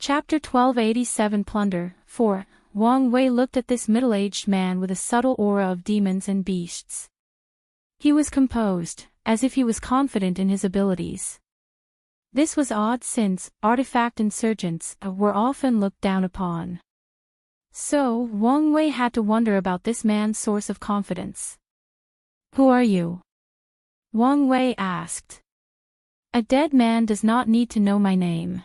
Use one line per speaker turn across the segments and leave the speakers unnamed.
Chapter 1287 Plunder 4. Wang Wei looked at this middle-aged man with a subtle aura of demons and beasts. He was composed, as if he was confident in his abilities. This was odd since artifact insurgents were often looked down upon. So, Wang Wei had to wonder about this man's source of confidence. "Who are you?" Wang Wei asked. "A dead man does not need to know my name."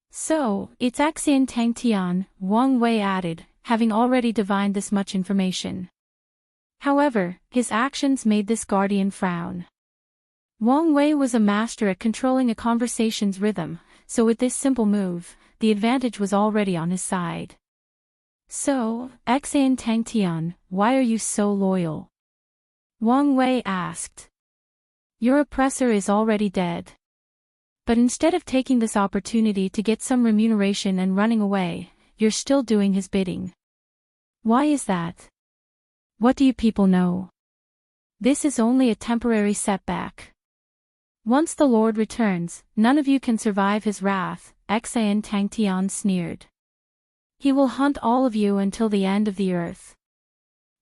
"So, it's Xian Tang Tian," Wang Wei added, having already divined this much information. However, his actions made this guardian frown. Wang Wei was a master at controlling a conversation's rhythm, so with this simple move, the advantage was already on his side. "So, Xian Tang Tian, why are you so loyal?" Wang Wei asked. "Your oppressor is already dead. But instead of taking this opportunity to get some remuneration and running away, you're still doing his bidding. Why is that? What do you people know? This is only a temporary setback. Once the Lord returns, none of you can survive his wrath," Xian Tang Tian sneered. "He will hunt all of you until the end of the earth."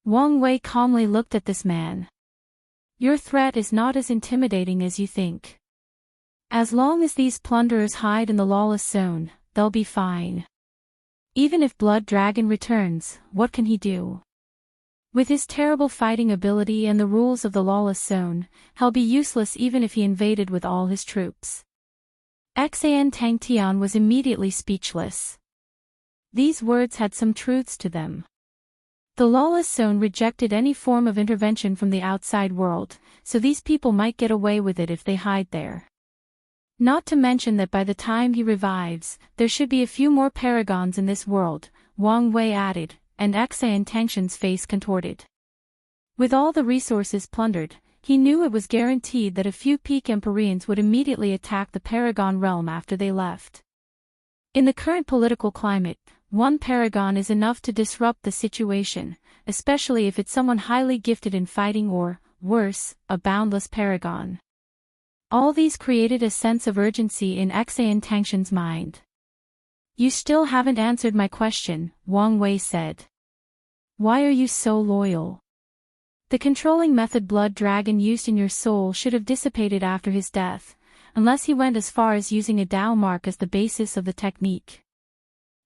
Wang Wei calmly looked at this man. "Your threat is not as intimidating as you think. As long as these plunderers hide in the lawless zone, they'll be fine. Even if Blood Dragon returns, what can he do? With his terrible fighting ability and the rules of the lawless zone, he'll be useless even if he invaded with all his troops." Xian Tang Tian was immediately speechless. These words had some truths to them. The lawless zone rejected any form of intervention from the outside world, so these people might get away with it if they hide there. Not to mention that by the time he revives, there should be a few more paragons in this world, Wang Wei added, and Xian Tangtian's face contorted. With all the resources plundered, he knew it was guaranteed that a few peak Empyreans would immediately attack the Paragon realm after they left. In the current political climate, one paragon is enough to disrupt the situation, especially if it's someone highly gifted in fighting or, worse, a boundless paragon. All these created a sense of urgency in Xian Tangtian's mind. "You still haven't answered my question," Wang Wei said. "Why are you so loyal? The controlling method Blood Dragon used in your soul should have dissipated after his death, unless he went as far as using a Dao mark as the basis of the technique.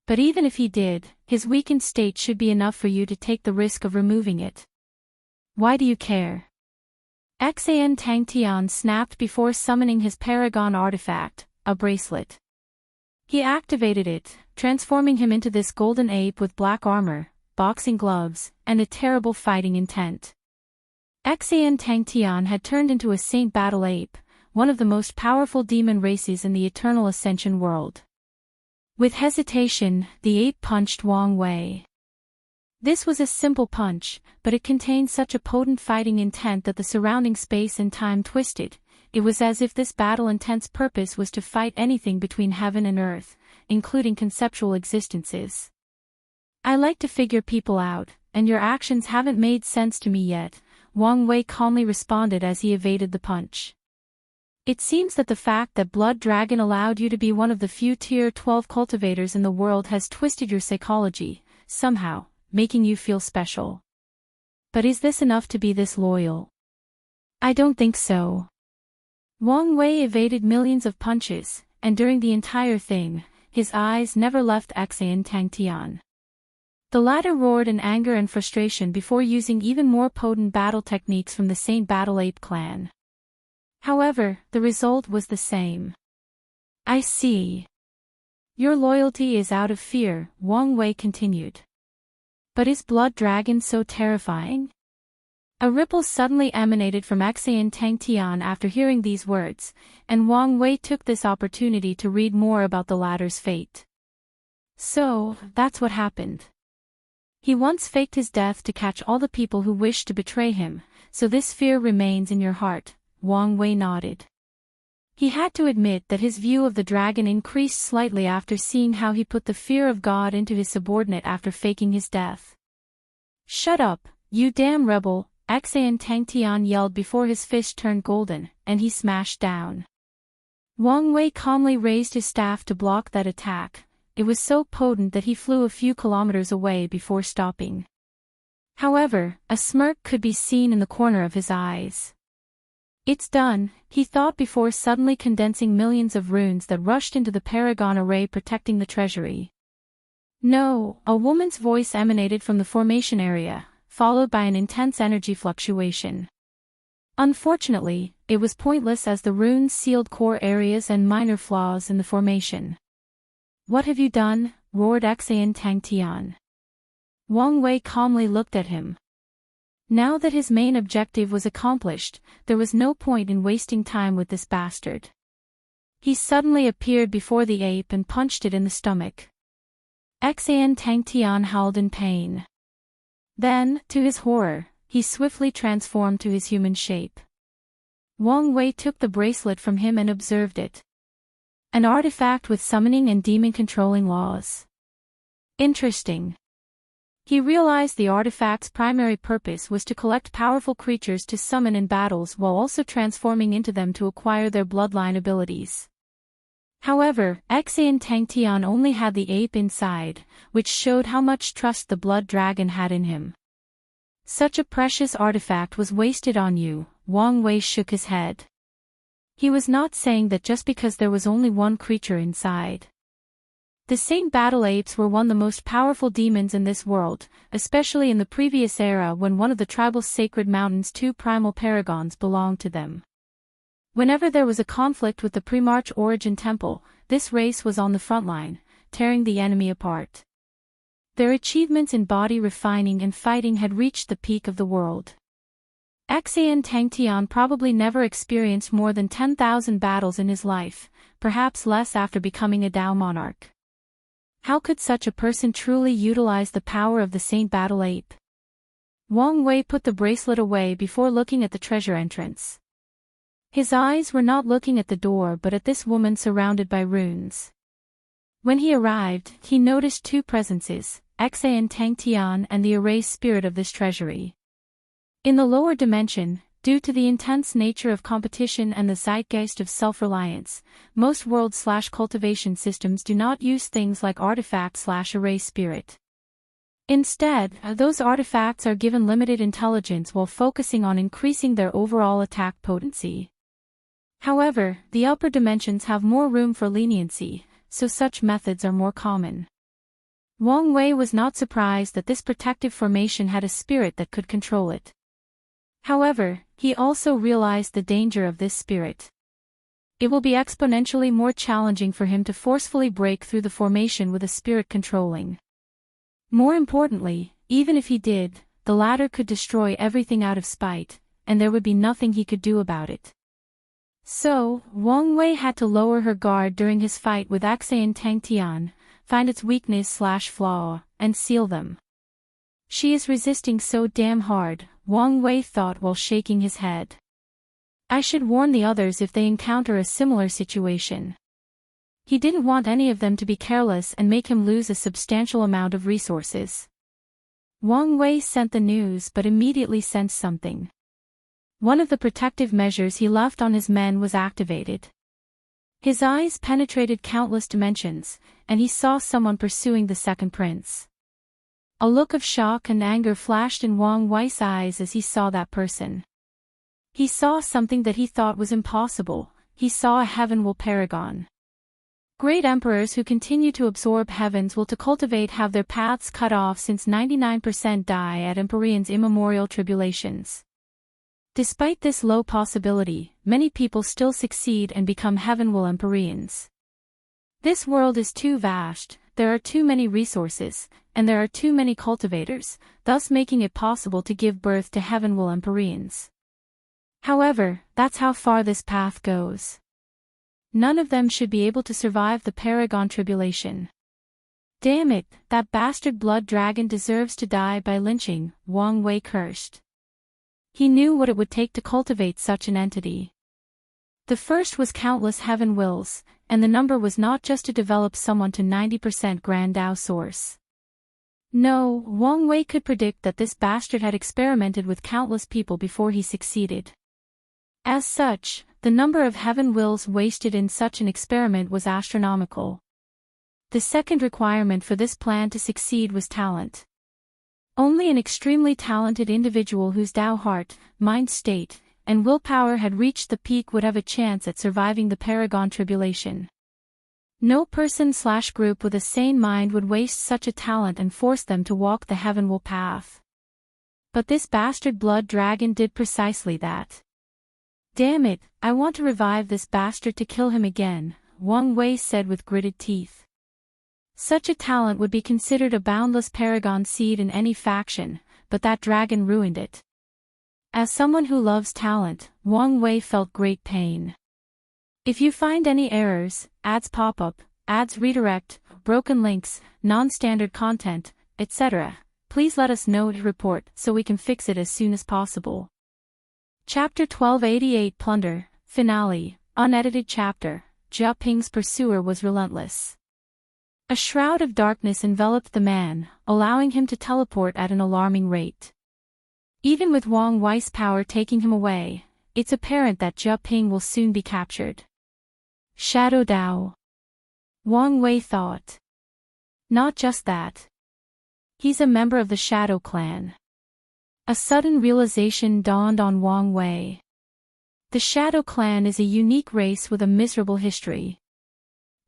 But even if he did, his weakened state should be enough for you to take the risk of removing it. Why do you care?" Xian Tang Tian snapped before summoning his paragon artifact, a bracelet. He activated it, transforming him into this golden ape with black armor, boxing gloves, and a terrible fighting intent. Xian Tang Tian had turned into a saint battle ape, one of the most powerful demon races in the Eternal Ascension world. With hesitation, the ape punched Wang Wei. This was a simple punch, but it contained such a potent fighting intent that the surrounding space and time twisted. It was as if this battle-intense purpose was to fight anything between heaven and earth, including conceptual existences. "I like to figure people out, and your actions haven't made sense to me yet," Wang Wei calmly responded as he evaded the punch. "It seems that the fact that Blood Dragon allowed you to be one of the few Tier 12 cultivators in the world has twisted your psychology, somehow, making you feel special. But is this enough to be this loyal?" "I don't think so." Wang Wei evaded millions of punches, and during the entire thing, his eyes never left Xian Tang Tian. The latter roared in anger and frustration before using even more potent battle techniques from the Saint Battle Ape clan. However, the result was the same. "I see. Your loyalty is out of fear," Wang Wei continued. "But is Blood Dragon so terrifying?" A ripple suddenly emanated from Xian Tang Tian after hearing these words, and Wang Wei took this opportunity to read more about the latter's fate. So, that's what happened. He once faked his death to catch all the people who wished to betray him, so this fear remains in your heart, Wang Wei nodded. He had to admit that his view of the dragon increased slightly after seeing how he put the fear of God into his subordinate after faking his death. "Shut up, you damn rebel," Xian Tang Tian yelled before his fist turned golden, and he smashed down. Wang Wei calmly raised his staff to block that attack, it was so potent that he flew a few kilometers away before stopping. However, a smirk could be seen in the corner of his eyes. It's done, he thought before suddenly condensing millions of runes that rushed into the Paragon array protecting the treasury. No, a woman's voice emanated from the formation area, followed by an intense energy fluctuation. Unfortunately, it was pointless as the runes sealed core areas and minor flaws in the formation. "What have you done?" roared Xian Tangtian. Wang Wei calmly looked at him. Now that his main objective was accomplished, there was no point in wasting time with this bastard. He suddenly appeared before the ape and punched it in the stomach. Xian Tangtian howled in pain. Then, to his horror, he swiftly transformed to his human shape. Wang Wei took the bracelet from him and observed it. An artifact with summoning and demon-controlling laws. Interesting. He realized the artifact's primary purpose was to collect powerful creatures to summon in battles while also transforming into them to acquire their bloodline abilities. However, Xian Tangtian only had the ape inside, which showed how much trust the blood dragon had in him. Such a precious artifact was wasted on you, Wang Wei shook his head. He was not saying that just because there was only one creature inside. The Saint Battle Apes were one of the most powerful demons in this world, especially in the previous era when one of the tribal's sacred mountain's 2 primal paragons belonged to them. Whenever there was a conflict with the Premarch Origin Temple, this race was on the front line, tearing the enemy apart. Their achievements in body refining and fighting had reached the peak of the world. Xian Tangtian probably never experienced more than 10,000 battles in his life, perhaps less after becoming a Dao monarch. How could such a person truly utilize the power of the Saint Battle Ape? Wang Wei put the bracelet away before looking at the treasure entrance. His eyes were not looking at the door but at this woman surrounded by runes. When he arrived, he noticed 2 presences, Xian Tangtian and the erased spirit of this treasury. In the lower dimension, due to the intense nature of competition and the zeitgeist of self-reliance, most world/cultivation systems do not use things like artifact/erase spirit. Instead, those artifacts are given limited intelligence while focusing on increasing their overall attack potency. However, the upper dimensions have more room for leniency, so such methods are more common. Wang Wei was not surprised that this protective formation had a spirit that could control it. However, he also realized the danger of this spirit. It will be exponentially more challenging for him to forcefully break through the formation with a spirit controlling. More importantly, even if he did, the latter could destroy everything out of spite, and there would be nothing he could do about it. So, Wang Wei had to lower her guard during his fight with Xian Tangtian, find its weakness/flaw, and seal them. She is resisting so damn hard, Wang Wei thought while shaking his head. I should warn the others if they encounter a similar situation. He didn't want any of them to be careless and make him lose a substantial amount of resources. Wang Wei sent the news but immediately sensed something. One of the protective measures he left on his men was activated. His eyes penetrated countless dimensions, and he saw someone pursuing the second prince. A look of shock and anger flashed in Wang Wei's eyes as he saw that person. He saw something that he thought was impossible. He saw a heaven-will paragon. Great emperors who continue to absorb heavens will to cultivate have their paths cut off since 99% die at Empyrean's immemorial tribulations. Despite this low possibility, many people still succeed and become heaven-will Empyreans. This world is too vast, there are too many resources, and there are too many cultivators, thus making it possible to give birth to heaven-will Empyreans. However, that's how far this path goes. None of them should be able to survive the Paragon tribulation. Damn it, that bastard blood dragon deserves to die by lynching, Wang Wei cursed. He knew what it would take to cultivate such an entity. The first was countless heaven wills, and the number was not just to develop someone to 90% Grand Dao source. No, Wang Wei could predict that this bastard had experimented with countless people before he succeeded. As such, the number of heaven wills wasted in such an experiment was astronomical. The second requirement for this plan to succeed was talent. Only an extremely talented individual whose Tao heart, mind state, and willpower had reached the peak would have a chance at surviving the Paragon Tribulation. No person/group with a sane mind would waste such a talent and force them to walk the heavenward path. But this bastard blood dragon did precisely that. "Damn it, I want to revive this bastard to kill him again," Wang Wei said with gritted teeth. Such a talent would be considered a boundless paragon seed in any faction, but that dragon ruined it. As someone who loves talent, Wang Wei felt great pain. If you find any errors, ads pop up, ads redirect, broken links, non-standard content, etc., please let us know to report so we can fix it as soon as possible. Chapter 1288 Plunder, Finale, Unedited Chapter. Jia Ping's pursuer was relentless. A shroud of darkness enveloped the man, allowing him to teleport at an alarming rate. Even with Wang Wei's power taking him away, it's apparent that Jia Ping will soon be captured. Shadow Dao. Wang Wei thought. Not just that. He's a member of the Shadow Clan. A sudden realization dawned on Wang Wei. The Shadow Clan is a unique race with a miserable history.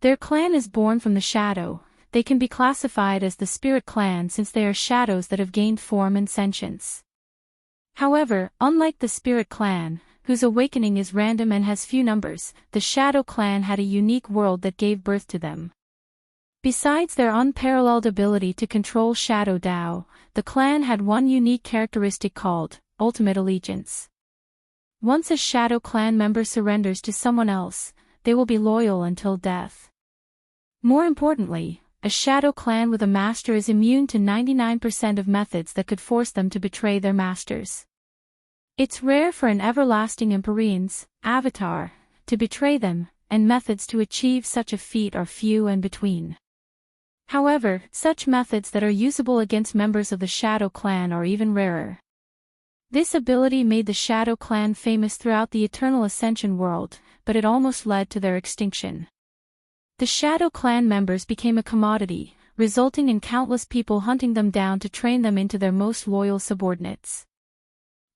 Their clan is born from the shadow. They can be classified as the Spirit Clan since they are shadows that have gained form and sentience. However, unlike the Spirit Clan, whose awakening is random and has few numbers, the Shadow Clan had a unique world that gave birth to them. Besides their unparalleled ability to control Shadow Dao, the clan had one unique characteristic called ultimate allegiance. Once a Shadow Clan member surrenders to someone else, they will be loyal until death. More importantly, a Shadow Clan with a master is immune to 99% of methods that could force them to betray their masters. It's rare for an everlasting Empyrean's avatar to betray them, and methods to achieve such a feat are few and between. However, such methods that are usable against members of the Shadow Clan are even rarer. This ability made the Shadow Clan famous throughout the Eternal Ascension world, but it almost led to their extinction. The Shadow Clan members became a commodity, resulting in countless people hunting them down to train them into their most loyal subordinates.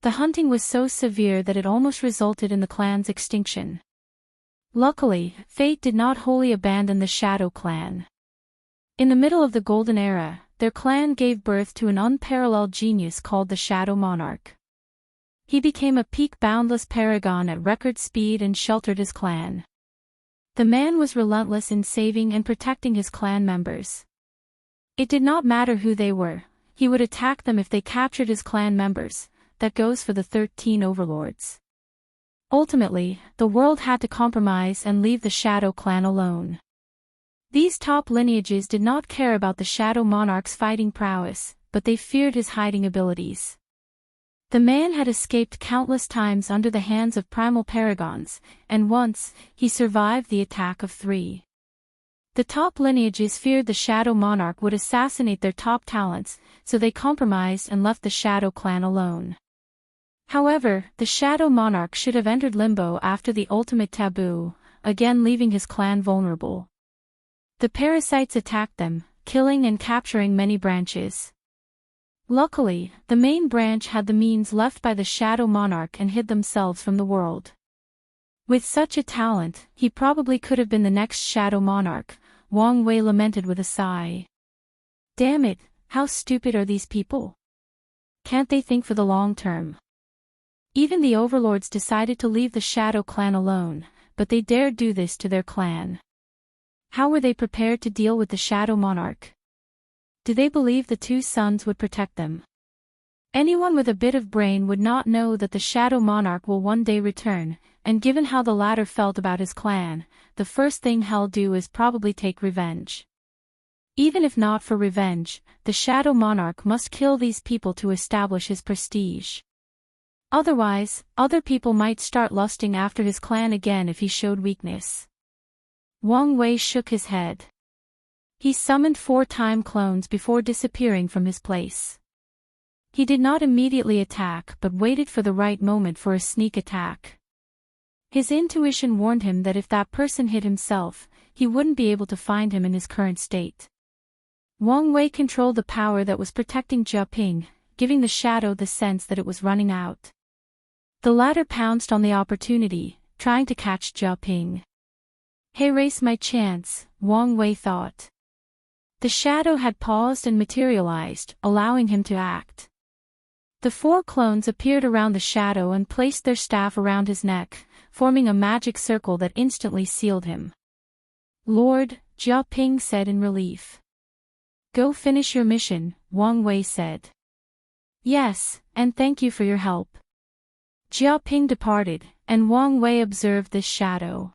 The hunting was so severe that it almost resulted in the clan's extinction. Luckily, fate did not wholly abandon the Shadow Clan. In the middle of the Golden Era, their clan gave birth to an unparalleled genius called the Shadow Monarch. He became a peak boundless paragon at record speed and sheltered his clan. The man was relentless in saving and protecting his clan members. It did not matter who they were, he would attack them if they captured his clan members. That goes for the 13 overlords. Ultimately, the world had to compromise and leave the Shadow Clan alone. These top lineages did not care about the Shadow Monarch's fighting prowess, but they feared his hiding abilities. The man had escaped countless times under the hands of primal paragons, and once, he survived the attack of 3. The top lineages feared the Shadow Monarch would assassinate their top talents, so they compromised and left the Shadow Clan alone. However, the Shadow Monarch should have entered limbo after the ultimate taboo, again leaving his clan vulnerable. The parasites attacked them, killing and capturing many branches. Luckily, the main branch had the means left by the Shadow Monarch and hid themselves from the world. With such a talent, he probably could have been the next Shadow Monarch, Wang Wei lamented with a sigh. Damn it, how stupid are these people? Can't they think for the long term? Even the overlords decided to leave the Shadow Clan alone, but they dared do this to their clan. How were they prepared to deal with the Shadow Monarch? Did they believe the 2 sons would protect them? Anyone with a bit of brain would not know that the Shadow Monarch will one day return, and given how the latter felt about his clan, the first thing he'll do is probably take revenge. Even if not for revenge, the Shadow Monarch must kill these people to establish his prestige. Otherwise, other people might start lusting after his clan again if he showed weakness. Wang Wei shook his head. He summoned 4 time clones before disappearing from his place. He did not immediately attack but waited for the right moment for a sneak attack. His intuition warned him that if that person hid himself, he wouldn't be able to find him in his current state. Wang Wei controlled the power that was protecting Jia Ping, giving the shadow the sense that it was running out. The latter pounced on the opportunity, trying to catch Jia Ping. Hey, race my chance, Wang Wei thought. The shadow had paused and materialized, allowing him to act. The 4 clones appeared around the shadow and placed their staff around his neck, forming a magic circle that instantly sealed him. Lord, Jia Ping said in relief. Go finish your mission, Wang Wei said. Yes, and thank you for your help. Jia Ping departed, and Wang Wei observed this shadow.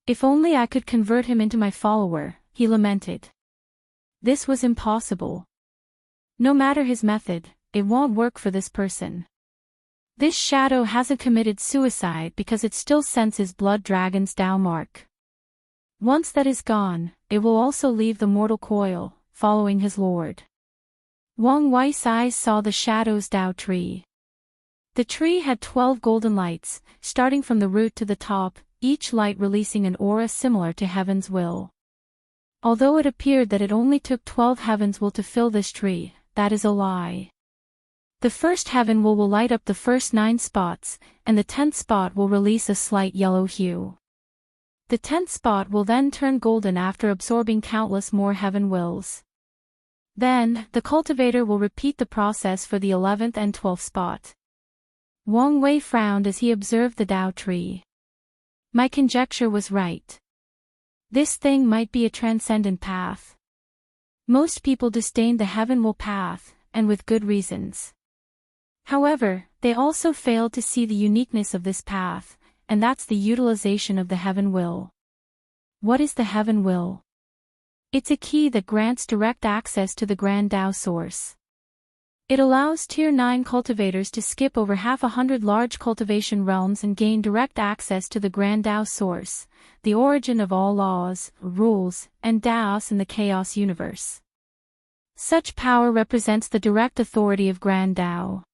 If only I could convert him into my follower, he lamented. This was impossible. No matter his method, it won't work for this person. This shadow hasn't committed suicide because it still senses Blood Dragon's Dao mark. Once that is gone, it will also leave the mortal coil, following his lord. Wang Wei's eyes saw the shadow's Dao tree. The tree had 12 golden lights, starting from the root to the top, each light releasing an aura similar to heaven's will. Although it appeared that it only took 12 heaven's will to fill this tree, that is a lie. The first heaven will light up the first 9 spots, and the 10th spot will release a slight yellow hue. The 10th spot will then turn golden after absorbing countless more heaven wills. Then, the cultivator will repeat the process for the 11th and 12th spot. Wang Wei frowned as he observed the Dao tree. My conjecture was right. This thing might be a transcendent path. Most people disdain the heaven will path, and with good reasons. However, they also fail to see the uniqueness of this path, and that's the utilization of the heaven will. What is the heaven will? It's a key that grants direct access to the Grand Dao source. It allows Tier 9 cultivators to skip over 100 large cultivation realms and gain direct access to the Grand Dao source, the origin of all laws, rules, and Daos in the chaos universe. Such power represents the direct authority of Grand Dao.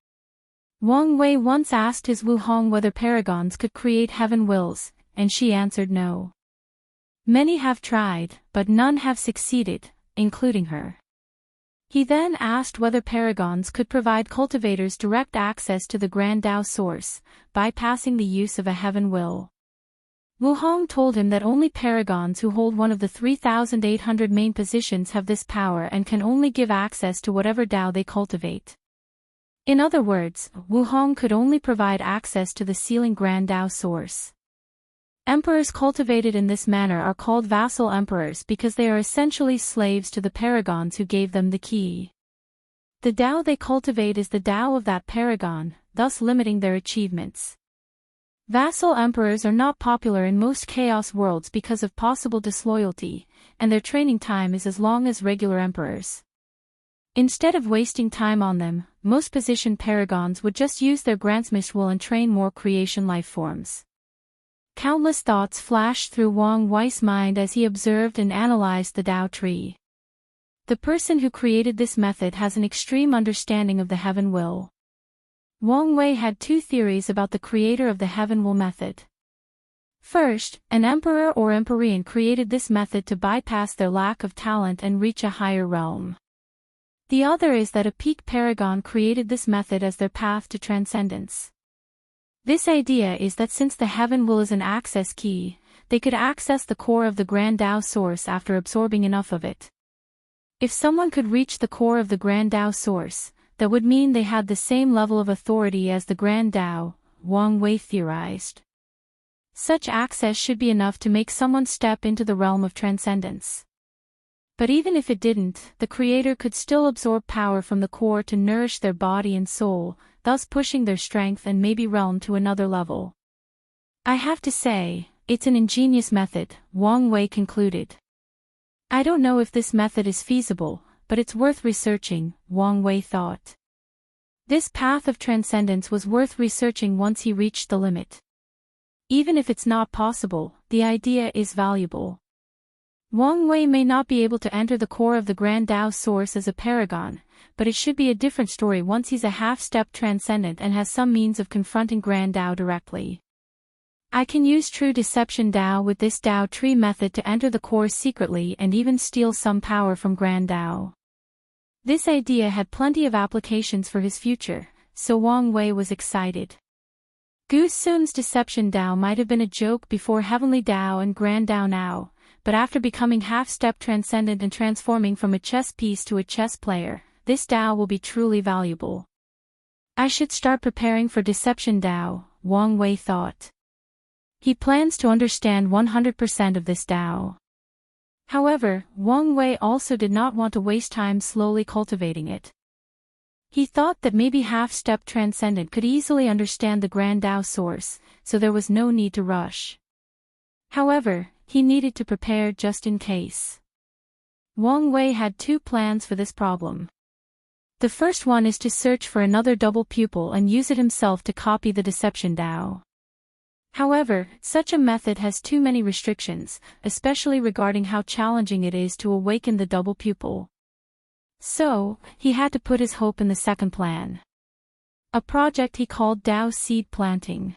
Wang Wei once asked his Wuhong whether paragons could create heaven wills, and she answered no. Many have tried, but none have succeeded, including her. He then asked whether paragons could provide cultivators direct access to the Grand Dao source, bypassing the use of a heaven will. Wuhong told him that only paragons who hold one of the 3,800 main positions have this power and can only give access to whatever Dao they cultivate. In other words, Wuhong could only provide access to the sealing Grand Dao source. Emperors cultivated in this manner are called vassal emperors because they are essentially slaves to the paragons who gave them the key. The Dao they cultivate is the Dao of that paragon, thus limiting their achievements. Vassal emperors are not popular in most chaos worlds because of possible disloyalty, and their training time is as long as regular emperors. Instead of wasting time on them, most positioned paragons would just use their grandsmith's will and train more creation life forms. Countless thoughts flashed through Wang Wei's mind as he observed and analyzed the Dao tree. The person who created this method has an extreme understanding of the heaven will. Wang Wei had 2 theories about the creator of the heaven will method. First, an emperor or empyrean created this method to bypass their lack of talent and reach a higher realm. The other is that a peak paragon created this method as their path to transcendence. This idea is that since the heaven will is an access key, they could access the core of the Grand Dao source after absorbing enough of it. If someone could reach the core of the Grand Dao source, that would mean they had the same level of authority as the Grand Dao, Wang Wei theorized. Such access should be enough to make someone step into the realm of transcendence. But even if it didn't, the creator could still absorb power from the core to nourish their body and soul, thus pushing their strength and maybe realm to another level. I have to say, it's an ingenious method, Wang Wei concluded. I don't know if this method is feasible, but it's worth researching, Wang Wei thought. This path of transcendence was worth researching once he reached the limit. Even if it's not possible, the idea is valuable. Wang Wei may not be able to enter the core of the Grand Dao source as a paragon, but it should be a different story once he's a half-step transcendent and has some means of confronting Grand Dao directly. I can use true deception Dao with this Dao tree method to enter the core secretly and even steal some power from Grand Dao. This idea had plenty of applications for his future, so Wang Wei was excited. Gu Sun's deception Dao might have been a joke before Heavenly Dao and Grand Dao now, but after becoming half-step transcendent and transforming from a chess piece to a chess player, this Dao will be truly valuable. I should start preparing for deception Dao, Wang Wei thought. He plans to understand 100% of this Dao. However, Wang Wei also did not want to waste time slowly cultivating it. He thought that maybe half-step transcendent could easily understand the Grand Dao source, so there was no need to rush. However, he needed to prepare just in case. Wang Wei had two plans for this problem. The first one is to search for another double pupil and use it himself to copy the deception Dao. However, such a method has too many restrictions, especially regarding how challenging it is to awaken the double pupil. So, he had to put his hope in the second plan. A project he called Dao Seed Planting.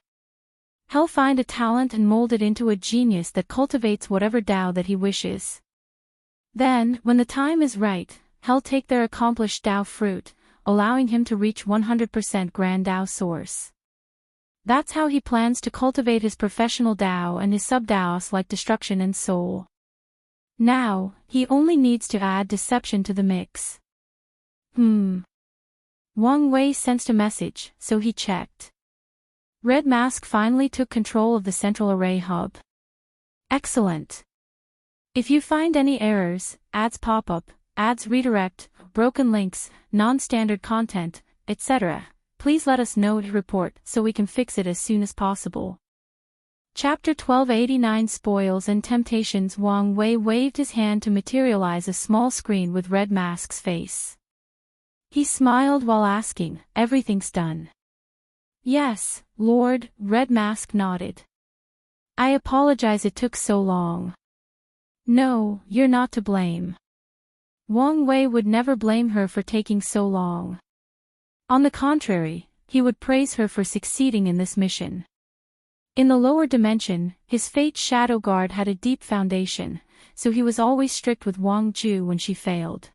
He'll find a talent and mold it into a genius that cultivates whatever Dao that he wishes. Then, when the time is right, he'll take their accomplished Dao fruit, allowing him to reach 100% Grand Dao source. That's how he plans to cultivate his professional Dao and his sub-Daos like destruction and soul. Now, he only needs to add deception to the mix. Wang Wei sensed a message, so he checked. Red Mask finally took control of the central array hub. Excellent. If you find any errors, ads pop-up, ads redirect, broken links, non-standard content, etc., please let us know to report so we can fix it as soon as possible. Chapter 1289 Spoils and Temptations. Wang Wei waved his hand to materialize a small screen with Red Mask's face. He smiled while asking, "Everything's done?" "Yes, Lord," Red Mask nodded. "I apologize it took so long." "No, you're not to blame." Wang Wei would never blame her for taking so long. On the contrary, he would praise her for succeeding in this mission. In the lower dimension, his Fate's Shadow Guard had a deep foundation, so he was always strict with Wang Ju when she failed.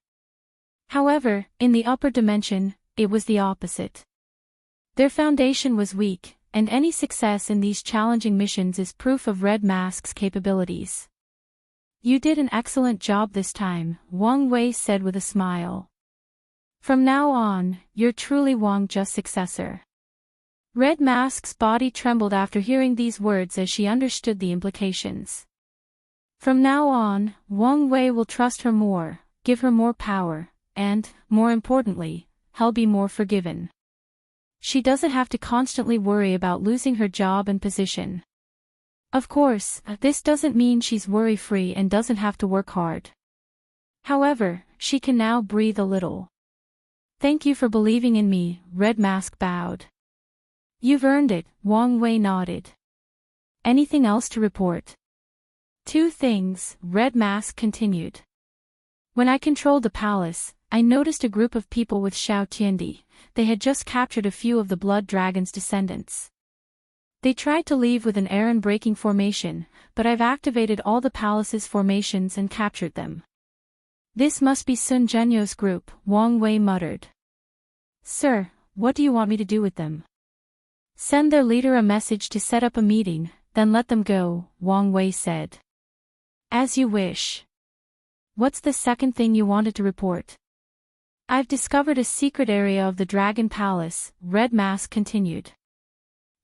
However, in the upper dimension, it was the opposite. Their foundation was weak, and any success in these challenging missions is proof of Red Mask's capabilities. "You did an excellent job this time," Wang Wei said with a smile. "From now on, you're truly Wang Ju's successor." Red Mask's body trembled after hearing these words as she understood the implications. From now on, Wang Wei will trust her more, give her more power, and, more importantly, he'll be more forgiven. She doesn't have to constantly worry about losing her job and position. Of course, this doesn't mean she's worry-free and doesn't have to work hard. However, she can now breathe a little. "Thank you for believing in me," Red Mask bowed. "You've earned it," Wang Wei nodded. "Anything else to report?" "Two things," Red Mask continued. "When I controlled the palace, I noticed a group of people with Xiao Tiandi. They had just captured a few of the Blood Dragon's descendants. They tried to leave with an errand-breaking formation, but I've activated all the palace's formations and captured them." "This must be Sun Zhenyo's group," Wang Wei muttered. "Sir, what do you want me to do with them?" "Send their leader a message to set up a meeting, then let them go," Wang Wei said. "As you wish." "What's the second thing you wanted to report?" "I've discovered a secret area of the Dragon Palace," Red Mask continued.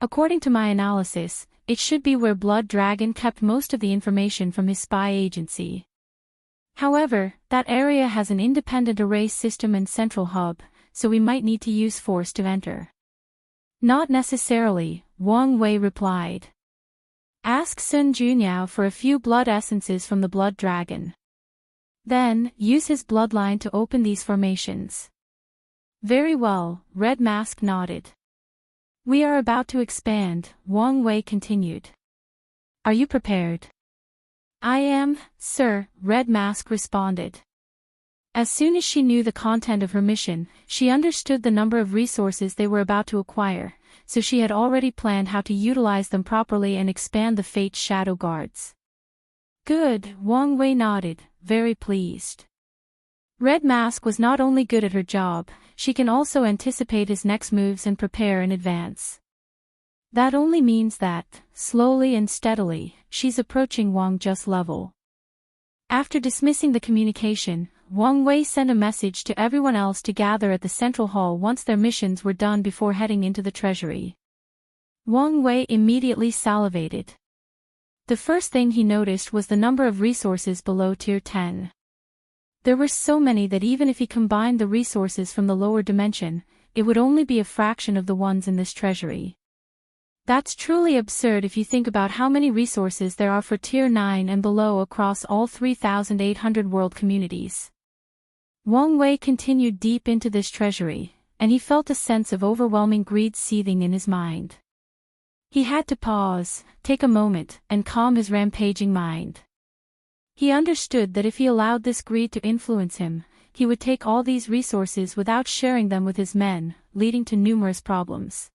"According to my analysis, it should be where Blood Dragon kept most of the information from his spy agency. However, that area has an independent array system and central hub, so we might need to use force to enter." "Not necessarily," Wang Wei replied. "Ask Sun Junyao for a few blood essences from the Blood Dragon. Then, use his bloodline to open these formations." "Very well," Red Mask nodded. "We are about to expand," Wang Wei continued. "Are you prepared?" "I am, sir," Red Mask responded. As soon as she knew the content of her mission, she understood the number of resources they were about to acquire, so she had already planned how to utilize them properly and expand the Fate's shadow guards. Good, Wang Wei nodded, very pleased. Red Mask was not only good at her job, she can also anticipate his next moves and prepare in advance. That only means that, slowly and steadily, she's approaching Wang Ju's level. After dismissing the communication, Wang Wei sent a message to everyone else to gather at the central hall once their missions were done before heading into the treasury. Wang Wei immediately salivated. The first thing he noticed was the number of resources below Tier 10. There were so many that even if he combined the resources from the lower dimension, it would only be a fraction of the ones in this treasury. That's truly absurd if you think about how many resources there are for Tier 9 and below across all 3,800 world communities. Wang Wei continued deep into this treasury, and he felt a sense of overwhelming greed seething in his mind. He had to pause, take a moment, and calm his rampaging mind. He understood that if he allowed this greed to influence him, he would take all these resources without sharing them with his men, leading to numerous problems.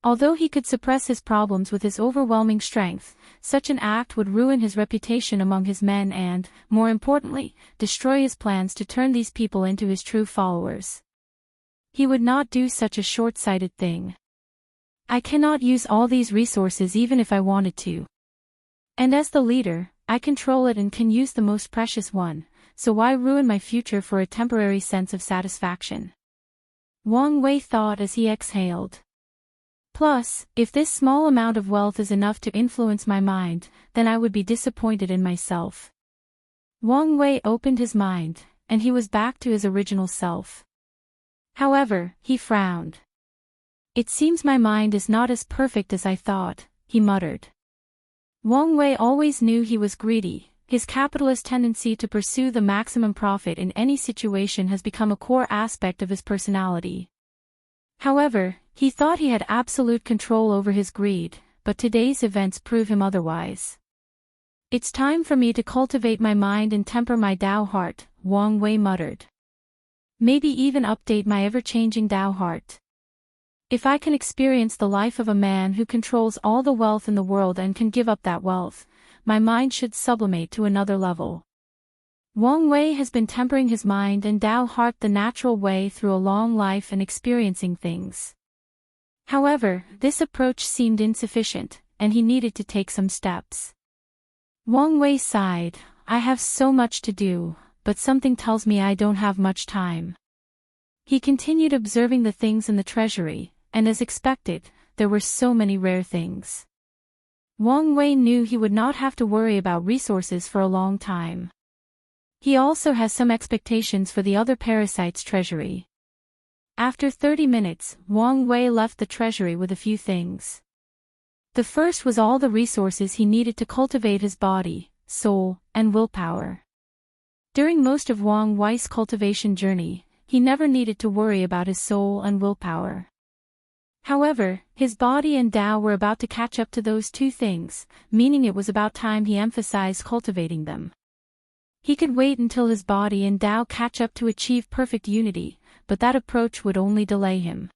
Although he could suppress his problems with his overwhelming strength, such an act would ruin his reputation among his men and, more importantly, destroy his plans to turn these people into his true followers. He would not do such a short-sighted thing. I cannot use all these resources even if I wanted to. And as the leader, I control it and can use the most precious one, so why ruin my future for a temporary sense of satisfaction? Wang Wei thought as he exhaled. Plus, if this small amount of wealth is enough to influence my mind, then I would be disappointed in myself. Wang Wei opened his mind, and he was back to his original self. However, he frowned. It seems my mind is not as perfect as I thought, he muttered. Wang Wei always knew he was greedy. His capitalist tendency to pursue the maximum profit in any situation has become a core aspect of his personality. However, he thought he had absolute control over his greed, but today's events prove him otherwise. It's time for me to cultivate my mind and temper my Tao heart, Wang Wei muttered. Maybe even update my ever-changing Tao heart. If I can experience the life of a man who controls all the wealth in the world and can give up that wealth, my mind should sublimate to another level. Wang Wei has been tempering his mind and Tao heart the natural way through a long life and experiencing things. However, this approach seemed insufficient, and he needed to take some steps. Wang Wei sighed, I have so much to do, but something tells me I don't have much time. He continued observing the things in the treasury, and as expected, there were so many rare things. Wang Wei knew he would not have to worry about resources for a long time. He also has some expectations for the other parasites' treasury. After 30 minutes, Wang Wei left the treasury with a few things. The first was all the resources he needed to cultivate his body, soul, and willpower. During most of Wang Wei's cultivation journey, he never needed to worry about his soul and willpower. However, his body and Tao were about to catch up to those two things, meaning it was about time he emphasized cultivating them. He could wait until his body and Tao catch up to achieve perfect unity, but that approach would only delay him.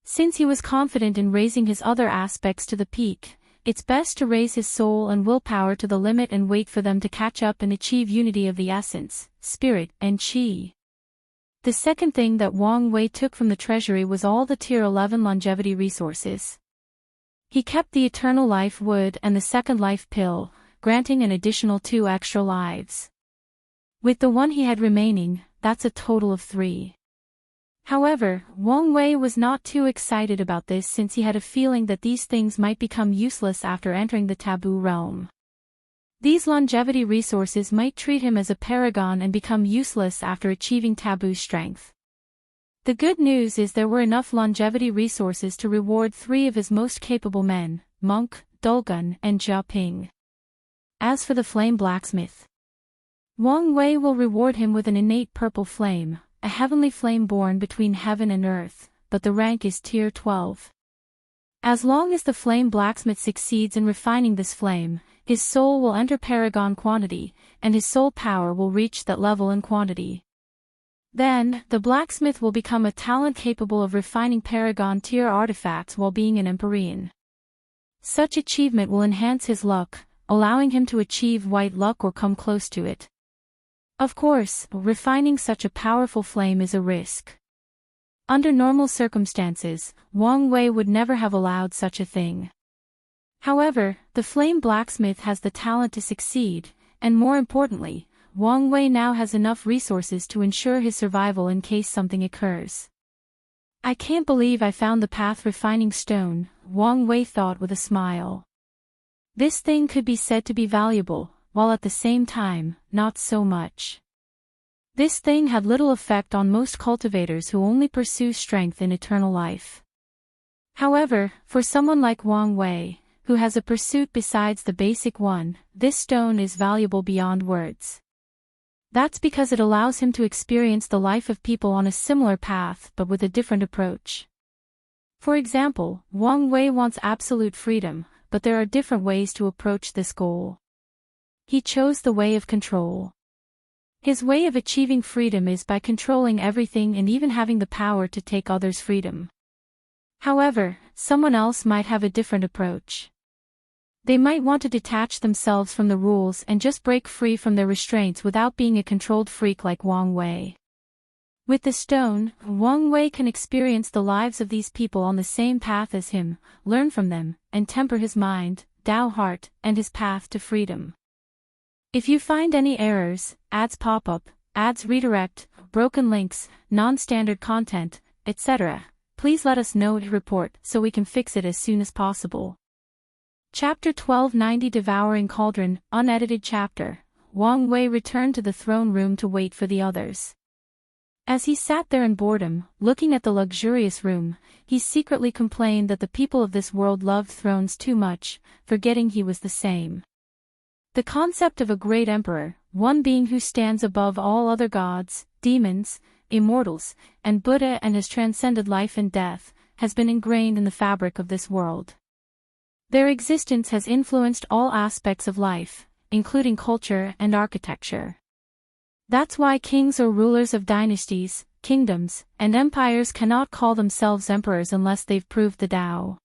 Since he was confident in raising his other aspects to the peak, it's best to raise his soul and willpower to the limit and wait for them to catch up and achieve unity of the essence, spirit, and qi. The second thing that Wang Wei took from the treasury was all the Tier 11 longevity resources. He kept the Eternal Life Wood and the Second Life Pill, granting an additional 2 extra lives. With the one he had remaining, that's a total of 3. However, Wang Wei was not too excited about this since he had a feeling that these things might become useless after entering the taboo realm. These longevity resources might treat him as a paragon and become useless after achieving taboo strength. The good news is there were enough longevity resources to reward 3 of his most capable men, Monk, Dulgun, and Jia Ping. As for the flame blacksmith, Wang Wei will reward him with an innate purple flame, a heavenly flame born between heaven and earth, but the rank is Tier 12. As long as the flame blacksmith succeeds in refining this flame, his soul will enter paragon quantity, and his soul power will reach that level in quantity. Then, the blacksmith will become a talent capable of refining paragon-tier artifacts while being an Empyrean. Such achievement will enhance his luck, allowing him to achieve white luck or come close to it. Of course, refining such a powerful flame is a risk. Under normal circumstances, Wang Wei would never have allowed such a thing. However, the flame blacksmith has the talent to succeed, and more importantly, Wang Wei now has enough resources to ensure his survival in case something occurs. I can't believe I found the path refining stone, Wang Wei thought with a smile. This thing could be said to be valuable, while at the same time, not so much. This thing had little effect on most cultivators who only pursue strength in eternal life. However, for someone like Wang Wei, who has a pursuit besides the basic one, this stone is valuable beyond words. That's because it allows him to experience the life of people on a similar path but with a different approach. For example, Wang Wei wants absolute freedom, but there are different ways to approach this goal. He chose the way of control. His way of achieving freedom is by controlling everything and even having the power to take others' freedom. However, someone else might have a different approach. They might want to detach themselves from the rules and just break free from their restraints without being a controlled freak like Wang Wei. With the stone, Wang Wei can experience the lives of these people on the same path as him, learn from them, and temper his mind, Dao heart, and his path to freedom. If you find any errors, ads pop up, ads redirect, broken links, non-standard content, etc., please let us know to report so we can fix it as soon as possible. Chapter 1290 Devouring Cauldron, unedited chapter. Wang Wei returned to the throne room to wait for the others. As he sat there in boredom, looking at the luxurious room, he secretly complained that the people of this world loved thrones too much, forgetting he was the same. The concept of a great emperor, one being who stands above all other gods, demons, immortals, and Buddha and has transcended life and death, has been ingrained in the fabric of this world. Their existence has influenced all aspects of life, including culture and architecture. That's why kings or rulers of dynasties, kingdoms, and empires cannot call themselves emperors unless they've proved the Tao.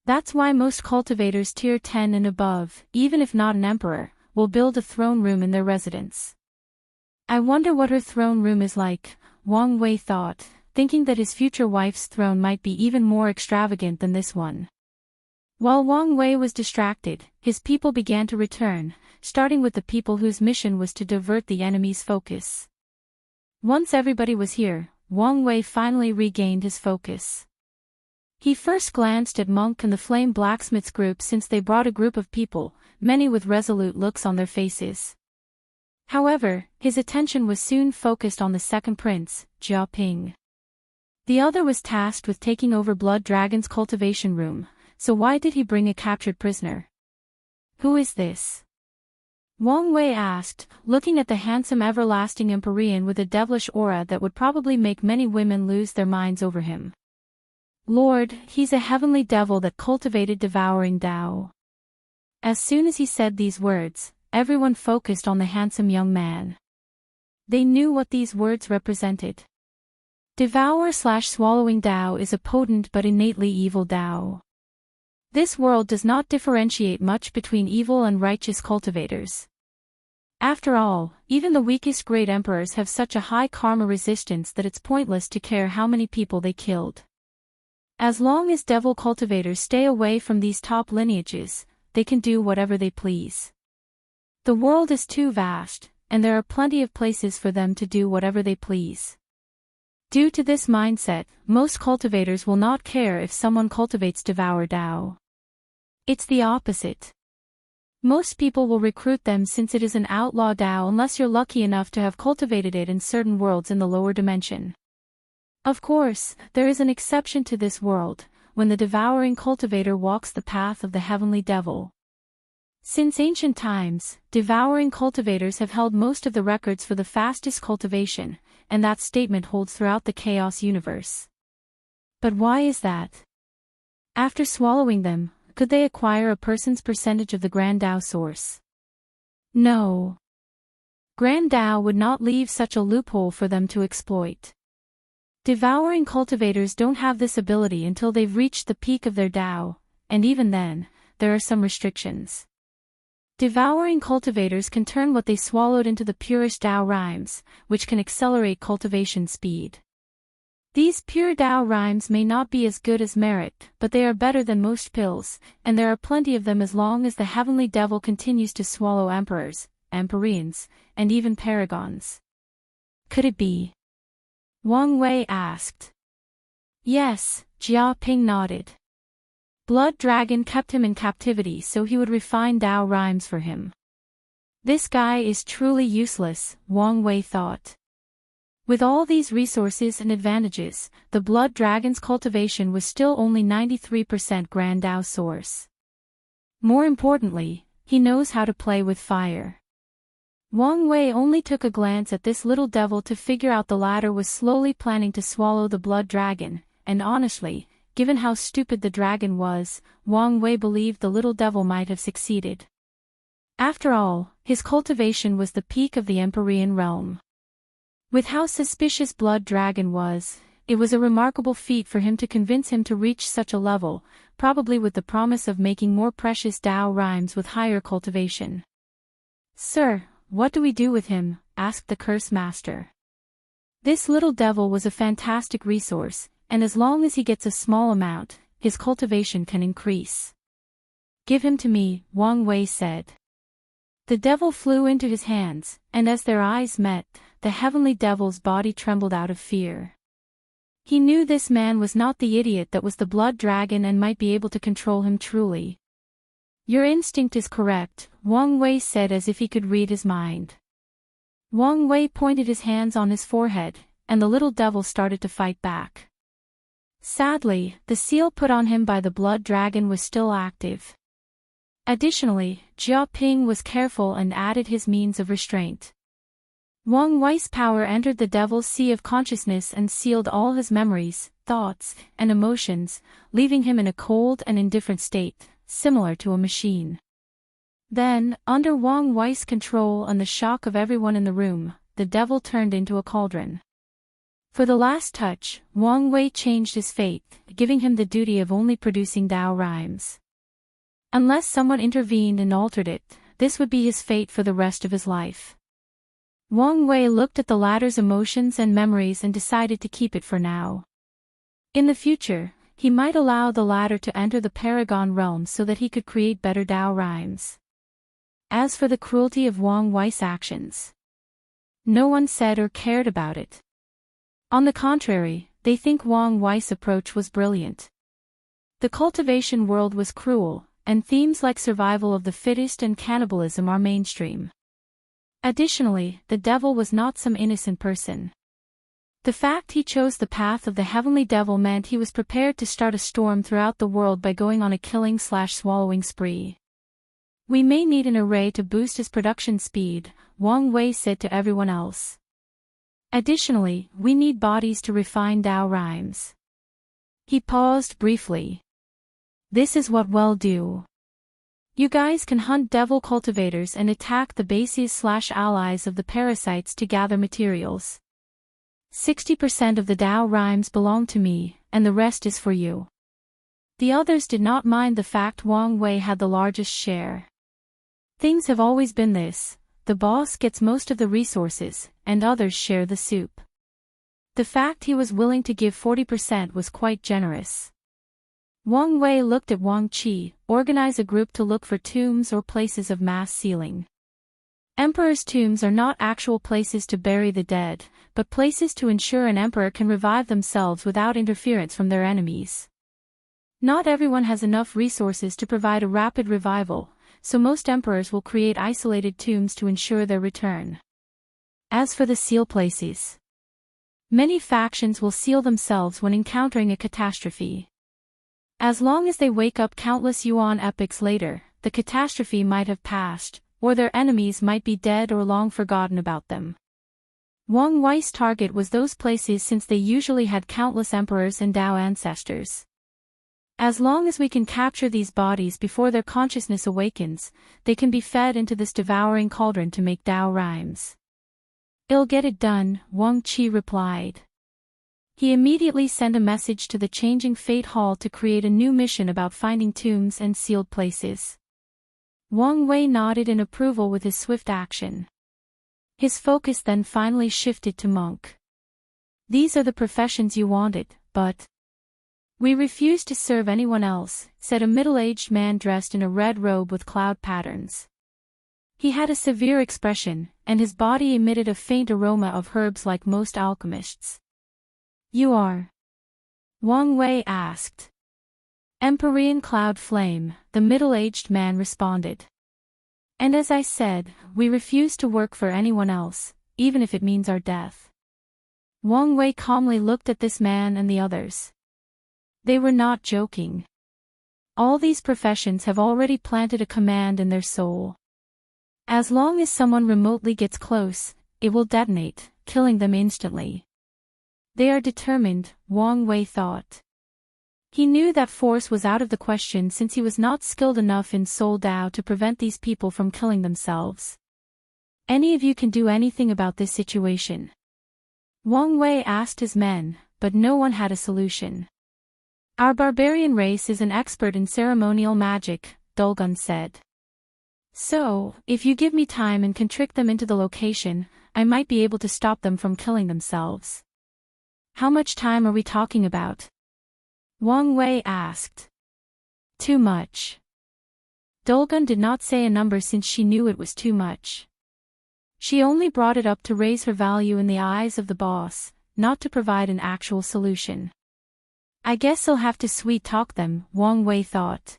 That's why most cultivators tier 10 and above, even if not an emperor, will build a throne room in their residence. I wonder what her throne room is like, Wang Wei thought, thinking that his future wife's throne might be even more extravagant than this one. While Wang Wei was distracted, his people began to return, starting with the people whose mission was to divert the enemy's focus. Once everybody was here, Wang Wei finally regained his focus. He first glanced at Monk and the Flame Blacksmith's group since they brought a group of people, many with resolute looks on their faces. However, his attention was soon focused on the second prince, Jia Ping. The other was tasked with taking over Blood Dragon's cultivation room, so why did he bring a captured prisoner? Who is this? Wang Wei asked, looking at the handsome everlasting Empyrean with a devilish aura that would probably make many women lose their minds over him. Lord, he's a heavenly devil that cultivated devouring Tao. As soon as he said these words, everyone focused on the handsome young man. They knew what these words represented. Devour/swallowing Tao is a potent but innately evil Tao. This world does not differentiate much between evil and righteous cultivators. After all, even the weakest great emperors have such a high karma resistance that it's pointless to care how many people they killed. As long as devil cultivators stay away from these top lineages, they can do whatever they please. The world is too vast, and there are plenty of places for them to do whatever they please. Due to this mindset, most cultivators will not care if someone cultivates Devour Tao. It's the opposite. Most people will recruit them since it is an outlaw Tao unless you're lucky enough to have cultivated it in certain worlds in the lower dimension. Of course, there is an exception to this world, when the devouring cultivator walks the path of the heavenly devil. Since ancient times, devouring cultivators have held most of the records for the fastest cultivation, and that statement holds throughout the chaos universe. But why is that? After swallowing them, could they acquire a person's percentage of the Grand Tao source? No. Grand Tao would not leave such a loophole for them to exploit. Devouring cultivators don't have this ability until they've reached the peak of their Tao, and even then, there are some restrictions. Devouring cultivators can turn what they swallowed into the purest Tao rhymes, which can accelerate cultivation speed. These pure Tao rhymes may not be as good as merit, but they are better than most pills, and there are plenty of them as long as the heavenly devil continues to swallow emperors, empyreans, and even paragons. Could it be? Wang Wei asked. Yes, Jia Ping nodded. Blood Dragon kept him in captivity so he would refine Tao rhymes for him. This guy is truly useless, Wang Wei thought. With all these resources and advantages, the Blood Dragon's cultivation was still only 93% Grand Tao source. More importantly, he knows how to play with fire. Wang Wei only took a glance at this little devil to figure out the latter was slowly planning to swallow the Blood Dragon, and honestly, given how stupid the dragon was, Wang Wei believed the little devil might have succeeded. After all, his cultivation was the peak of the Empyrean realm. With how suspicious Blood Dragon was, it was a remarkable feat for him to convince him to reach such a level, probably with the promise of making more precious Tao rhymes with higher cultivation. Sir, what do we do with him? Asked the Curse Master. This little devil was a fantastic resource, and as long as he gets a small amount, his cultivation can increase. Give him to me, Wang Wei said. The devil flew into his hands, and as their eyes met, the heavenly devil's body trembled out of fear. He knew this man was not the idiot that was the Blood Dragon and might be able to control him truly. Your instinct is correct, Wang Wei said as if he could read his mind. Wang Wei pointed his hands on his forehead, and the little devil started to fight back. Sadly, the seal put on him by the Blood Dragon was still active. Additionally, Jia Ping was careful and added his means of restraint. Wang Wei's power entered the devil's sea of consciousness and sealed all his memories, thoughts, and emotions, leaving him in a cold and indifferent state, similar to a machine. Then, under Wang Wei's control and the shock of everyone in the room, the devil turned into a cauldron. For the last touch, Wang Wei changed his fate, giving him the duty of only producing Tao rhymes. Unless someone intervened and altered it, this would be his fate for the rest of his life. Wang Wei looked at the latter's emotions and memories and decided to keep it for now. In the future, he might allow the latter to enter the Paragon realm so that he could create better Tao rhymes. As for the cruelty of Wang Wei's actions, no one said or cared about it. On the contrary, they think Wang Wei's approach was brilliant. The cultivation world was cruel, and themes like survival of the fittest and cannibalism are mainstream. Additionally, the devil was not some innocent person. The fact he chose the path of the heavenly devil meant he was prepared to start a storm throughout the world by going on a killing/swallowing spree. We may need an array to boost his production speed, Wang Wei said to everyone else. Additionally, we need bodies to refine Tao rhymes. He paused briefly. This is what we'll do. You guys can hunt devil cultivators and attack the bases/allies of the parasites to gather materials. 60% of the Tao rhymes belong to me, and the rest is for you. The others did not mind the fact Wang Wei had the largest share. Things have always been this. The boss gets most of the resources, and others share the soup. The fact he was willing to give 40% was quite generous. Wang Wei looked at Wang Qi, organize a group to look for tombs or places of mass sealing. Emperor's tombs are not actual places to bury the dead, but places to ensure an emperor can revive themselves without interference from their enemies. Not everyone has enough resources to provide a rapid revival, so most emperors will create isolated tombs to ensure their return. As for the seal places, many factions will seal themselves when encountering a catastrophe. As long as they wake up countless Yuan epochs later, the catastrophe might have passed, or their enemies might be dead or long forgotten about them. Wang Wei's target was those places since they usually had countless emperors and Tao ancestors. As long as we can capture these bodies before their consciousness awakens, they can be fed into this devouring cauldron to make Tao rhymes. "I'll get it done," Wang Qi replied. He immediately sent a message to the Changing Fate Hall to create a new mission about finding tombs and sealed places. Wang Wei nodded in approval with his swift action. His focus then finally shifted to monk. "These are the professions you wanted, but we refuse to serve anyone else," said a middle-aged man dressed in a red robe with cloud patterns. He had a severe expression, and his body emitted a faint aroma of herbs like most alchemists. "You are?" Wang Wei asked. "Empyrean Cloud Flame," the middle-aged man responded. "And as I said, we refuse to work for anyone else, even if it means our death." Wang Wei calmly looked at this man and the others. They were not joking. All these professions have already planted a command in their soul. As long as someone remotely gets close, it will detonate, killing them instantly. They are determined, Wang Wei thought. He knew that force was out of the question since he was not skilled enough in Soul Dao to prevent these people from killing themselves. "Any of you can do anything about this situation?" Wang Wei asked his men, but no one had a solution. "Our barbarian race is an expert in ceremonial magic," Dulgun said. "So, if you give me time and can trick them into the location, I might be able to stop them from killing themselves." "How much time are we talking about?" Wang Wei asked. "Too much." Dulgun did not say a number since she knew it was too much. She only brought it up to raise her value in the eyes of the boss, not to provide an actual solution. "I guess I'll have to sweet-talk them," Wang Wei thought.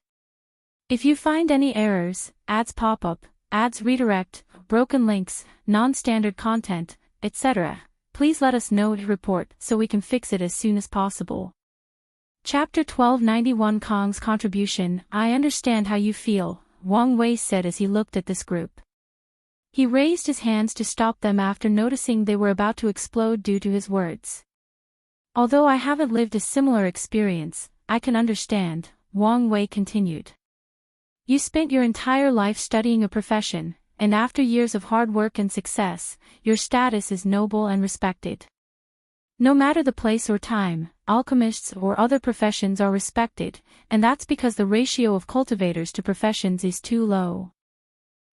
"If you find any errors, ads pop up, ads redirect, broken links, non-standard content, etc., please let us know to report so we can fix it as soon as possible." Chapter 1291 Kong's Contribution. "I understand how you feel," Wang Wei said as he looked at this group. He raised his hands to stop them after noticing they were about to explode due to his words. "Although I haven't lived a similar experience, I can understand," Wang Wei continued. "You spent your entire life studying a profession, and after years of hard work and success, your status is noble and respected. No matter the place or time, alchemists or other professions are respected, and that's because the ratio of cultivators to professions is too low.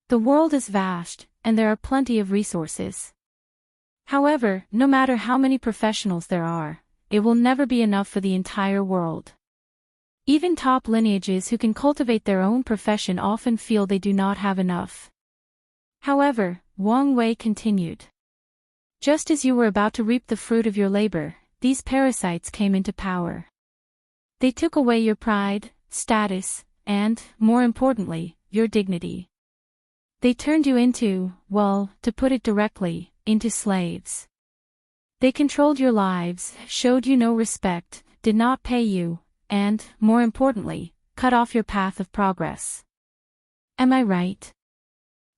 The world is vast, and there are plenty of resources. However, no matter how many professionals there are, it will never be enough for the entire world. Even top lineages who can cultivate their own profession often feel they do not have enough." However, Wang Wei continued, "Just as you were about to reap the fruit of your labor, these parasites came into power. They took away your pride, status, and, more importantly, your dignity. They turned you into, well, to put it directly, into slaves. They controlled your lives, showed you no respect, did not pay you, and, more importantly, cut off your path of progress. Am I right?"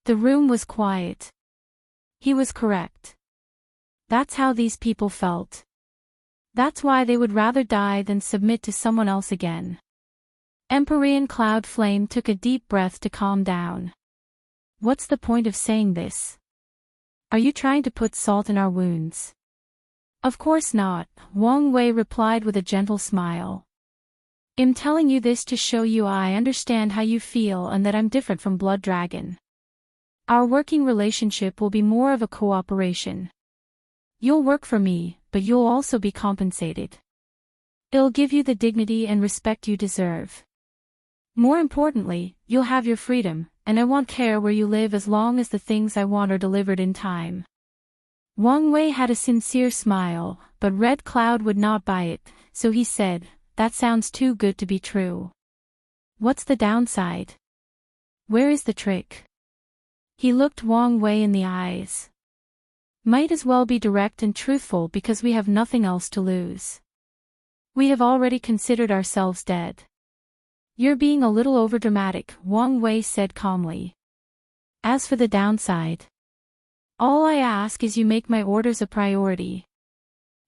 The room was quiet. He was correct. That's how these people felt. That's why they would rather die than submit to someone else again. Empyrean Cloud Flame took a deep breath to calm down. "What's the point of saying this? Are you trying to put salt in our wounds?" "Of course not," Wang Wei replied with a gentle smile. "I'm telling you this to show you I understand how you feel and that I'm different from Blood Dragon. Our working relationship will be more of a cooperation. You'll work for me, but you'll also be compensated. It'll give you the dignity and respect you deserve. More importantly, you'll have your freedom, and I won't care where you live as long as the things I want are delivered in time." Wang Wei had a sincere smile, but Red Cloud would not buy it, so he said, "That sounds too good to be true. What's the downside? Where is the trick?" He looked Wang Wei in the eyes. "Might as well be direct and truthful because we have nothing else to lose. We have already considered ourselves dead." "You're being a little overdramatic," Wang Wei said calmly. "As for the downside, all I ask is you make my orders a priority.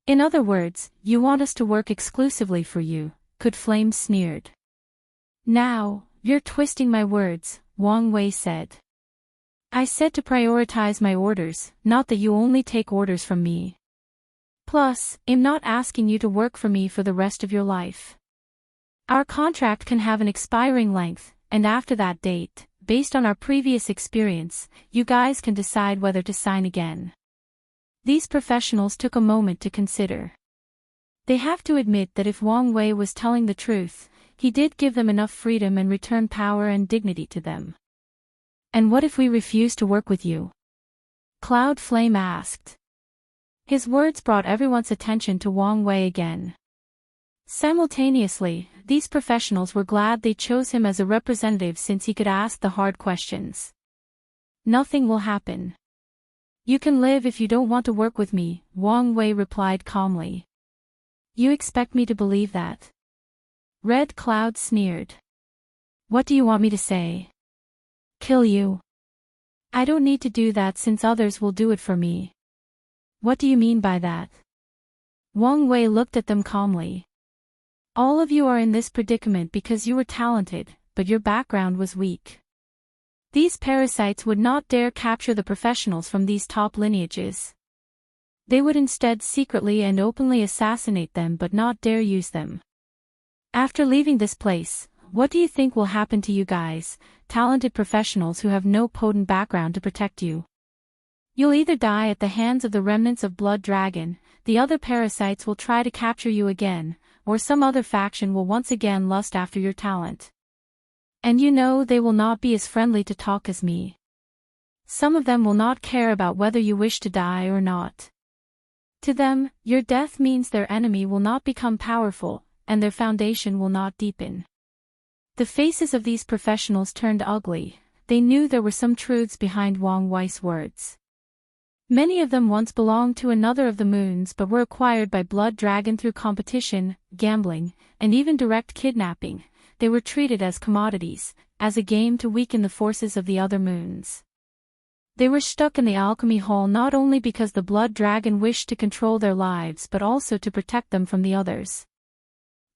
In other words, you want us to work exclusively for you," Could Flame sneered. "Now, you're twisting my words," Wang Wei said. I said to prioritize my orders, not that you only take orders from me. Plus, I'm not asking you to work for me for the rest of your life. Our contract can have an expiring length, and after that date, based on our previous experience, you guys can decide whether to sign again. These professionals took a moment to consider. They have to admit that if Wang Wei was telling the truth, he did give them enough freedom and return power and dignity to them. And what if we refuse to work with you? Cloud Flame asked. His words brought everyone's attention to Wang Wei again. Simultaneously, these professionals were glad they chose him as a representative since he could ask the hard questions. Nothing will happen. You can live if you don't want to work with me, Wang Wei replied calmly. You expect me to believe that? Red Cloud sneered. What do you want me to say? Kill you? I don't need to do that since others will do it for me. What do you mean by that? Wang Wei looked at them calmly. All of you are in this predicament because you were talented, but your background was weak. These parasites would not dare capture the professionals from these top lineages. They would instead secretly and openly assassinate them but not dare use them. After leaving this place, what do you think will happen to you guys, talented professionals who have no potent background to protect you? You'll either die at the hands of the remnants of Blood Dragon, the other parasites will try to capture you again, or some other faction will once again lust after your talent. And you know they will not be as friendly to talk as me. Some of them will not care about whether you wish to die or not. To them, your death means their enemy will not become powerful, and their foundation will not deepen. The faces of these professionals turned ugly. They knew there were some truths behind Wang Wei's words. Many of them once belonged to another of the moons but were acquired by Blood Dragon through competition, gambling, and even direct kidnapping. They were treated as commodities, as a game to weaken the forces of the other moons. They were stuck in the alchemy hall not only because the Blood Dragon wished to control their lives but also to protect them from the others.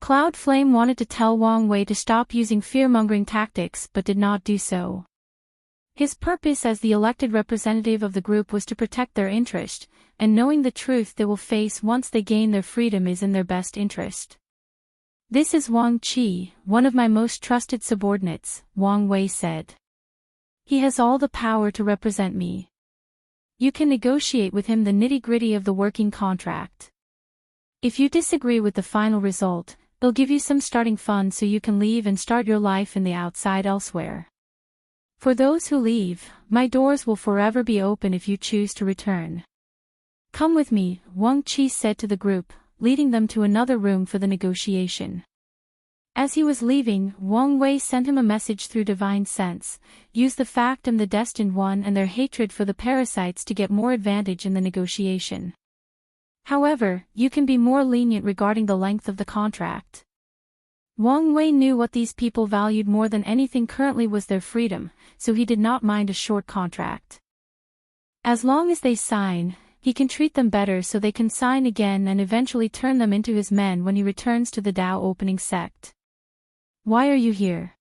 Cloud Flame wanted to tell Wang Wei to stop using fear-mongering tactics but did not do so. His purpose as the elected representative of the group was to protect their interest, and knowing the truth they will face once they gain their freedom is in their best interest. This is Wang Qi, one of my most trusted subordinates, Wang Wei said. He has all the power to represent me. You can negotiate with him the nitty-gritty of the working contract. If you disagree with the final result, they'll give you some starting funds so you can leave and start your life in the outside elsewhere. For those who leave, my doors will forever be open if you choose to return. Come with me, Wang Qi said to the group, leading them to another room for the negotiation. As he was leaving, Wang Wei sent him a message through divine sense. Use the fact and the Destined One and their hatred for the parasites to get more advantage in the negotiation. However, you can be more lenient regarding the length of the contract. Wang Wei knew what these people valued more than anything currently was their freedom, so he did not mind a short contract. As long as they sign, he can treat them better so they can sign again and eventually turn them into his men when he returns to the Dao opening sect. Why are you here?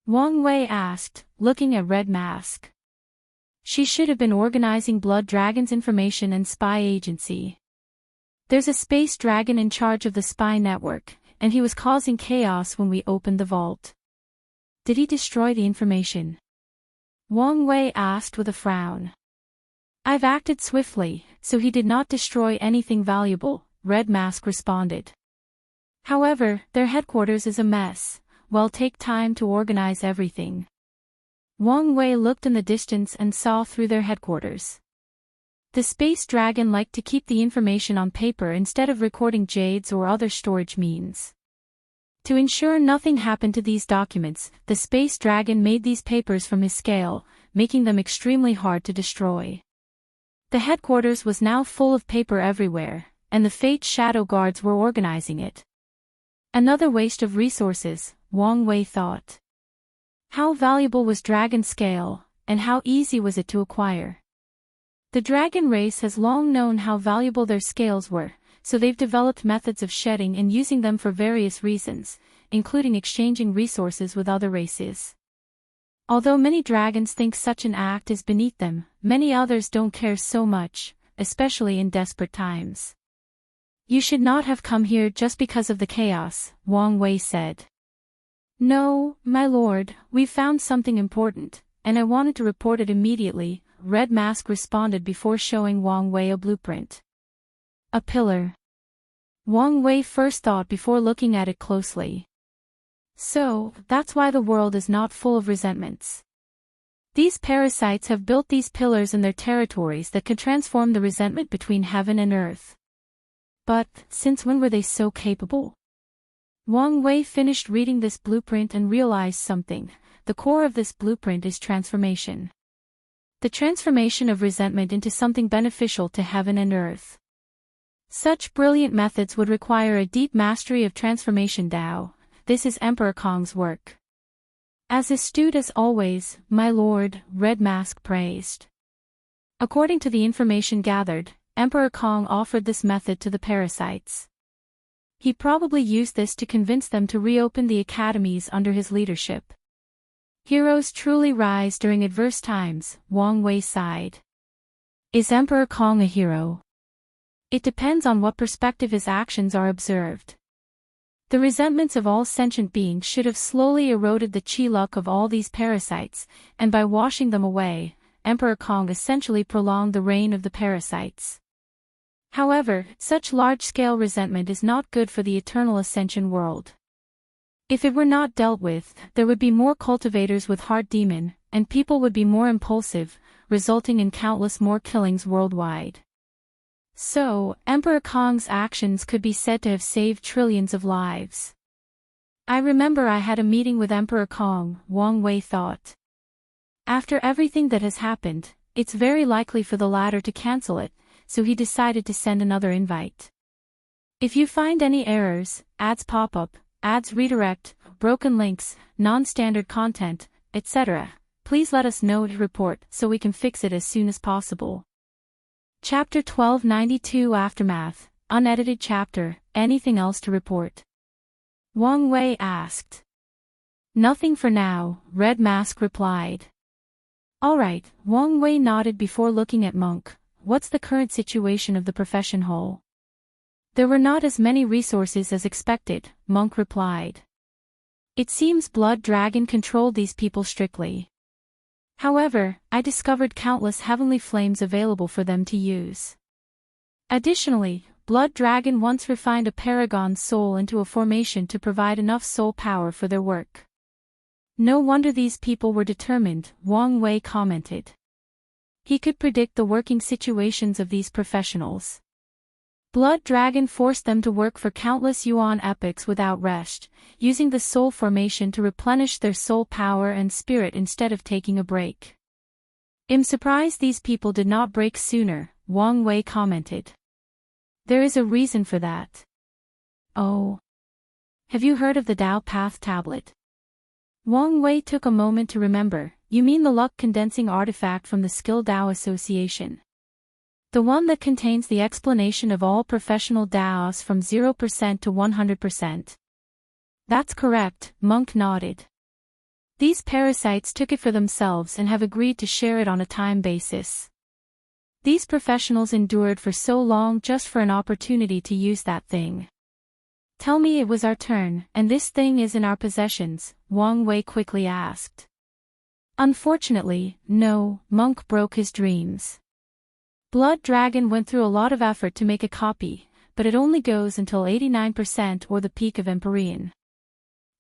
Wang Wei asked, looking at Red Mask. She should have been organizing Blood Dragon's information and spy agency. There's a space dragon in charge of the spy network, and he was causing chaos when we opened the vault. Did he destroy the information? Wang Wei asked with a frown. I've acted swiftly, so he did not destroy anything valuable, Red Mask responded. However, their headquarters is a mess. Well, take time to organize everything. Wang Wei looked in the distance and saw through their headquarters. The space dragon liked to keep the information on paper instead of recording jades or other storage means. To ensure nothing happened to these documents, the space dragon made these papers from his scale, making them extremely hard to destroy. The headquarters was now full of paper everywhere, and the Fate Shadow Guards were organizing it. Another waste of resources, Wang Wei thought. How valuable was dragon scale, and how easy was it to acquire? The dragon race has long known how valuable their scales were, so they've developed methods of shedding and using them for various reasons, including exchanging resources with other races. Although many dragons think such an act is beneath them, many others don't care so much, especially in desperate times. You should not have come here just because of the chaos, Wang Wei said. No, my lord, we found something important, and I wanted to report it immediately, Red Mask responded before showing Wang Wei a blueprint. A pillar. Wang Wei first thought before looking at it closely. So, that's why the world is not full of resentments. These parasites have built these pillars in their territories that could transform the resentment between heaven and earth. But, since when were they so capable? Wang Wei finished reading this blueprint and realized something. The core of this blueprint is transformation. The transformation of resentment into something beneficial to heaven and earth. Such brilliant methods would require a deep mastery of transformation Tao. This is Emperor Kong's work. As astute as always, my lord, Red Mask praised. According to the information gathered, Emperor Kong offered this method to the parasites. He probably used this to convince them to reopen the academies under his leadership. Heroes truly rise during adverse times, Wang Wei sighed. Is Emperor Kong a hero? It depends on what perspective his actions are observed. The resentments of all sentient beings should have slowly eroded the chi luck of all these parasites, and by washing them away, Emperor Kong essentially prolonged the reign of the parasites. However, such large-scale resentment is not good for the eternal ascension world. If it were not dealt with, there would be more cultivators with heart demon, and people would be more impulsive, resulting in countless more killings worldwide. So, Emperor Kong's actions could be said to have saved trillions of lives. I remember I had a meeting with Emperor Kong, Wang Wei thought. After everything that has happened, it's very likely for the latter to cancel it, so he decided to send another invite. If you find any errors, ads pop up, ads redirect, broken links, non-standard content, etc., please let us know to report so we can fix it as soon as possible. Chapter 1292 Aftermath, unedited chapter, anything else to report? Wang Wei asked. Nothing for now, Red Mask replied. Alright, Wang Wei nodded before looking at Monk. What's the current situation of the profession whole? There were not as many resources as expected, Monk replied. It seems Blood Dragon controlled these people strictly. However, I discovered countless heavenly flames available for them to use. Additionally, Blood Dragon once refined a paragon soul into a formation to provide enough soul power for their work. No wonder these people were determined, Wang Wei commented. He could predict the working situations of these professionals. Blood Dragon forced them to work for countless yuan epochs without rest, using the soul formation to replenish their soul power and spirit instead of taking a break. I'm surprised these people did not break sooner, Wang Wei commented. There is a reason for that. Oh. Have you heard of the Tao Path tablet? Wang Wei took a moment to remember. You mean the luck condensing artifact from the Skill Tao Association? The one that contains the explanation of all professional Taos from 0% to 100%. That's correct, Monk nodded. These parasites took it for themselves and have agreed to share it on a time basis. These professionals endured for so long just for an opportunity to use that thing. Tell me it was our turn, and this thing is in our possessions, Wang Wei quickly asked. Unfortunately, no, Monk broke his dreams. Blood Dragon went through a lot of effort to make a copy, but it only goes until 89% or the peak of Empyrean.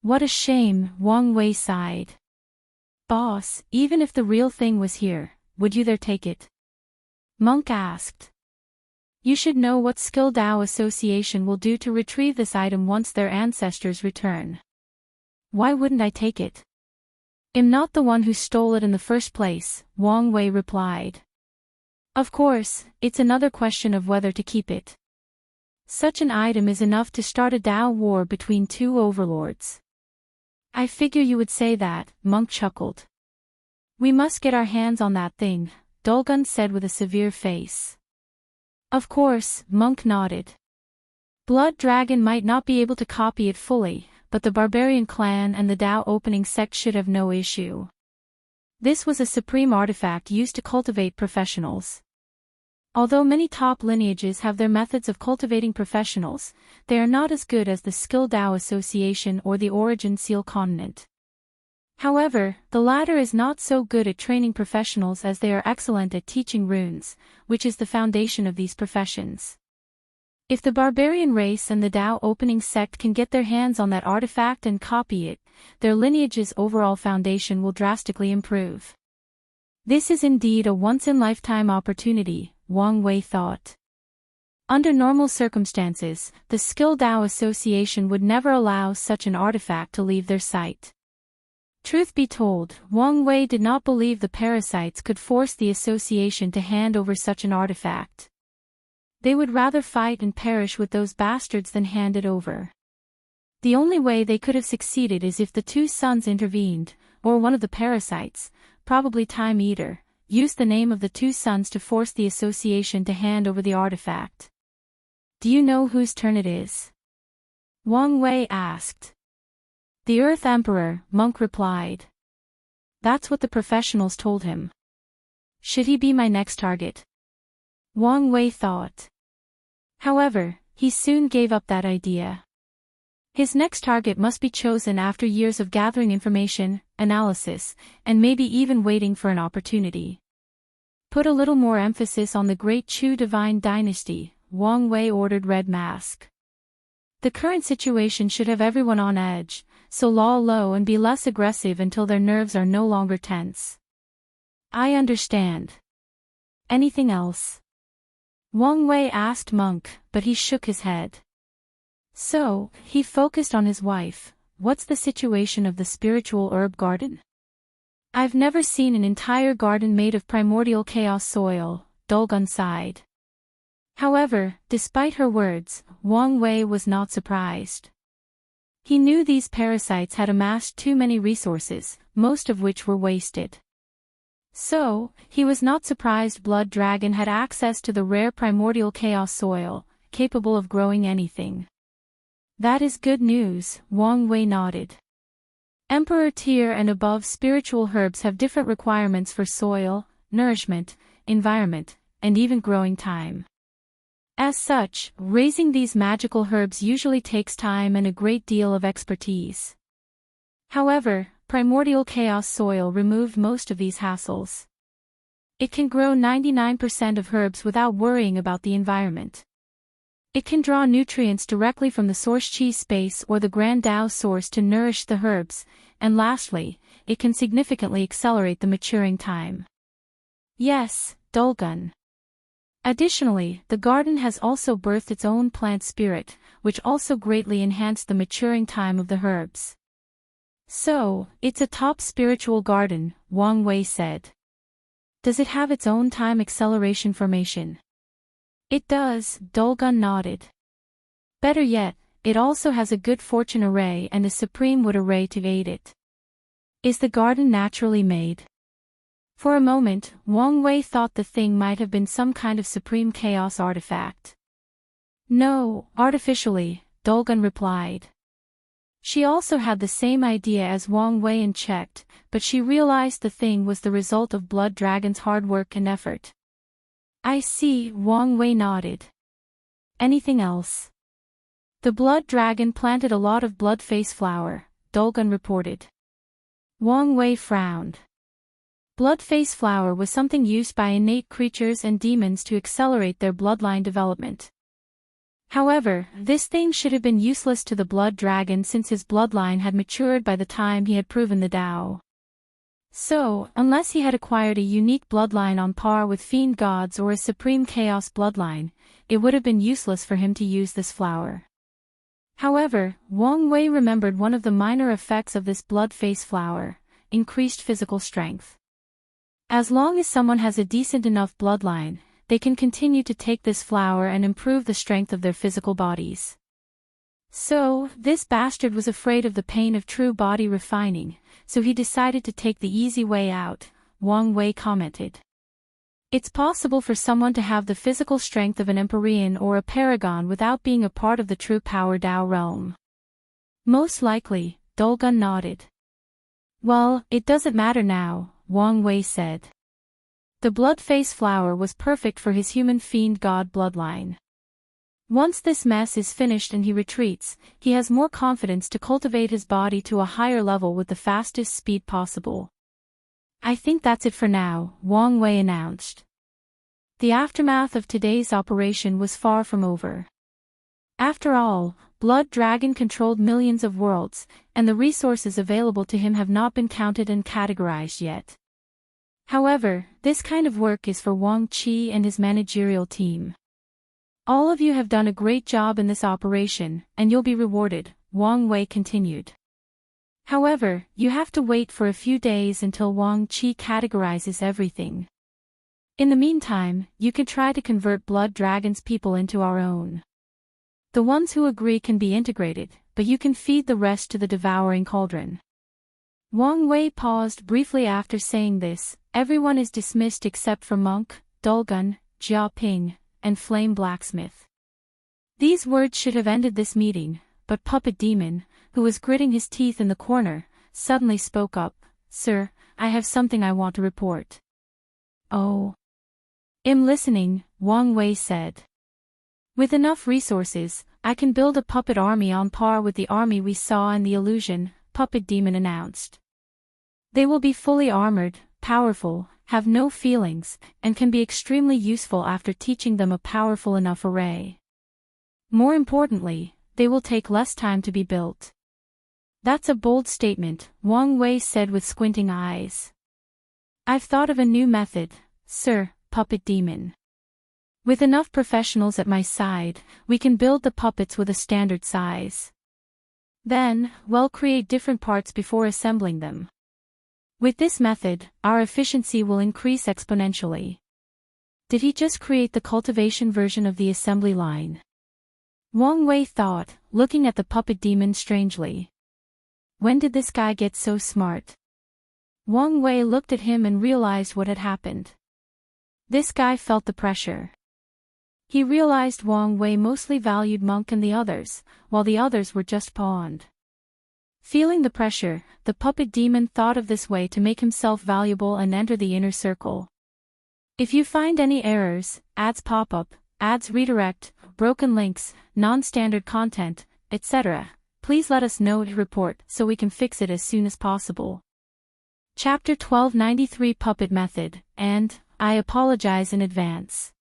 What a shame, Wang Wei sighed. Boss, even if the real thing was here, would you dare take it? Monk asked. You should know what Skill Tao Association will do to retrieve this item once their ancestors return. Why wouldn't I take it? I'm not the one who stole it in the first place, Wang Wei replied. Of course, it's another question of whether to keep it. Such an item is enough to start a Tao war between two overlords. I figure you would say that, Monk chuckled. We must get our hands on that thing, Dulgun said with a severe face. Of course, Monk nodded. Blood Dragon might not be able to copy it fully, but the Barbarian clan and the Tao opening sect should have no issue. This was a supreme artifact used to cultivate professionals. Although many top lineages have their methods of cultivating professionals, they are not as good as the Skill Dao Association or the Origin Seal Continent. However, the latter is not so good at training professionals as they are excellent at teaching runes, which is the foundation of these professions. If the barbarian race and the Dao opening sect can get their hands on that artifact and copy it, their lineage's overall foundation will drastically improve. This is indeed a once-in-lifetime opportunity, Wang Wei thought. Under normal circumstances, the Skill Dao Association would never allow such an artifact to leave their sight. Truth be told, Wang Wei did not believe the parasites could force the association to hand over such an artifact. They would rather fight and perish with those bastards than hand it over. The only way they could have succeeded is if the two sons intervened, or one of the parasites, probably Time Eater, used the name of the two sons to force the association to hand over the artifact. Do you know whose turn it is? Wang Wei asked. The Earth Emperor, Monk replied. That's what the professionals told him. Should he be my next target? Wang Wei thought. However, he soon gave up that idea. His next target must be chosen after years of gathering information, analysis, and maybe even waiting for an opportunity. Put a little more emphasis on the Great Chu Divine Dynasty, Wang Wei ordered Red Mask. The current situation should have everyone on edge, so lie low and be less aggressive until their nerves are no longer tense. I understand. Anything else? Wang Wei asked Monk, but he shook his head. So, he focused on his wife. What's the situation of the spiritual herb garden? I've never seen an entire garden made of primordial chaos soil, Dolgun sighed. However, despite her words, Wang Wei was not surprised. He knew these parasites had amassed too many resources, most of which were wasted. So, he was not surprised Blood Dragon had access to the rare primordial chaos soil, capable of growing anything. That is good news, Wang Wei nodded. Emperor tier and above spiritual herbs have different requirements for soil, nourishment, environment, and even growing time. As such, raising these magical herbs usually takes time and a great deal of expertise. However, primordial chaos soil removed most of these hassles. It can grow 99% of herbs without worrying about the environment. It can draw nutrients directly from the source chi space or the Grand Dao source to nourish the herbs, and lastly, it can significantly accelerate the maturing time. Yes, Dolgun. Additionally, the garden has also birthed its own plant spirit, which also greatly enhanced the maturing time of the herbs. So, it's a top spiritual garden, Wang Wei said. Does it have its own time acceleration formation? It does, Dolgun nodded. Better yet, it also has a good fortune array and a supreme wood array to aid it. Is the garden naturally made? For a moment, Wang Wei thought the thing might have been some kind of supreme chaos artifact. No, artificially, Dolgun replied. She also had the same idea as Wang Wei and checked, but she realized the thing was the result of Blood Dragon's hard work and effort. I see, Wang Wei nodded. Anything else? The Blood Dragon planted a lot of blood-face flower, Dolgun reported. Wang Wei frowned. Blood-face flower was something used by innate creatures and demons to accelerate their bloodline development. However, this thing should have been useless to the Blood Dragon since his bloodline had matured by the time he had proven the Dao. So, unless he had acquired a unique bloodline on par with fiend gods or a supreme chaos bloodline, it would have been useless for him to use this flower. However, Wang Wei remembered one of the minor effects of this blood-face flower: increased physical strength. As long as someone has a decent enough bloodline, they can continue to take this flower and improve the strength of their physical bodies. So, this bastard was afraid of the pain of true body refining, so he decided to take the easy way out, Wang Wei commented. It's possible for someone to have the physical strength of an Empyrean or a Paragon without being a part of the true power Dao realm. Most likely, Dolgun nodded. Well, it doesn't matter now, Wang Wei said. The blood-face flower was perfect for his human fiend god bloodline. Once this mess is finished and he retreats, he has more confidence to cultivate his body to a higher level with the fastest speed possible. I think that's it for now, Wang Wei announced. The aftermath of today's operation was far from over. After all, Blood Dragon controlled millions of worlds, and the resources available to him have not been counted and categorized yet. However, this kind of work is for Wang Qi and his managerial team. All of you have done a great job in this operation, and you'll be rewarded, Wang Wei continued. However, you have to wait for a few days until Wang Qi categorizes everything. In the meantime, you can try to convert Blood Dragon's people into our own. The ones who agree can be integrated, but you can feed the rest to the Devouring Cauldron. Wang Wei paused briefly after saying this. Everyone is dismissed except for Monk, Dulgun, Jia Ping, and Flame Blacksmith. These words should have ended this meeting, but Puppet Demon, who was gritting his teeth in the corner, suddenly spoke up. Sir, I have something I want to report. Oh. I'm listening, Wang Wei said. With enough resources, I can build a puppet army on par with the army we saw in the illusion, Puppet Demon announced. They will be fully armored, powerful, have no feelings, and can be extremely useful after teaching them a powerful enough array. More importantly, they will take less time to be built. That's a bold statement, Wang Wei said with squinting eyes. I've thought of a new method, Sir, Puppet Demon. With enough professionals at my side, we can build the puppets with a standard size. Then, we'll create different parts before assembling them. With this method, our efficiency will increase exponentially. Did he just create the cultivation version of the assembly line? Wang Wei thought, looking at the Puppet Demon strangely. When did this guy get so smart? Wang Wei looked at him and realized what had happened. This guy felt the pressure. He realized Wang Wei mostly valued Monk and the others, while the others were just pawned. Feeling the pressure, the Puppet Demon thought of this way to make himself valuable and enter the inner circle. If you find any errors, ads pop up, ads redirect, broken links, non-standard content, etc., please let us know to report so we can fix it as soon as possible. Chapter 1293 Puppet Method, and, I apologize in advance.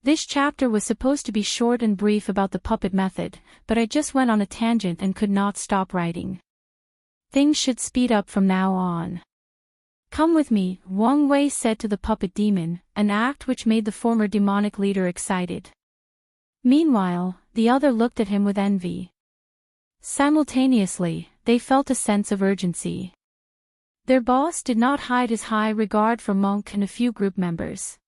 This chapter was supposed to be short and brief about the puppet method, but I just went on a tangent and could not stop writing. Things should speed up from now on. Come with me, Wang Wei said to the Puppet Demon, an act which made the former demonic leader excited. Meanwhile, the other looked at him with envy. Simultaneously, they felt a sense of urgency. Their boss did not hide his high regard for Monk and a few group members.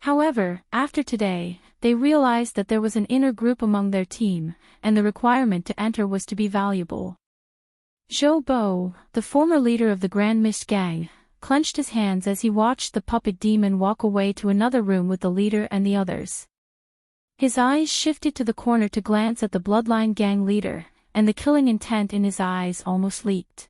However, after today, they realized that there was an inner group among their team, and the requirement to enter was to be valuable. Zhou Bo, the former leader of the Grand Mist Gang, clenched his hands as he watched the Puppet Demon walk away to another room with the leader and the others. His eyes shifted to the corner to glance at the Bloodline Gang leader, and the killing intent in his eyes almost leaked.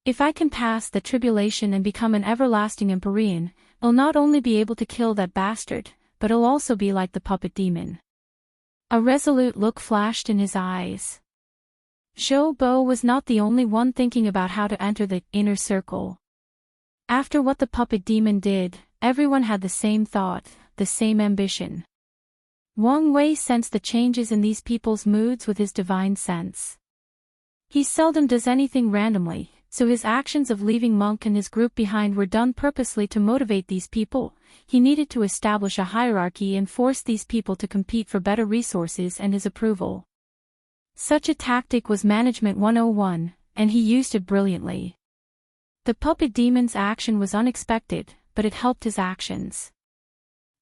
If I can pass the tribulation and become an everlasting Empyrean, I'll not only be able to kill that bastard, but I'll also be like the Puppet Demon. A resolute look flashed in his eyes. Zhou Bo was not the only one thinking about how to enter the inner circle. After what the Puppet Demon did, everyone had the same thought, the same ambition. Wang Wei sensed the changes in these people's moods with his divine sense. He seldom does anything randomly, so his actions of leaving Monk and his group behind were done purposely to motivate these people. He needed to establish a hierarchy and force these people to compete for better resources and his approval. Such a tactic was Management 101, and he used it brilliantly. The Puppet Demon's action was unexpected, but it helped his actions.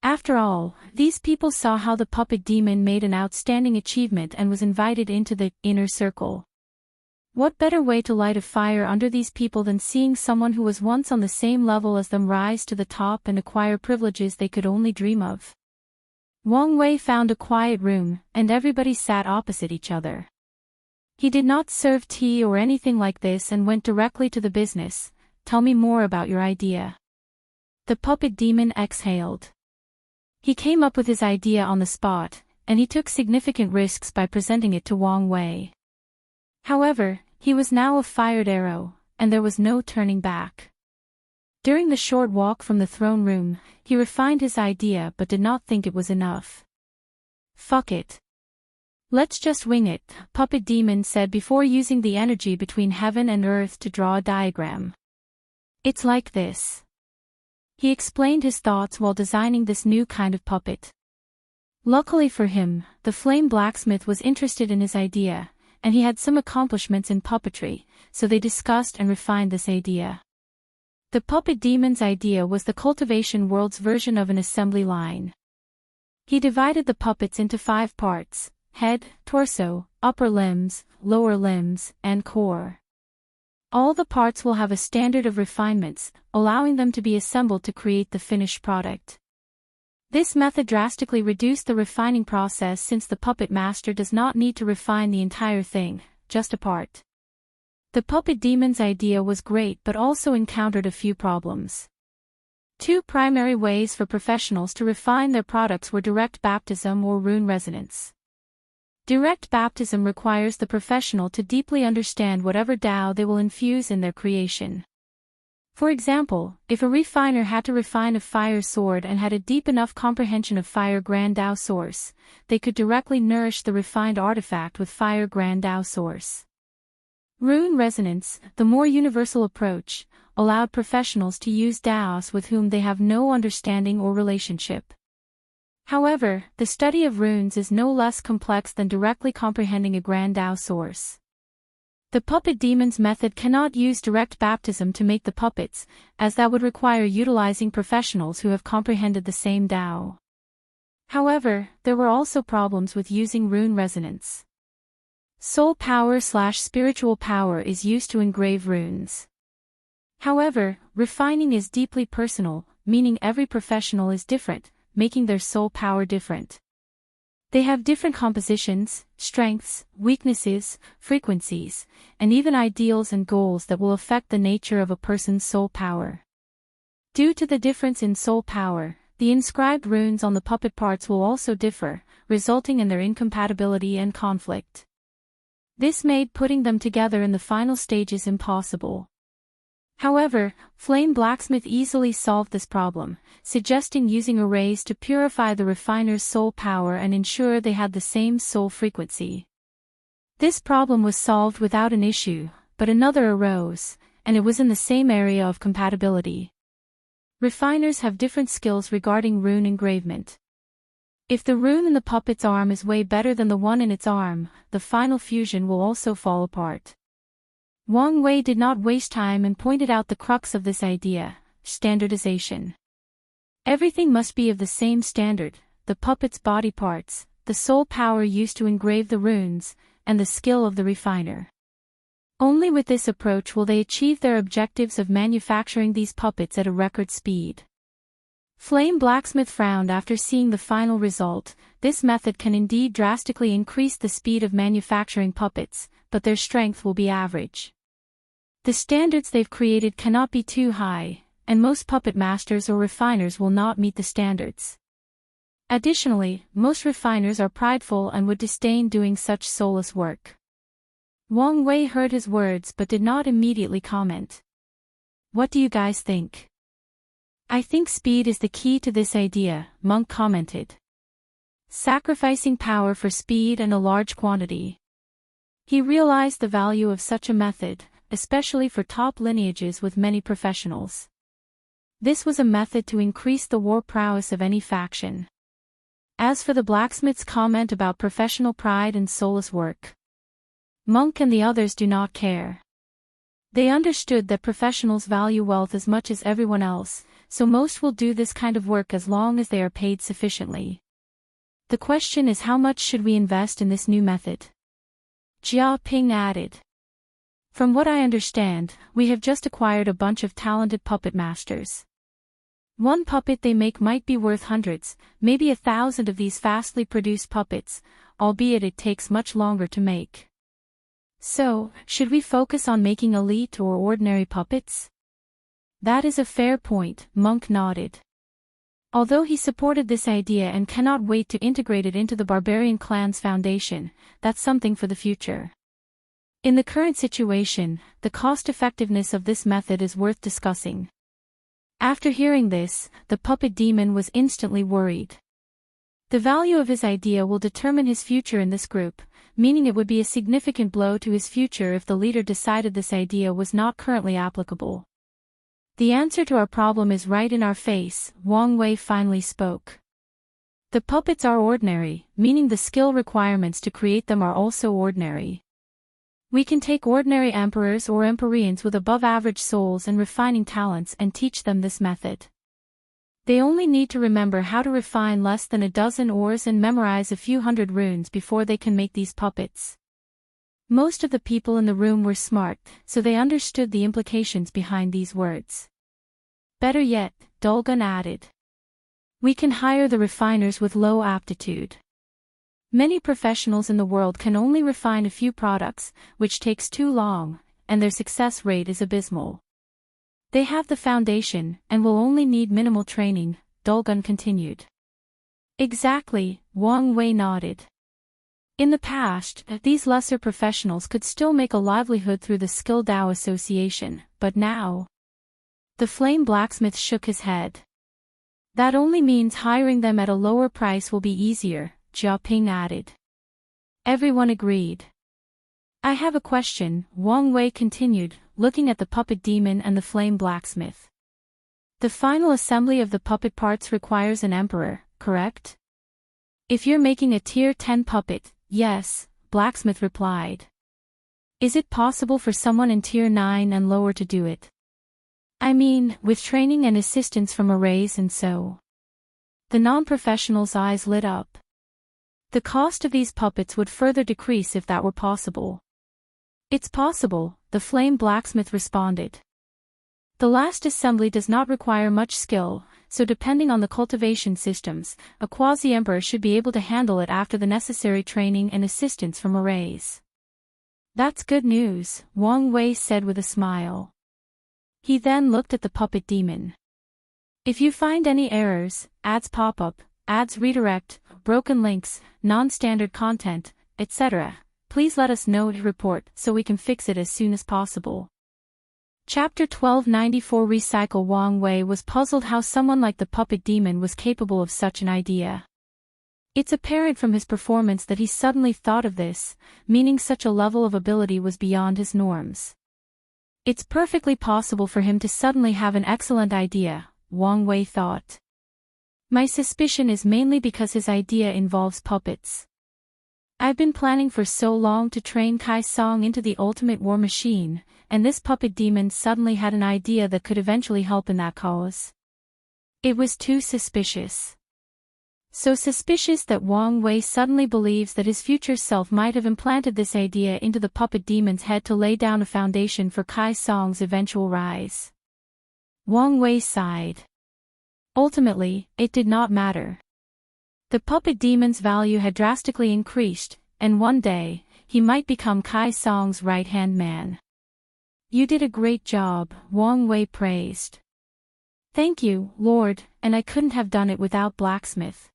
After all, these people saw how the Puppet Demon made an outstanding achievement and was invited into the inner circle. What better way to light a fire under these people than seeing someone who was once on the same level as them rise to the top and acquire privileges they could only dream of? Wang Wei found a quiet room, and everybody sat opposite each other. He did not serve tea or anything like this and went directly to the business. tell me more about your idea. The puppet demon exhaled. He came up with his idea on the spot, and he took significant risks by presenting it to Wang Wei. However, he was now a fired arrow, and there was no turning back. During the short walk from the throne room, he refined his idea but did not think it was enough. Fuck it. Let's just wing it, Puppet Demon said before using the energy between heaven and earth to draw a diagram. It's like this. He explained his thoughts while designing this new kind of puppet. Luckily for him, the flame blacksmith was interested in his idea, and he had some accomplishments in puppetry, so they discussed and refined this idea. The puppet demon's idea was the Cultivation world's version of an assembly line. He divided the puppets into 5 parts: head, torso, upper limbs, lower limbs, and core. All the parts will have a standard of refinements, allowing them to be assembled to create the finished product. This method drastically reduced the refining process since the puppet master does not need to refine the entire thing, just a part. The puppet demon's idea was great but also encountered a few problems. 2 primary ways for professionals to refine their products were direct baptism or rune resonance. Direct baptism requires the professional to deeply understand whatever Tao they will infuse in their creation. For example, if a refiner had to refine a fire sword and had a deep enough comprehension of Fire Grand Tao Source, they could directly nourish the refined artifact with Fire Grand Tao Source. Rune resonance, the more universal approach, allowed professionals to use Taos with whom they have no understanding or relationship. However, the study of runes is no less complex than directly comprehending a Grand Tao source. The puppet demon's method cannot use direct baptism to make the puppets, as that would require utilizing professionals who have comprehended the same Tao. However, there were also problems with using rune resonance. Soul power/spiritual power is used to engrave runes. However, refining is deeply personal, meaning every professional is different, making their soul power different. They have different compositions, strengths, weaknesses, frequencies, and even ideals and goals that will affect the nature of a person's soul power. Due to the difference in soul power, the inscribed runes on the puppet parts will also differ, resulting in their incompatibility and conflict. This made putting them together in the final stages impossible. However, Flame Blacksmith easily solved this problem, suggesting using arrays to purify the refiner's soul power and ensure they had the same soul frequency. This problem was solved without an issue, but another arose, and it was in the same area of compatibility. Refiners have different skills regarding rune engravement. If the rune in the puppet's arm is way better than the one in its arm, the final fusion will also fall apart. Wang Wei did not waste time and pointed out the crux of this idea: standardization. Everything must be of the same standard: the puppet's body parts, the soul power used to engrave the runes, and the skill of the refiner. Only with this approach will they achieve their objectives of manufacturing these puppets at a record speed. Flame Blacksmith frowned after seeing the final result. This method can indeed drastically increase the speed of manufacturing puppets, but their strength will be average. The standards they've created cannot be too high, and most puppet masters or refiners will not meet the standards. Additionally, most refiners are prideful and would disdain doing such soulless work. Wang Wei heard his words but did not immediately comment. What do you guys think? I think speed is the key to this idea, Monk commented. Sacrificing power for speed and a large quantity. He realized the value of such a method, especially for top lineages with many professionals. This was a method to increase the war prowess of any faction. As for the blacksmith's comment about professional pride and soulless work, Monk and the others do not care. They understood that professionals value wealth as much as everyone else, so most will do this kind of work as long as they are paid sufficiently. The question is, how much should we invest in this new method? Jia Ping added. From what I understand, we have just acquired a bunch of talented puppet masters. One puppet they make might be worth hundreds, maybe 1,000 of these fastly produced puppets, albeit it takes much longer to make. So, should we focus on making elite or ordinary puppets? That is a fair point, Monk nodded. Although he supported this idea and cannot wait to integrate it into the barbarian clan's foundation, that's something for the future. In the current situation, the cost-effectiveness of this method is worth discussing. After hearing this, the puppet demon was instantly worried. The value of his idea will determine his future in this group, meaning it would be a significant blow to his future if the leader decided this idea was not currently applicable. The answer to our problem is right in our face, Wang Wei finally spoke. The puppets are ordinary, meaning the skill requirements to create them are also ordinary. We can take ordinary emperors or empyreans with above-average souls and refining talents and teach them this method. They only need to remember how to refine less than a dozen ores and memorize a few hundred runes before they can make these puppets. Most of the people in the room were smart, so they understood the implications behind these words. Better yet, Dolgun added. We can hire the refiners with low aptitude. Many professionals in the world can only refine a few products, which takes too long, and their success rate is abysmal. They have the foundation, and will only need minimal training, Dolgun continued. Exactly, Wang Wei nodded. In the past, these lesser professionals could still make a livelihood through the Skill Dao Association, but now... The flame blacksmith shook his head. That only means hiring them at a lower price will be easier, Jia Ping added. Everyone agreed. I have a question, Wang Wei continued, looking at the puppet demon and the flame blacksmith. The final assembly of the puppet parts requires an emperor, correct? If you're making a tier 10 puppet, yes, blacksmith replied. Is it possible for someone in tier 9 and lower to do it? I mean, with training and assistance from arrays and so. The non-professional's eyes lit up. The cost of these puppets would further decrease if that were possible. It's possible, the flame blacksmith responded. The last assembly does not require much skill, so depending on the cultivation systems, a quasi-emperor should be able to handle it after the necessary training and assistance from arrays. That's good news, Wang Wei said with a smile. He then looked at the puppet demon. If you find any errors, ads pop-up, ads redirect, broken links, non-standard content, etc., please let us know to report so we can fix it as soon as possible. Chapter 1294 Recycle. Wang Wei was puzzled how someone like the puppet demon was capable of such an idea. It's apparent from his performance that he suddenly thought of this, meaning such a level of ability was beyond his norms. It's perfectly possible for him to suddenly have an excellent idea, Wang Wei thought. My suspicion is mainly because his idea involves puppets. I've been planning for so long to train Kai Song into the ultimate war machine, and this puppet demon suddenly had an idea that could eventually help in that cause. It was too suspicious. So suspicious that Wang Wei suddenly believes that his future self might have implanted this idea into the puppet demon's head to lay down a foundation for Kai Song's eventual rise. Wang Wei sighed. Ultimately, it did not matter. The puppet demon's value had drastically increased, and one day, he might become Kai Song's right-hand man. You did a great job, Wang Wei praised. Thank you, Lord, and I couldn't have done it without blacksmith.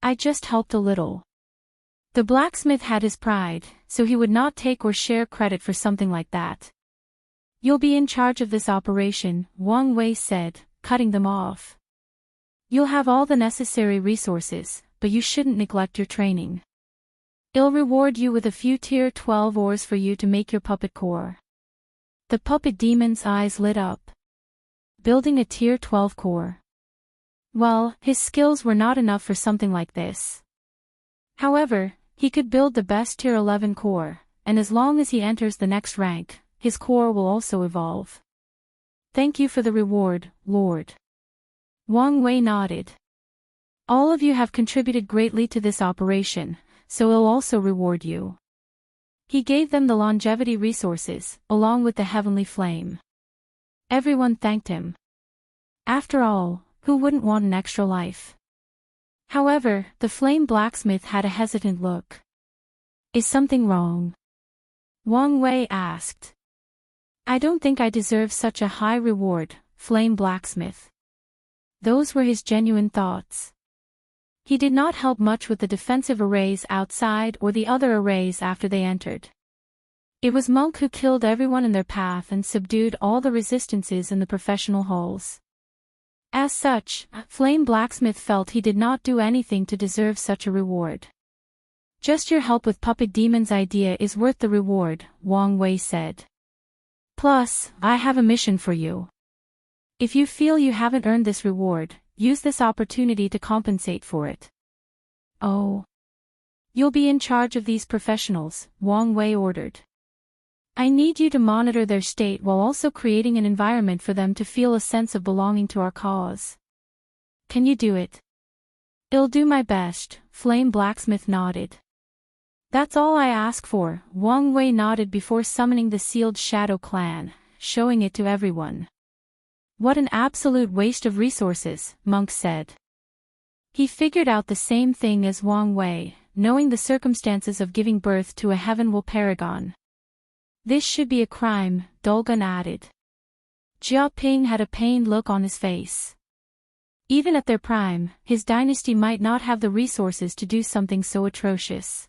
I just helped a little. The blacksmith had his pride, so he would not take or share credit for something like that. You'll be in charge of this operation, Wang Wei said, cutting them off. You'll have all the necessary resources, but you shouldn't neglect your training. I'll reward you with a few tier 12 ores for you to make your puppet core. The puppet demon's eyes lit up. Building a tier 12 core. Well, his skills were not enough for something like this. However, he could build the best tier 11 core, and as long as he enters the next rank, his core will also evolve. Thank you for the reward, Lord. Wang Wei nodded. All of you have contributed greatly to this operation, so I'll also reward you. He gave them the longevity resources, along with the heavenly flame. Everyone thanked him. After all, who wouldn't want an extra life? However, the flame blacksmith had a hesitant look. Is something wrong? Wang Wei asked. I don't think I deserve such a high reward, flame blacksmith. Those were his genuine thoughts. He did not help much with the defensive arrays outside or the other arrays after they entered. It was Monk who killed everyone in their path and subdued all the resistances in the professional halls. As such, Flame Blacksmith felt he did not do anything to deserve such a reward. Just your help with Puppet Demon's idea is worth the reward, Wang Wei said. Plus, I have a mission for you. If you feel you haven't earned this reward, use this opportunity to compensate for it. Oh. You'll be in charge of these professionals, Wang Wei ordered. I need you to monitor their state while also creating an environment for them to feel a sense of belonging to our cause. Can you do it? I'll do my best, Flame Blacksmith nodded. That's all I ask for, Wang Wei nodded before summoning the sealed Shadow Clan, showing it to everyone. What an absolute waste of resources, Monk said. He figured out the same thing as Wang Wei, knowing the circumstances of giving birth to a Heavenwell paragon. This should be a crime, Dolgun added. Jia Ping had a pained look on his face. Even at their prime, his dynasty might not have the resources to do something so atrocious.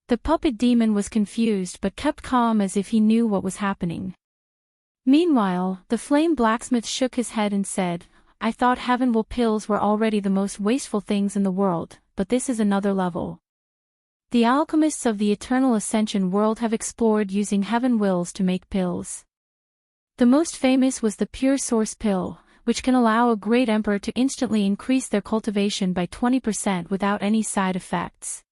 The puppet demon was confused but kept calm as if he knew what was happening. Meanwhile, the flame blacksmith shook his head and said, I thought Heavenwell pills were already the most wasteful things in the world, but this is another level. The alchemists of the Eternal Ascension world have explored using Heavenwells to make pills. The most famous was the Pure Source pill, which can allow a great emperor to instantly increase their cultivation by 20% without any side effects.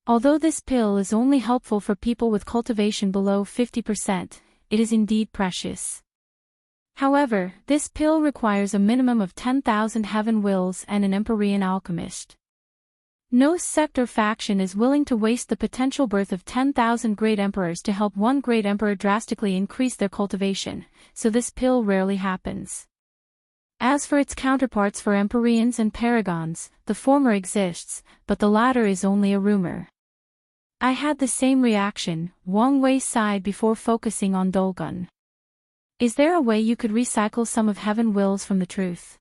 Although this pill is only helpful for people with cultivation below 50%, it is indeed precious. However, this pill requires a minimum of 10,000 Heavenwells and an Empyrean alchemist. No sect or faction is willing to waste the potential birth of 10,000 great emperors to help one great emperor drastically increase their cultivation, so this pill rarely happens. As for its counterparts for Empyreans and Paragons, the former exists, but the latter is only a rumor. I had the same reaction, Wang Wei sighed before focusing on Dolgun. Is there a way you could recycle some of Heavenwells from the truth?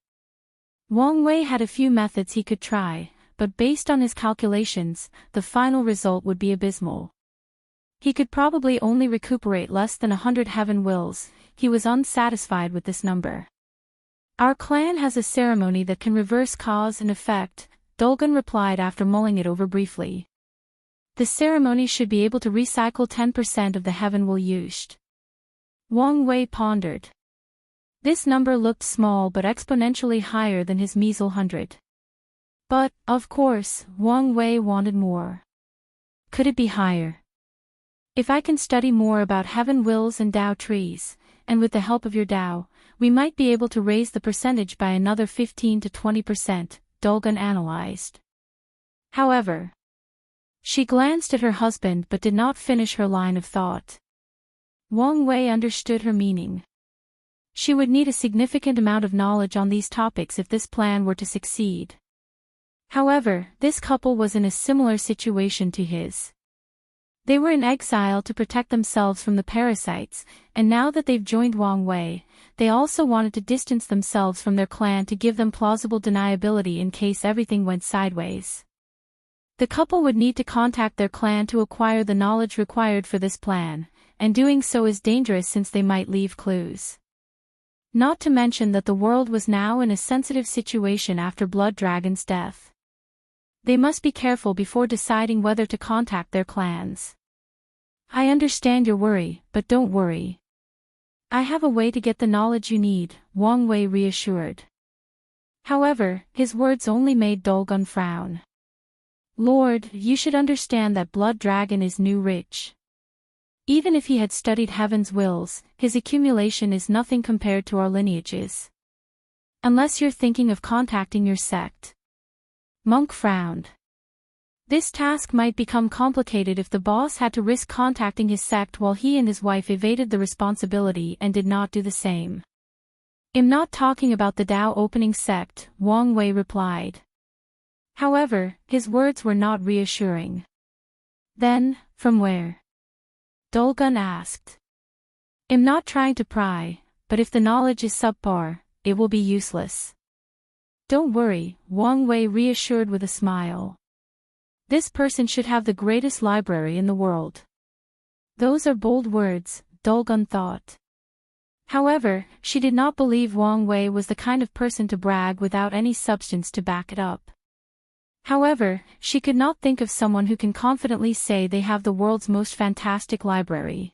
Wang Wei had a few methods he could try, but based on his calculations, the final result would be abysmal. He could probably only recuperate less than 100 Heavenwells. He was unsatisfied with this number. Our clan has a ceremony that can reverse cause and effect, Dolgun replied after mulling it over briefly. The ceremony should be able to recycle 10% of the Heavenwell used. Wang Wei pondered. This number looked small but exponentially higher than his measly 100. But, of course, Wang Wei wanted more. Could it be higher? If I can study more about Heavenwells and Dao trees, and with the help of your Dao, we might be able to raise the percentage by another 15 to 20%, Dolgun analyzed. However, she glanced at her husband but did not finish her line of thought. Wang Wei understood her meaning. She would need a significant amount of knowledge on these topics if this plan were to succeed. However, this couple was in a similar situation to his. They were in exile to protect themselves from the parasites, and now that they've joined Wang Wei, they also wanted to distance themselves from their clan to give them plausible deniability in case everything went sideways. The couple would need to contact their clan to acquire the knowledge required for this plan, and doing so is dangerous since they might leave clues. Not to mention that the world was now in a sensitive situation after Blood Dragon's death. They must be careful before deciding whether to contact their clans. I understand your worry, but don't worry. I have a way to get the knowledge you need, Wang Wei reassured. However, his words only made Dolgun frown. Lord, you should understand that Blood Dragon is new rich. Even if he had studied Heaven's wills, his accumulation is nothing compared to our lineages. Unless you're thinking of contacting your sect. Monk frowned. This task might become complicated if the boss had to risk contacting his sect while he and his wife evaded the responsibility and did not do the same. I'm not talking about the Dao opening sect, Wang Wei replied. However, his words were not reassuring. Then, from where? Dolgun asked. I'm not trying to pry, but if the knowledge is subpar, it will be useless. Don't worry, Wang Wei reassured with a smile. This person should have the greatest library in the world. Those are bold words, Dulgun thought. However, she did not believe Wang Wei was the kind of person to brag without any substance to back it up. However, she could not think of someone who can confidently say they have the world's most fantastic library.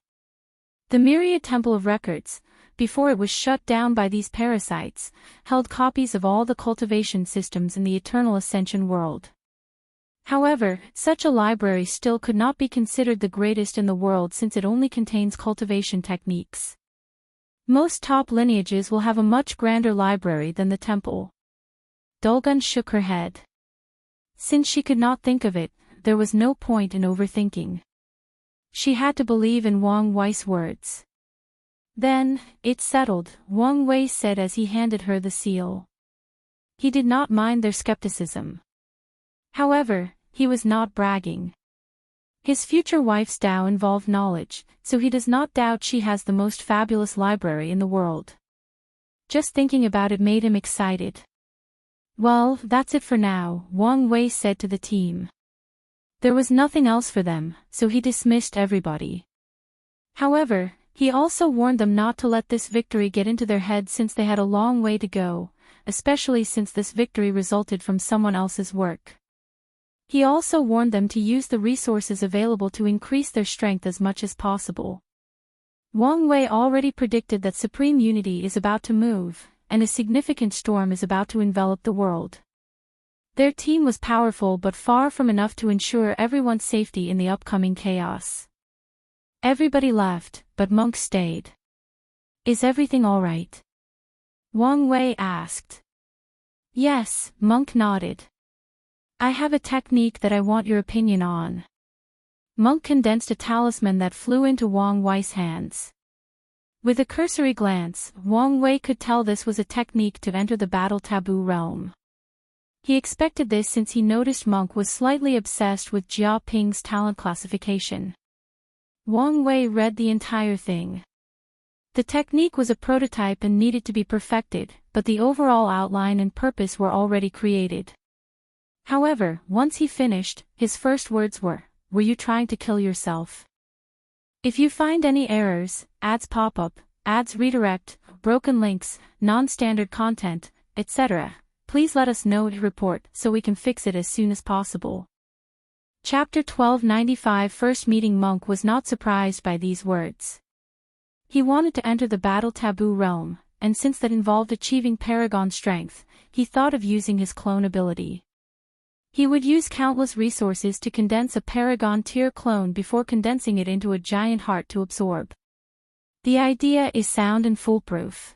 The Myriad Temple of Records, before it was shut down by these parasites, held copies of all the cultivation systems in the Eternal Ascension world. However, such a library still could not be considered the greatest in the world since it only contains cultivation techniques. Most top lineages will have a much grander library than the temple. Dulgun shook her head. Since she could not think of it, there was no point in overthinking. She had to believe in Wang Wei's words. Then, it's settled, Wang Wei said as he handed her the seal. He did not mind their skepticism. However, he was not bragging. His future wife's Tao involved knowledge, so he does not doubt she has the most fabulous library in the world. Just thinking about it made him excited. Well, that's it for now, Wang Wei said to the team. There was nothing else for them, so he dismissed everybody. However, he also warned them not to let this victory get into their heads since they had a long way to go, especially since this victory resulted from someone else's work. He also warned them to use the resources available to increase their strength as much as possible. Wang Wei already predicted that supreme unity is about to move, and a significant storm is about to envelop the world. Their team was powerful but far from enough to ensure everyone's safety in the upcoming chaos. Everybody left, but Monk stayed. Is everything all right? Wang Wei asked. Yes, Monk nodded. I have a technique that I want your opinion on. Monk condensed a talisman that flew into Wang Wei's hands. With a cursory glance, Wang Wei could tell this was a technique to enter the battle taboo realm. He expected this since he noticed Monk was slightly obsessed with Jia Ping's talent classification. Wang Wei read the entire thing. The technique was a prototype and needed to be perfected, but the overall outline and purpose were already created. However, once he finished, his first words were you trying to kill yourself? If you find any errors, ads pop up, ads redirect, broken links, non-standard content, etc., please let us know to report so we can fix it as soon as possible. Chapter 1295 First meeting Monk was not surprised by these words. He wanted to enter the battle taboo realm, and since that involved achieving paragon strength, he thought of using his clone ability. He would use countless resources to condense a paragon tier clone before condensing it into a giant heart to absorb. The idea is sound and foolproof.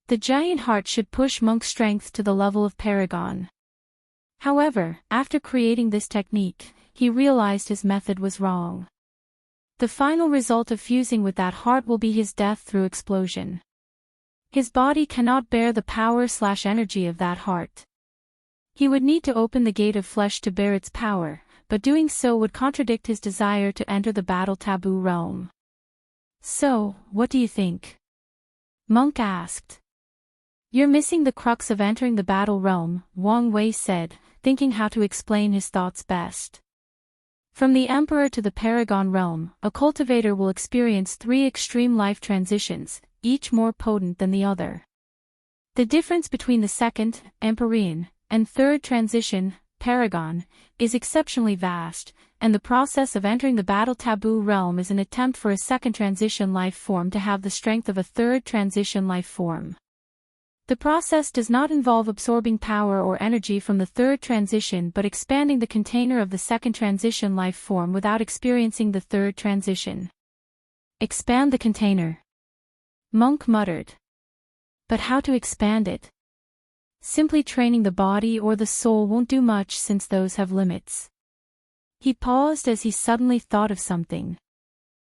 The giant heart should push Monk's strength to the level of paragon. However, after creating this technique, he realized his method was wrong. The final result of fusing with that heart will be his death through explosion. His body cannot bear the power/energy of that heart. He would need to open the gate of flesh to bear its power, but doing so would contradict his desire to enter the battle taboo realm. So, what do you think? Monk asked. You're missing the crux of entering the battle realm, Wang Wei said, thinking how to explain his thoughts best. From the Emperor to the Paragon realm, a cultivator will experience 3 extreme life transitions, each more potent than the other. The difference between the second, Empyrean, and third transition, Paragon, is exceptionally vast, and the process of entering the battle taboo realm is an attempt for a second transition life form to have the strength of a third transition life form. The process does not involve absorbing power or energy from the third transition but expanding the container of the second transition life form without experiencing the third transition. Expand the container. Monk muttered. But how to expand it? Simply training the body or the soul won't do much since those have limits. He paused as he suddenly thought of something.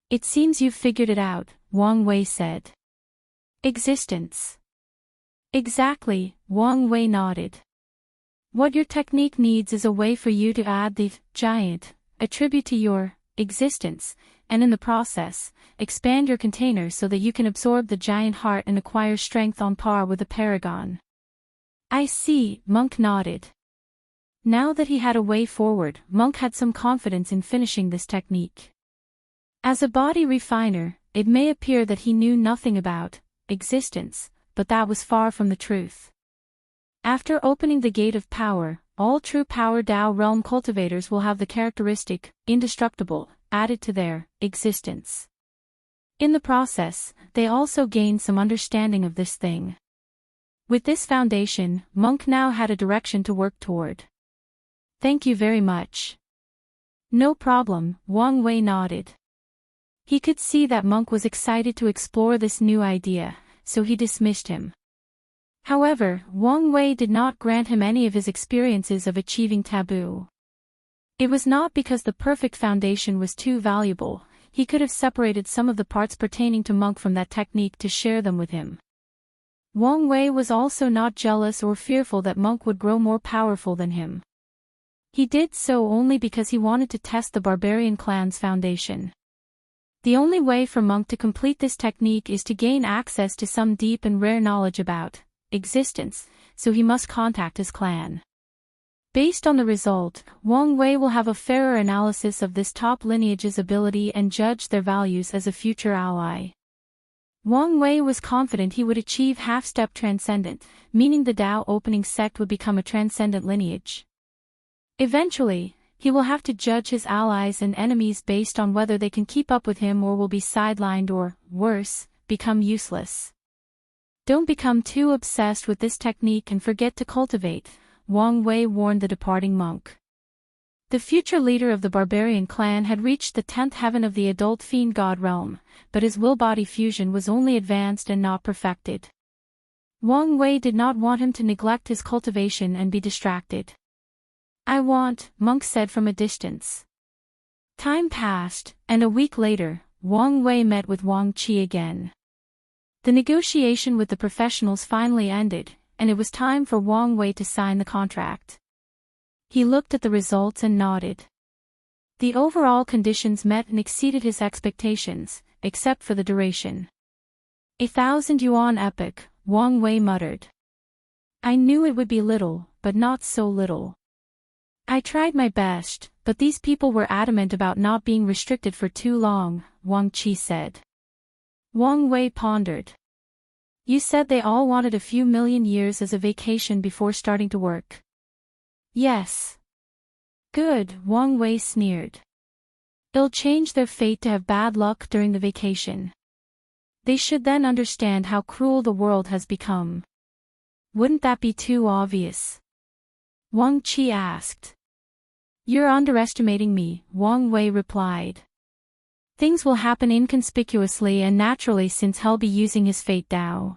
It seems you've figured it out, Wang Wei said. Existence. Exactly, Wang Wei nodded. What your technique needs is a way for you to add the giant attribute to your existence, and in the process, expand your container so that you can absorb the giant heart and acquire strength on par with the paragon. I see, Monk nodded. Now that he had a way forward, Monk had some confidence in finishing this technique. As a body refiner, it may appear that he knew nothing about existence, but that was far from the truth. After opening the gate of power, all true power Dao realm cultivators will have the characteristic, indestructible, added to their existence. In the process, they also gain some understanding of this thing. With this foundation, Monk now had a direction to work toward. Thank you very much. No problem, Wang Wei nodded. He could see that Monk was excited to explore this new idea, so he dismissed him. However, Wang Wei did not grant him any of his experiences of achieving taboo. It was not because the perfect foundation was too valuable. He could have separated some of the parts pertaining to Monk from that technique to share them with him. Wang Wei was also not jealous or fearful that Monk would grow more powerful than him. He did so only because he wanted to test the barbarian clan's foundation. The only way for Monk to complete this technique is to gain access to some deep and rare knowledge about existence, so he must contact his clan. Based on the result, Wang Wei will have a fairer analysis of this top lineage's ability and judge their values as a future ally. Wang Wei was confident he would achieve half-step transcendent, meaning the Dao opening sect would become a transcendent lineage. Eventually, he will have to judge his allies and enemies based on whether they can keep up with him or will be sidelined or, worse, become useless. Don't become too obsessed with this technique and forget to cultivate, Wang Wei warned the departing monk. The future leader of the barbarian clan had reached the 10th heaven of the adult fiend god realm, but his will-body fusion was only advanced and not perfected. Wang Wei did not want him to neglect his cultivation and be distracted. Monk said from a distance. Time passed, and a week later, Wang Wei met with Wang Qi again. The negotiation with the professionals finally ended, and it was time for Wang Wei to sign the contract. He looked at the results and nodded. The overall conditions met and exceeded his expectations, except for the duration. 1,000 yuan epic, Wang Wei muttered. I knew it would be little, but not so little. I tried my best, but these people were adamant about not being restricted for too long, Wang Qi said. Wang Wei pondered. You said they all wanted a few million years as a vacation before starting to work. Yes. Good, Wang Wei sneered. It'll change their fate to have bad luck during the vacation. They should then understand how cruel the world has become. Wouldn't that be too obvious? Wang Qi asked. You're underestimating me, Wang Wei replied. Things will happen inconspicuously and naturally since he'll be using his fate Dao.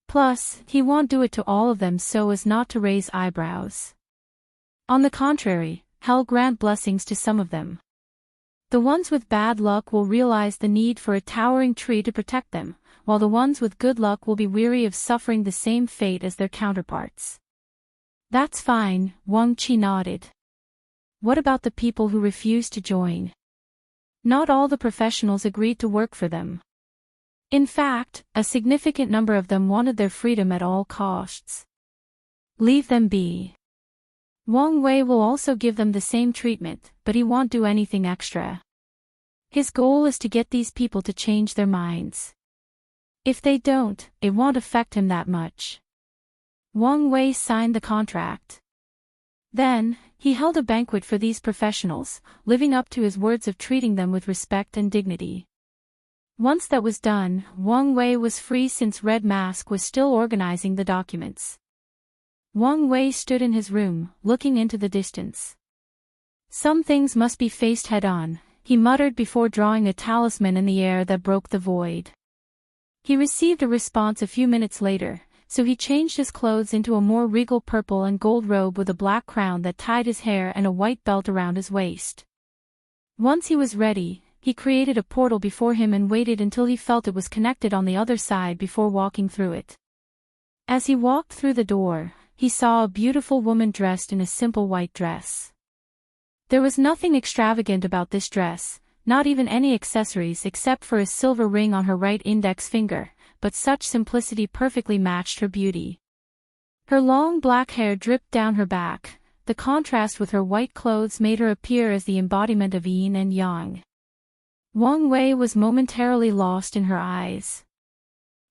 Plus, he won't do it to all of them so as not to raise eyebrows. On the contrary, he'll grant blessings to some of them. The ones with bad luck will realize the need for a towering tree to protect them, while the ones with good luck will be weary of suffering the same fate as their counterparts. That's fine, Wang Qi nodded. What about the people who refused to join? Not all the professionals agreed to work for them. In fact, a significant number of them wanted their freedom at all costs. Leave them be. Wang Wei will also give them the same treatment, but he won't do anything extra. His goal is to get these people to change their minds. If they don't, it won't affect him that much. Wang Wei signed the contract. Then, he held a banquet for these professionals, living up to his words of treating them with respect and dignity. Once that was done, Wang Wei was free since Red Mask was still organizing the documents. Wang Wei stood in his room, looking into the distance. Some things must be faced head-on, he muttered before drawing a talisman in the air that broke the void. He received a response a few minutes later, so he changed his clothes into a more regal purple and gold robe with a black crown that tied his hair and a white belt around his waist. Once he was ready, he created a portal before him and waited until he felt it was connected on the other side before walking through it. As he walked through the door, he saw a beautiful woman dressed in a simple white dress. There was nothing extravagant about this dress, not even any accessories except for a silver ring on her right index finger, but such simplicity perfectly matched her beauty. Her long black hair dripped down her back. The contrast with her white clothes made her appear as the embodiment of yin and yang. Wang Wei was momentarily lost in her eyes.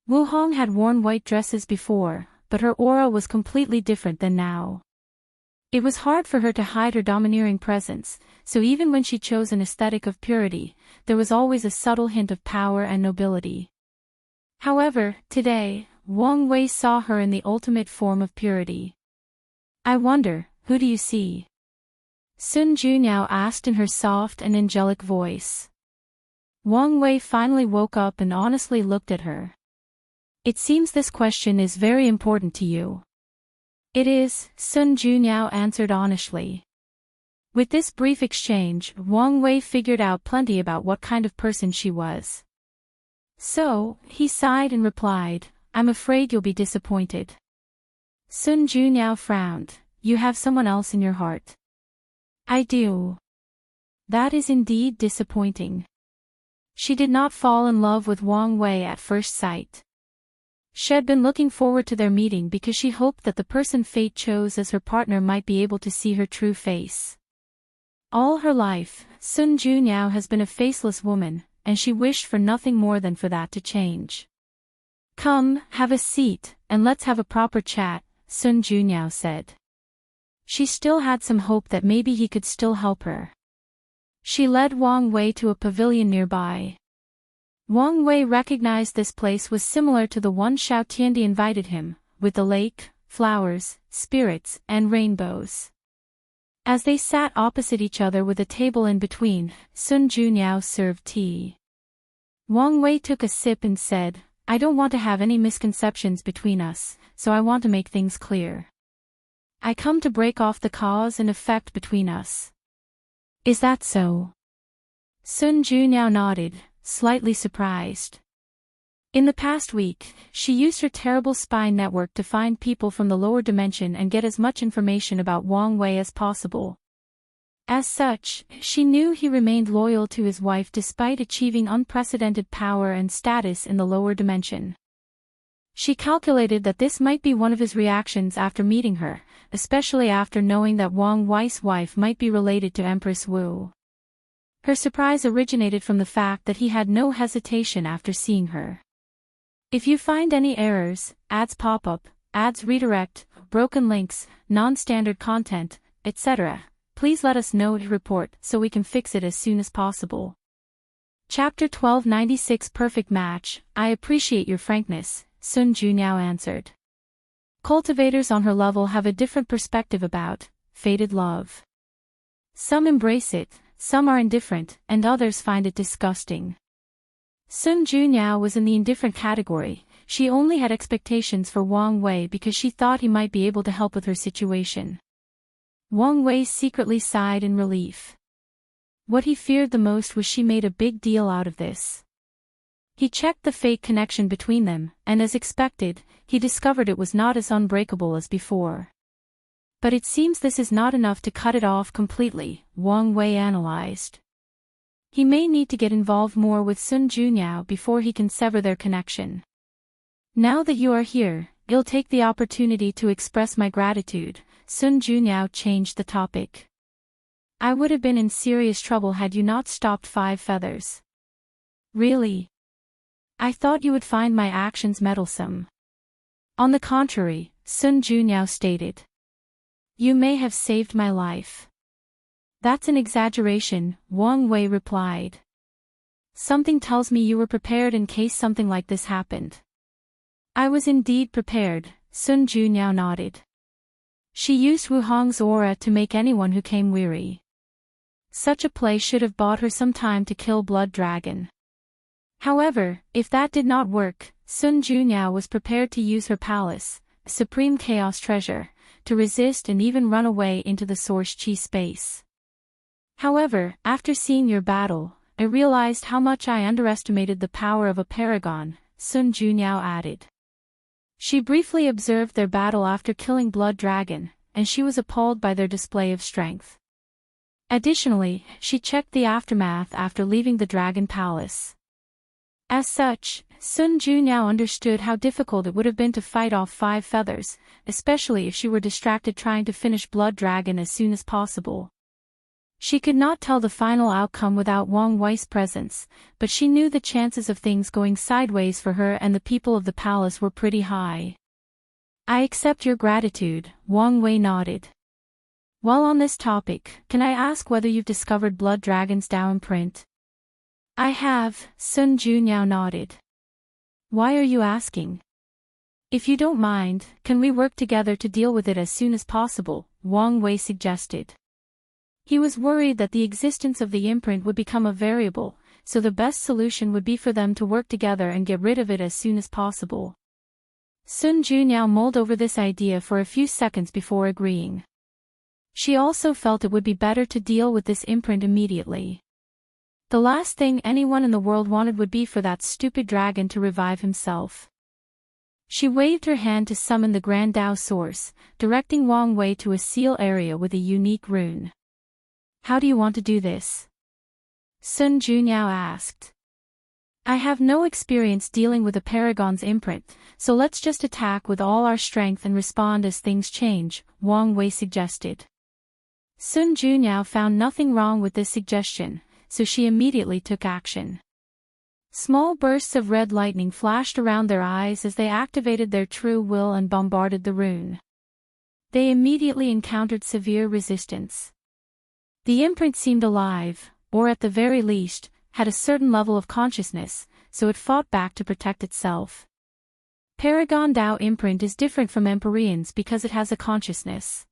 Wu Hong had worn white dresses before, but her aura was completely different than now. It was hard for her to hide her domineering presence, so even when she chose an aesthetic of purity, there was always a subtle hint of power and nobility. However, today, Wang Wei saw her in the ultimate form of purity. "I wonder, who do you see?" Sun Junyao asked in her soft and angelic voice. Wang Wei finally woke up and honestly looked at her. "It seems this question is very important to you." "It is," Sun Junyao answered honestly. With this brief exchange, Wang Wei figured out plenty about what kind of person she was. So, he sighed and replied, "I'm afraid you'll be disappointed." Sun Junyao frowned. "You have someone else in your heart." "I do." "That is indeed disappointing." She did not fall in love with Wang Wei at first sight. She had been looking forward to their meeting because she hoped that the person fate chose as her partner might be able to see her true face. All her life, Sun Junyao has been a faceless woman, and she wished for nothing more than for that to change. "Come, have a seat, and let's have a proper chat," Sun Junyao said. She still had some hope that maybe he could still help her. She led Wang Wei to a pavilion nearby. Wang Wei recognized this place was similar to the one Xiao Tiandi invited him, with the lake, flowers, spirits, and rainbows. As they sat opposite each other with a table in between, Sun Junyao served tea. Wang Wei took a sip and said, "I don't want to have any misconceptions between us, so I want to make things clear. I come to break off the cause and effect between us." "Is that so?" Sun Junyao nodded, slightly surprised. In the past week, she used her terrible spy network to find people from the lower dimension and get as much information about Wang Wei as possible. As such, she knew he remained loyal to his wife despite achieving unprecedented power and status in the lower dimension. She calculated that this might be one of his reactions after meeting her, especially after knowing that Wang Wei's wife might be related to Empress Wu. Her surprise originated from the fact that he had no hesitation after seeing her. "If you find any errors, ads pop up, ads redirect, broken links, non-standard content, etc., please let us know to report so we can fix it as soon as possible." Chapter 1296 Perfect Match. "I appreciate your frankness," Sun Junyao answered. Cultivators on her level have a different perspective about fated love. Some embrace it, some are indifferent, and others find it disgusting. Sun Junyao was in the indifferent category. She only had expectations for Wang Wei because she thought he might be able to help with her situation. Wang Wei secretly sighed in relief. What he feared the most was she made a big deal out of this. He checked the fate connection between them, and as expected, he discovered it was not as unbreakable as before. But it seems this is not enough to cut it off completely, Wang Wei analyzed. He may need to get involved more with Sun Junyao before he can sever their connection. "Now that you are here, I'll take the opportunity to express my gratitude." Sun Junyao changed the topic. "I would have been in serious trouble had you not stopped 5 feathers. Really? I thought you would find my actions meddlesome." "On the contrary," Sun Junyao stated. "You may have saved my life." "That's an exaggeration," Wang Wei replied. "Something tells me you were prepared in case something like this happened." "I was indeed prepared," Sun Junyao nodded. She used Wu Hong's aura to make anyone who came weary. Such a play should have bought her some time to kill Blood Dragon. However, if that did not work, Sun Junyao was prepared to use her palace, Supreme Chaos Treasure, to resist and even run away into the Source Chi space. "However, after seeing your battle, I realized how much I underestimated the power of a paragon," Sun Junyao added. She briefly observed their battle after killing Blood Dragon, and she was appalled by their display of strength. Additionally, she checked the aftermath after leaving the Dragon Palace. As such, Sun Ju now understood how difficult it would have been to fight off 5 feathers, especially if she were distracted trying to finish Blood Dragon as soon as possible. She could not tell the final outcome without Wang Wei's presence, but she knew the chances of things going sideways for her and the people of the palace were pretty high. I accept your gratitude, Wang Wei nodded. While on this topic, can I ask whether you've discovered Blood Dragon's Dao imprint? I have, Sun Ju now nodded. Why are you asking? If you don't mind, can we work together to deal with it as soon as possible, Wang Wei suggested. He was worried that the existence of the imprint would become a variable, so the best solution would be for them to work together and get rid of it as soon as possible. Sun Ju now mulled over this idea for a few seconds before agreeing. She also felt it would be better to deal with this imprint immediately. The last thing anyone in the world wanted would be for that stupid dragon to revive himself. She waved her hand to summon the Grand Dao Source, directing Wang Wei to a seal area with a unique rune. How do you want to do this? Sun Ju now asked. I have no experience dealing with a Paragon's imprint, so let's just attack with all our strength and respond as things change, Wang Wei suggested. Sun Ju now found nothing wrong with this suggestion, so she immediately took action. Small bursts of red lightning flashed around their eyes as they activated their true will and bombarded the rune. They immediately encountered severe resistance. The imprint seemed alive, or at the very least, had a certain level of consciousness, so it fought back to protect itself. Paragon Dao imprint is different from Empyrean's because it has a consciousness.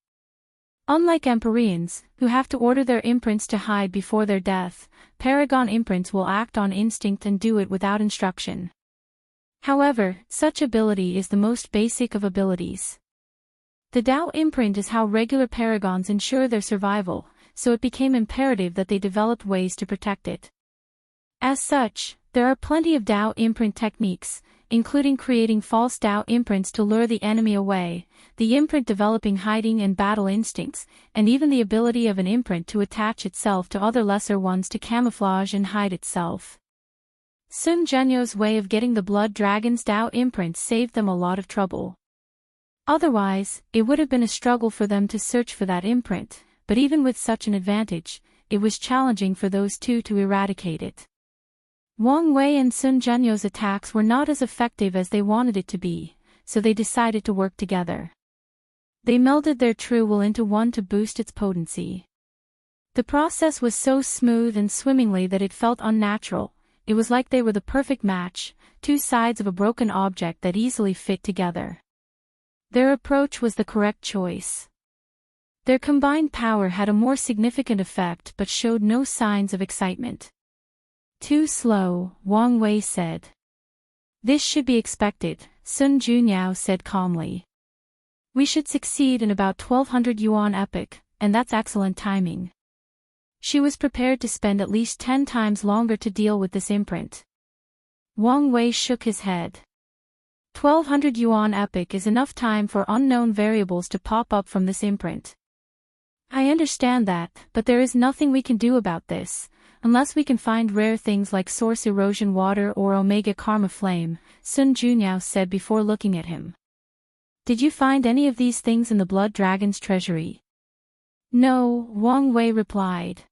Unlike Empyreans, who have to order their imprints to hide before their death, Paragon imprints will act on instinct and do it without instruction. However, such ability is the most basic of abilities. The Dao imprint is how regular Paragons ensure their survival, so it became imperative that they developed ways to protect it. As such, there are plenty of Dao imprint techniques, including creating false Dao imprints to lure the enemy away, the imprint developing hiding and battle instincts, and even the ability of an imprint to attach itself to other lesser ones to camouflage and hide itself. Sun Zhenyo's way of getting the Blood Dragon's Dao imprint saved them a lot of trouble. Otherwise, it would have been a struggle for them to search for that imprint, but even with such an advantage, it was challenging for those two to eradicate it. Wang Wei and Sun Zhenyo's attacks were not as effective as they wanted it to be, so they decided to work together. They melded their true will into one to boost its potency. The process was so smooth and swimmingly that it felt unnatural. It was like they were the perfect match, two sides of a broken object that easily fit together. Their approach was the correct choice. Their combined power had a more significant effect but showed no signs of excitement. Too slow, Wang Wei said. This should be expected, Sun Junyao said calmly. We should succeed in about 1200 yuan epoch, and that's excellent timing. She was prepared to spend at least 10 times longer to deal with this imprint. Wang Wei shook his head. 1200 yuan epoch is enough time for unknown variables to pop up from this imprint. I understand that, but there is nothing we can do about this, unless we can find rare things like Source Erosion Water or Omega Karma Flame, Sun Junyao said before looking at him. Did you find any of these things in the Blood Dragon's treasury? No, Wang Wei replied.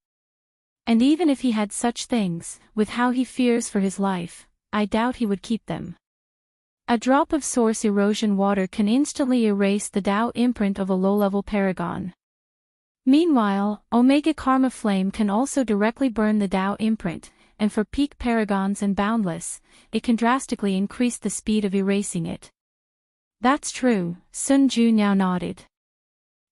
And even if he had such things, with how he fears for his life, I doubt he would keep them. A drop of Source Erosion Water can instantly erase the Dao imprint of a low-level Paragon. Meanwhile, Omega Karma Flame can also directly burn the Dao imprint, and for peak Paragons and Boundless, it can drastically increase the speed of erasing it. That's true, Sun Ju now nodded.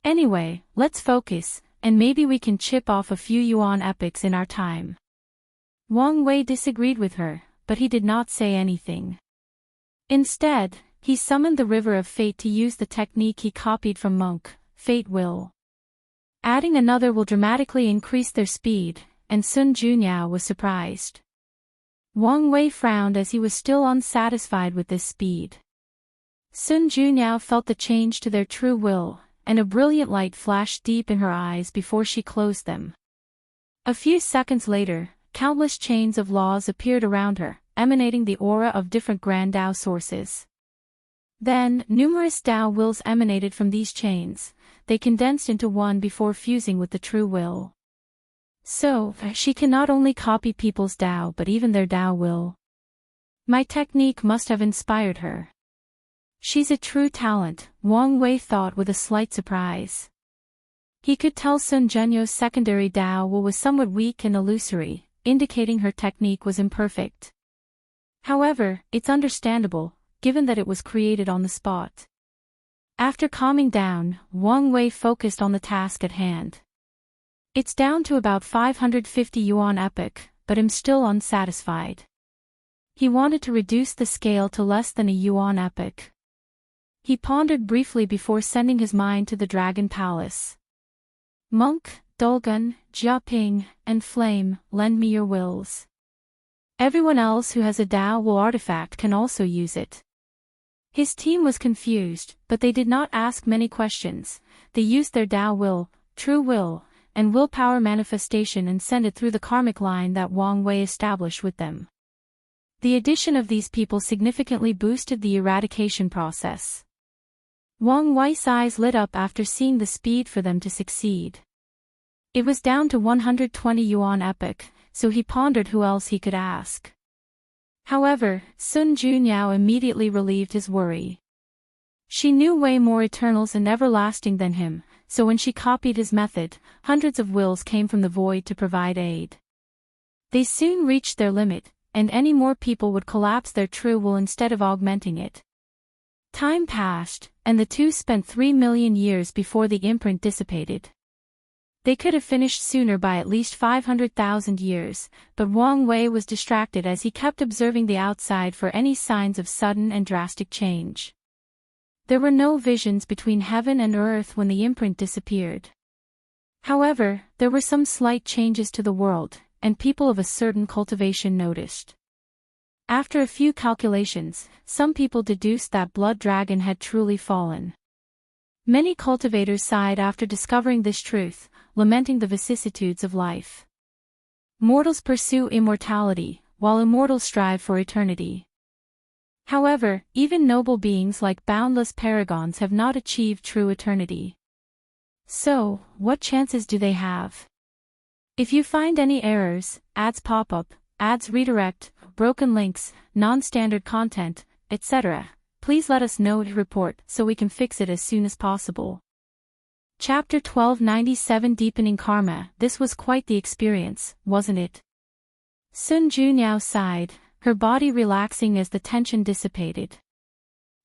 Anyway, let's focus, and maybe we can chip off a few yuan epochs in our time. Wang Wei disagreed with her, but he did not say anything. Instead, he summoned the River of Fate to use the technique he copied from Monk, Fate Will. Adding another will dramatically increase their speed, and Sun Junyao was surprised. Wang Wei frowned as he was still unsatisfied with this speed. Sun Junyao felt the change to their true will, and a brilliant light flashed deep in her eyes before she closed them. A few seconds later, countless chains of laws appeared around her, emanating the aura of different grand Dao sources. Then, numerous Dao wills emanated from these chains. They condensed into one before fusing with the true will. So, she can not only copy people's Dao but even their Dao will. My technique must have inspired her. She's a true talent, Wang Wei thought with a slight surprise. He could tell Sun Zhenyo's secondary Dao will was somewhat weak and illusory, indicating her technique was imperfect. However, it's understandable, given that it was created on the spot. After calming down, Wang Wei focused on the task at hand. It's down to about 550 yuan epoch, but I'm still unsatisfied. He wanted to reduce the scale to less than a yuan epoch. He pondered briefly before sending his mind to the Dragon Palace. Monk, Dulgun, Jiaping, and Flame, lend me your wills. Everyone else who has a Dao will artifact can also use it. His team was confused, but they did not ask many questions. They used their Dao will, true will, and willpower manifestation and sent it through the karmic line that Wang Wei established with them. The addition of these people significantly boosted the eradication process. Wang Wei's eyes lit up after seeing the speed for them to succeed. It was down to 120 yuan epoch, so he pondered who else he could ask. However, Sun Junyao immediately relieved his worry. She knew way more eternals and everlasting than him, so when she copied his method, hundreds of wills came from the void to provide aid. They soon reached their limit, and any more people would collapse their true will instead of augmenting it. Time passed, and the two spent 3 million years before the imprint dissipated. They could have finished sooner by at least 500,000 years, but Wang Wei was distracted as he kept observing the outside for any signs of sudden and drastic change. There were no visions between heaven and earth when the imprint disappeared. However, there were some slight changes to the world, and people of a certain cultivation noticed. After a few calculations, some people deduced that Blood Dragon had truly fallen. Many cultivators sighed after discovering this truth, lamenting the vicissitudes of life. Mortals pursue immortality, while immortals strive for eternity. However, even noble beings like boundless paragons have not achieved true eternity. So, what chances do they have? If you find any errors, ads pop up, ads redirect, broken links, non-standard content, etc., please let us know to report so we can fix it as soon as possible. Chapter 1297 Deepening Karma. This was quite the experience, wasn't it? Sun Junyao sighed, her body relaxing as the tension dissipated.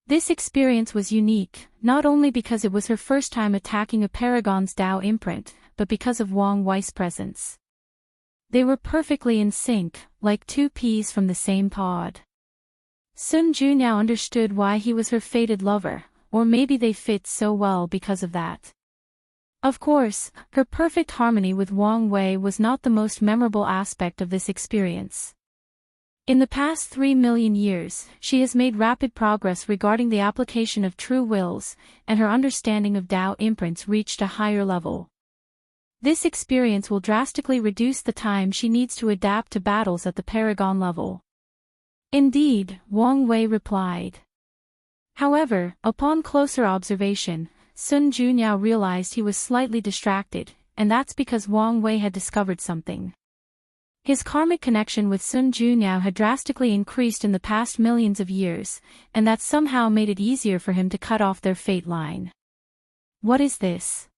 This experience was unique, not only because it was her first time attacking a Paragon's Dao imprint, but because of Wang Wei's presence. They were perfectly in sync, like two peas from the same pod. Sun Junyao understood why he was her fated lover, or maybe they fit so well because of that. Of course, her perfect harmony with Wang Wei was not the most memorable aspect of this experience. In the past 3 million years, she has made rapid progress regarding the application of true wills, and her understanding of Dao imprints reached a higher level. This experience will drastically reduce the time she needs to adapt to battles at the Paragon level. Indeed, Wang Wei replied. However, upon closer observation, Sun Junyao realized he was slightly distracted, and that's because Wang Wei had discovered something. His karmic connection with Sun Junyao had drastically increased in the past millions of years, and that somehow made it easier for him to cut off their fate line. What is this?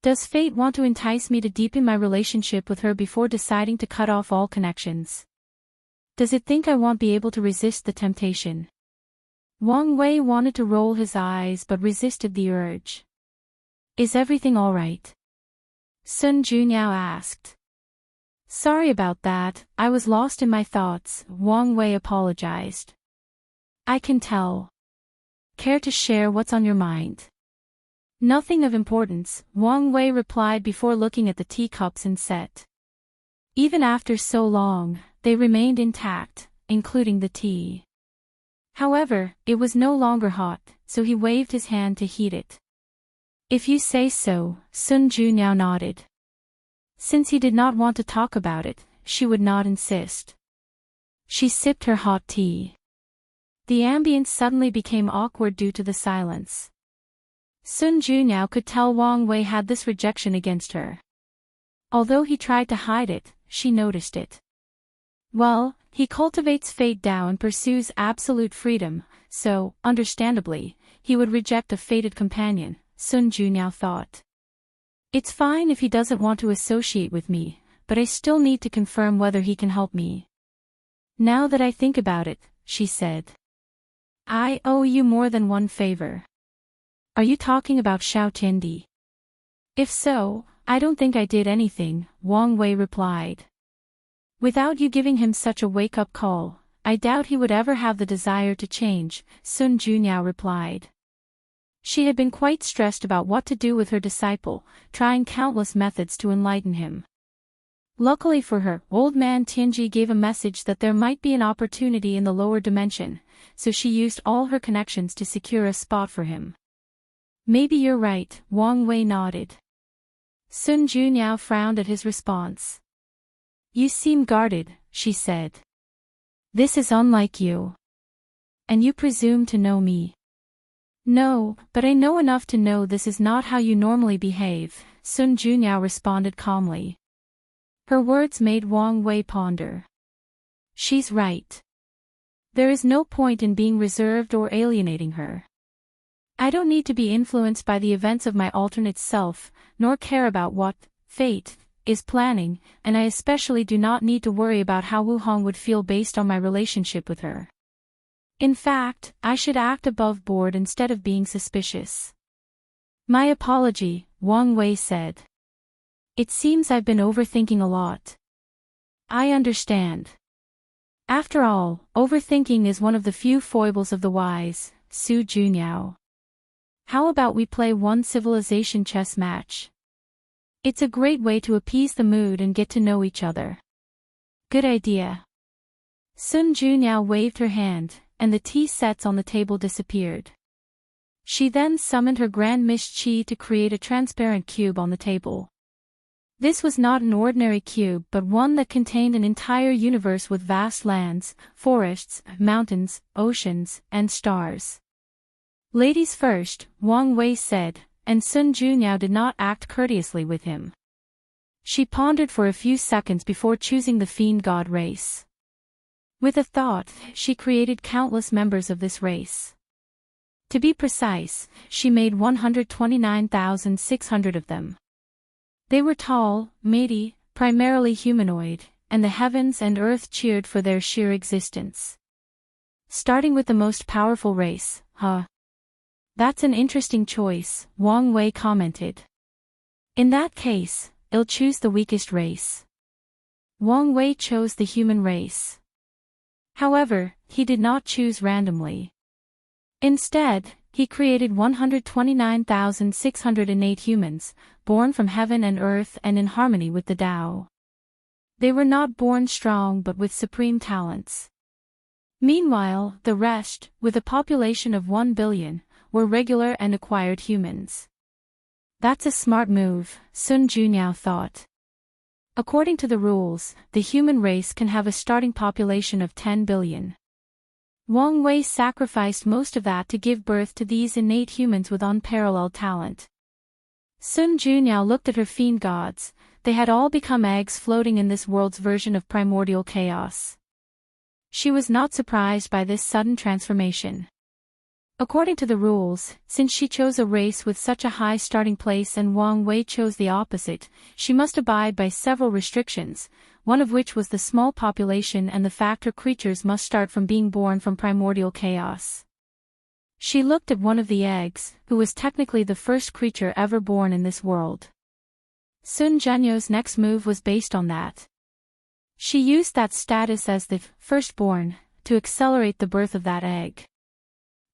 Does fate want to entice me to deepen my relationship with her before deciding to cut off all connections? Does it think I won't be able to resist the temptation? Wang Wei wanted to roll his eyes but resisted the urge. Is everything all right? Sun Junyao asked. Sorry about that, I was lost in my thoughts, Wang Wei apologized. I can tell. Care to share what's on your mind? Nothing of importance, Wang Wei replied before looking at the teacups and set. Even after so long, they remained intact, including the tea. However, it was no longer hot, so he waved his hand to heat it. If you say so, Sun Junyao nodded. Since he did not want to talk about it, she would not insist. She sipped her hot tea. The ambience suddenly became awkward due to the silence. Sun Junyao could tell Wang Wei had this rejection against her. Although he tried to hide it, she noticed it. Well, he cultivates fate Tao and pursues absolute freedom, so, understandably, he would reject a fated companion, Sun Junyao thought. It's fine if he doesn't want to associate with me, but I still need to confirm whether he can help me. Now that I think about it, she said. I owe you more than one favor. Are you talking about Xiao Tiandi? If so, I don't think I did anything, Wang Wei replied. Without you giving him such a wake-up call, I doubt he would ever have the desire to change, Sun Junyao replied. She had been quite stressed about what to do with her disciple, trying countless methods to enlighten him. Luckily for her, old man Tianji gave a message that there might be an opportunity in the lower dimension, so she used all her connections to secure a spot for him. Maybe you're right, Wang Wei nodded. Sun Junyao frowned at his response. You seem guarded, she said. This is unlike you. And you presume to know me. No, but I know enough to know this is not how you normally behave, Sun Junyao responded calmly. Her words made Wang Wei ponder. She's right. There is no point in being reserved or alienating her. I don't need to be influenced by the events of my alternate self, nor care about what fate is planning, and I especially do not need to worry about how Wu Hong would feel based on my relationship with her. In fact, I should act above board instead of being suspicious. My apology, Wang Wei said. It seems I've been overthinking a lot. I understand. After all, overthinking is one of the few foibles of the wise, Su Junyao. How about we play one civilization chess match? It's a great way to appease the mood and get to know each other. Good idea. Sun Junyao waved her hand, and the tea sets on the table disappeared. She then summoned her Grand Mish Qi to create a transparent cube on the table. This was not an ordinary cube but one that contained an entire universe with vast lands, forests, mountains, oceans, and stars. Ladies first, Wang Wei said, and Sun Junyao did not act courteously with him. She pondered for a few seconds before choosing the fiend god race. With a thought, she created countless members of this race. To be precise, she made 129,600 of them. They were tall, meaty, primarily humanoid, and the heavens and earth cheered for their sheer existence. Starting with the most powerful race, huh? That's an interesting choice, Wang Wei commented. In that case, I'll choose the weakest race. Wang Wei chose the human race. However, he did not choose randomly. Instead, he created 129,608 humans, born from heaven and earth and in harmony with the Tao. They were not born strong but with supreme talents. Meanwhile, the rest, with a population of 1 billion, were regular and acquired humans. That's a smart move, Sun Junyao thought. According to the rules, the human race can have a starting population of 10 billion. Wang Wei sacrificed most of that to give birth to these innate humans with unparalleled talent. Sun Junyao looked at her fiend gods. They had all become eggs floating in this world's version of primordial chaos. She was not surprised by this sudden transformation. According to the rules, since she chose a race with such a high starting place and Wang Wei chose the opposite, she must abide by several restrictions, one of which was the small population and the fact her creatures must start from being born from primordial chaos. She looked at one of the eggs, who was technically the first creature ever born in this world. Sun Junyau's next move was based on that. She used that status as the firstborn to accelerate the birth of that egg.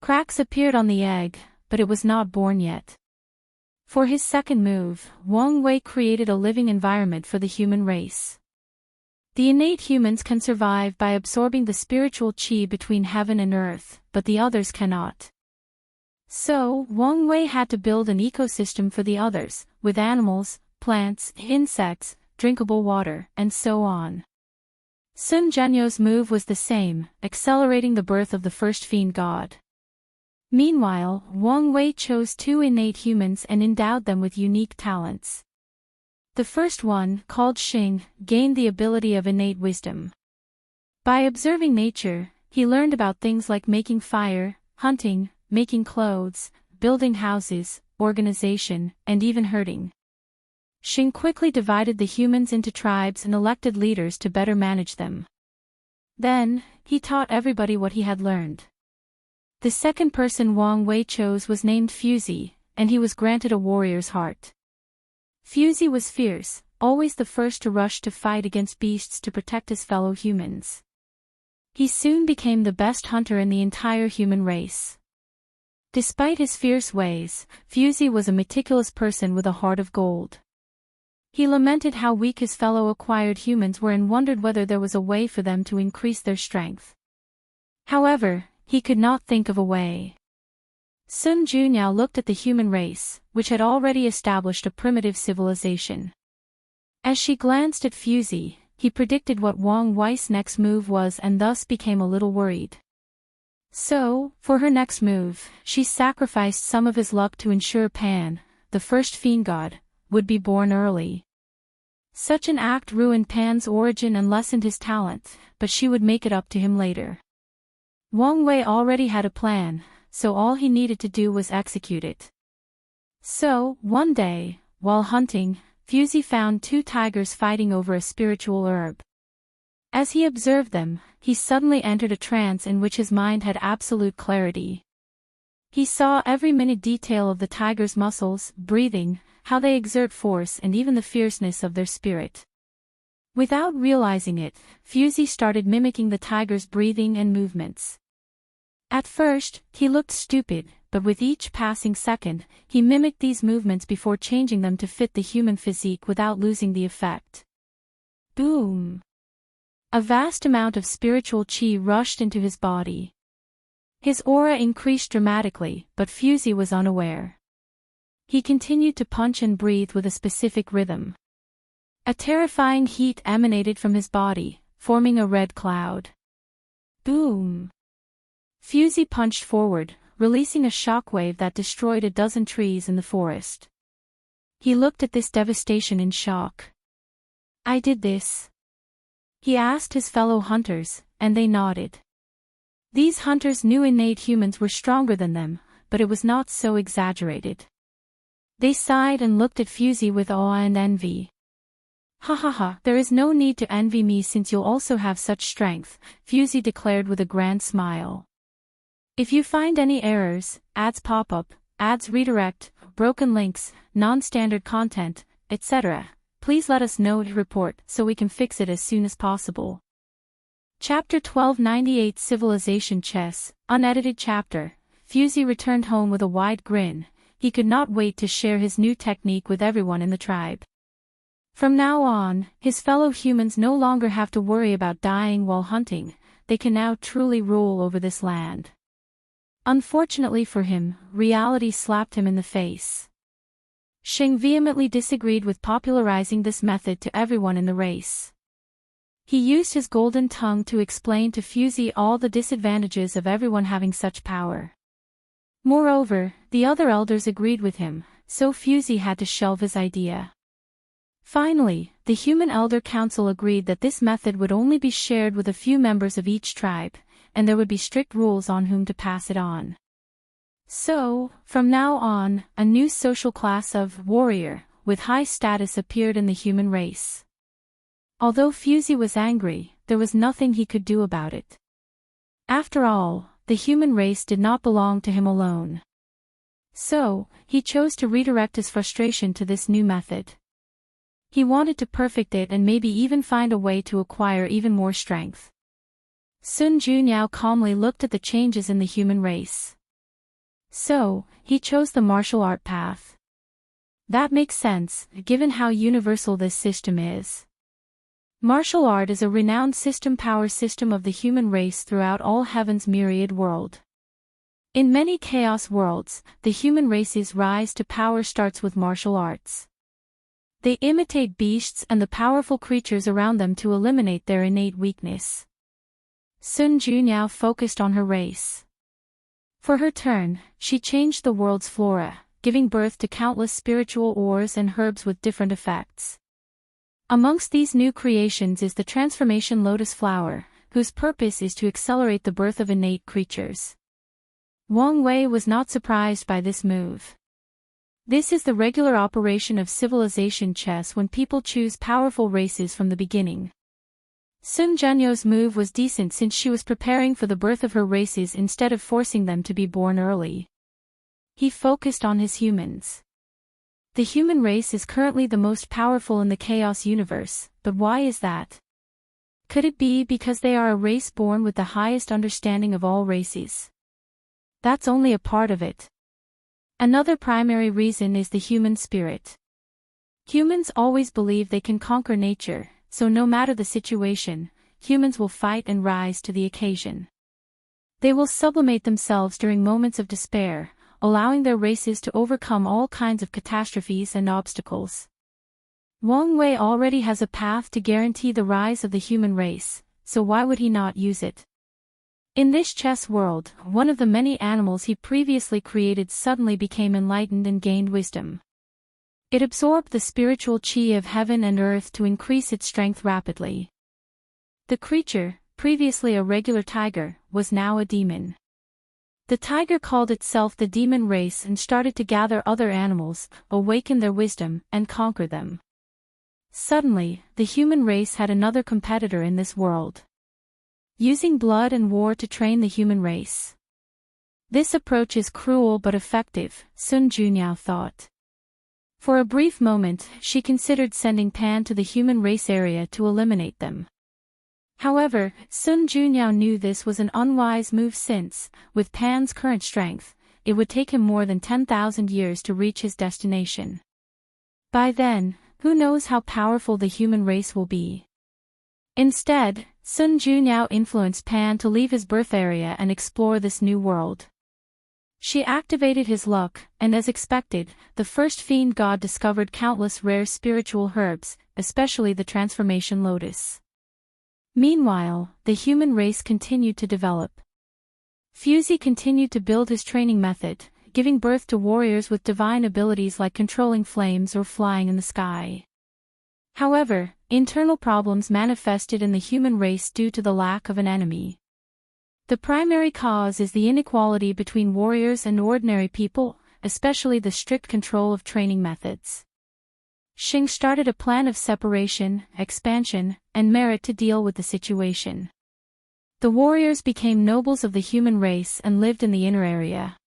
Cracks appeared on the egg, but it was not born yet. For his second move, Wang Wei created a living environment for the human race. The innate humans can survive by absorbing the spiritual qi between heaven and earth, but the others cannot. So, Wang Wei had to build an ecosystem for the others, with animals, plants, insects, drinkable water, and so on. Sun Jianyo's move was the same, accelerating the birth of the first fiend god. Meanwhile, Wang Wei chose two innate humans and endowed them with unique talents. The first one, called Xing, gained the ability of innate wisdom. By observing nature, he learned about things like making fire, hunting, making clothes, building houses, organization, and even herding. Xing quickly divided the humans into tribes and elected leaders to better manage them. Then, he taught everybody what he had learned. The second person Wang Wei chose was named Fusey, and he was granted a warrior's heart. Fusey was fierce, always the first to rush to fight against beasts to protect his fellow humans. He soon became the best hunter in the entire human race. Despite his fierce ways, Fusey was a meticulous person with a heart of gold. He lamented how weak his fellow acquired humans were and wondered whether there was a way for them to increase their strength. However, he could not think of a way. Sun Junyao looked at the human race, which had already established a primitive civilization. As she glanced at Fusey, he predicted what Wang Wei's next move was and thus became a little worried. So, for her next move, she sacrificed some of his luck to ensure Pan, the first fiend god, would be born early. Such an act ruined Pan's origin and lessened his talent, but she would make it up to him later. Wang Wei already had a plan, so all he needed to do was execute it. So, one day, while hunting, Fusey found two tigers fighting over a spiritual herb. As he observed them, he suddenly entered a trance in which his mind had absolute clarity. He saw every minute detail of the tiger's muscles, breathing, how they exert force and even the fierceness of their spirit. Without realizing it, Fusey started mimicking the tiger's breathing and movements. At first, he looked stupid, but with each passing second, he mimicked these movements before changing them to fit the human physique without losing the effect. Boom! A vast amount of spiritual qi rushed into his body. His aura increased dramatically, but Fusey was unaware. He continued to punch and breathe with a specific rhythm. A terrifying heat emanated from his body, forming a red cloud. Boom! Fusey punched forward, releasing a shockwave that destroyed a dozen trees in the forest. He looked at this devastation in shock. "I did this?" he asked his fellow hunters, and they nodded. These hunters knew innate humans were stronger than them, but it was not so exaggerated. They sighed and looked at Fusey with awe and envy. "Ha ha ha, there is no need to envy me since you'll also have such strength," Fusey declared with a grand smile. "If you find any errors, ads pop up, ads redirect, broken links, non-standard content, etc., please let us know to report so we can fix it as soon as possible." Chapter 1298 Civilization Chess, unedited chapter. Fusey returned home with a wide grin. He could not wait to share his new technique with everyone in the tribe. From now on, his fellow humans no longer have to worry about dying while hunting. They can now truly rule over this land. Unfortunately for him, reality slapped him in the face. Xing vehemently disagreed with popularizing this method to everyone in the race. He used his golden tongue to explain to Fusey all the disadvantages of everyone having such power. Moreover, the other elders agreed with him, so Fusey had to shelve his idea. Finally, the human elder council agreed that this method would only be shared with a few members of each tribe, and there would be strict rules on whom to pass it on. So, from now on, a new social class of warrior, with high status appeared in the human race. Although Fusey was angry, there was nothing he could do about it. After all, the human race did not belong to him alone. So, he chose to redirect his frustration to this new method. He wanted to perfect it and maybe even find a way to acquire even more strength. Sun Junyao calmly looked at the changes in the human race. So, he chose the martial art path. That makes sense, given how universal this system is. Martial art is a renowned power system of the human race throughout all heaven's myriad world. In many chaos worlds, the human race's rise to power starts with martial arts. They imitate beasts and the powerful creatures around them to eliminate their innate weakness. Sun Junyao focused on her race. For her turn, she changed the world's flora, giving birth to countless spiritual ores and herbs with different effects. Amongst these new creations is the transformation lotus flower, whose purpose is to accelerate the birth of innate creatures. Wang Wei was not surprised by this move. This is the regular operation of civilization chess when people choose powerful races from the beginning. Sun Junyau's move was decent since she was preparing for the birth of her races instead of forcing them to be born early. He focused on his humans. The human race is currently the most powerful in the chaos universe, but why is that? Could it be because they are a race born with the highest understanding of all races? That's only a part of it. Another primary reason is the human spirit. Humans always believe they can conquer nature. So no matter the situation, humans will fight and rise to the occasion. They will sublimate themselves during moments of despair, allowing their races to overcome all kinds of catastrophes and obstacles. Wang Wei already has a path to guarantee the rise of the human race, so why would he not use it? In this chess world, one of the many animals he previously created suddenly became enlightened and gained wisdom. It absorbed the spiritual chi of heaven and earth to increase its strength rapidly. The creature, previously a regular tiger, was now a demon. The tiger called itself the demon race and started to gather other animals, awaken their wisdom, and conquer them. Suddenly, the human race had another competitor in this world. Using blood and war to train the human race. This approach is cruel but effective, Sun Junyao thought. For a brief moment, she considered sending Pan to the human race area to eliminate them. However, Sun Junyao knew this was an unwise move since, with Pan's current strength, it would take him more than 10,000 years to reach his destination. By then, who knows how powerful the human race will be. Instead, Sun Junyao influenced Pan to leave his birth area and explore this new world. She activated his luck, and as expected, the first fiend god discovered countless rare spiritual herbs, especially the transformation lotus. Meanwhile, the human race continued to develop. Fusey continued to build his training method, giving birth to warriors with divine abilities like controlling flames or flying in the sky. However, internal problems manifested in the human race due to the lack of an enemy. The primary cause is the inequality between warriors and ordinary people, especially the strict control of training methods. Xing started a plan of separation, expansion, and merit to deal with the situation. The warriors became nobles of the human race and lived in the inner area.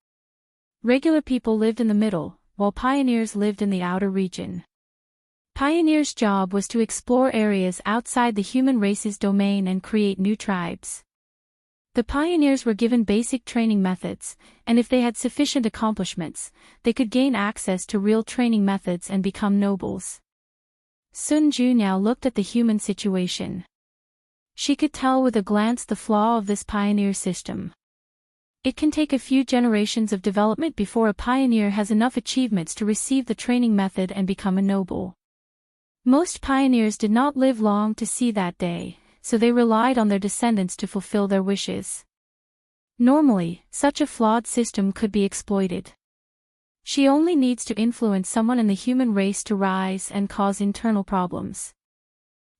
Regular people lived in the middle, while pioneers lived in the outer region. Pioneers' job was to explore areas outside the human race's domain and create new tribes. The pioneers were given basic training methods, and if they had sufficient accomplishments, they could gain access to real training methods and become nobles. Sun Junyao looked at the human situation. She could tell with a glance the flaw of this pioneer system. It can take a few generations of development before a pioneer has enough achievements to receive the training method and become a noble. Most pioneers did not live long to see that day, so they relied on their descendants to fulfill their wishes. Normally, such a flawed system could be exploited. She only needs to influence someone in the human race to rise and cause internal problems.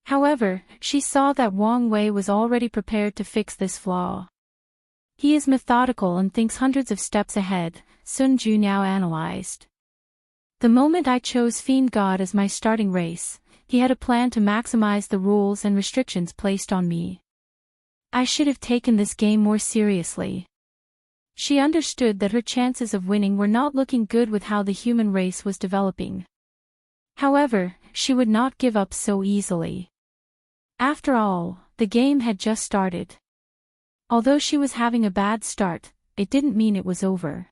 However, she saw that Wang Wei was already prepared to fix this flaw. He is methodical and thinks hundreds of steps ahead, Sun Junyao analyzed. The moment I chose Fiend God as my starting race, he had a plan to maximize the rules and restrictions placed on me. I should have taken this game more seriously. She understood that her chances of winning were not looking good with how the human race was developing. However, she would not give up so easily. After all, the game had just started. Although she was having a bad start, it didn't mean it was over.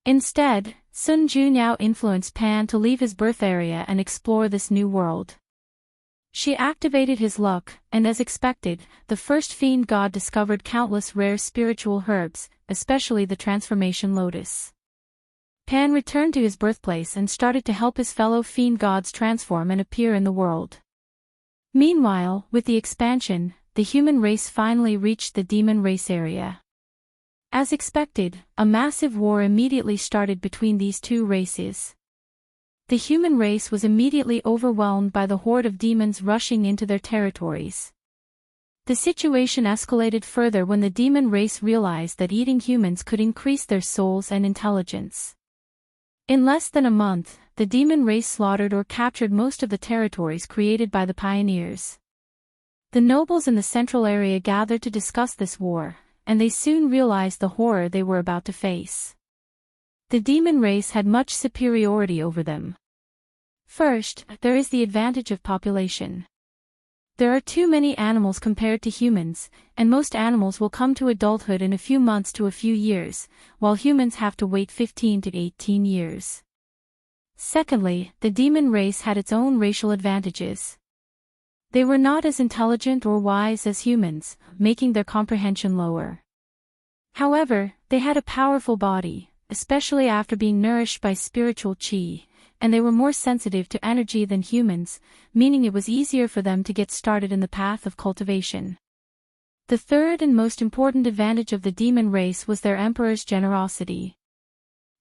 Instead, Sun Junyao influenced Pan to leave his birth area and explore this new world. She activated his luck, and as expected, the first fiend god discovered countless rare spiritual herbs, especially the transformation lotus. Pan returned to his birthplace and started to help his fellow fiend gods transform and appear in the world. Meanwhile, with the expansion, the human race finally reached the demon race area. As expected, a massive war immediately started between these two races. The human race was immediately overwhelmed by the horde of demons rushing into their territories. The situation escalated further when the demon race realized that eating humans could increase their souls and intelligence. In less than a month, the demon race slaughtered or captured most of the territories created by the pioneers. The nobles in the central area gathered to discuss this war, and they soon realized the horror they were about to face. The demon race had much superiority over them. First, there is the advantage of population. There are too many animals compared to humans, and most animals will come to adulthood in a few months to a few years, while humans have to wait 15 to 18 years. Secondly, the demon race had its own racial advantages. They were not as intelligent or wise as humans, making their comprehension lower. However, they had a powerful body, especially after being nourished by spiritual chi, and they were more sensitive to energy than humans, meaning it was easier for them to get started in the path of cultivation. The third and most important advantage of the demon race was their emperor's generosity.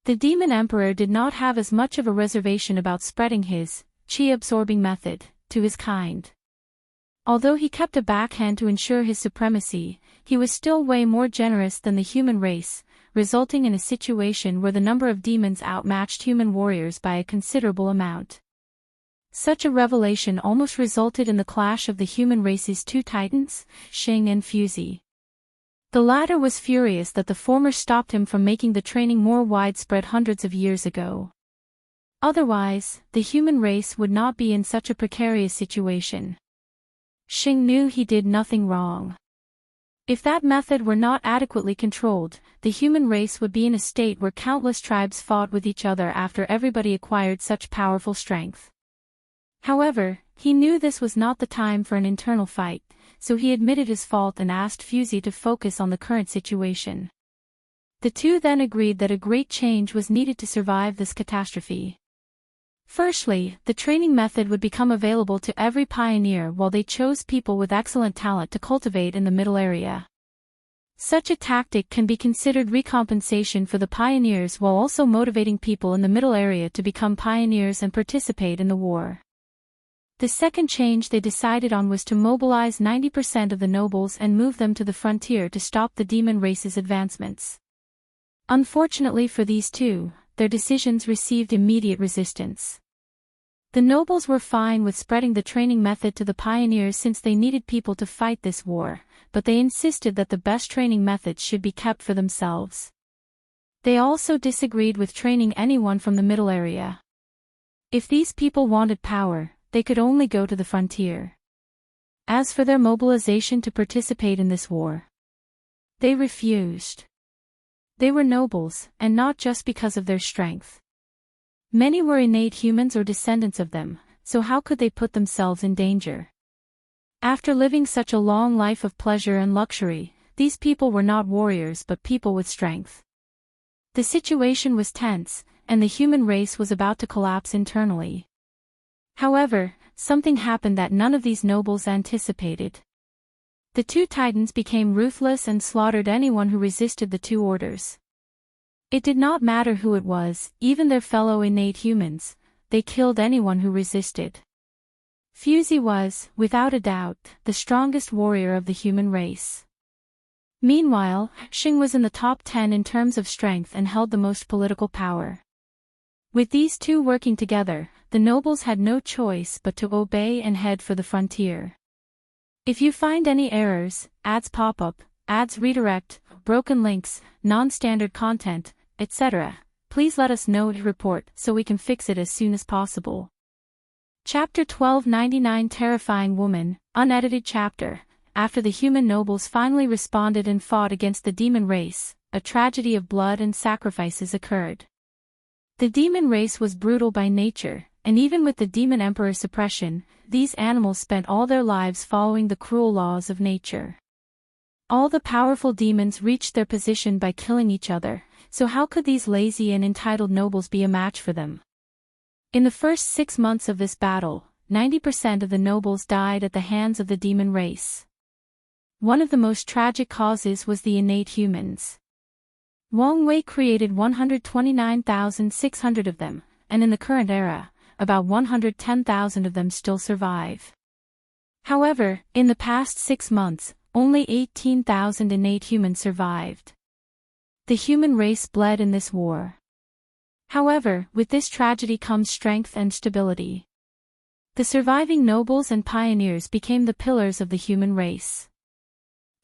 The demon emperor did not have as much of a reservation about spreading his chi-absorbing method to his kind. Although he kept a backhand to ensure his supremacy, he was still way more generous than the human race, resulting in a situation where the number of demons outmatched human warriors by a considerable amount. Such a revelation almost resulted in the clash of the human race's two titans, Xing and Fuzi. The latter was furious that the former stopped him from making the training more widespread hundreds of years ago. Otherwise, the human race would not be in such a precarious situation. Xing knew he did nothing wrong. If that method were not adequately controlled, the human race would be in a state where countless tribes fought with each other after everybody acquired such powerful strength. However, he knew this was not the time for an internal fight, so he admitted his fault and asked Fuzi to focus on the current situation. The two then agreed that a great change was needed to survive this catastrophe. Firstly, the training method would become available to every pioneer while they chose people with excellent talent to cultivate in the middle area. Such a tactic can be considered recompensation for the pioneers while also motivating people in the middle area to become pioneers and participate in the war. The second change they decided on was to mobilize 90% of the nobles and move them to the frontier to stop the demon race's advancements. Unfortunately for these two, their decisions received immediate resistance. The nobles were fine with spreading the training method to the pioneers since they needed people to fight this war, but they insisted that the best training methods should be kept for themselves. They also disagreed with training anyone from the middle area. If these people wanted power, they could only go to the frontier. As for their mobilization to participate in this war, they refused. They were nobles, and not just because of their strength. Many were innate humans or descendants of them, so how could they put themselves in danger? After living such a long life of pleasure and luxury, these people were not warriors but people with strength. The situation was tense, and the human race was about to collapse internally. However, something happened that none of these nobles anticipated. The two titans became ruthless and slaughtered anyone who resisted the two orders. It did not matter who it was, even their fellow innate humans, they killed anyone who resisted. Fuzi was, without a doubt, the strongest warrior of the human race. Meanwhile, Xing was in the top 10 in terms of strength and held the most political power. With these two working together, the nobles had no choice but to obey and head for the frontier. If you find any errors, ads pop up, ads redirect, broken links, non-standard content, etc., please let us know to report so we can fix it as soon as possible. Chapter 1299 Terrifying Woman, unedited chapter. After the human nobles finally responded and fought against the demon race, a tragedy of blood and sacrifices occurred. The demon race was brutal by nature, and even with the demon emperor suppression, these animals spent all their lives following the cruel laws of nature. All the powerful demons reached their position by killing each other, so how could these lazy and entitled nobles be a match for them? In the first 6 months of this battle, 90% of the nobles died at the hands of the demon race. One of the most tragic causes was the innate humans. Wang Wei created 129,600 of them, and in the current era, about 110,000 of them still survive. However, in the past 6 months, only 18,000 innate humans survived. The human race bled in this war. However, with this tragedy comes strength and stability. The surviving nobles and pioneers became the pillars of the human race.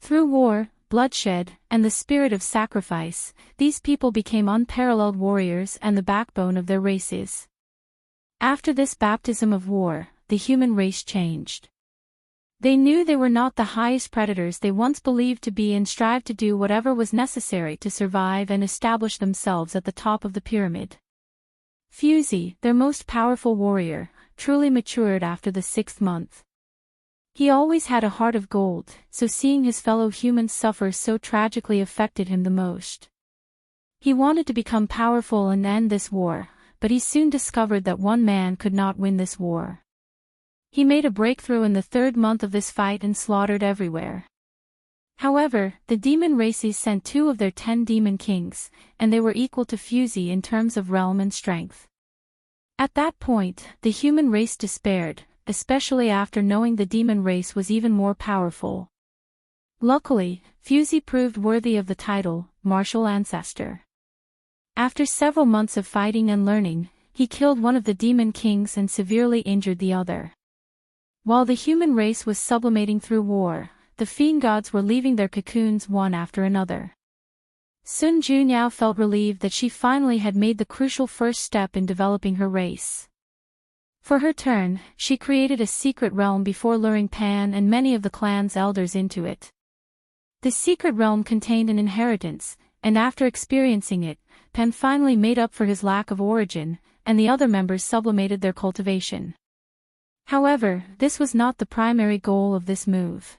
Through war, bloodshed, and the spirit of sacrifice, these people became unparalleled warriors and the backbone of their races. After this baptism of war, the human race changed. They knew they were not the highest predators they once believed to be and strived to do whatever was necessary to survive and establish themselves at the top of the pyramid. Fuzi, their most powerful warrior, truly matured after the 6th month. He always had a heart of gold, so seeing his fellow humans suffer so tragically affected him the most. He wanted to become powerful and end this war, but he soon discovered that one man could not win this war. He made a breakthrough in the 3rd month of this fight and slaughtered everywhere. However, the demon races sent 2 of their 10 demon kings, and they were equal to Fuzi in terms of realm and strength. At that point, the human race despaired, especially after knowing the demon race was even more powerful. Luckily, Fuzi proved worthy of the title, Martial Ancestor. After several months of fighting and learning, he killed one of the demon kings and severely injured the other. While the human race was sublimating through war, the fiend gods were leaving their cocoons one after another. Sun Junyao felt relieved that she finally had made the crucial first step in developing her race. For her turn, she created a secret realm before luring Pan and many of the clan's elders into it. The secret realm contained an inheritance, and after experiencing it, Pan finally made up for his lack of origin, and the other members sublimated their cultivation. However, this was not the primary goal of this move.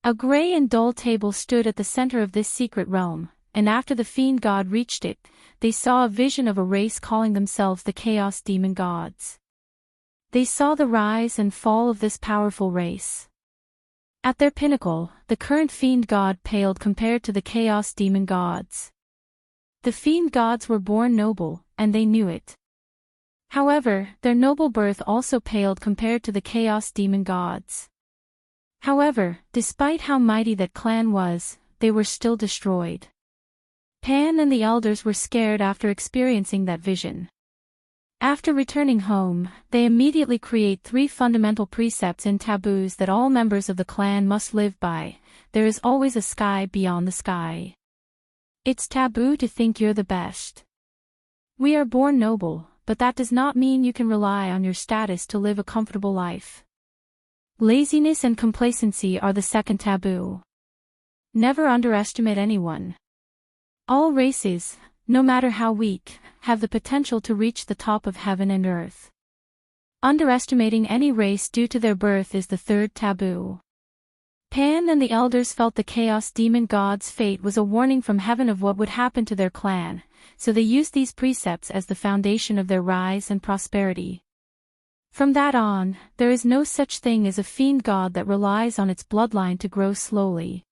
A gray and dull table stood at the center of this secret realm, and after the fiend god reached it, they saw a vision of a race calling themselves the Chaos Demon Gods. They saw the rise and fall of this powerful race. At their pinnacle, the current fiend god paled compared to the Chaos Demon Gods. The fiend gods were born noble, and they knew it. However, their noble birth also paled compared to the Chaos Demon Gods. However, despite how mighty that clan was, they were still destroyed. Pan and the elders were scared after experiencing that vision. After returning home, they immediately create 3 fundamental precepts and taboos that all members of the clan must live by. There is always a sky beyond the sky. It's taboo to think you're the best. We are born noble, but that does not mean you can rely on your status to live a comfortable life. Laziness and complacency are the second taboo. Never underestimate anyone. All races, no matter how weak, have the potential to reach the top of heaven and earth. Underestimating any race due to their birth is the third taboo. Pan and the elders felt the Chaos Demon God's fate was a warning from heaven of what would happen to their clan, so they used these precepts as the foundation of their rise and prosperity. From that on, there is no such thing as a fiend god that relies on its bloodline to grow slowly.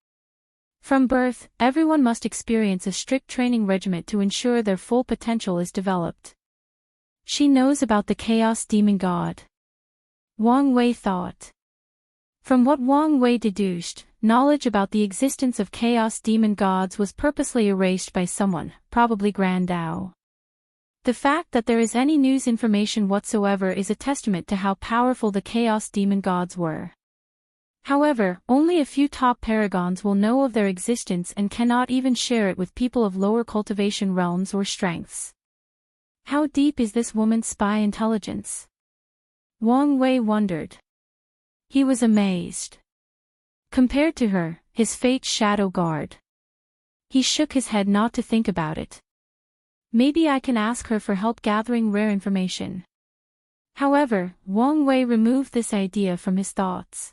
From birth, everyone must experience a strict training regimen to ensure their full potential is developed. She knows about the Chaos Demon God. Wang Wei thought. From what Wang Wei deduced, knowledge about the existence of Chaos Demon Gods was purposely erased by someone, probably Grand Dao. The fact that there is any news information whatsoever is a testament to how powerful the Chaos Demon Gods were. However, only a few top paragons will know of their existence and cannot even share it with people of lower cultivation realms or strengths. How deep is this woman's spy intelligence? Wang Wei wondered. He was amazed. Compared to her, his fate's shadow guard. He shook his head not to think about it. Maybe I can ask her for help gathering rare information. However, Wang Wei removed this idea from his thoughts.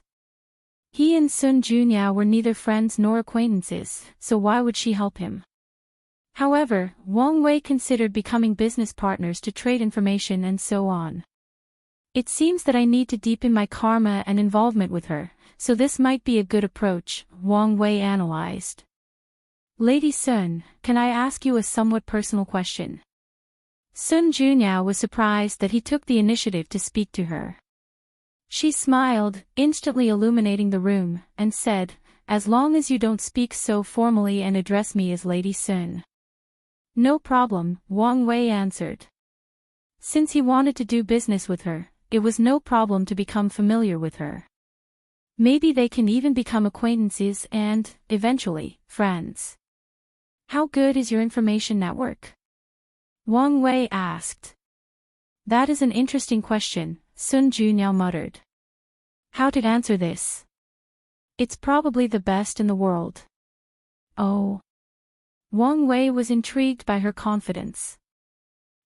He and Sun Junyao were neither friends nor acquaintances, so why would she help him? However, Wang Wei considered becoming business partners to trade information and so on. It seems that I need to deepen my karma and involvement with her, so this might be a good approach, Wang Wei analyzed. Lady Sun, can I ask you a somewhat personal question? Sun Junyao was surprised that he took the initiative to speak to her. She smiled, instantly illuminating the room, and said, as long as you don't speak so formally and address me as Lady Sun. No problem, Wang Wei answered. Since he wanted to do business with her, it was no problem to become familiar with her. Maybe they can even become acquaintances and, eventually, friends. How good is your information network? Wang Wei asked. That is an interesting question, Sun Junyao muttered. How to answer this? It's probably the best in the world. Oh. Wang Wei was intrigued by her confidence.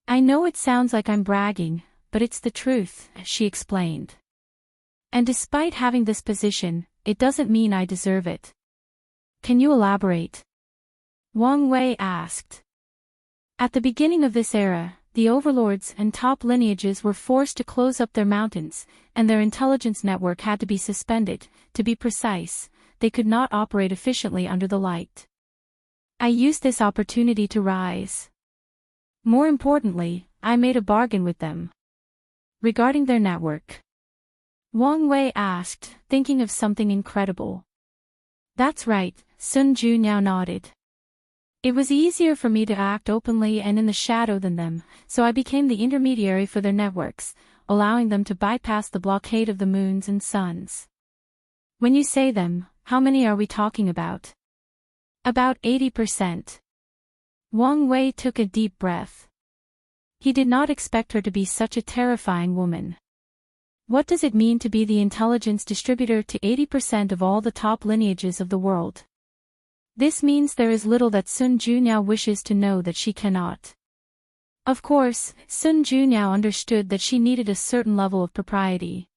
I know it sounds like I'm bragging, but it's the truth, she explained. And despite having this position, it doesn't mean I deserve it. Can you elaborate? Wang Wei asked. At the beginning of this era, the overlords and top lineages were forced to close up their mountains, and their intelligence network had to be suspended. To be precise, they could not operate efficiently under the light. I used this opportunity to rise. More importantly, I made a bargain with them. Regarding their network. Wang Wei asked, thinking of something incredible. That's right, Sun Junyao nodded. It was easier for me to act openly and in the shadow than them, so I became the intermediary for their networks, allowing them to bypass the blockade of the moons and suns. When you say them, how many are we talking about? About 80%. Wang Wei took a deep breath. He did not expect her to be such a terrifying woman. What does it mean to be the intelligence distributor to 80% of all the top lineages of the world? This means there is little that Sun Junyao wishes to know that she cannot. Of course, Sun Junyao understood that she needed a certain level of propriety.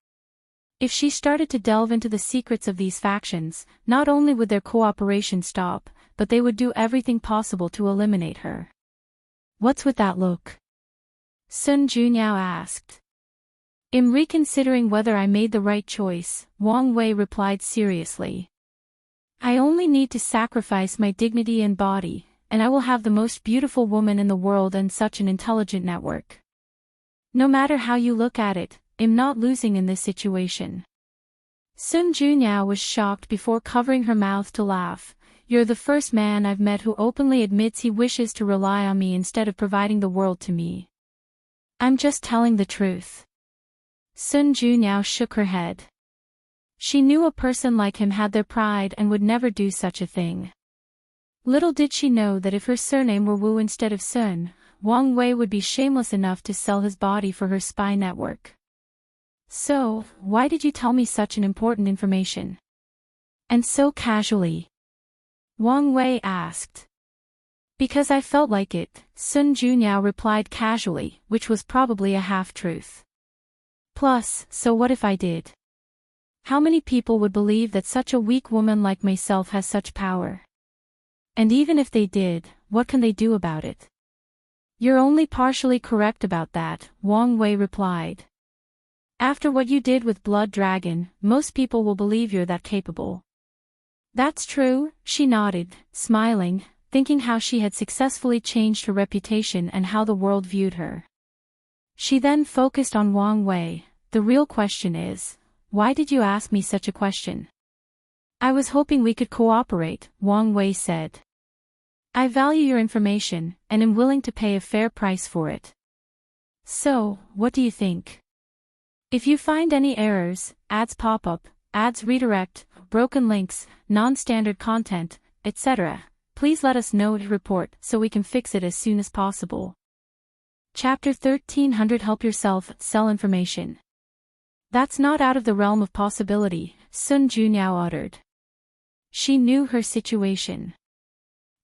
If she started to delve into the secrets of these factions, not only would their cooperation stop, but they would do everything possible to eliminate her. What's with that look? Sun Junyao asked. In reconsidering whether I made the right choice, Wang Wei replied seriously. I only need to sacrifice my dignity and body, and I will have the most beautiful woman in the world and such an intelligent network. No matter how you look at it, I'm not losing in this situation. Sun Junyao was shocked before covering her mouth to laugh. You're the first man I've met who openly admits he wishes to rely on me instead of providing the world to me. I'm just telling the truth. Sun Junyao shook her head. She knew a person like him had their pride and would never do such a thing. Little did she know that if her surname were Wu instead of Sun, Wang Wei would be shameless enough to sell his body for her spy network. So, why did you tell me such an important information? And so casually? Wang Wei asked. Because I felt like it, Sun Junyao replied casually, which was probably a half-truth. Plus, so what if I did? How many people would believe that such a weak woman like myself has such power? And even if they did, what can they do about it? You're only partially correct about that, Wang Wei replied. After what you did with Blood Dragon, most people will believe you're that capable. That's true, she nodded, smiling, thinking how she had successfully changed her reputation and how the world viewed her. She then focused on Wang Wei. The real question is, why did you ask me such a question? I was hoping we could cooperate, Wang Wei said. I value your information, and am willing to pay a fair price for it. So, what do you think? If you find any errors, ads pop up, ads redirect, broken links, non-standard content, etc., please let us know to report so we can fix it as soon as possible. Chapter 1300 Help Yourself, Sell Information. That's not out of the realm of possibility, Sun Junyao uttered. She knew her situation.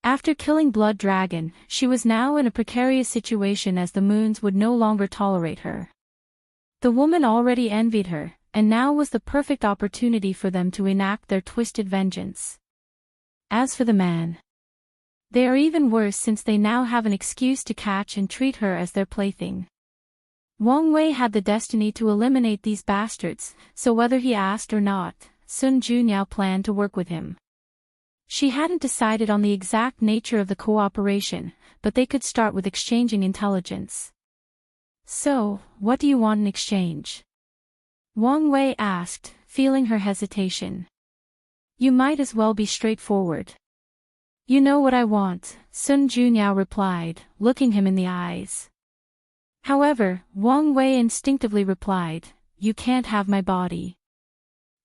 After killing Blood Dragon, she was now in a precarious situation as the moons would no longer tolerate her. The woman already envied her, and now was the perfect opportunity for them to enact their twisted vengeance. As for the man, They are even worse since they now have an excuse to catch and treat her as their plaything. Wang Wei had the destiny to eliminate these bastards, so whether he asked or not, Sun Junyao planned to work with him. She hadn't decided on the exact nature of the cooperation, but they could start with exchanging intelligence. So, what do you want in exchange? Wang Wei asked, feeling her hesitation. You might as well be straightforward. You know what I want, Sun Junyao replied, looking him in the eyes. However, Wang Wei instinctively replied, you can't have my body.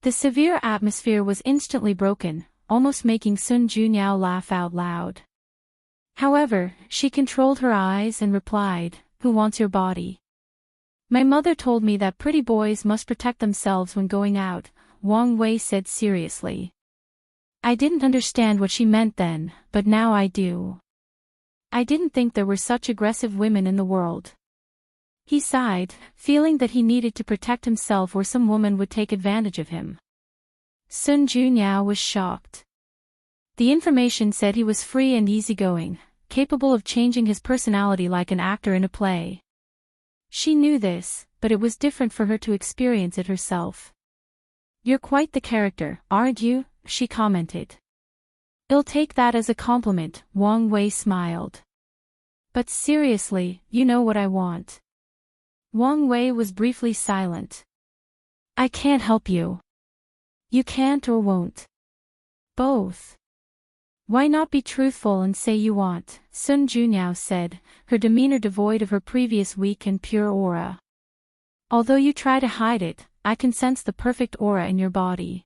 The severe atmosphere was instantly broken, almost making Sun Junyao laugh out loud. However, she controlled her eyes and replied, who wants your body? My mother told me that pretty boys must protect themselves when going out, Wang Wei said seriously. I didn't understand what she meant then, but now I do. I didn't think there were such aggressive women in the world. He sighed, feeling that he needed to protect himself or some woman would take advantage of him. Sun Junyao was shocked. The information said he was free and easygoing, capable of changing his personality like an actor in a play. She knew this, but it was different for her to experience it herself. You're quite the character, aren't you? She commented. I'll take that as a compliment, Wang Wei smiled. But seriously, you know what I want. Wang Wei was briefly silent. I can't help you. You can't or won't. Both. Why not be truthful and say you want, Sun Junyao said, her demeanor devoid of her previous weak and pure aura. Although you try to hide it, I can sense the perfect aura in your body.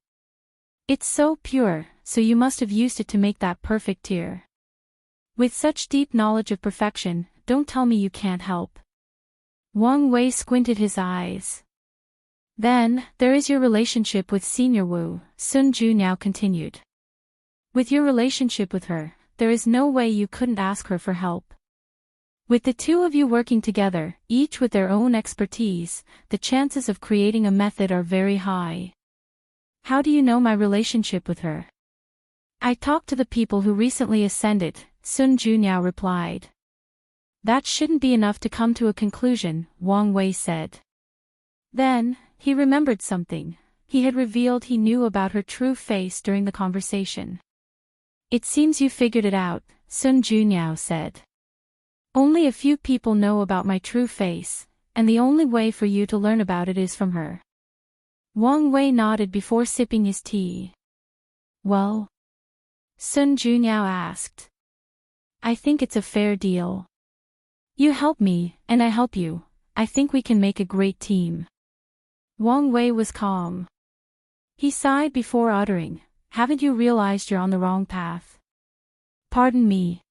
It's so pure, so you must have used it to make that perfect tear. With such deep knowledge of perfection, don't tell me you can't help. Wang Wei squinted his eyes. Then, there is your relationship with Senior Wu, Sun Junyao continued. With your relationship with her, there is no way you couldn't ask her for help. With the two of you working together, each with their own expertise, the chances of creating a method are very high. How do you know my relationship with her? I talked to the people who recently ascended, Sun Junyao replied. That shouldn't be enough to come to a conclusion, Wang Wei said. Then, he remembered something. He had revealed he knew about her true face during the conversation. It seems you figured it out, Sun Junyao said. Only a few people know about my true face, and the only way for you to learn about it is from her. Wang Wei nodded before sipping his tea. Well? Sun Junyao asked. I think it's a fair deal. You help me, and I help you. I think we can make a great team. Wang Wei was calm. He sighed before uttering, haven't you realized you're on the wrong path? Pardon me.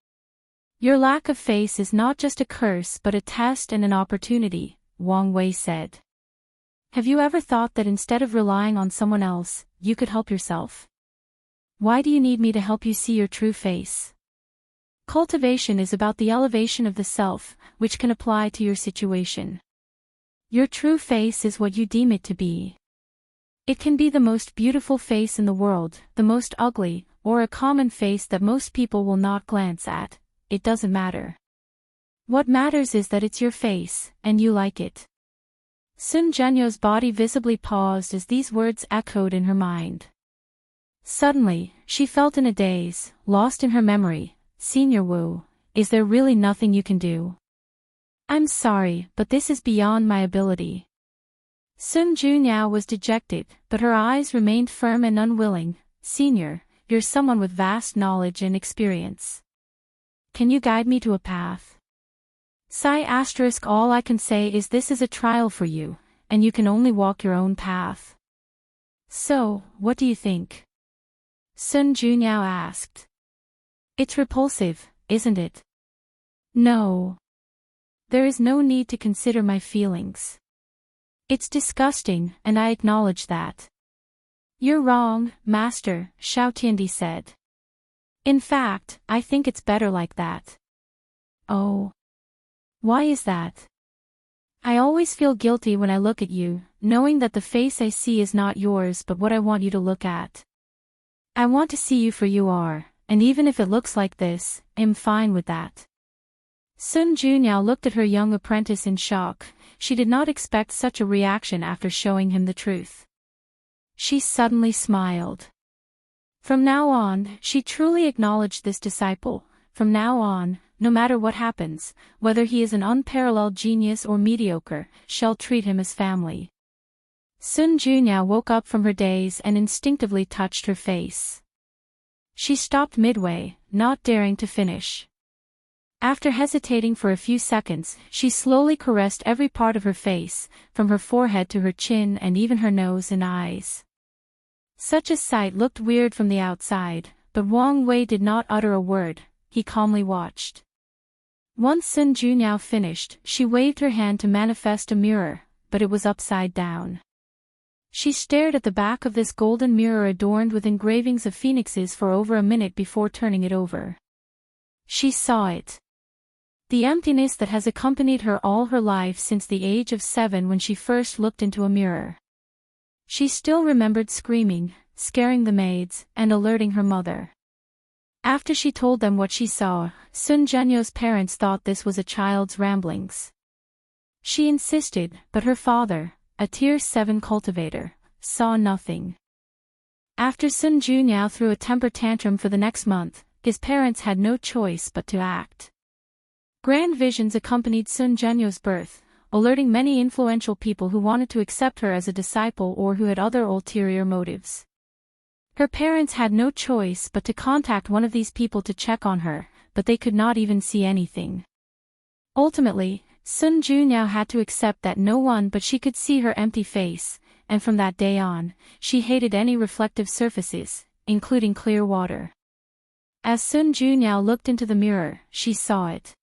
Your lack of face is not just a curse but a test and an opportunity, Wang Wei said. Have you ever thought that instead of relying on someone else, you could help yourself? Why do you need me to help you see your true face? Cultivation is about the elevation of the self, which can apply to your situation. Your true face is what you deem it to be. It can be the most beautiful face in the world, the most ugly, or a common face that most people will not glance at. It doesn't matter. What matters is that it's your face, and you like it. Sun Junyau's body visibly paused as these words echoed in her mind. Suddenly, she felt in a daze, lost in her memory. Senior Wu, is there really nothing you can do? I'm sorry, but this is beyond my ability. Sun Junyao was dejected, but her eyes remained firm and unwilling. Senior, you're someone with vast knowledge and experience. Can you guide me to a path? All I can say is this is a trial for you, and you can only walk your own path. So, what do you think? Sun Junyao asked. It's repulsive, isn't it? No. There is no need to consider my feelings. It's disgusting, and I acknowledge that. You're wrong, Master, Xiao Tiandi said. In fact, I think it's better like that. Oh. Why is that? I always feel guilty when I look at you, knowing that the face I see is not yours but what I want you to look at. I want to see you for you are, and even if it looks like this, I'm fine with that. Sun Junyao looked at her young apprentice in shock. She did not expect such a reaction after showing him the truth. She suddenly smiled. From now on, she truly acknowledged this disciple. From now on, no matter what happens, whether he is an unparalleled genius or mediocre, she'll treat him as family. Sun Junyao woke up from her daze and instinctively touched her face. She stopped midway, not daring to finish. After hesitating for a few seconds, she slowly caressed every part of her face, from her forehead to her chin and even her nose and eyes. Such a sight looked weird from the outside, but Wang Wei did not utter a word. He calmly watched. Once Sun Junyao finished, she waved her hand to manifest a mirror, but it was upside down. She stared at the back of this golden mirror adorned with engravings of phoenixes for over a minute before turning it over. She saw it. The emptiness that has accompanied her all her life since the age of 7 when she first looked into a mirror. She still remembered screaming, scaring the maids, and alerting her mother. After she told them what she saw, Sun Junyo's parents thought this was a child's ramblings. She insisted, but her father, a Tier 7 cultivator, saw nothing. After Sun Junyao threw a temper tantrum for the next month, his parents had no choice but to act. Grand visions accompanied Sun Junyo's birth, alerting many influential people who wanted to accept her as a disciple or who had other ulterior motives. Her parents had no choice but to contact one of these people to check on her, but they could not even see anything. Ultimately, Sun Junyao had to accept that no one but she could see her empty face, and from that day on, she hated any reflective surfaces, including clear water. As Sun Junyao looked into the mirror, she saw it.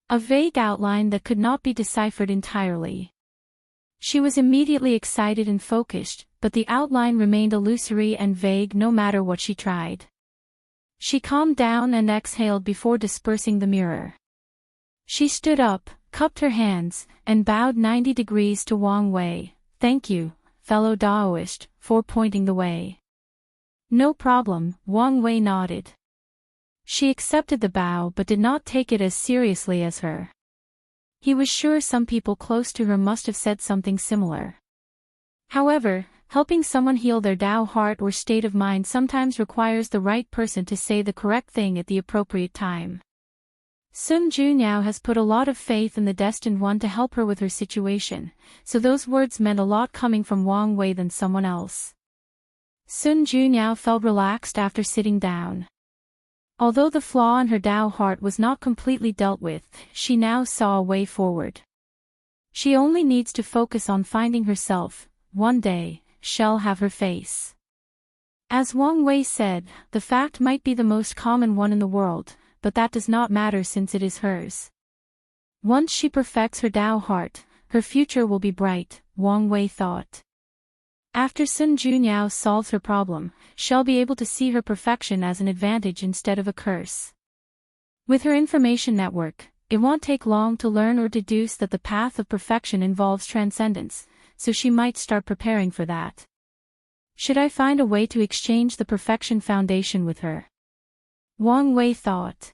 A vague outline that could not be deciphered entirely. She was immediately excited and focused, but the outline remained illusory and vague no matter what she tried. She calmed down and exhaled before dispersing the mirror. She stood up, cupped her hands, and bowed 90 degrees to Wang Wei. "Thank you, fellow Daoist, for pointing the way." "No problem," Wang Wei nodded. She accepted the bow but did not take it as seriously as her. He was sure some people close to her must have said something similar. However, helping someone heal their Dao heart or state of mind sometimes requires the right person to say the correct thing at the appropriate time. Sun Junyao has put a lot of faith in the Destined One to help her with her situation, so those words meant a lot coming from Wang Wei than someone else. Sun Junyao felt relaxed after sitting down. Although the flaw in her Dao heart was not completely dealt with, she now saw a way forward. She only needs to focus on finding herself. One day, she'll have her face. As Wang Wei said, the fact might be the most common one in the world, but that does not matter since it is hers. Once she perfects her Dao heart, her future will be bright, Wang Wei thought. After Sun Junyao solves her problem, she'll be able to see her perfection as an advantage instead of a curse. With her information network, it won't take long to learn or deduce that the path of perfection involves transcendence, so she might start preparing for that. Should I find a way to exchange the perfection foundation with her? Wang Wei thought.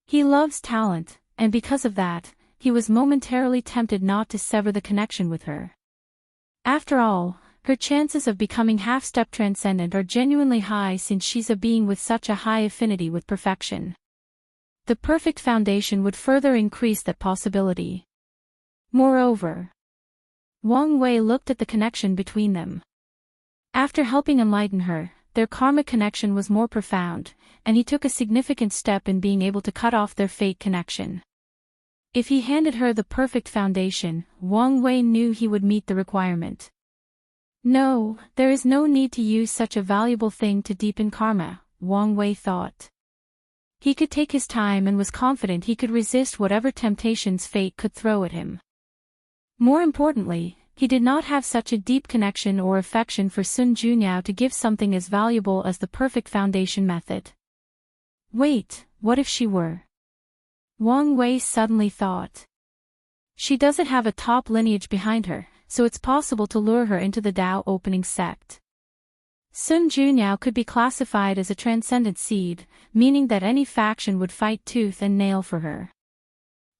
He loves talent, and because of that, he was momentarily tempted not to sever the connection with her. After all, her chances of becoming half-step transcendent are genuinely high since she's a being with such a high affinity with perfection. The perfect foundation would further increase that possibility. Moreover, Wang Wei looked at the connection between them. After helping enlighten her, their karmic connection was more profound, and he took a significant step in being able to cut off their fate connection. If he handed her the perfect foundation, Wang Wei knew he would meet the requirement. No, there is no need to use such a valuable thing to deepen karma, Wang Wei thought. He could take his time and was confident he could resist whatever temptations fate could throw at him. More importantly, he did not have such a deep connection or affection for Sun Junyao to give something as valuable as the perfect foundation method. Wait, what if she were? Wang Wei suddenly thought. She doesn't have a top lineage behind her, so it's possible to lure her into the Dao opening sect. Sun Junyao could be classified as a transcendent seed, meaning that any faction would fight tooth and nail for her.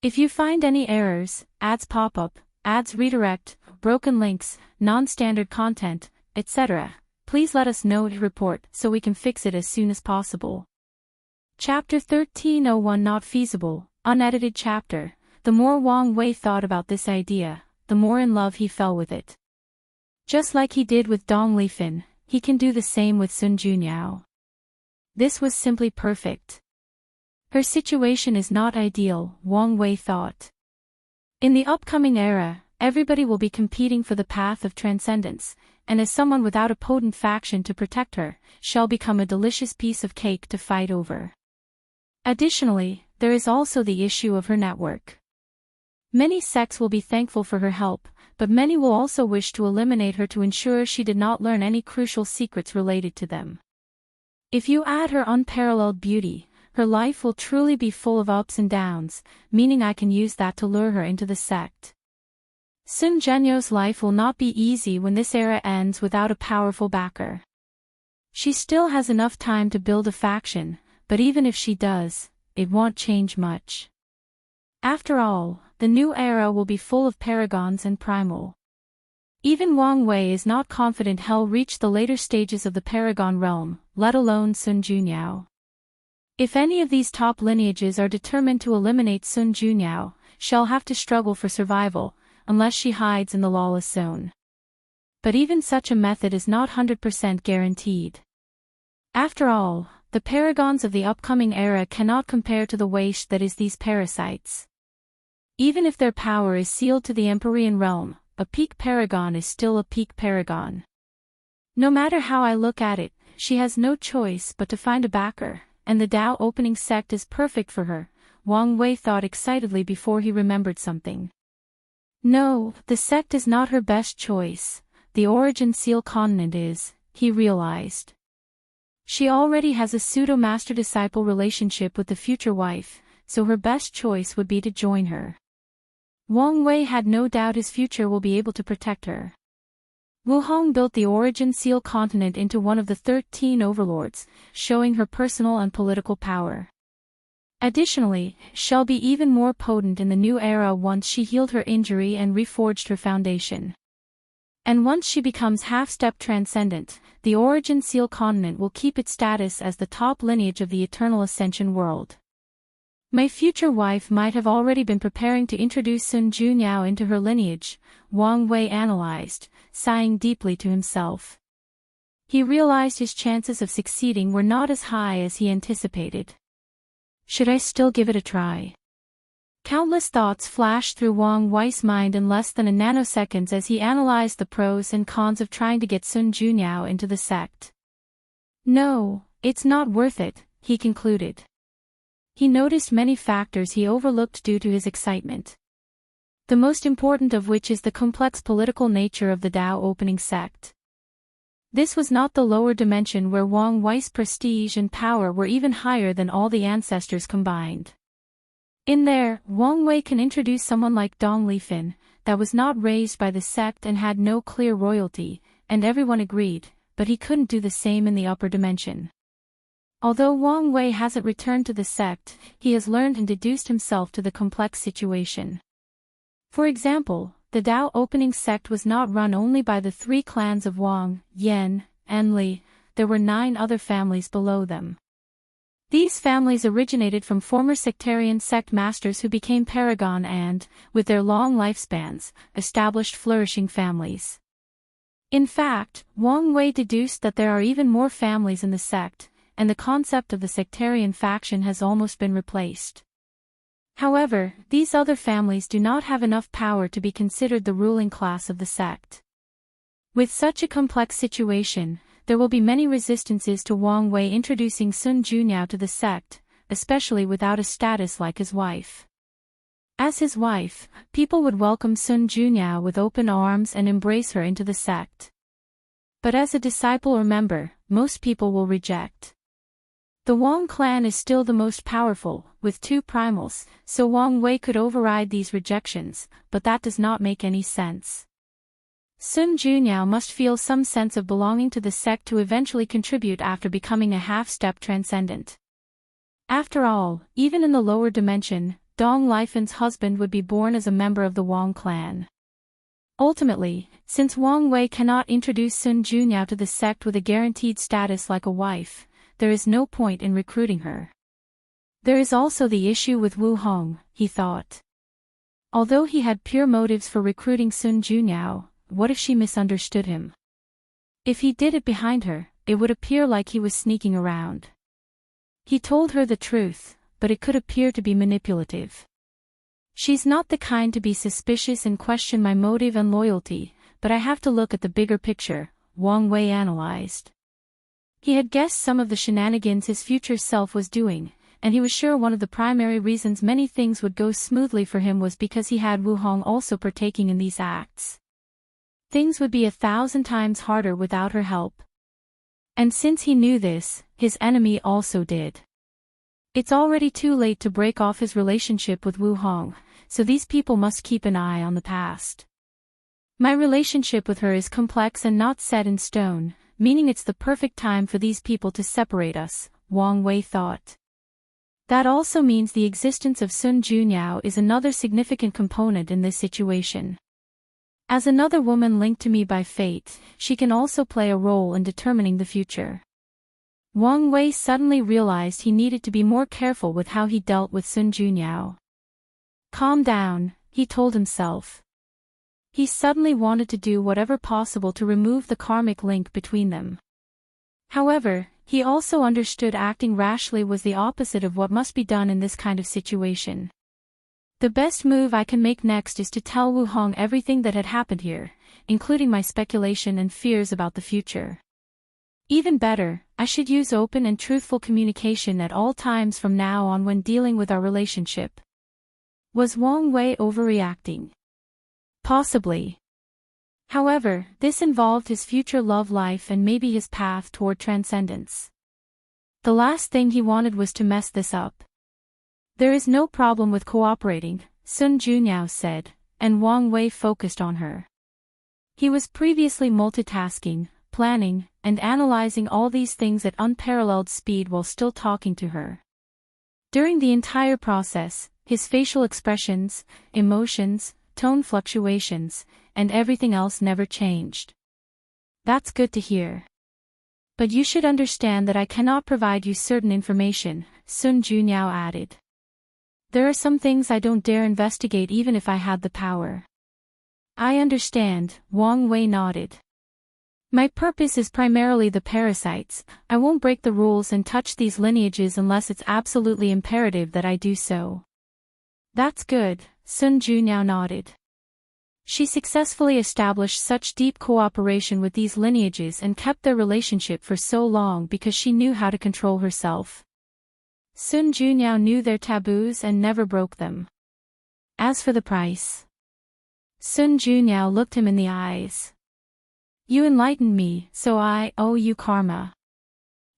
If you find any errors, ads pop up, ads redirect, broken links, non-standard content, etc., please let us know to report so we can fix it as soon as possible. Chapter 1301 Not Feasible, unedited chapter. The more Wang Wei thought about this idea, the more in love he fell with it. Just like he did with Dong Lifan, he can do the same with Sun Junyao. This was simply perfect. Her situation is not ideal, Wang Wei thought. In the upcoming era, everybody will be competing for the path of transcendence, and as someone without a potent faction to protect her, shall become a delicious piece of cake to fight over. Additionally, there is also the issue of her network. Many sects will be thankful for her help, but many will also wish to eliminate her to ensure she did not learn any crucial secrets related to them. If you add her unparalleled beauty, her life will truly be full of ups and downs, meaning I can use that to lure her into the sect. Sun Junyau's life will not be easy when this era ends without a powerful backer. She still has enough time to build a faction, but even if she does, it won't change much. After all, the new era will be full of paragons and primal. Even Wang Wei is not confident he'll reach the later stages of the paragon realm, let alone Sun Junyao. If any of these top lineages are determined to eliminate Sun Junyao, she'll have to struggle for survival, unless she hides in the lawless zone. But even such a method is not 100% guaranteed. After all, the paragons of the upcoming era cannot compare to the waste that is these parasites. Even if their power is sealed to the Empyrean realm, a peak paragon is still a peak paragon. No matter how I look at it, she has no choice but to find a backer, and the Dao opening sect is perfect for her, Wang Wei thought excitedly before he remembered something. No, the sect is not her best choice, the origin seal continent is, he realized. She already has a pseudo-master-disciple relationship with the future wife, so her best choice would be to join her. Wang Wei had no doubt his future will be able to protect her. Wu Hong built the origin seal continent into one of the 13 overlords, showing her personal and political power. Additionally, she'll be even more potent in the new era once she healed her injury and reforged her foundation. And once she becomes half-step transcendent, the origin seal continent will keep its status as the top lineage of the eternal ascension world. My future wife might have already been preparing to introduce Sun Junyao into her lineage, Wang Wei analyzed, sighing deeply to himself. He realized his chances of succeeding were not as high as he anticipated. Should I still give it a try? Countless thoughts flashed through Wang Wei's mind in less than a nanosecond as he analyzed the pros and cons of trying to get Sun Junyao into the sect. No, it's not worth it, he concluded. He noticed many factors he overlooked due to his excitement. The most important of which is the complex political nature of the Dao opening sect. This was not the lower dimension where Wang Wei's prestige and power were even higher than all the ancestors combined. In there, Wang Wei can introduce someone like Dong Lifan, that was not raised by the sect and had no clear royalty, and everyone agreed, but he couldn't do the same in the upper dimension. Although Wang Wei hasn't returned to the sect, he has learned and deduced himself to the complex situation. For example, the Dao opening sect was not run only by the 3 clans of Wang, Yan, and Li, there were 9 other families below them. These families originated from former sectarian sect masters who became paragon and, with their long lifespans, established flourishing families. In fact, Wang Wei deduced that there are even more families in the sect, and the concept of the sectarian faction has almost been replaced. However, these other families do not have enough power to be considered the ruling class of the sect. With such a complex situation, there will be many resistances to Wang Wei introducing Sun Junyao to the sect, especially without a status like his wife. As his wife, people would welcome Sun Junyao with open arms and embrace her into the sect. But as a disciple or member, most people will reject. The Wang clan is still the most powerful, with 2 primals, so Wang Wei could override these rejections, but that does not make any sense. Sun Junyao must feel some sense of belonging to the sect to eventually contribute after becoming a half-step transcendent. After all, even in the lower dimension, Dong Lifen's husband would be born as a member of the Wang clan. Ultimately, since Wang Wei cannot introduce Sun Junyao to the sect with a guaranteed status like a wife, there is no point in recruiting her. There is also the issue with Wu Hong, he thought. Although he had pure motives for recruiting Sun Junyao, what if she misunderstood him? If he did it behind her, it would appear like he was sneaking around. He told her the truth, but it could appear to be manipulative. She's not the kind to be suspicious and question my motive and loyalty, but I have to look at the bigger picture, Wang Wei analyzed. He had guessed some of the shenanigans his future self was doing, and he was sure one of the primary reasons many things would go smoothly for him was because he had Wu Hong also partaking in these acts. Things would be 1,000 times harder without her help. And since he knew this, his enemy also did. It's already too late to break off his relationship with Wu Hong, so these people must keep an eye on the past. My relationship with her is complex and not set in stone, meaning it's the perfect time for these people to separate us, Wang Wei thought. That also means the existence of Sun Junyao is another significant component in this situation. As another woman linked to me by fate, she can also play a role in determining the future. Wang Wei suddenly realized he needed to be more careful with how he dealt with Sun Junyao. Calm down, he told himself. He suddenly wanted to do whatever possible to remove the karmic link between them. However, he also understood acting rashly was the opposite of what must be done in this kind of situation. The best move I can make next is to tell Wu Hong everything that had happened here, including my speculation and fears about the future. Even better, I should use open and truthful communication at all times from now on when dealing with our relationship. Was Wang Wei overreacting? Possibly. However, this involved his future love life and maybe his path toward transcendence. The last thing he wanted was to mess this up. There is no problem with cooperating, Sun Junyao said, and Wang Wei focused on her. He was previously multitasking, planning, and analyzing all these things at unparalleled speed while still talking to her. During the entire process, his facial expressions, emotions, tone fluctuations, and everything else never changed. That's good to hear. But you should understand that I cannot provide you certain information, Sun Junyao added. There are some things I don't dare investigate even if I had the power. I understand, Wang Wei nodded. My purpose is primarily the parasites. I won't break the rules and touch these lineages unless it's absolutely imperative that I do so. That's good, Sun Junyao nodded. She successfully established such deep cooperation with these lineages and kept their relationship for so long because she knew how to control herself. Sun Junyao knew their taboos and never broke them. As for the price, Sun Junyao looked him in the eyes. You enlightened me, so I owe you karma.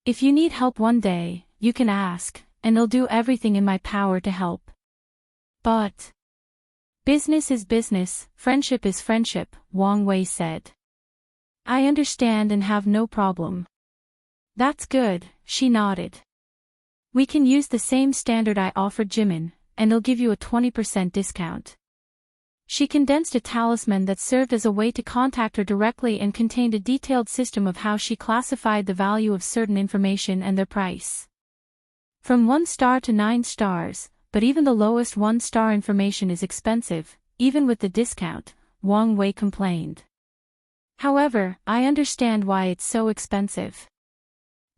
If you need help one day, you can ask, and I'll do everything in my power to help. But business is business, friendship is friendship, Wang Wei said. I understand and have no problem. That's good, she nodded. We can use the same standard I offered Jimin, and I'll give you a 20% discount. She condensed a talisman that served as a way to contact her directly and contained a detailed system of how she classified the value of certain information and their price. From 1 star to 9 stars, but even the lowest 1-star information is expensive, even with the discount, Wang Wei complained. However, I understand why it's so expensive.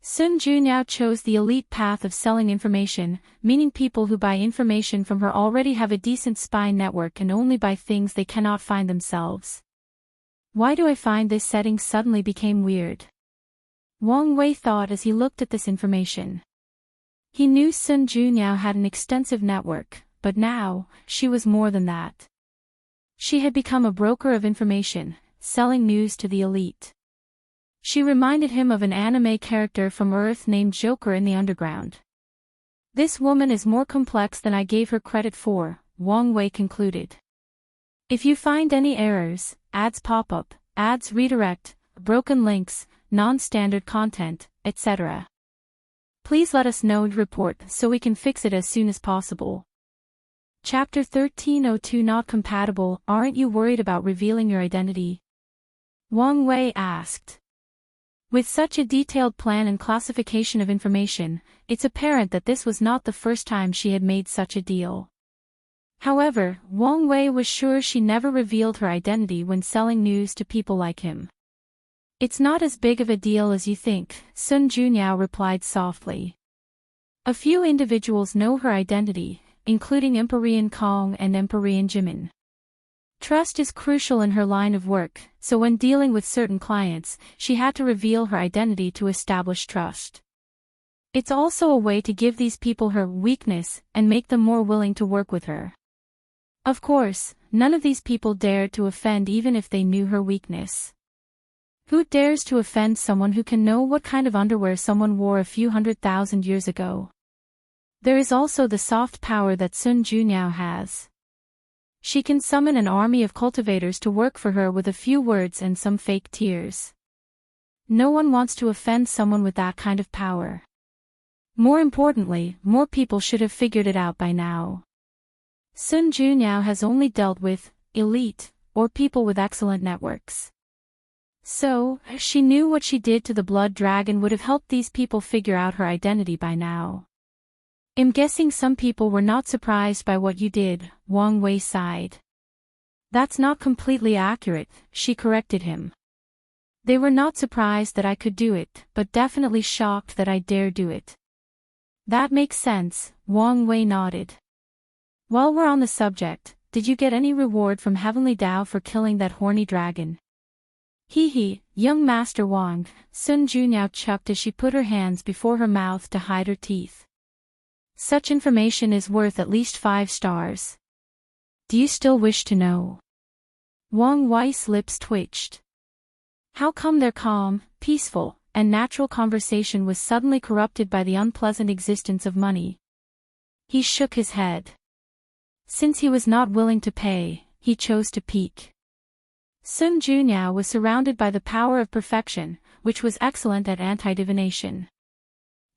Sun Junyao chose the elite path of selling information, meaning people who buy information from her already have a decent spy network and only buy things they cannot find themselves. Why do I find this setting suddenly became weird? Wang Wei thought as he looked at this information. He knew Sun Junyao had an extensive network, but now, she was more than that. She had become a broker of information, selling news to the elite. She reminded him of an anime character from Earth named Joker in the underground. This woman is more complex than I gave her credit for, Wang Wei concluded. If you find any errors, ads pop up, ads redirect, broken links, non-standard content, etc. Please let us know and report so we can fix it as soon as possible. Chapter 1302 Not compatible. Aren't you worried about revealing your identity? Wang Wei asked. With such a detailed plan and classification of information, it's apparent that this was not the first time she had made such a deal. However, Wang Wei was sure she never revealed her identity when selling news to people like him. It's not as big of a deal as you think, Sun Junyao replied softly. A few individuals know her identity, including Empyrean Kong and Empyrean Jimin. Trust is crucial in her line of work, so when dealing with certain clients, she had to reveal her identity to establish trust. It's also a way to give these people her weakness and make them more willing to work with her. Of course, none of these people dared to offend even if they knew her weakness. Who dares to offend someone who can know what kind of underwear someone wore a few 100,000 years ago? There is also the soft power that Sun Junyao has. She can summon an army of cultivators to work for her with a few words and some fake tears. No one wants to offend someone with that kind of power. More importantly, more people should have figured it out by now. Sun Junyao has only dealt with elite, or people with excellent networks. So, she knew what she did to the blood dragon would have helped these people figure out her identity by now. I'm guessing some people were not surprised by what you did, Wang Wei sighed. That's not completely accurate, she corrected him. They were not surprised that I could do it, but definitely shocked that I dare do it. That makes sense, Wang Wei nodded. While we're on the subject, did you get any reward from Heavenly Dao for killing that horny dragon? Hee, young Master Wang, Sun Junyao chuckled as she put her hands before her mouth to hide her teeth. Such information is worth at least 5 stars. Do you still wish to know? Wang Wei's lips twitched. How come their calm, peaceful, and natural conversation was suddenly corrupted by the unpleasant existence of money? He shook his head. Since he was not willing to pay, he chose to peek. Sun Junyao was surrounded by the power of perfection, which was excellent at anti-divination.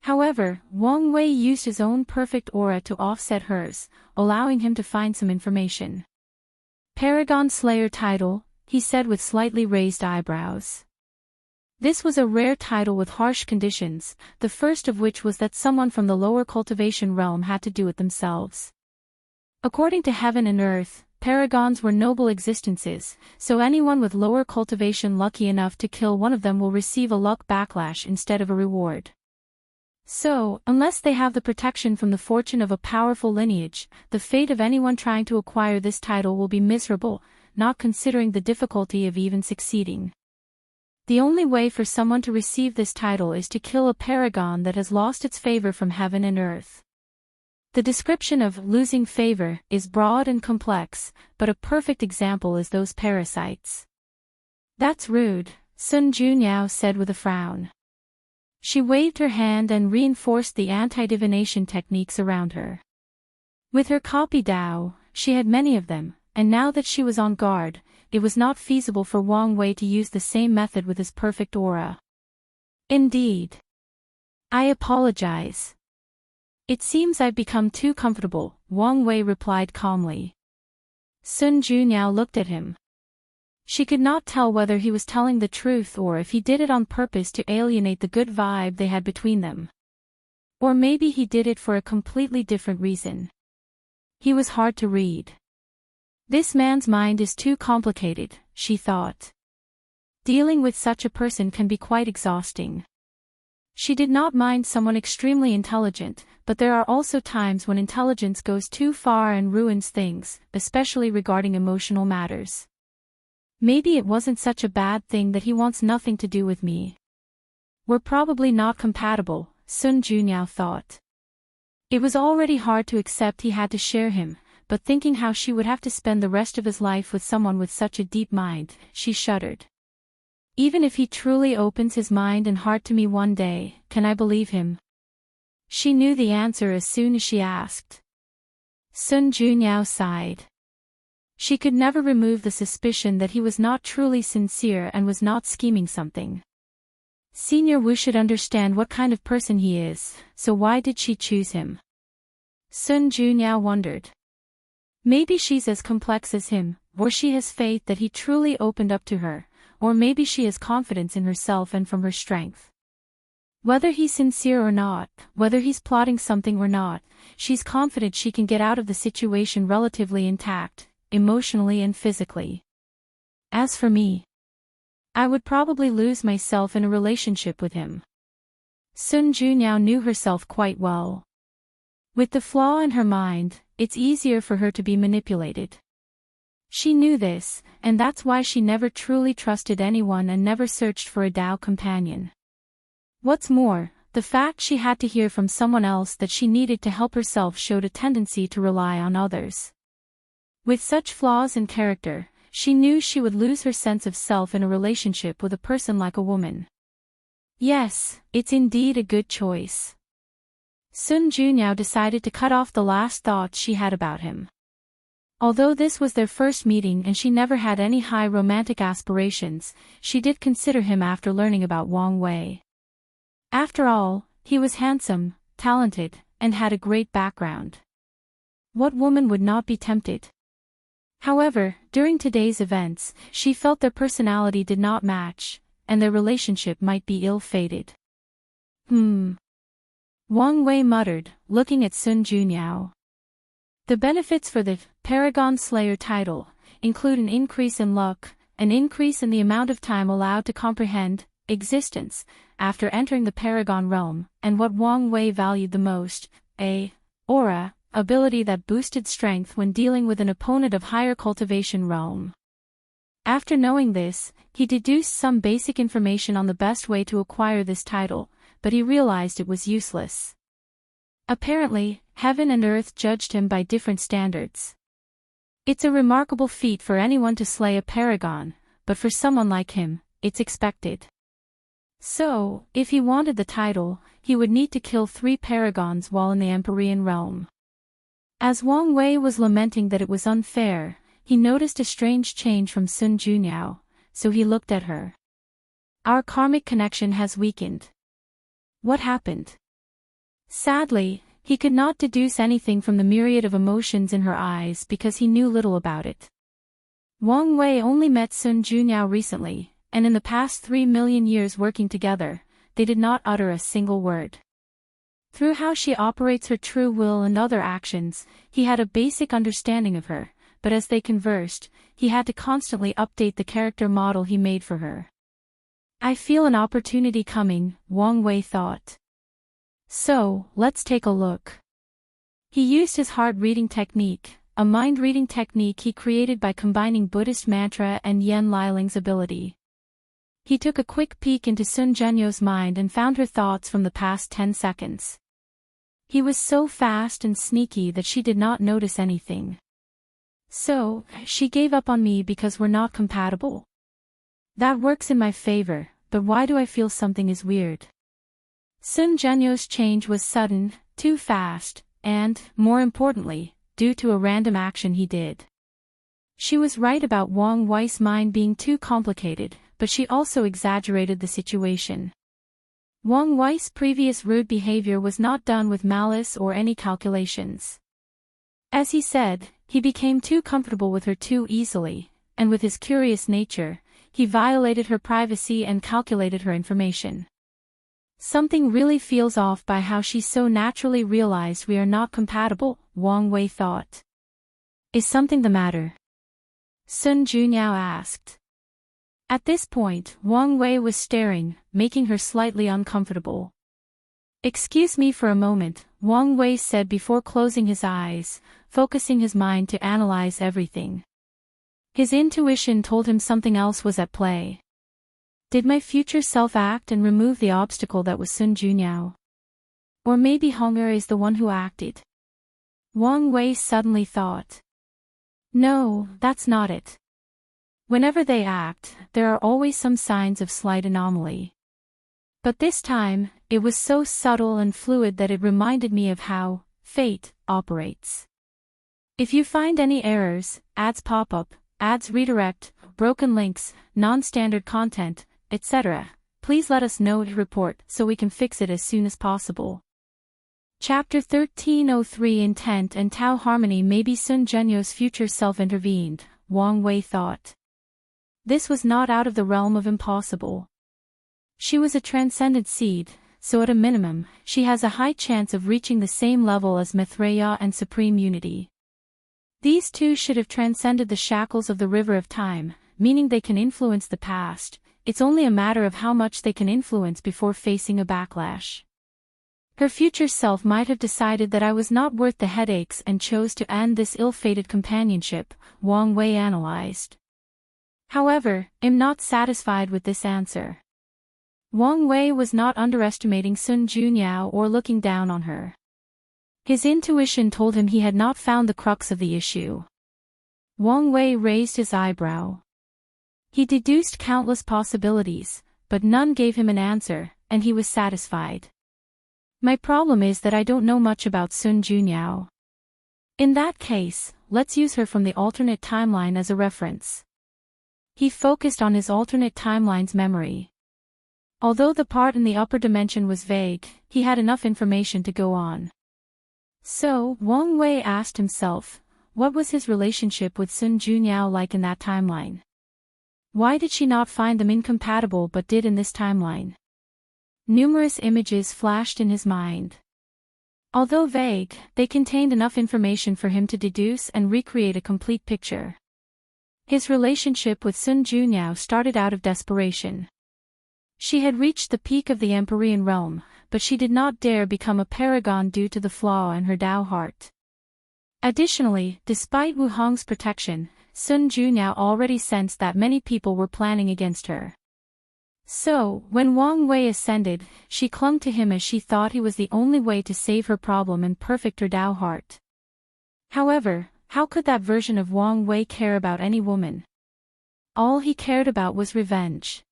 However, Wang Wei used his own perfect aura to offset hers, allowing him to find some information. Paragon Slayer title, he said with slightly raised eyebrows. This was a rare title with harsh conditions, the first of which was that someone from the lower cultivation realm had to do it themselves. According to heaven and earth, paragons were noble existences, so anyone with lower cultivation lucky enough to kill one of them will receive a luck backlash instead of a reward. So, unless they have the protection from the fortune of a powerful lineage, the fate of anyone trying to acquire this title will be miserable, not considering the difficulty of even succeeding. The only way for someone to receive this title is to kill a paragon that has lost its favor from heaven and earth. The description of losing favor is broad and complex, but a perfect example is those parasites. That's rude, Sun Junyao said with a frown. She waved her hand and reinforced the anti-divination techniques around her. With her copy Dao, she had many of them, and now that she was on guard, it was not feasible for Wang Wei to use the same method with his perfect aura. Indeed. I apologize. It seems I've become too comfortable, Wang Wei replied calmly. Sun Junyao looked at him. She could not tell whether he was telling the truth or if he did it on purpose to alienate the good vibe they had between them. Or maybe he did it for a completely different reason. He was hard to read. This man's mind is too complicated, she thought. Dealing with such a person can be quite exhausting. She did not mind someone extremely intelligent, but there are also times when intelligence goes too far and ruins things, especially regarding emotional matters. Maybe it wasn't such a bad thing that he wants nothing to do with me. We're probably not compatible, Sun Junyao thought. It was already hard to accept he had to share him, but thinking how she would have to spend the rest of his life with someone with such a deep mind, she shuddered. Even if he truly opens his mind and heart to me one day, can I believe him? She knew the answer as soon as she asked. Sun Junyao sighed. She could never remove the suspicion that he was not truly sincere and was not scheming something. Senior Wu should understand what kind of person he is, so why did she choose him? Sun Junyao wondered. Maybe she's as complex as him, or she has faith that he truly opened up to her, or maybe she has confidence in herself and from her strength. Whether he's sincere or not, whether he's plotting something or not, she's confident she can get out of the situation relatively intact, emotionally and physically. As for me, I would probably lose myself in a relationship with him. Sun Junyao knew herself quite well. With the flaw in her mind, it's easier for her to be manipulated. She knew this, and that's why she never truly trusted anyone and never searched for a Dao companion. What's more, the fact she had to hear from someone else that she needed to help herself showed a tendency to rely on others. With such flaws in character, she knew she would lose her sense of self in a relationship with a person like a woman. Yes, it's indeed a good choice. Sun Junyao decided to cut off the last thoughts she had about him. Although this was their first meeting and she never had any high romantic aspirations, she did consider him after learning about Wang Wei. After all, he was handsome, talented, and had a great background. What woman would not be tempted? However, during today's events, she felt their personality did not match, and their relationship might be ill-fated. Wang Wei muttered, looking at Sun Junyao. The benefits for the Paragon Slayer title include an increase in luck, an increase in the amount of time allowed to comprehend existence after entering the Paragon realm, and what Wang Wei valued the most, a aura ability that boosted strength when dealing with an opponent of higher cultivation realm. After knowing this, he deduced some basic information on the best way to acquire this title, but he realized it was useless. Apparently, heaven and earth judged him by different standards. It's a remarkable feat for anyone to slay a paragon, but for someone like him, it's expected. So, if he wanted the title, he would need to kill 3 paragons while in the Empyrean realm. As Wang Wei was lamenting that it was unfair, he noticed a strange change from Sun Junyao, so he looked at her. Our karmic connection has weakened. What happened? Sadly, he could not deduce anything from the myriad of emotions in her eyes because he knew little about it. Wang Wei only met Sun Junyao recently, and in the past 3 million years working together, they did not utter a single word. Through how she operates her true will and other actions, he had a basic understanding of her, but as they conversed, he had to constantly update the character model he made for her. I feel an opportunity coming, Wang Wei thought. So, let's take a look. He used his heart-reading technique, a mind-reading technique he created by combining Buddhist mantra and Yen Liling's ability. He took a quick peek into Sun Junyao's mind and found her thoughts from the past 10 seconds. He was so fast and sneaky that she did not notice anything. So, she gave up on me because we're not compatible? That works in my favor, but why do I feel something is weird? Sun Junyao's change was sudden, too fast, and, more importantly, due to a random action he did. She was right about Wang Wei's mind being too complicated, but she also exaggerated the situation. Wang Wei's previous rude behavior was not done with malice or any calculations. As he said, he became too comfortable with her too easily, and with his curious nature, he violated her privacy and calculated her information. Something really feels off by how she so naturally realized we are not compatible, Wang Wei thought. Is something the matter? Sun Junyao asked. At this point, Wang Wei was staring, making her slightly uncomfortable. Excuse me for a moment, Wang Wei said before closing his eyes, focusing his mind to analyze everything. His intuition told him something else was at play. Did my future self act and remove the obstacle that was Sun Junyao? Or maybe Hong'er is the one who acted? Wang Wei suddenly thought. No, that's not it. Whenever they act, there are always some signs of slight anomaly. But this time, it was so subtle and fluid that it reminded me of how fate operates. If you find any errors, ads pop up, ads redirect, broken links, non-standard content, etc., please let us know to report so we can fix it as soon as possible. Chapter 1303 Intent and Tao Harmony. Maybe Sun Zhenyo's future self intervened, Wang Wei thought. This was not out of the realm of impossible. She was a transcendent seed, so at a minimum, she has a high chance of reaching the same level as Mithraea and Supreme Unity. These two should have transcended the shackles of the river of time, meaning they can influence the past. It's only a matter of how much they can influence before facing a backlash. Her future self might have decided that I was not worth the headaches and chose to end this ill-fated companionship, Wang Wei analyzed. However, I'm not satisfied with this answer. Wang Wei was not underestimating Sun Junyao or looking down on her. His intuition told him he had not found the crux of the issue. Wang Wei raised his eyebrow. He deduced countless possibilities, but none gave him an answer, and he was satisfied. My problem is that I don't know much about Sun Junyao. In that case, let's use her from the alternate timeline as a reference. He focused on his alternate timeline's memory. Although the part in the upper dimension was vague, he had enough information to go on. So, Wang Wei asked himself, what was his relationship with Sun Junyao like in that timeline? Why did she not find them incompatible but did in this timeline? Numerous images flashed in his mind. Although vague, they contained enough information for him to deduce and recreate a complete picture. His relationship with Sun Junyao started out of desperation. She had reached the peak of the Empyrean realm, but she did not dare become a paragon due to the flaw in her Tao heart. Additionally, despite Wu Hong's protection, Sun Junyao already sensed that many people were planning against her. So, when Wang Wei ascended, she clung to him as she thought he was the only way to save her problem and perfect her Tao heart. However, how could that version of Wang Wei care about any woman? All he cared about was revenge.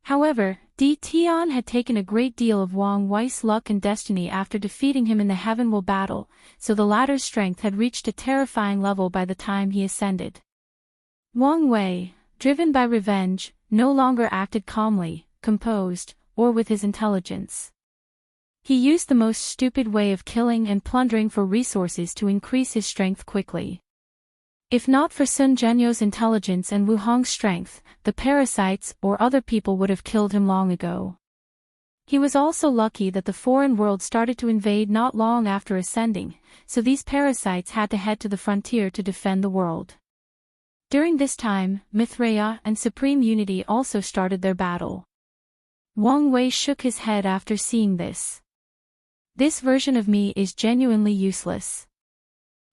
However, Di Tian had taken a great deal of Wang Wei's luck and destiny after defeating him in the Heavenwell battle, so the latter's strength had reached a terrifying level by the time he ascended. Wang Wei, driven by revenge, no longer acted calmly, composed, or with his intelligence. He used the most stupid way of killing and plundering for resources to increase his strength quickly. If not for Sun Zhenyo's intelligence and Wu Hong's strength, the parasites or other people would have killed him long ago. He was also lucky that the foreign world started to invade not long after ascending, so these parasites had to head to the frontier to defend the world. During this time, Mithraea and Supreme Unity also started their battle. Wang Wei shook his head after seeing this. This version of me is genuinely useless.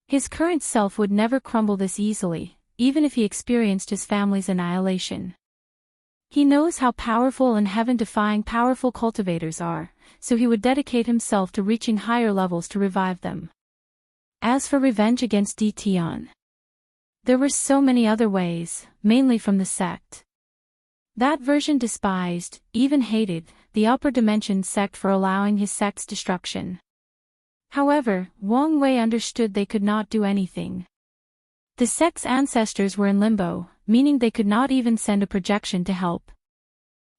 His current self would never crumble this easily, even if he experienced his family's annihilation. He knows how powerful and heaven-defying powerful cultivators are, so he would dedicate himself to reaching higher levels to revive them. As for revenge against Di Tian, there were so many other ways, mainly from the sect. That version despised, even hated, the upper dimension sect for allowing his sect's destruction. However, Wang Wei understood they could not do anything. The sect's ancestors were in limbo, meaning they could not even send a projection to help.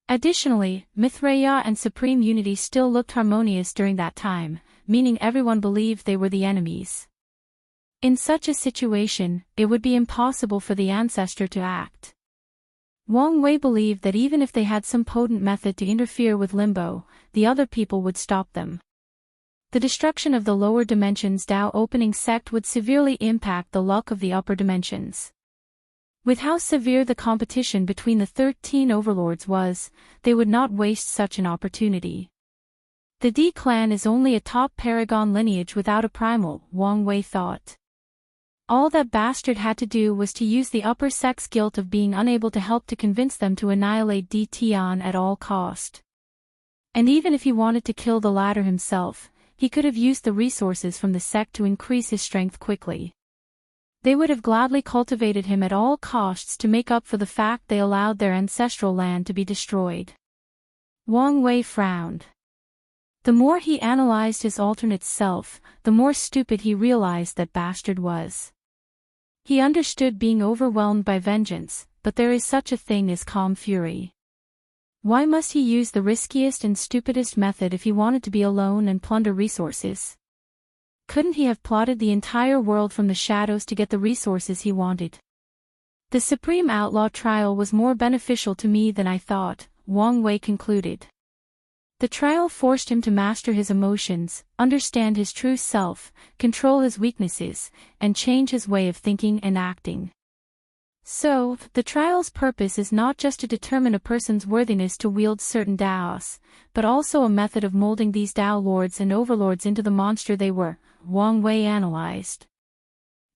Additionally, Mithraea and Supreme Unity still looked harmonious during that time, meaning everyone believed they were the enemies. In such a situation, it would be impossible for the ancestor to act. Wang Wei believed that even if they had some potent method to interfere with limbo, the other people would stop them. The destruction of the lower dimensions Tao opening sect would severely impact the luck of the upper dimensions. With how severe the competition between the 13 overlords was, they would not waste such an opportunity. The D clan is only a top paragon lineage without a primal, Wang Wei thought. All that bastard had to do was to use the upper sect's guilt of being unable to help to convince them to annihilate Di Tian at all cost. And even if he wanted to kill the latter himself, he could have used the resources from the sect to increase his strength quickly. They would have gladly cultivated him at all costs to make up for the fact they allowed their ancestral land to be destroyed. Wang Wei frowned. The more he analyzed his alternate self, the more stupid he realized that bastard was. He understood being overwhelmed by vengeance, but there is such a thing as calm fury. Why must he use the riskiest and stupidest method if he wanted to be alone and plunder resources? Couldn't he have plotted the entire world from the shadows to get the resources he wanted? The Supreme Outlaw trial was more beneficial to me than I thought, Wang Wei concluded. The trial forced him to master his emotions, understand his true self, control his weaknesses, and change his way of thinking and acting. So, the trial's purpose is not just to determine a person's worthiness to wield certain Daos, but also a method of molding these Dao lords and overlords into the monster they were, Wang Wei analyzed.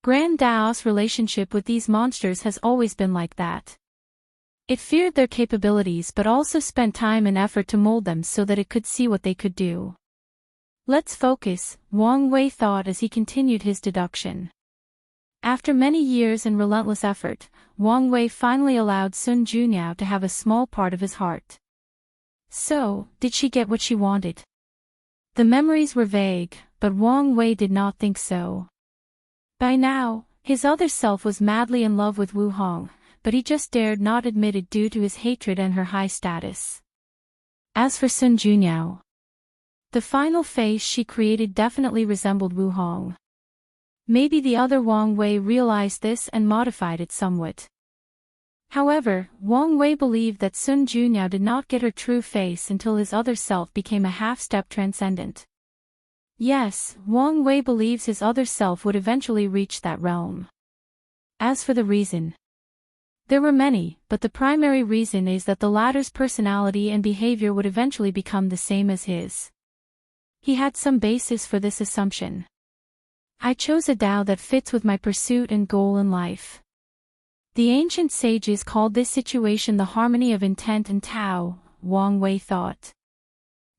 Grand Daos' relationship with these monsters has always been like that. It feared their capabilities but also spent time and effort to mold them so that it could see what they could do. Let's focus, Wang Wei thought as he continued his deduction. After many years and relentless effort, Wang Wei finally allowed Sun Junyao to have a small part of his heart. So, did she get what she wanted? The memories were vague, but Wang Wei did not think so. By now, his other self was madly in love with Wu Hong, but he just dared not admit it due to his hatred and her high status. As for Sun Junyao, the final face she created definitely resembled Wu Hong. Maybe the other Wang Wei realized this and modified it somewhat. However, Wang Wei believed that Sun Junyao did not get her true face until his other self became a half-step transcendent. Yes, Wang Wei believes his other self would eventually reach that realm. As for the reason, there were many, but the primary reason is that the latter's personality and behavior would eventually become the same as his. He had some basis for this assumption. I chose a Tao that fits with my pursuit and goal in life. The ancient sages called this situation the harmony of intent and Tao, Wang Wei thought.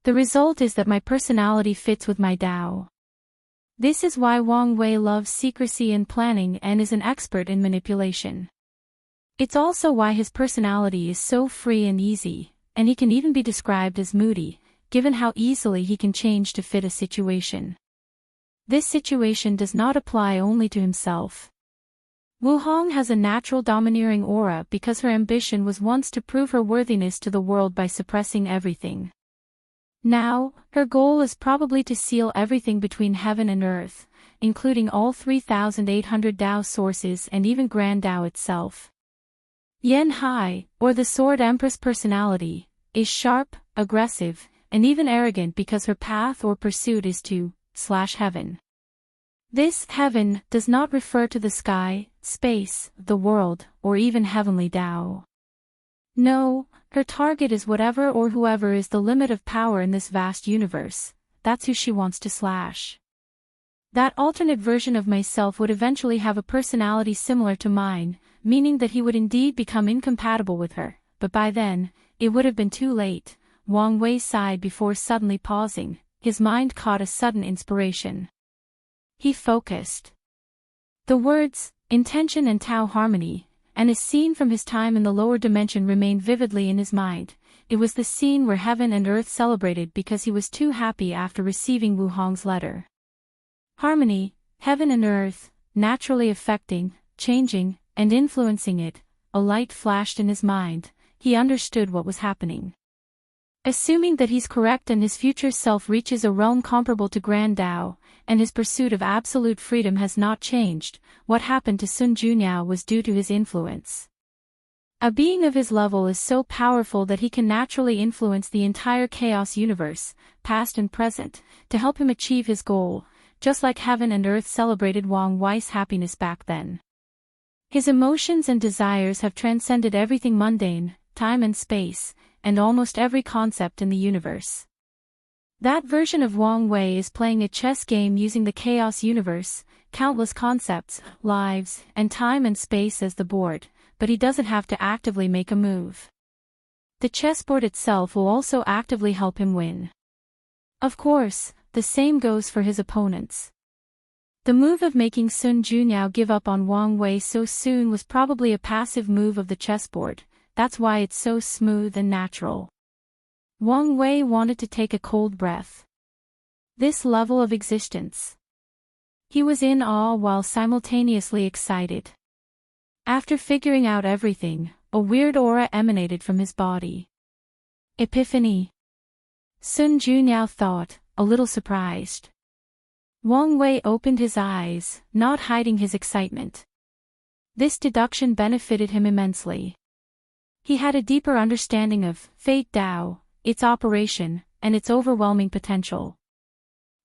The result is that my personality fits with my Tao. This is why Wang Wei loves secrecy and planning and is an expert in manipulation. It's also why his personality is so free and easy, and he can even be described as moody, given how easily he can change to fit a situation. This situation does not apply only to himself. Wu Hong has a natural domineering aura because her ambition was once to prove her worthiness to the world by suppressing everything. Now, her goal is probably to seal everything between heaven and earth, including all 3,800 Dao sources and even Grand Dao itself. Yan Hai, or the Sword Empress personality, is sharp, aggressive, and even arrogant because her path or pursuit is to heaven. This heaven does not refer to the sky, space, the world, or even heavenly Tao. No, her target is whatever or whoever is the limit of power in this vast universe. That's who she wants to slash. That alternate version of myself would eventually have a personality similar to mine, meaning that he would indeed become incompatible with her, but by then, it would have been too late. Wang Wei sighed before suddenly pausing. His mind caught a sudden inspiration. He focused. The words, intention and Tao harmony, and a scene from his time in the lower dimension remained vividly in his mind. It was the scene where heaven and earth celebrated because he was too happy after receiving Wu Hong's letter. Harmony, heaven and earth, naturally affecting, changing, and influencing it, a light flashed in his mind. He understood what was happening. Assuming that he's correct and his future self reaches a realm comparable to Grand Dao, and his pursuit of absolute freedom has not changed, what happened to Sun Junyao was due to his influence. A being of his level is so powerful that he can naturally influence the entire chaos universe, past and present, to help him achieve his goal, just like heaven and earth celebrated Wang Wei's happiness back then. His emotions and desires have transcended everything mundane, time and space, and almost every concept in the universe. That version of Wang Wei is playing a chess game using the chaos universe, countless concepts, lives, and time and space as the board, but he doesn't have to actively make a move. The chessboard itself will also actively help him win. Of course, the same goes for his opponents. The move of making Sun Junyao give up on Wang Wei so soon was probably a passive move of the chessboard. That's why it's so smooth and natural. Wang Wei wanted to take a cold breath. this level of existence. He was in awe while simultaneously excited. After figuring out everything, a weird aura emanated from his body. Epiphany. Sun Junyao thought, a little surprised. Wang Wei opened his eyes, not hiding his excitement. This deduction benefited him immensely. He had a deeper understanding of Fate Tao, its operation, and its overwhelming potential.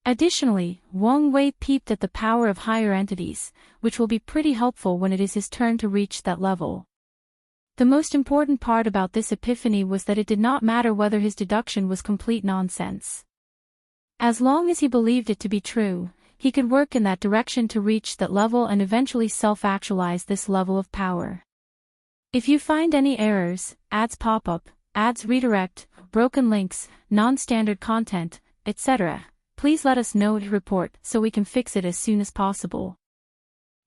Additionally, Wang Wei peeped at the power of higher entities, which will be pretty helpful when it is his turn to reach that level. The most important part about this epiphany was that it did not matter whether his deduction was complete nonsense. As long as he believed it to be true, he could work in that direction to reach that level and eventually self-actualize this level of power. If you find any errors, ads pop up, ads redirect, broken links, non-standard content, etc., please let us know to report so we can fix it as soon as possible.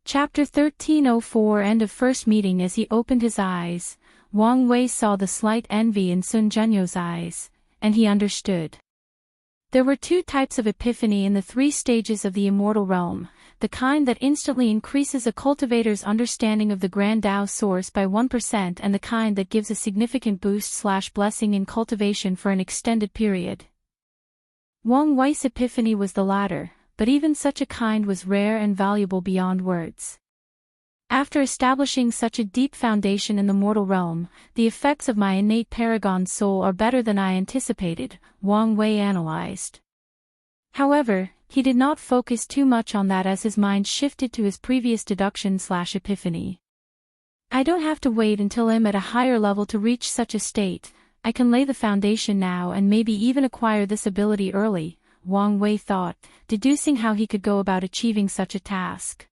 Chapter 1304 End of first meeting. As he opened his eyes, Wang Wei saw the slight envy in Sun Zhenyo's eyes, and he understood. There were two types of epiphany in the 3 stages of the immortal realm, the kind that instantly increases a cultivator's understanding of the Grand Tao source by 1% and the kind that gives a significant boost/blessing in cultivation for an extended period. Wang Wei's epiphany was the latter, but even such a kind was rare and valuable beyond words. After establishing such a deep foundation in the mortal realm, the effects of my innate paragon soul are better than I anticipated, Wang Wei analyzed. However, he did not focus too much on that as his mind shifted to his previous deduction/epiphany. I don't have to wait until I'm at a higher level to reach such a state. I can lay the foundation now and maybe even acquire this ability early, Wang Wei thought, deducing how he could go about achieving such a task.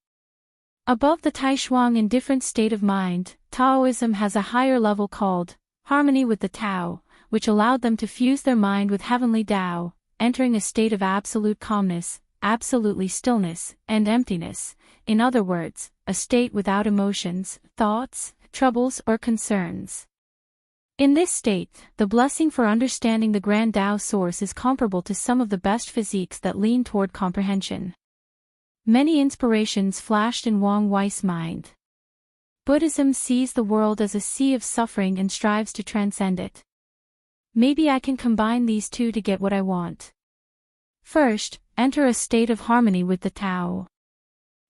Above the Taishuang indifferent state of mind, Taoism has a higher level called harmony with the Tao, which allowed them to fuse their mind with heavenly Tao, entering a state of absolute calmness, absolutely stillness, and emptiness, in other words, a state without emotions, thoughts, troubles or concerns. In this state, the blessing for understanding the Grand Tao source is comparable to some of the best physiques that lean toward comprehension. Many inspirations flashed in Wang Wei's mind. Buddhism sees the world as a sea of suffering and strives to transcend it. Maybe I can combine these two to get what I want. First, enter a state of harmony with the Tao.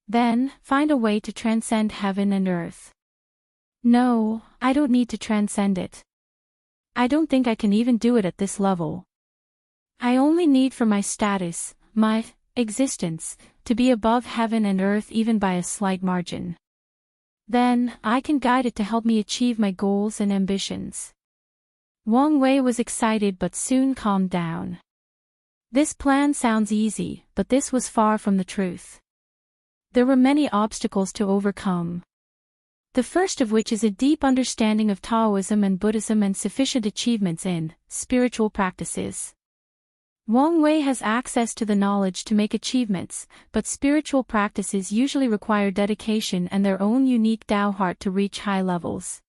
Then, find a way to transcend heaven and earth. No, I don't need to transcend it. I don't think I can even do it at this level. I only need for my status, my existence, to be above heaven and earth even by a slight margin. Then, I can guide it to help me achieve my goals and ambitions. Wang Wei was excited but soon calmed down. This plan sounds easy, but this was far from the truth. There were many obstacles to overcome. The first of which is a deep understanding of Taoism and Buddhism and sufficient achievements in spiritual practices. Wang Wei has access to the knowledge to make achievements, but spiritual practices usually require dedication and their own unique Tao heart to reach high levels.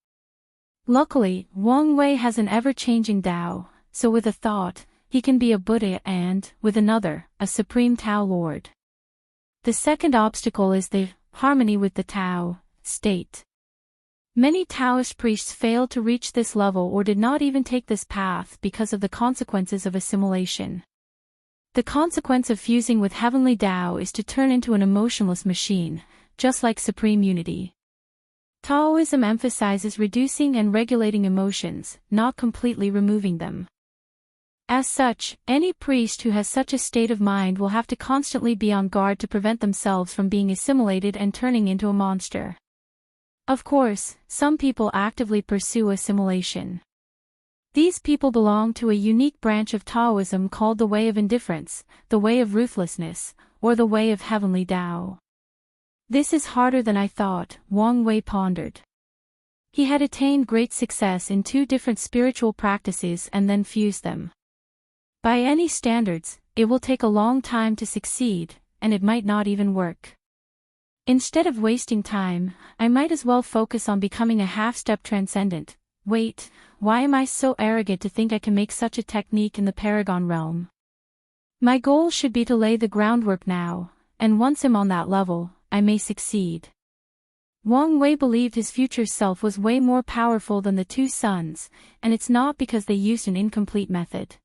Luckily, Wang Wei has an ever-changing Tao, so with a thought, he can be a Buddha and, with another, a Supreme Tao Lord. The second obstacle is the harmony with the Tao state. Many Taoist priests failed to reach this level or did not even take this path because of the consequences of assimilation. The consequence of fusing with heavenly Tao is to turn into an emotionless machine, just like supreme unity. Taoism emphasizes reducing and regulating emotions, not completely removing them. As such, any priest who has such a state of mind will have to constantly be on guard to prevent themselves from being assimilated and turning into a monster. Of course, some people actively pursue assimilation. These people belong to a unique branch of Taoism called the Way of Indifference, the Way of Ruthlessness, or the Way of Heavenly Tao. This is harder than I thought, Wang Wei pondered. He had attained great success in 2 different spiritual practices and then fused them. By any standards, it will take a long time to succeed, and it might not even work. Instead of wasting time, I might as well focus on becoming a half-step transcendent. Wait, why am I so arrogant to think I can make such a technique in the Paragon realm? My goal should be to lay the groundwork now, and once I'm on that level, I may succeed. Wang Wei believed his future self was way more powerful than the two sons, and it's not because they used an incomplete method.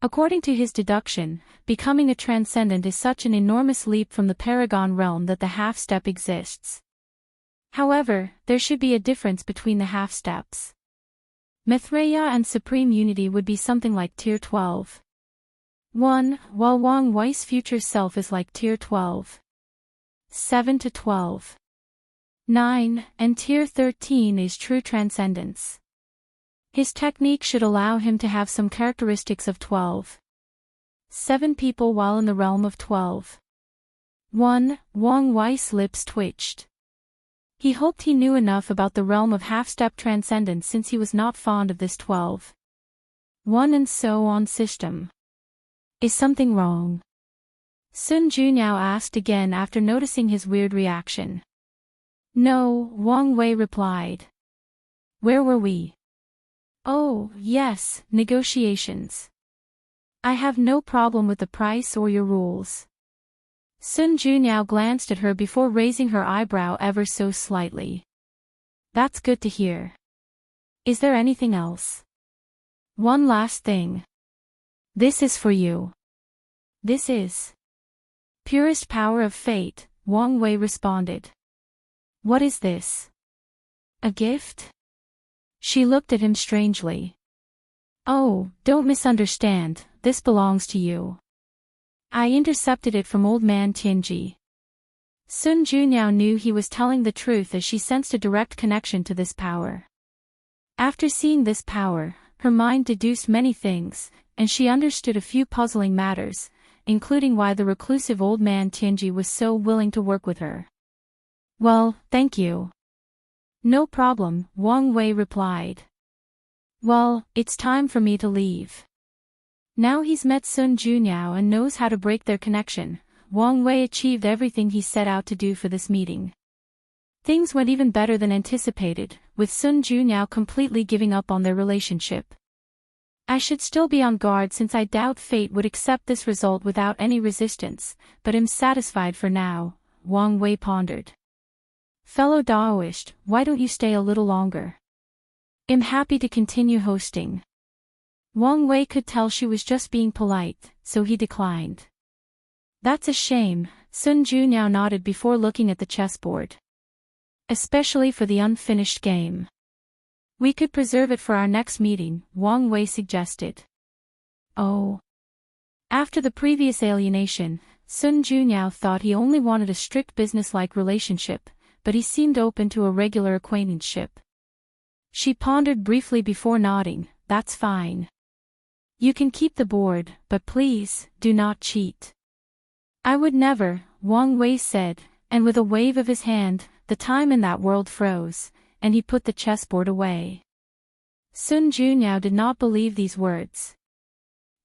According to his deduction, becoming a transcendent is such an enormous leap from the paragon realm that the half-step exists. However, there should be a difference between the half-steps. Maitreya and Supreme Unity would be something like Tier 12. 1, while Wang Wei's future self is like Tier 12. 7 to 12. 9, and Tier 13 is true transcendence. His technique should allow him to have some characteristics of 12. 7 people while in the realm of 12. 1, Wang Wei's lips twitched. He hoped he knew enough about the realm of half-step transcendence since he was not fond of this 12. 1 and so on system. Is something wrong? Sun Junyao asked again after noticing his weird reaction. No, Wang Wei replied. Where were we? Oh, yes, negotiations. I have no problem with the price or your rules. Sun Junyao glanced at her before raising her eyebrow ever so slightly. That's good to hear. Is there anything else? One last thing. This is for you. This is purest power of fate, Wang Wei responded. What is this? A gift? She looked at him strangely. Oh, don't misunderstand, this belongs to you. I intercepted it from old man Tianji. Sun Junyao knew he was telling the truth as she sensed a direct connection to this power. After seeing this power, her mind deduced many things, and she understood a few puzzling matters, including why the reclusive old man Tianji was so willing to work with her. Well, thank you. No problem, Wang Wei replied. Well, it's time for me to leave. Now he's met Sun Junyao and knows how to break their connection, Wang Wei achieved everything he set out to do for this meeting. Things went even better than anticipated, with Sun Junyao completely giving up on their relationship. I should still be on guard since I doubt fate would accept this result without any resistance, but am satisfied for now, Wang Wei pondered. Fellow Daoist, why don't you stay a little longer? I'm happy to continue hosting. Wang Wei could tell she was just being polite, so he declined. That's a shame, Sun Junyao nodded before looking at the chessboard. Especially for the unfinished game. We could preserve it for our next meeting, Wang Wei suggested. Oh. After the previous alienation, Sun Junyao thought he only wanted a strict business-like relationship, but he seemed open to a regular acquaintanceship. She pondered briefly before nodding, that's fine. You can keep the board, but please, do not cheat. I would never, Wang Wei said, and with a wave of his hand, the time in that world froze, and he put the chessboard away. Sun Junyao did not believe these words.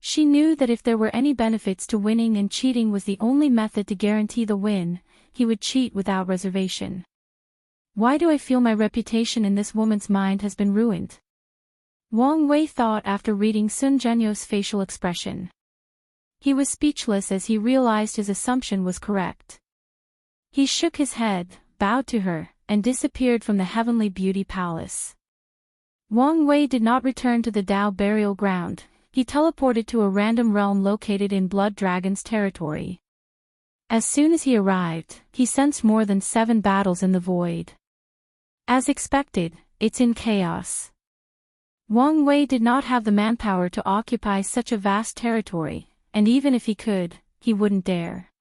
She knew that if there were any benefits to winning and cheating was the only method to guarantee the win, he would cheat without reservation. Why do I feel my reputation in this woman's mind has been ruined? Wang Wei thought after reading Sun Junyao facial expression. He was speechless as he realized his assumption was correct. He shook his head, bowed to her, and disappeared from the heavenly beauty palace. Wang Wei did not return to the Dao burial ground, he teleported to a random realm located in Blood Dragon's territory. As soon as he arrived, he sensed more than 7 battles in the void. As expected, it's in chaos. Wang Wei did not have the manpower to occupy such a vast territory, and even if he could, he wouldn't dare.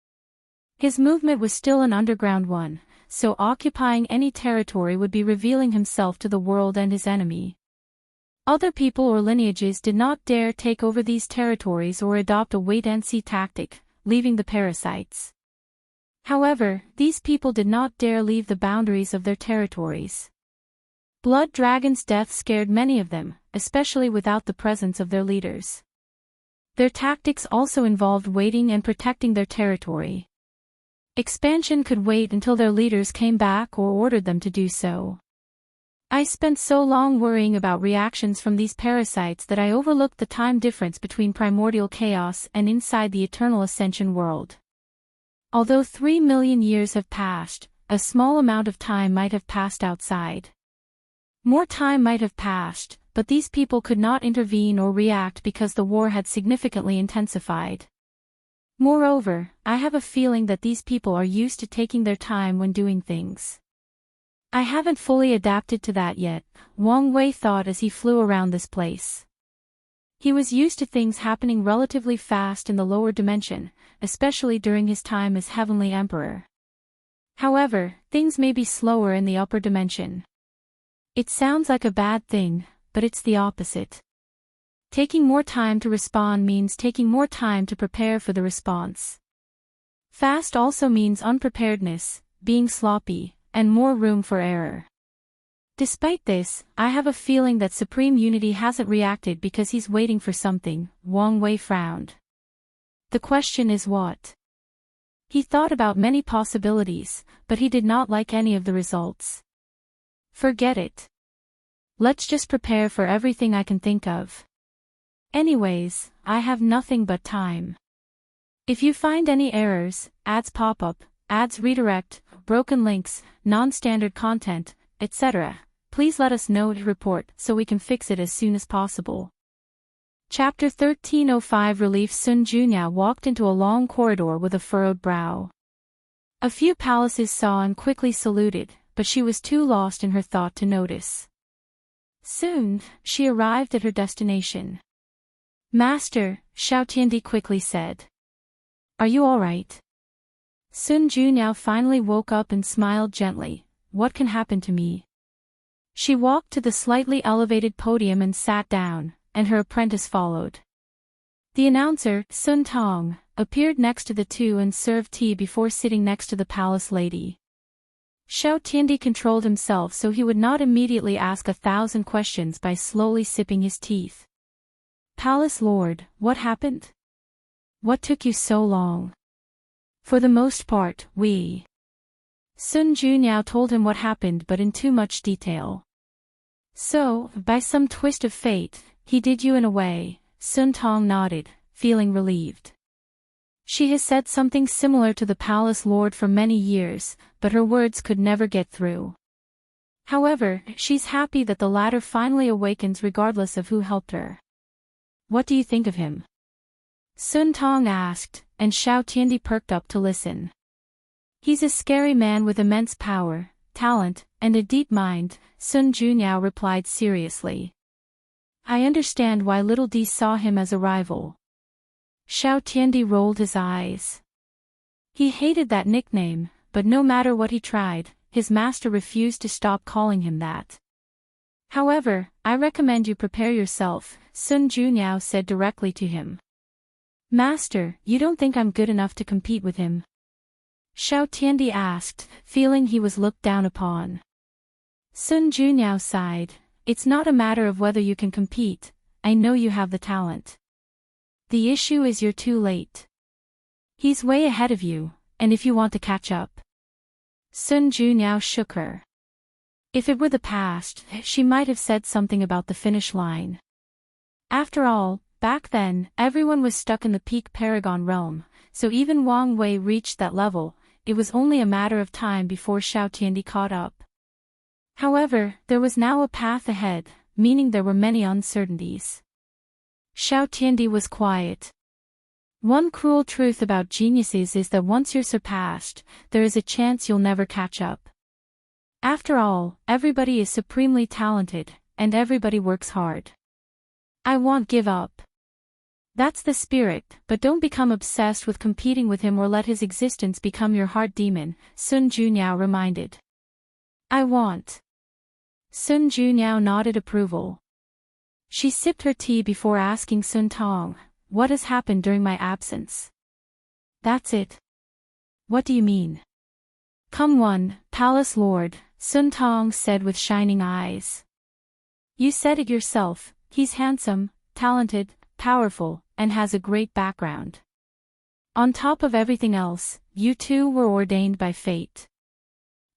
His movement was still an underground one, so occupying any territory would be revealing himself to the world and his enemy. Other people or lineages did not dare take over these territories or adopt a wait-and-see tactic, leaving the parasites. However, these people did not dare leave the boundaries of their territories. Blood Dragon's death scared many of them, especially without the presence of their leaders. Their tactics also involved waiting and protecting their territory. Expansion could wait until their leaders came back or ordered them to do so. I spent so long worrying about reactions from these parasites that I overlooked the time difference between primordial chaos and inside the eternal ascension world. Although 3 million years have passed, a small amount of time might have passed outside. More time might have passed, but these people could not intervene or react because the war had significantly intensified. Moreover, I have a feeling that these people are used to taking their time when doing things. I haven't fully adapted to that yet, Wang Wei thought as he flew around this place. He was used to things happening relatively fast in the lower dimension, especially during his time as Heavenly Emperor. However, things may be slower in the upper dimension. It sounds like a bad thing, but it's the opposite. Taking more time to respond means taking more time to prepare for the response. Fast also means unpreparedness, being sloppy, and more room for error. Despite this, I have a feeling that Supreme Unity hasn't reacted because he's waiting for something, Wang Wei frowned. The question is what? He thought about many possibilities, but he did not like any of the results. Forget it. Let's just prepare for everything I can think of. Anyways, I have nothing but time. If you find any errors, ads pop up, ads redirect, broken links, non-standard content, etc., please let us know to report so we can fix it as soon as possible. Chapter 1305 Relief. Sun Junyao walked into a long corridor with a furrowed brow. A few palaces saw and quickly saluted, but she was too lost in her thought to notice. Soon, she arrived at her destination. Master, Xiao Tiandi quickly said. Are you all right? Sun Junyao finally woke up and smiled gently. What can happen to me? She walked to the slightly elevated podium and sat down, and her apprentice followed. The announcer, Sun Tong, appeared next to the two and served tea before sitting next to the palace lady. Xiao Tiandi controlled himself so he would not immediately ask 1,000 questions by slowly sipping his teeth. Palace Lord, what happened? What took you so long? For the most part, we. Sun Junyao told him what happened but in too much detail. So, by some twist of fate, he did you in a way, Sun Tong nodded, feeling relieved. She has said something similar to the palace lord for many years, but her words could never get through. However, she's happy that the latter finally awakens regardless of who helped her. What do you think of him? Sun Tong asked, and Xiao Tiandi perked up to listen. He's a scary man with immense power, talent, and a deep mind, Sun Junyao replied seriously. I understand why Little D saw him as a rival. Xiao Tiandi rolled his eyes. He hated that nickname, but no matter what he tried, his master refused to stop calling him that. However, I recommend you prepare yourself, Sun Junyao said directly to him. Master, you don't think I'm good enough to compete with him? Xiao Tiandi asked, feeling he was looked down upon. Sun Junyao sighed. It's not a matter of whether you can compete, I know you have the talent. The issue is you're too late. He's way ahead of you, and if you want to catch up. Sun Junyao shook her. If it were the past, she might have said something about the finish line. After all, back then, everyone was stuck in the peak Paragon realm, so even Wang Wei reached that level. It was only a matter of time before Xiao Tiandi caught up. However, there was now a path ahead, meaning there were many uncertainties. Xiao Tiandi was quiet. One cruel truth about geniuses is that once you're surpassed, there is a chance you'll never catch up. After all, everybody is supremely talented, and everybody works hard. I won't give up. That's the spirit, but don't become obsessed with competing with him or let his existence become your heart demon, Sun Junyao reminded. I won't. Sun Junyao nodded approval. She sipped her tea before asking Sun Tong, what has happened during my absence? That's it. What do you mean? Come one, Palace Lord, Sun Tong said with shining eyes. You said it yourself, he's handsome, talented, powerful, and has a great background. On top of everything else, you two were ordained by fate.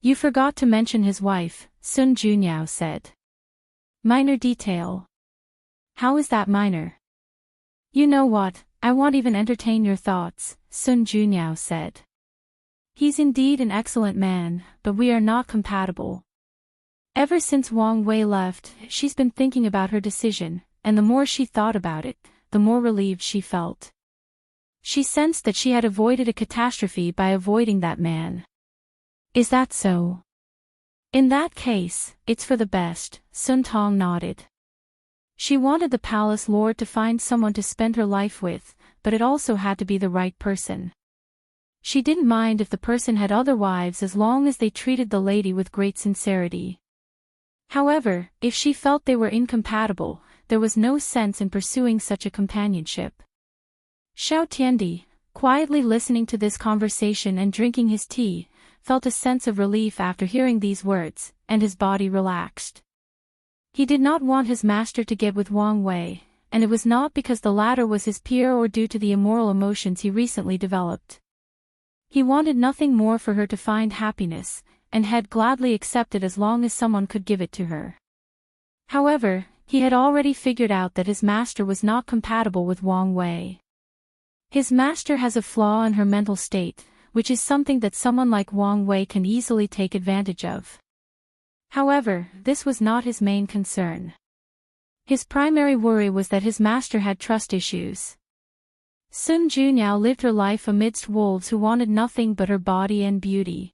You forgot to mention his wife, Sun Junyao said. Minor detail. How is that minor? You know what, I won't even entertain your thoughts, Sun Junyao said. He's indeed an excellent man, but we are not compatible. Ever since Wang Wei left, she's been thinking about her decision, and the more she thought about it, the more relieved she felt. She sensed that she had avoided a catastrophe by avoiding that man. Is that so? In that case, it's for the best, Sun Tong nodded. She wanted the palace lord to find someone to spend her life with, but it also had to be the right person. She didn't mind if the person had other wives as long as they treated the lady with great sincerity. However, if she felt they were incompatible, there was no sense in pursuing such a companionship. Xiao Tiandi, quietly listening to this conversation and drinking his tea, felt a sense of relief after hearing these words, and his body relaxed. He did not want his master to get with Wang Wei, and it was not because the latter was his peer or due to the immoral emotions he recently developed. He wanted nothing more for her to find happiness, and had gladly accepted as long as someone could give it to her. However, he had already figured out that his master was not compatible with Wang Wei. His master has a flaw in her mental state, which is something that someone like Wang Wei can easily take advantage of. However, this was not his main concern. His primary worry was that his master had trust issues. Sun Junyao lived her life amidst wolves who wanted nothing but her body and beauty.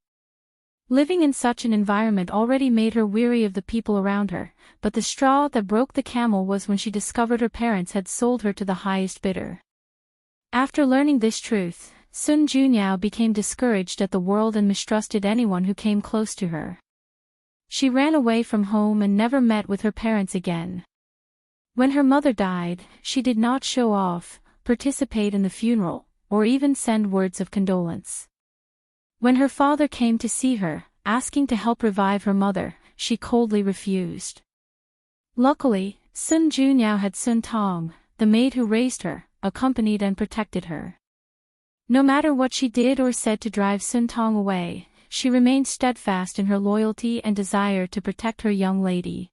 Living in such an environment already made her weary of the people around her, but the straw that broke the camel was when she discovered her parents had sold her to the highest bidder. After learning this truth, Sun Junyao became discouraged at the world and mistrusted anyone who came close to her. She ran away from home and never met with her parents again. When her mother died, she did not show off, participate in the funeral, or even send words of condolence. When her father came to see her, asking to help revive her mother, she coldly refused. Luckily, Sun Junyao had Sun Tong, the maid who raised her, accompanied and protected her. No matter what she did or said to drive Sun Tong away, she remained steadfast in her loyalty and desire to protect her young lady.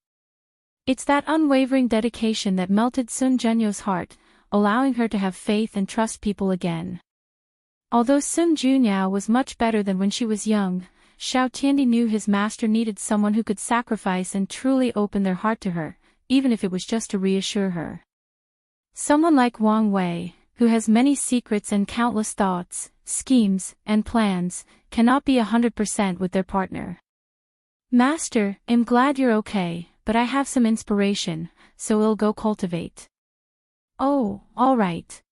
It's that unwavering dedication that melted Sun Junyau's heart, allowing her to have faith and trust people again. Although Sun Junyao was much better than when she was young, Xiao Tiandi knew his master needed someone who could sacrifice and truly open their heart to her, even if it was just to reassure her. Someone like Wang Wei, who has many secrets and countless thoughts, schemes, and plans, cannot be 100% with their partner. Master, I'm glad you're okay, but I have some inspiration, so I'll go cultivate. Oh, all right.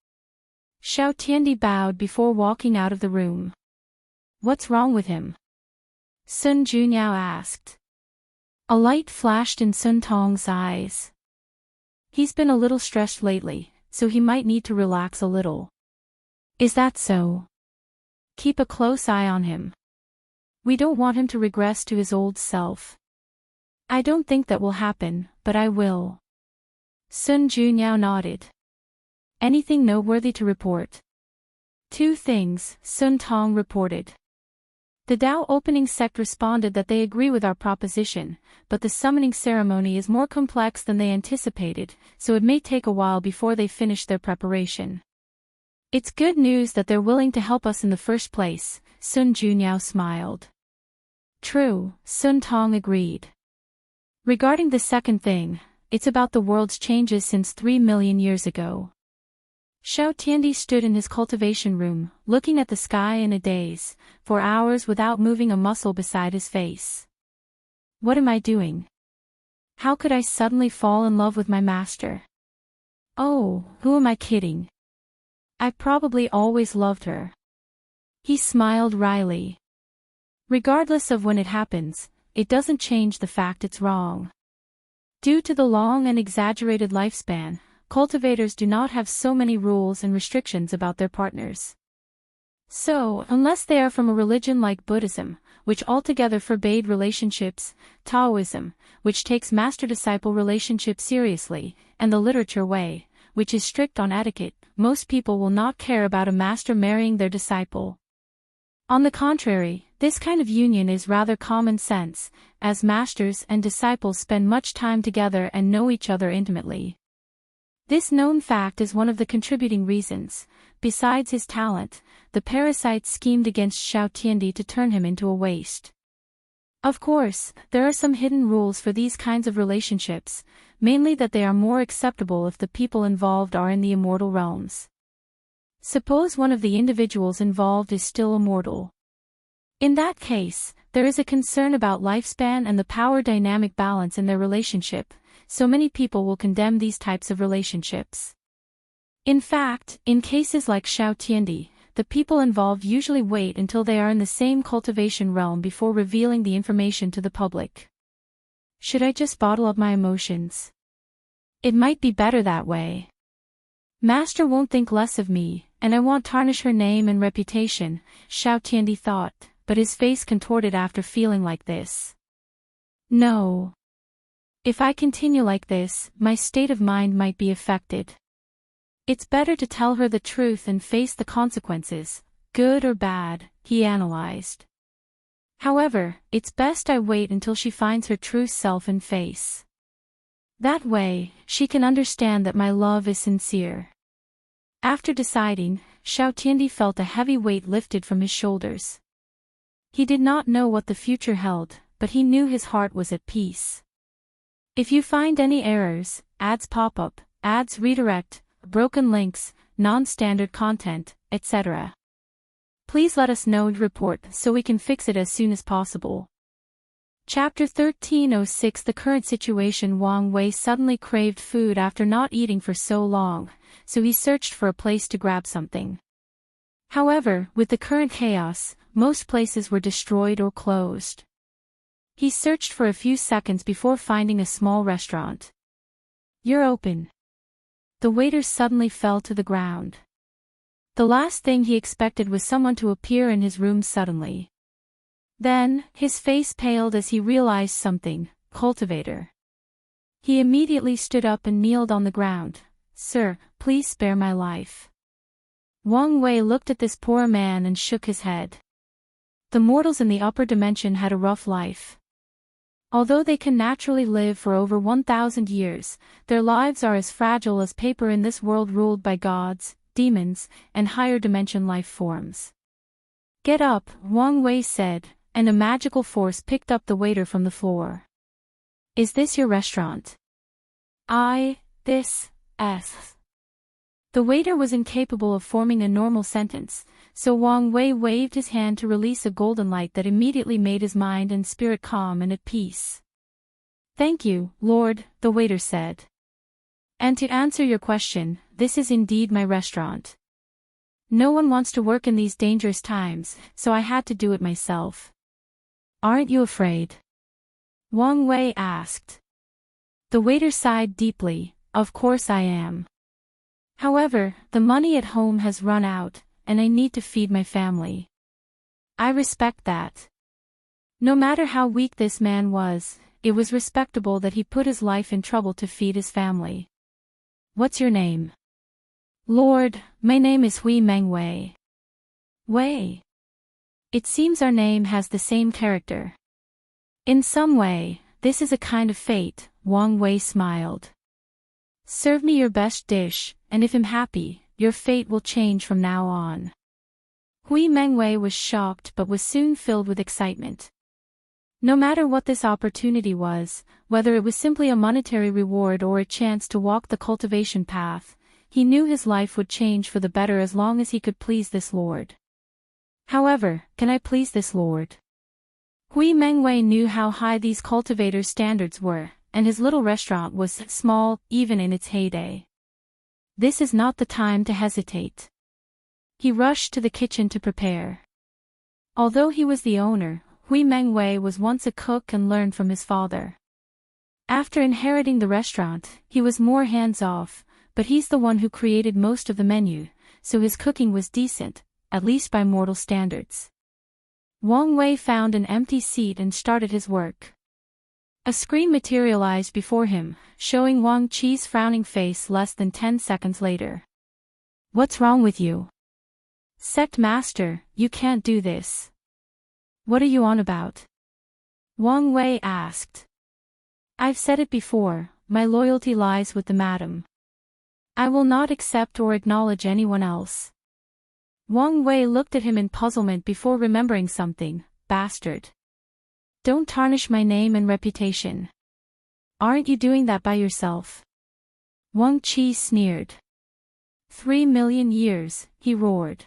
Xiao Tiandi bowed before walking out of the room. What's wrong with him? Sun Junyao asked. A light flashed in Sun Tong's eyes. He's been a little stressed lately, so he might need to relax a little. Is that so? Keep a close eye on him. We don't want him to regress to his old self. I don't think that will happen, but I will. Sun Junyao nodded. Anything noteworthy to report? 2 things, Sun Tong reported. The Dao opening sect responded that they agree with our proposition, but the summoning ceremony is more complex than they anticipated, so it may take a while before they finish their preparation. It's good news that they're willing to help us in the first place, Sun Junyao smiled. True, Sun Tong agreed. Regarding the second thing, it's about the world's changes since 3 million years ago. Xiao Tiandi stood in his cultivation room, looking at the sky in a daze, for hours without moving a muscle beside his face. What am I doing? How could I suddenly fall in love with my master? Oh, who am I kidding? I probably always loved her. He smiled wryly. Regardless of when it happens, it doesn't change the fact it's wrong. Due to the long and exaggerated lifespan, cultivators do not have so many rules and restrictions about their partners. So, unless they are from a religion like Buddhism, which altogether forbade relationships, Taoism, which takes master-disciple relationships seriously, and the literature way, which is strict on etiquette, most people will not care about a master marrying their disciple. On the contrary, this kind of union is rather common sense, as masters and disciples spend much time together and know each other intimately. This known fact is one of the contributing reasons. Besides his talent, the parasite schemed against Xiao Tiandi to turn him into a waste. Of course, there are some hidden rules for these kinds of relationships, mainly that they are more acceptable if the people involved are in the immortal realms. Suppose one of the individuals involved is still immortal. In that case, there is a concern about lifespan and the power dynamic balance in their relationship, so many people will condemn these types of relationships. In fact, in cases like Xiao Tiandi, the people involved usually wait until they are in the same cultivation realm before revealing the information to the public. Should I just bottle up my emotions? It might be better that way. Master won't think less of me, and I won't tarnish her name and reputation, Xiao Tiandi thought, but his face contorted after feeling like this. No. If I continue like this, my state of mind might be affected. It's better to tell her the truth and face the consequences, good or bad, he analyzed. However, it's best I wait until she finds her true self and face. That way, she can understand that my love is sincere. After deciding, Xiao Tiandi felt a heavy weight lifted from his shoulders. He did not know what the future held, but he knew his heart was at peace. If you find any errors, ads pop up, ads redirect, broken links, non-standard content, etc., please let us know and report so we can fix it as soon as possible. Chapter 1306. The current situation. Wang Wei suddenly craved food after not eating for so long, so he searched for a place to grab something. However, with the current chaos, most places were destroyed or closed. He searched for a few seconds before finding a small restaurant. "You're open." The waiter suddenly fell to the ground. The last thing he expected was someone to appear in his room suddenly. Then, his face paled as he realized something: cultivator. He immediately stood up and kneeled on the ground. "Sir, please spare my life." Wang Wei looked at this poor man and shook his head. The mortals in the upper dimension had a rough life. Although they can naturally live for over 1,000 years, their lives are as fragile as paper in this world ruled by gods, demons, and higher dimension life forms. "Get up," Wang Wei said, and a magical force picked up the waiter from the floor. "Is this your restaurant?" This. The waiter was incapable of forming a normal sentence, so Wang Wei waved his hand to release a golden light that immediately made his mind and spirit calm and at peace. "Thank you, Lord," the waiter said. "And to answer your question, this is indeed my restaurant. No one wants to work in these dangerous times, so I had to do it myself." "Aren't you afraid?" Wang Wei asked. The waiter sighed deeply. "Of course I am. However, the money at home has run out, and I need to feed my family." "I respect that." No matter how weak this man was, it was respectable that he put his life in trouble to feed his family. "What's your name?" "Lord, my name is Hui Meng Wei." "Wei? It seems our name has the same character. In some way, this is a kind of fate," Wang Wei smiled. "Serve me your best dish, and if I'm happy, your fate will change from now on." Hui Mengwei was shocked but was soon filled with excitement. No matter what this opportunity was, whether it was simply a monetary reward or a chance to walk the cultivation path, he knew his life would change for the better as long as he could please this lord. "However, can I please this lord?" Hui Mengwei knew how high these cultivators' standards were, and his little restaurant was small, even in its heyday. This is not the time to hesitate. He rushed to the kitchen to prepare. Although he was the owner, Hui Mengwei was once a cook and learned from his father. After inheriting the restaurant, he was more hands-off, but he's the one who created most of the menu, so his cooking was decent, at least by mortal standards. Wang Wei found an empty seat and started his work. A screen materialized before him, showing Wang Qi's frowning face less than 10 seconds later. "What's wrong with you?" Sect Master, you can't do this. What are you on about? Wang Wei asked. I've said it before, my loyalty lies with the madam. I will not accept or acknowledge anyone else. Wang Wei looked at him in puzzlement before remembering something. Bastard. Don't tarnish my name and reputation. Aren't you doing that by yourself? Wang Qi sneered. 3 million years, he roared.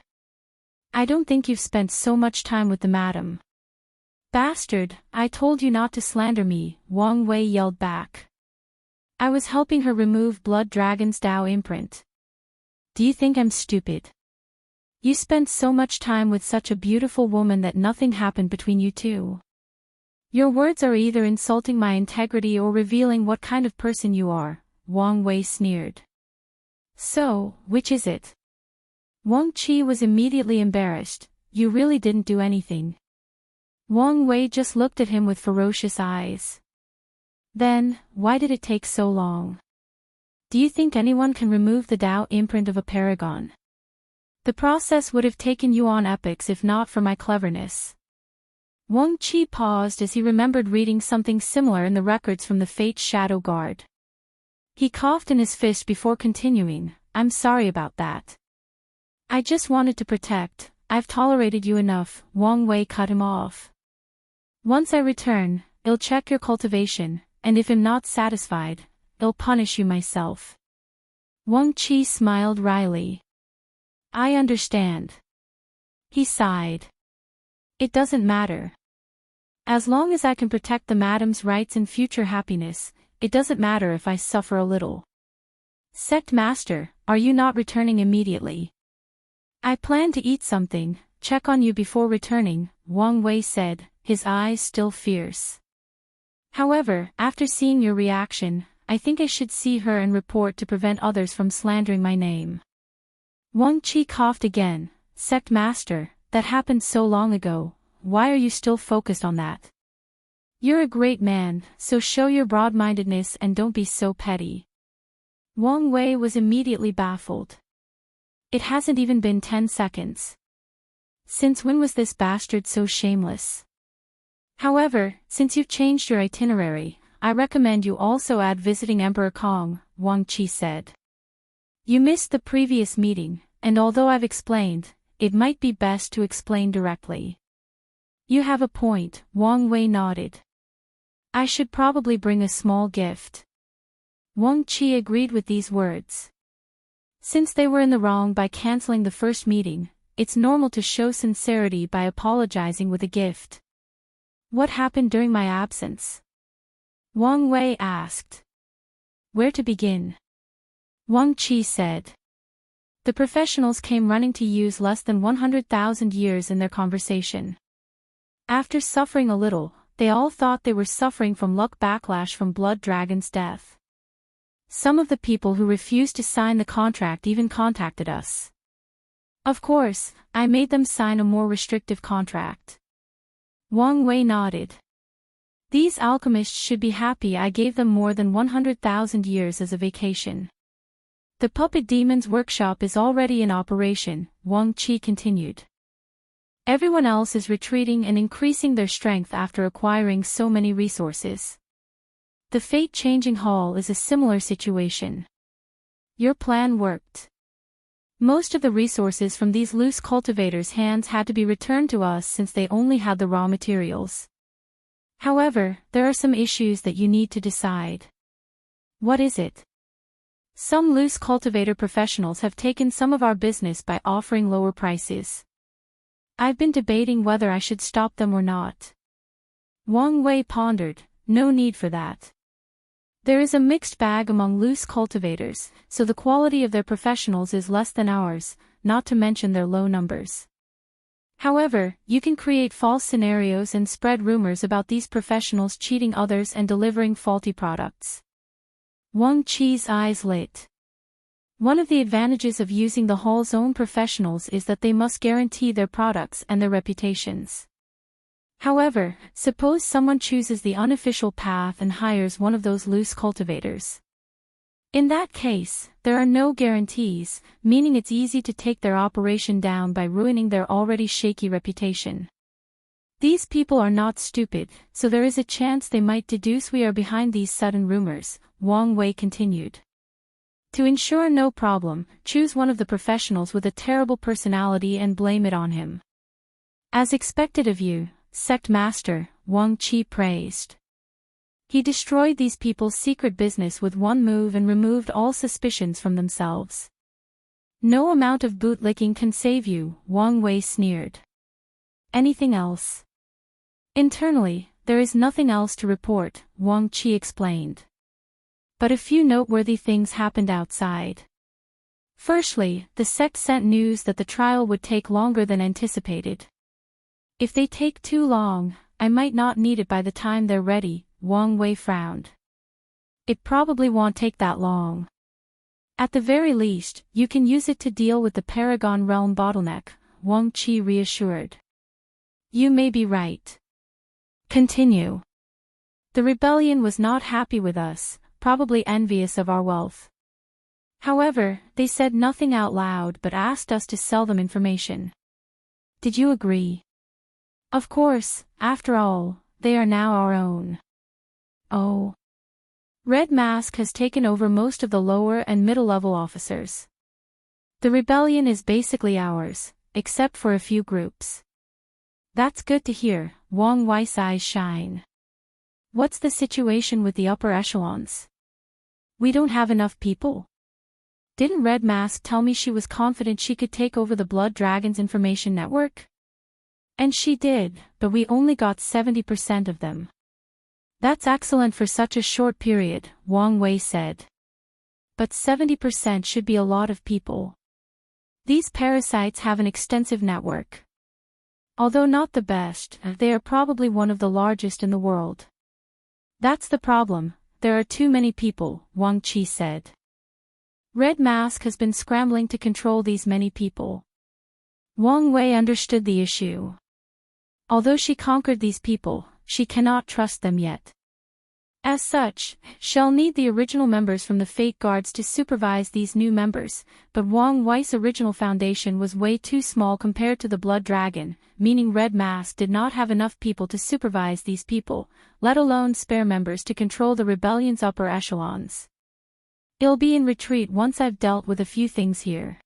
I don't think you've spent so much time with the madam. Bastard, I told you not to slander me, Wang Wei yelled back. I was helping her remove Blood Dragon's Tao imprint. Do you think I'm stupid? You spent so much time with such a beautiful woman that nothing happened between you two. Your words are either insulting my integrity or revealing what kind of person you are, Wang Wei sneered. So, which is it? Wang Qi was immediately embarrassed. You really didn't do anything. Wang Wei just looked at him with ferocious eyes. Then, why did it take so long? Do you think anyone can remove the Tao imprint of a paragon? The process would have taken you on epochs if not for my cleverness. Wang Qi paused as he remembered reading something similar in the records from the Fate's Shadow Guard. He coughed in his fist before continuing, I'm sorry about that. I just wanted to protect, I've tolerated you enough, Wang Wei cut him off. Once I return, I'll check your cultivation, and if I'm not satisfied, I'll punish you myself. Wang Qi smiled wryly. I understand. He sighed. It doesn't matter. As long as I can protect the madam's rights and future happiness, it doesn't matter if I suffer a little. Sect Master, are you not returning immediately? I plan to eat something, check on you before returning, Wang Wei said, his eyes still fierce. However, after seeing your reaction, I think I should see her and report to prevent others from slandering my name. Wang Qi coughed again. Sect Master, that happened so long ago, why are you still focused on that? You're a great man, so show your broad-mindedness and don't be so petty. Wang Wei was immediately baffled. It hasn't even been 10 seconds. Since when was this bastard so shameless? However, since you've changed your itinerary, I recommend you also add visiting Emperor Kong, Wang Qi said. You missed the previous meeting, and although I've explained, it might be best to explain directly. You have a point, Wang Wei nodded. I should probably bring a small gift. Wang Qi agreed with these words. Since they were in the wrong by canceling the first meeting, it's normal to show sincerity by apologizing with a gift. What happened during my absence? Wang Wei asked. Where to begin? Wang Qi said. The professionals came running to use less than 100,000 years in their conversation. After suffering a little, they all thought they were suffering from luck backlash from Blood Dragon's death. Some of the people who refused to sign the contract even contacted us. Of course, I made them sign a more restrictive contract. Wang Wei nodded. These alchemists should be happy I gave them more than 100,000 years as a vacation. The puppet demon's workshop is already in operation, Wang Qi continued. Everyone else is retreating and increasing their strength after acquiring so many resources. The fate-changing hall is a similar situation. Your plan worked. Most of the resources from these loose cultivators' hands had to be returned to us since they only had the raw materials. However, there are some issues that you need to decide. What is it? Some loose cultivator professionals have taken some of our business by offering lower prices. I've been debating whether I should stop them or not. Wang Wei pondered, no need for that. There is a mixed bag among loose cultivators, so the quality of their professionals is less than ours, not to mention their low numbers. However, you can create false scenarios and spread rumors about these professionals cheating others and delivering faulty products. Wang Qi's eyes lit. One of the advantages of using the hall's own professionals is that they must guarantee their products and their reputations. However, suppose someone chooses the unofficial path and hires one of those loose cultivators. In that case, there are no guarantees, meaning it's easy to take their operation down by ruining their already shaky reputation. These people are not stupid, so there is a chance they might deduce we are behind these sudden rumors, Wang Wei continued. To ensure no problem, choose one of the professionals with a terrible personality and blame it on him. As expected of you, sect master, Wang Qi praised. He destroyed these people's secret business with one move and removed all suspicions from themselves. No amount of bootlicking can save you, Wang Wei sneered. Anything else? Internally, there is nothing else to report, Wang Qi explained. But a few noteworthy things happened outside. Firstly, the sect sent news that the trial would take longer than anticipated. If they take too long, I might not need it by the time they're ready, Wang Wei frowned. It probably won't take that long. At the very least, you can use it to deal with the Paragon Realm bottleneck, Wang Qi reassured. You may be right. Continue. The rebellion was not happy with us, probably envious of our wealth. However, they said nothing out loud but asked us to sell them information. Did you agree? Of course, after all, they are now our own. Oh. Red Mask has taken over most of the lower and middle-level officers. The rebellion is basically ours, except for a few groups. That's good to hear, Wang Wei's eyes shine. What's the situation with the upper echelons? We don't have enough people. Didn't Red Mask tell me she was confident she could take over the Blood Dragon's information network? And she did, but we only got 70% of them. That's excellent for such a short period, Wang Wei said. But 70% should be a lot of people. These parasites have an extensive network. Although not the best, they are probably one of the largest in the world. That's the problem, there are too many people, Wang Qi said. Red Mask has been scrambling to control these many people. Wang Wei understood the issue. Although she conquered these people, she cannot trust them yet. As such, she'll need the original members from the Fate Guards to supervise these new members, but Wang Wei's original foundation was way too small compared to the Blood Dragon, meaning Red Mask did not have enough people to supervise these people, let alone spare members to control the rebellion's upper echelons. I'll be in retreat once I've dealt with a few things here.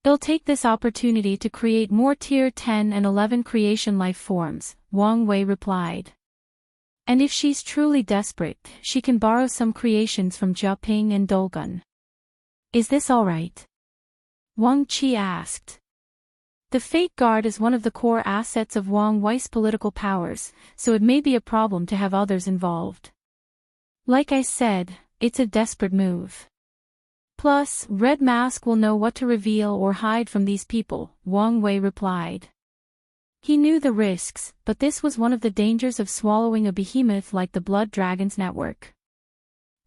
I'll take this opportunity to create more Tier 10 and 11 creation life forms, Wang Wei replied. And if she's truly desperate, she can borrow some creations from Jiaping and Dolgun. Is this alright? Wang Qi asked. The Fate Guard is one of the core assets of Wang Wei's political powers, so it may be a problem to have others involved. Like I said, it's a desperate move. Plus, Red Mask will know what to reveal or hide from these people, Wang Wei replied. He knew the risks, but this was one of the dangers of swallowing a behemoth like the Blood Dragon's network.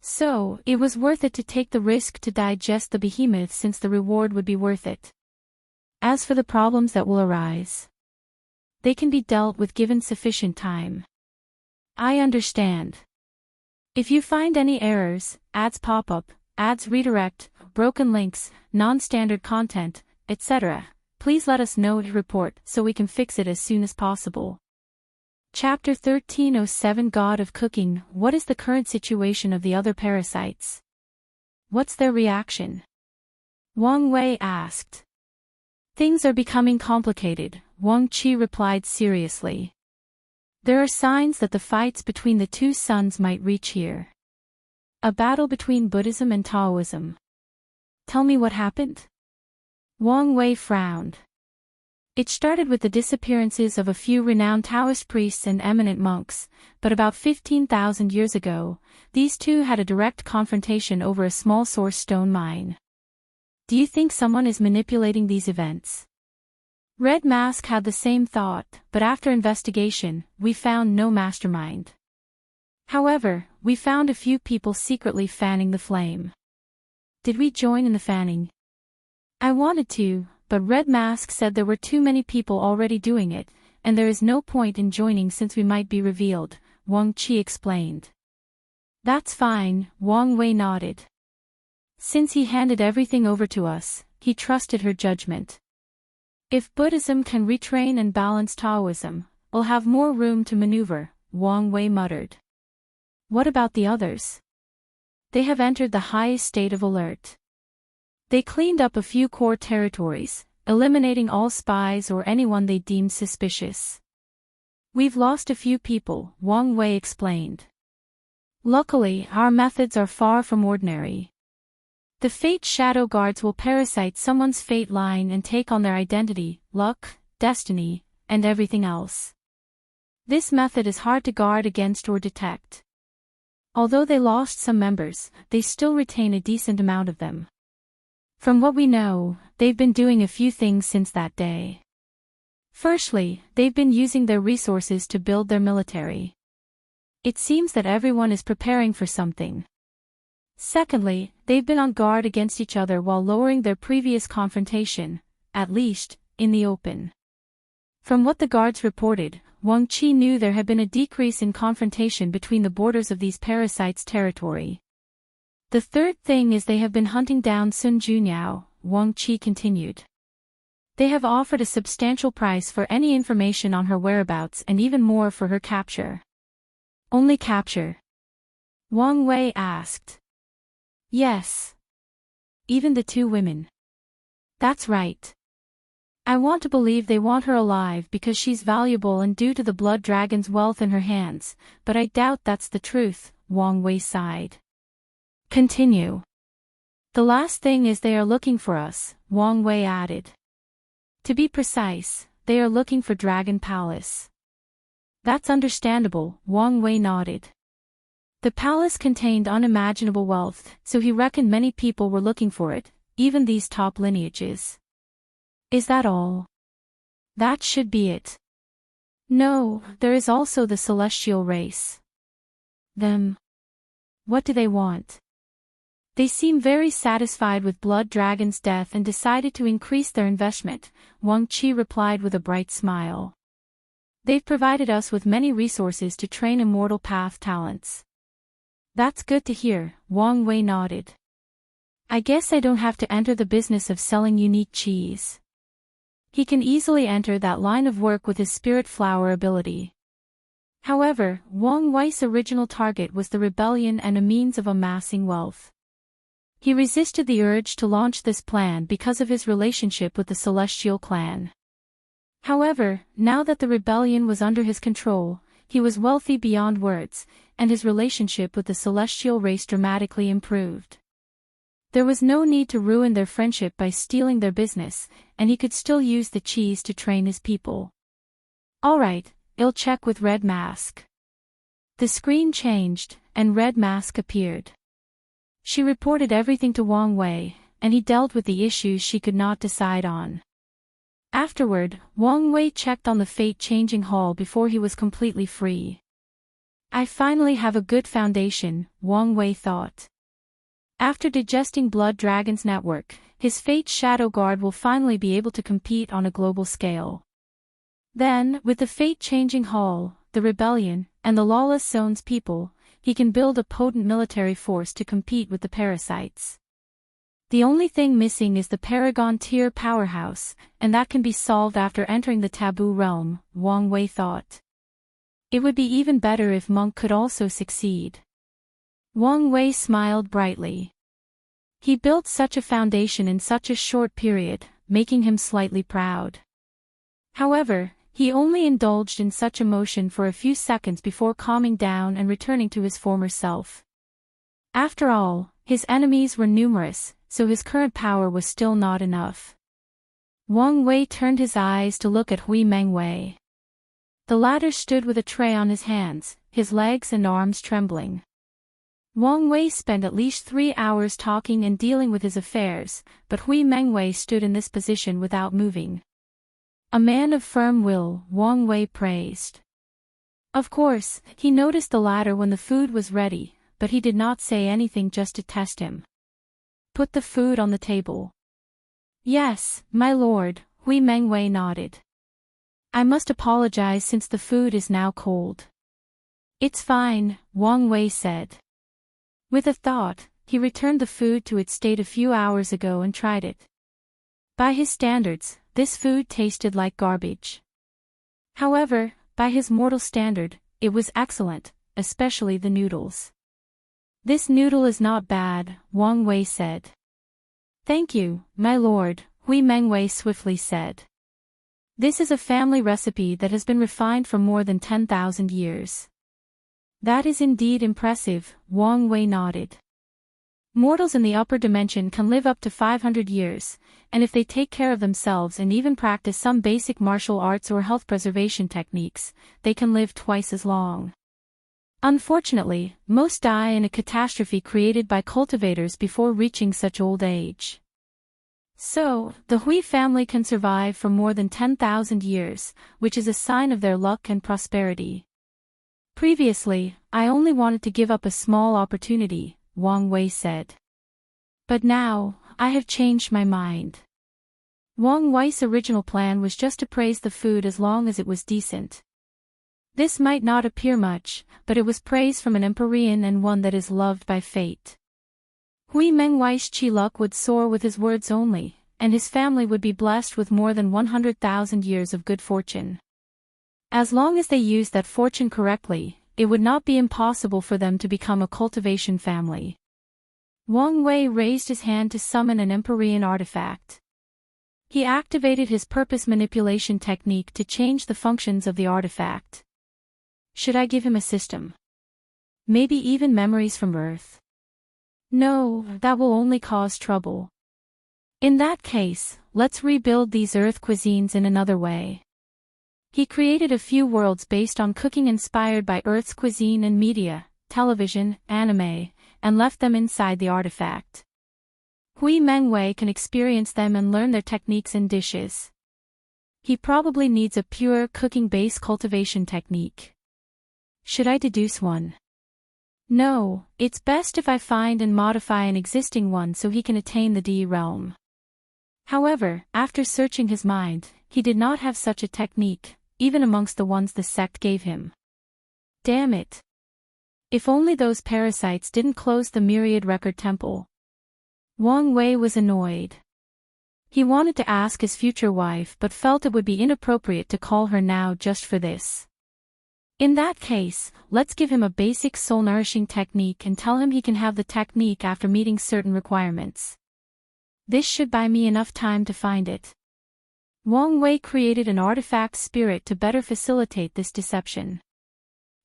So, it was worth it to take the risk to digest the behemoth since the reward would be worth it. As for the problems that will arise, they can be dealt with given sufficient time. I understand. If you find any errors, ads pop up, ads redirect, broken links, non-standard content, etc., please let us know to report so we can fix it as soon as possible. Chapter 1307 God of Cooking. What is the current situation of the other parasites? What's their reaction? Wang Wei asked. Things are becoming complicated, Wang Qi replied seriously. There are signs that the fights between the two suns might reach here. A battle between Buddhism and Taoism. Tell me what happened? Wang Wei frowned. It started with the disappearances of a few renowned Taoist priests and eminent monks, but about 15,000 years ago, these two had a direct confrontation over a small source stone mine. Do you think someone is manipulating these events? Red Mask had the same thought, but after investigation, we found no mastermind. However, we found a few people secretly fanning the flame. Did we join in the fanning? I wanted to, but Red Mask said there were too many people already doing it, and there is no point in joining since we might be revealed, Wang Qi explained. That's fine, Wang Wei nodded. Since he handed everything over to us, he trusted her judgment. If Buddhism can retrain and balance Taoism, we'll have more room to maneuver, Wang Wei muttered. What about the others? They have entered the highest state of alert. They cleaned up a few core territories, eliminating all spies or anyone they deemed suspicious. We've lost a few people, Wang Wei explained. Luckily, our methods are far from ordinary. The Fate Shadow Guards will parasite someone's fate line and take on their identity, luck, destiny, and everything else. This method is hard to guard against or detect. Although they lost some members, they still retain a decent amount of them. From what we know, they've been doing a few things since that day. Firstly, they've been using their resources to build their military. It seems that everyone is preparing for something. Secondly, they've been on guard against each other while lowering their previous confrontation, at least, in the open. From what the guards reported, Wang Qi knew there had been a decrease in confrontation between the borders of these parasites' territory. The third thing is they have been hunting down Sun Junyao, Wang Qi continued. They have offered a substantial price for any information on her whereabouts and even more for her capture. Only capture? Wang Wei asked. Yes. Even the two women. That's right. I want to believe they want her alive because she's valuable and due to the blood dragon's wealth in her hands, but I doubt that's the truth, Wang Wei sighed. Continue. The last thing is they are looking for us, Wang Wei added. To be precise, they are looking for Dragon Palace. That's understandable, Wang Wei nodded. The palace contained unimaginable wealth, so he reckoned many people were looking for it, even these top lineages. Is that all? That should be it. No, there is also the celestial race. Them. What do they want? They seem very satisfied with Blood Dragon's death and decided to increase their investment, Wang Qi replied with a bright smile. They've provided us with many resources to train Immortal Path talents. That's good to hear, Wang Wei nodded. I guess I don't have to enter the business of selling unique cheese. He can easily enter that line of work with his spirit flower ability. However, Wang Wei's original target was the rebellion and a means of amassing wealth. He resisted the urge to launch this plan because of his relationship with the Celestial clan. However, now that the rebellion was under his control, he was wealthy beyond words, and his relationship with the Celestial race dramatically improved. There was no need to ruin their friendship by stealing their business, and he could still use the cheese to train his people. Alright, I'll check with Red Mask. The screen changed, and Red Mask appeared. She reported everything to Wang Wei, and he dealt with the issues she could not decide on. Afterward, Wang Wei checked on the fate-changing hall before he was completely free. I finally have a good foundation, Wang Wei thought. After digesting Blood Dragon's network, his Fate Shadow Guard will finally be able to compete on a global scale. Then, with the fate-changing hall, the rebellion, and the lawless zone's people, he can build a potent military force to compete with the parasites. The only thing missing is the Paragon tier powerhouse, and that can be solved after entering the taboo realm, Wang Wei thought. It would be even better if Monk could also succeed. Wang Wei smiled brightly. He built such a foundation in such a short period, making him slightly proud. However, he only indulged in such emotion for a few seconds before calming down and returning to his former self. After all, his enemies were numerous, so his current power was still not enough. Wang Wei turned his eyes to look at Hui Mengwei. The latter stood with a tray on his hands, his legs and arms trembling. Wang Wei spent at least 3 hours talking and dealing with his affairs, but Hui Mengwei stood in this position without moving. A man of firm will, Wang Wei praised. Of course, he noticed the latter when the food was ready, but he did not say anything just to test him. Put the food on the table. Yes, my lord, Hui Mengwei nodded. I must apologize since the food is now cold. It's fine, Wang Wei said. With a thought, he returned the food to its state a few hours ago and tried it. By his standards, this food tasted like garbage. However, by his mortal standard, it was excellent, especially the noodles. This noodle is not bad, Wang Wei said. Thank you, my lord, Hui Mengwei swiftly said. This is a family recipe that has been refined for more than 10,000 years. That is indeed impressive, Wang Wei nodded. Mortals in the upper dimension can live up to 500 years, and if they take care of themselves and even practice some basic martial arts or health preservation techniques, they can live twice as long. Unfortunately, most die in a catastrophe created by cultivators before reaching such old age. So, the Hui family can survive for more than 10,000 years, which is a sign of their luck and prosperity. Previously, I only wanted to give up a small opportunity, Wang Wei said. But now, I have changed my mind. Wang Wei's original plan was just to praise the food as long as it was decent. This might not appear much, but it was praise from an Empyrean and one that is loved by fate. Hui Mengwei's chi luck would soar with his words only, and his family would be blessed with more than 100,000 years of good fortune. As long as they used that fortune correctly, it would not be impossible for them to become a cultivation family. Wang Wei raised his hand to summon an Empyrean artifact. He activated his purpose manipulation technique to change the functions of the artifact. Should I give him a system? Maybe even memories from Earth? No, that will only cause trouble. In that case, let's rebuild these Earth cuisines in another way. He created a few worlds based on cooking inspired by Earth's cuisine and media, television, anime, and left them inside the artifact. Hui Mengwei can experience them and learn their techniques and dishes. He probably needs a pure cooking-based cultivation technique. Should I deduce one? No, it's best if I find and modify an existing one so he can attain the D realm. However, after searching his mind, he did not have such a technique, even amongst the ones the sect gave him. Damn it. If only those parasites didn't close the Myriad Record Temple. Wang Wei was annoyed. He wanted to ask his future wife but felt it would be inappropriate to call her now just for this. In that case, let's give him a basic soul-nourishing technique and tell him he can have the technique after meeting certain requirements. This should buy me enough time to find it. Wang Wei created an artifact spirit to better facilitate this deception.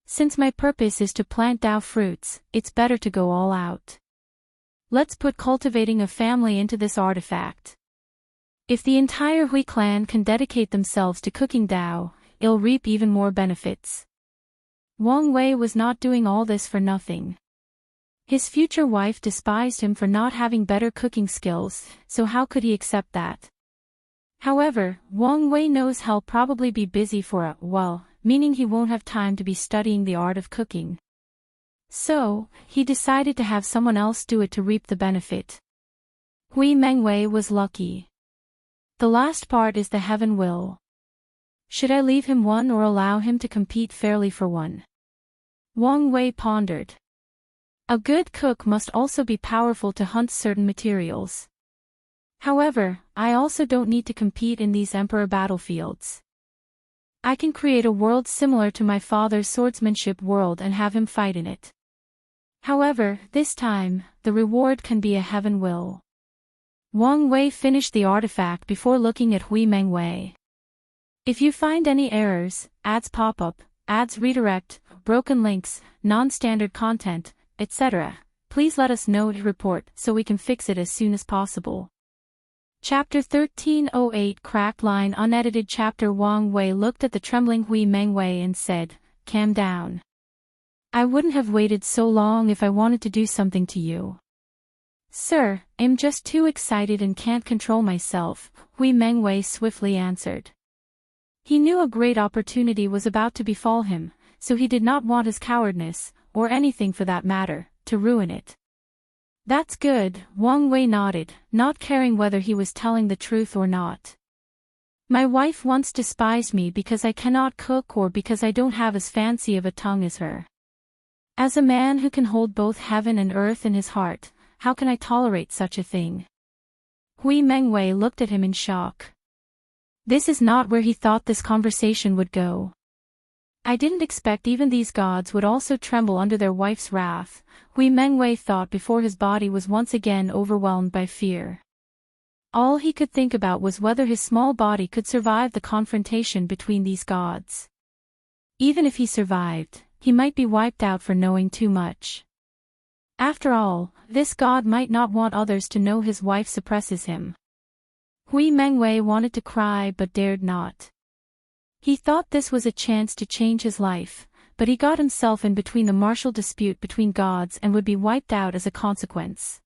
Since my purpose is to plant Dao fruits, it's better to go all out. Let's put cultivating a family into this artifact. If the entire Hui clan can dedicate themselves to cooking Dao, it'll reap even more benefits. Wang Wei was not doing all this for nothing. His future wife despised him for not having better cooking skills, so how could he accept that? However, Wang Wei knows he'll probably be busy for a while, meaning he won't have time to be studying the art of cooking. So, he decided to have someone else do it to reap the benefit. Hui Mengwei was lucky. The last part is the heaven will. Should I leave him one or allow him to compete fairly for one? Wang Wei pondered. A good cook must also be powerful to hunt certain materials. However, I also don't need to compete in these emperor battlefields. I can create a world similar to my father's swordsmanship world and have him fight in it. However, this time, the reward can be a heaven will. Wang Wei finished the artifact before looking at Hui Mengwei. If you find any errors, ads pop up, ads redirect, broken links, non-standard content, etc., please let us know to report so we can fix it as soon as possible. Chapter 1308 Cracked Line Unedited Chapter Wang Wei looked at the trembling Hui Mengwei and said, "Calm down. I wouldn't have waited so long if I wanted to do something to you." "Sir, I'm just too excited and can't control myself," Hui Mengwei swiftly answered. He knew a great opportunity was about to befall him, so he did not want his cowardness, or anything for that matter, to ruin it. "That's good," Wang Wei nodded, not caring whether he was telling the truth or not. "My wife once despised me because I cannot cook or because I don't have as fancy of a tongue as her. As a man who can hold both heaven and earth in his heart, how can I tolerate such a thing? Hui Mengwei looked at him in shock. This is not where he thought this conversation would go. I didn't expect even these gods would also tremble under their wife's wrath, Hui Mengwei thought before his body was once again overwhelmed by fear. All he could think about was whether his small body could survive the confrontation between these gods. Even if he survived, he might be wiped out for knowing too much. After all, this god might not want others to know his wife suppresses him. Hui Mengwei wanted to cry but dared not. He thought this was a chance to change his life, but he got himself in between the martial dispute between gods and would be wiped out as a consequence.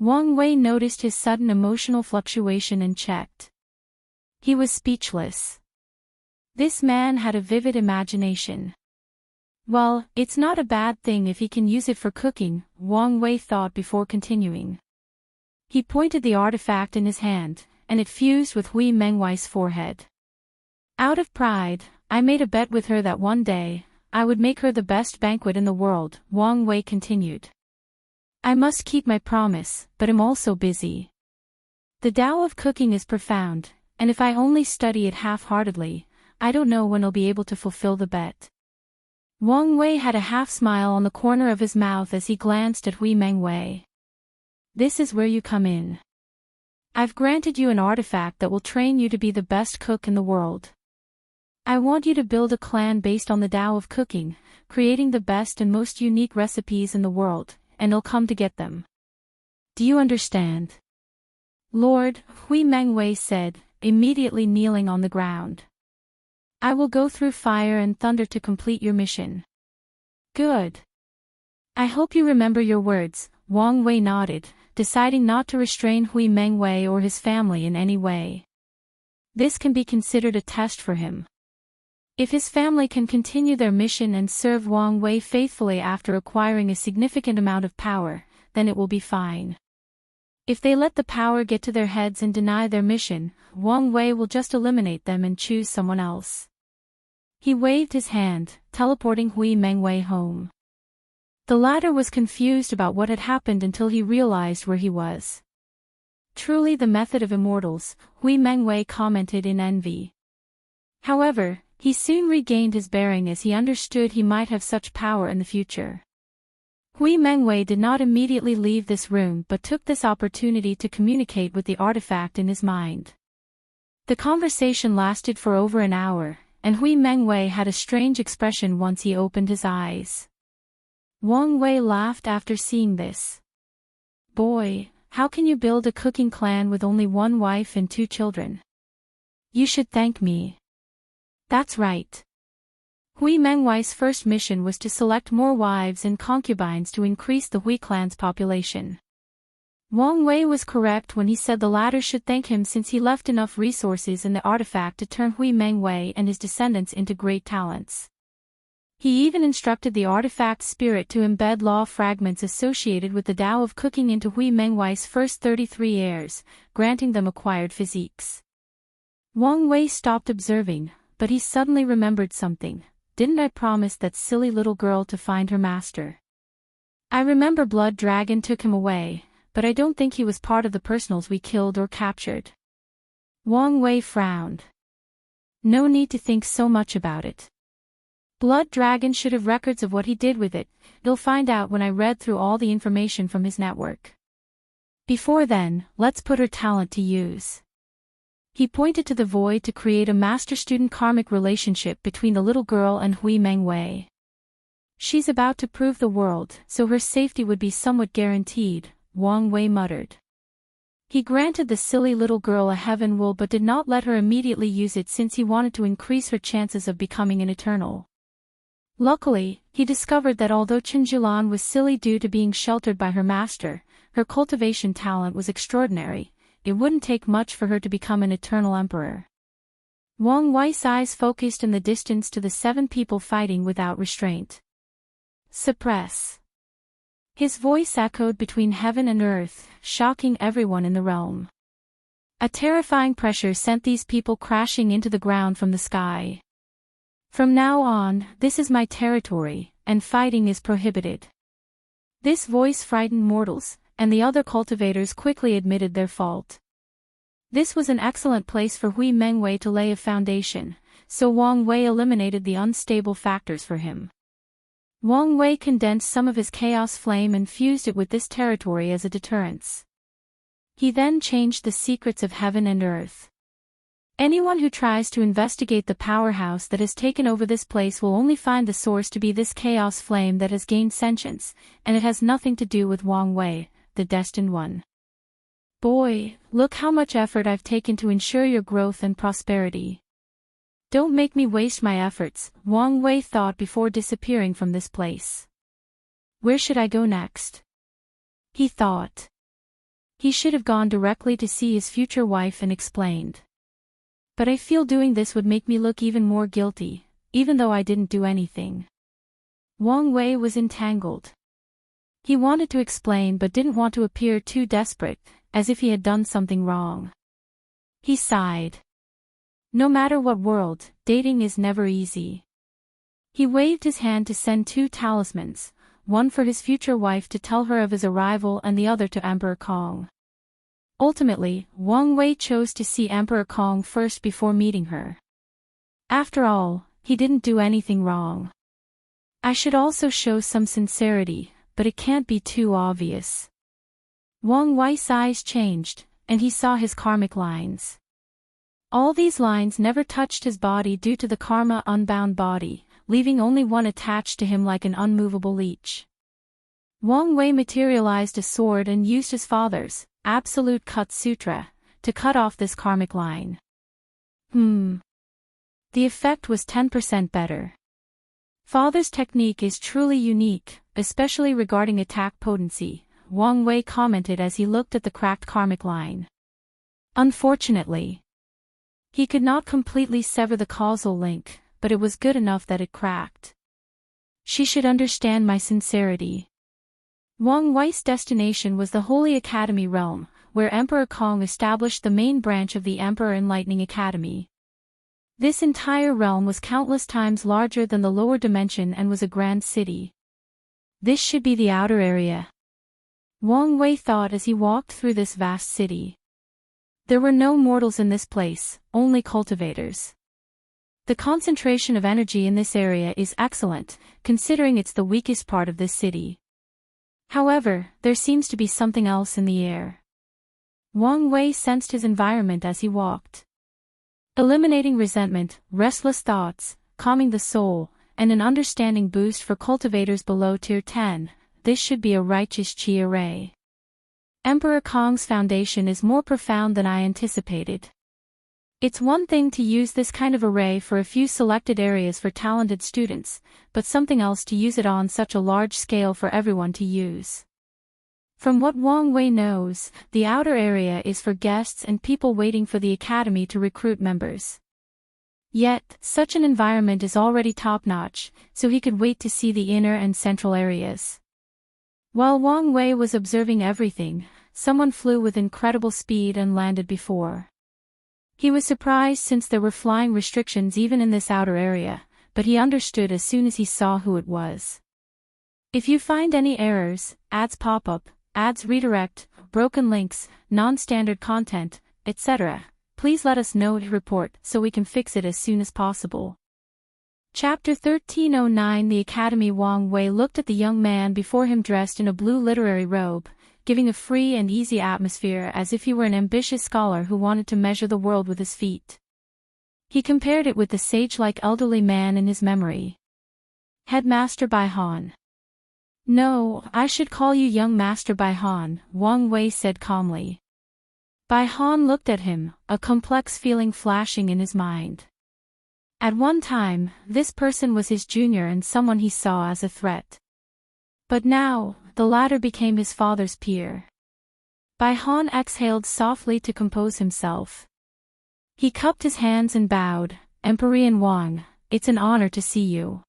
Wang Wei noticed his sudden emotional fluctuation and checked. He was speechless. This man had a vivid imagination. Well, it's not a bad thing if he can use it for cooking, Wang Wei thought before continuing. He pointed the artifact in his hand, and it fused with Hui Mengwei's forehead. Out of pride, I made a bet with her that one day, I would make her the best banquet in the world, Wang Wei continued. I must keep my promise, but am also busy. The Tao of cooking is profound, and if I only study it half-heartedly, I don't know when I'll be able to fulfill the bet. Wang Wei had a half-smile on the corner of his mouth as he glanced at Hui Mengwei. This is where you come in. I've granted you an artifact that will train you to be the best cook in the world. I want you to build a clan based on the Tao of cooking, creating the best and most unique recipes in the world, and I'll come to get them. Do you understand? Lord, Hui Mengwei said, immediately kneeling on the ground. I will go through fire and thunder to complete your mission. Good. I hope you remember your words, Wang Wei nodded, deciding not to restrain Hui Mengwei or his family in any way. This can be considered a test for him. If his family can continue their mission and serve Wang Wei faithfully after acquiring a significant amount of power, then it will be fine. If they let the power get to their heads and deny their mission, Wang Wei will just eliminate them and choose someone else. He waved his hand, teleporting Hui Mengwei home. The latter was confused about what had happened until he realized where he was. Truly the method of immortals, Hui Mengwei commented in envy. However, he soon regained his bearing as he understood he might have such power in the future. Hui Mengwei did not immediately leave this room but took this opportunity to communicate with the artifact in his mind. The conversation lasted for over an hour, and Hui Mengwei had a strange expression once he opened his eyes. Wang Wei laughed after seeing this. Boy, how can you build a cooking clan with only one wife and 2 children? You should thank me. That's right. Hui Mengwei's first mission was to select more wives and concubines to increase the Hui clan's population. Wang Wei was correct when he said the latter should thank him since he left enough resources in the artifact to turn Hui Mengwei and his descendants into great talents. He even instructed the artifact spirit to embed law fragments associated with the Tao of cooking into Hui Mengwei's first 33 heirs, granting them acquired physiques. Wang Wei stopped observing, but he suddenly remembered something. Didn't I promise that silly little girl to find her master? I remember Blood Dragon took him away, but I don't think he was part of the personals we killed or captured. Wang Wei frowned. No need to think so much about it. Blood Dragon should have records of what he did with it. You'll find out when I read through all the information from his network. Before then, let's put her talent to use. He pointed to the void to create a master-student karmic relationship between the little girl and Hui Mengwei. She's about to prove the world, so her safety would be somewhat guaranteed, Wang Wei muttered. He granted the silly little girl a heaven will but did not let her immediately use it since he wanted to increase her chances of becoming an eternal. Luckily, he discovered that although Qinjilan was silly due to being sheltered by her master, her cultivation talent was extraordinary. It wouldn't take much for her to become an eternal emperor. Wang Wei's eyes focused in the distance to the 7 people fighting without restraint. Suppress. His voice echoed between heaven and earth, shocking everyone in the realm. A terrifying pressure sent these people crashing into the ground from the sky. From now on, this is my territory, and fighting is prohibited. This voice frightened mortals, and the other cultivators quickly admitted their fault. This was an excellent place for Hui Mengwei to lay a foundation, so Wang Wei eliminated the unstable factors for him. Wang Wei condensed some of his chaos flame and fused it with this territory as a deterrence. He then changed the secrets of heaven and earth. Anyone who tries to investigate the powerhouse that has taken over this place will only find the source to be this chaos flame that has gained sentience, and it has nothing to do with Wang Wei, the destined one. Boy, look how much effort I've taken to ensure your growth and prosperity. Don't make me waste my efforts, Wang Wei thought before disappearing from this place. Where should I go next? He thought. He should have gone directly to see his future wife and explained. But I feel doing this would make me look even more guilty, even though I didn't do anything. Wang Wei was entangled. He wanted to explain but didn't want to appear too desperate, as if he had done something wrong. He sighed. No matter what world, dating is never easy. He waved his hand to send 2 talismans, one for his future wife to tell her of his arrival and the other to Emperor Kong. Ultimately, Wang Wei chose to see Emperor Kong first before meeting her. After all, he didn't do anything wrong. I should also show some sincerity, but it can't be too obvious. Wang Wei's eyes changed, and he saw his karmic lines. All these lines never touched his body due to the karma unbound body, leaving only one attached to him like an unmovable leech. Wang Wei materialized a sword and used his father's Absolute Cut Sutra to cut off this karmic line. The effect was 10% better. Father's technique is truly unique, especially regarding attack potency, Wang Wei commented as he looked at the cracked karmic line. Unfortunately, he could not completely sever the causal link, but it was good enough that it cracked. She should understand my sincerity. Wang Wei's destination was the Holy Academy realm, where Emperor Kong established the main branch of the Emperor Enlightening Academy. This entire realm was countless times larger than the lower dimension and was a grand city. This should be the outer area. Wang Wei thought as he walked through this vast city. There were no mortals in this place, only cultivators. The concentration of energy in this area is excellent, considering it's the weakest part of this city. However, there seems to be something else in the air. Wang Wei sensed his environment as he walked. Eliminating resentment, restless thoughts, calming the soul, and an understanding boost for cultivators below Tier 10, this should be a righteous chi array. Emperor Kong's foundation is more profound than I anticipated. It's one thing to use this kind of array for a few selected areas for talented students, but something else to use it on such a large scale for everyone to use. From what Wang Wei knows, the outer area is for guests and people waiting for the academy to recruit members. Yet, such an environment is already top-notch, so he could wait to see the inner and central areas. While Wang Wei was observing everything, someone flew with incredible speed and landed before. He was surprised since there were flying restrictions even in this outer area, but he understood as soon as he saw who it was. If you find any errors, ads pop up, ads redirect, broken links, non-standard content, etc., please let us know to report so we can fix it as soon as possible. Chapter 1309 The Academy. Wang Wei looked at the young man before him dressed in a blue literary robe, giving a free and easy atmosphere as if he were an ambitious scholar who wanted to measure the world with his feet. He compared it with the sage-like elderly man in his memory. Headmaster Bai Han. No, I should call you young Master Bai Han, Wang Wei said calmly. Bai Han looked at him, a complex feeling flashing in his mind. At one time, this person was his junior and someone he saw as a threat. But now, the latter became his father's peer. Bai Han exhaled softly to compose himself. He cupped his hands and bowed. Emperor Wang, it's an honor to see you.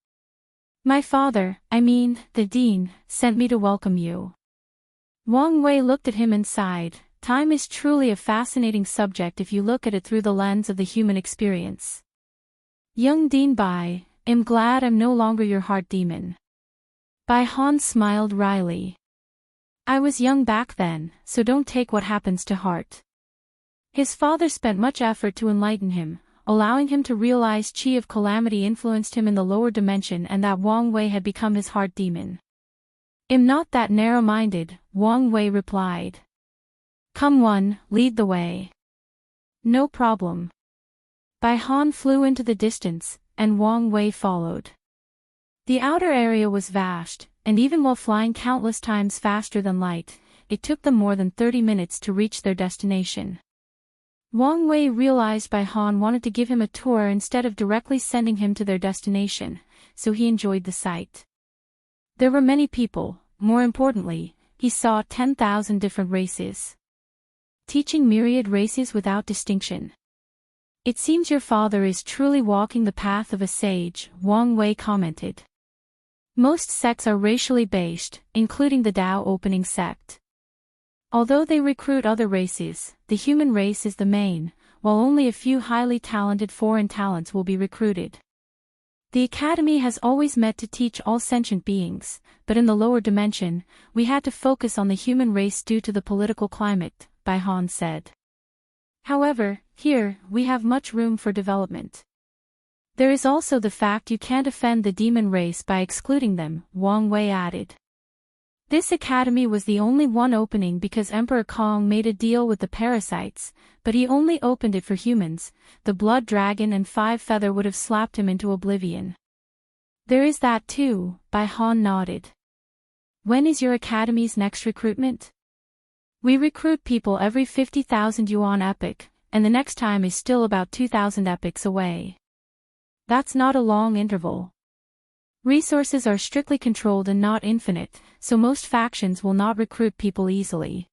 My father, the dean, sent me to welcome you. Wang Wei looked at him and sighed. Time is truly a fascinating subject if you look at it through the lens of the human experience. Young Dean Bai, I'm glad I'm no longer your heart demon. Bai Han smiled wryly. I was young back then, so don't take what happens to heart. His father spent much effort to enlighten him, allowing him to realize Chi of Calamity influenced him in the lower dimension and that Wang Wei had become his heart demon. "I'm not that narrow-minded," Wang Wei replied. "Come one, lead the way." "No problem." Bai Han flew into the distance, and Wang Wei followed. The outer area was vast, and even while flying countless times faster than light, it took them more than 30 minutes to reach their destination. Wang Wei realized Bai Han wanted to give him a tour instead of directly sending him to their destination, so he enjoyed the sight. There were many people, more importantly, he saw 10,000 different races. Teaching myriad races without distinction. "It seems your father is truly walking the path of a sage," Wang Wei commented. Most sects are racially based, including the Tao opening sect. Although they recruit other races, the human race is the main, while only a few highly talented foreign talents will be recruited. The academy has always meant to teach all sentient beings, but in the lower dimension, we had to focus on the human race due to the political climate, Bai Han said. However, here, we have much room for development. There is also the fact you can't offend the demon race by excluding them, Wang Wei added. This academy was the only one opening because Emperor Kong made a deal with the parasites, but he only opened it for humans. The blood dragon and 5-feather would have slapped him into oblivion. There is that too, Bai Han nodded. When is your academy's next recruitment? We recruit people every 50,000 yuan epoch, and the next time is still about 2,000 epochs away. That's not a long interval. Resources are strictly controlled and not infinite, so most factions will not recruit people easily.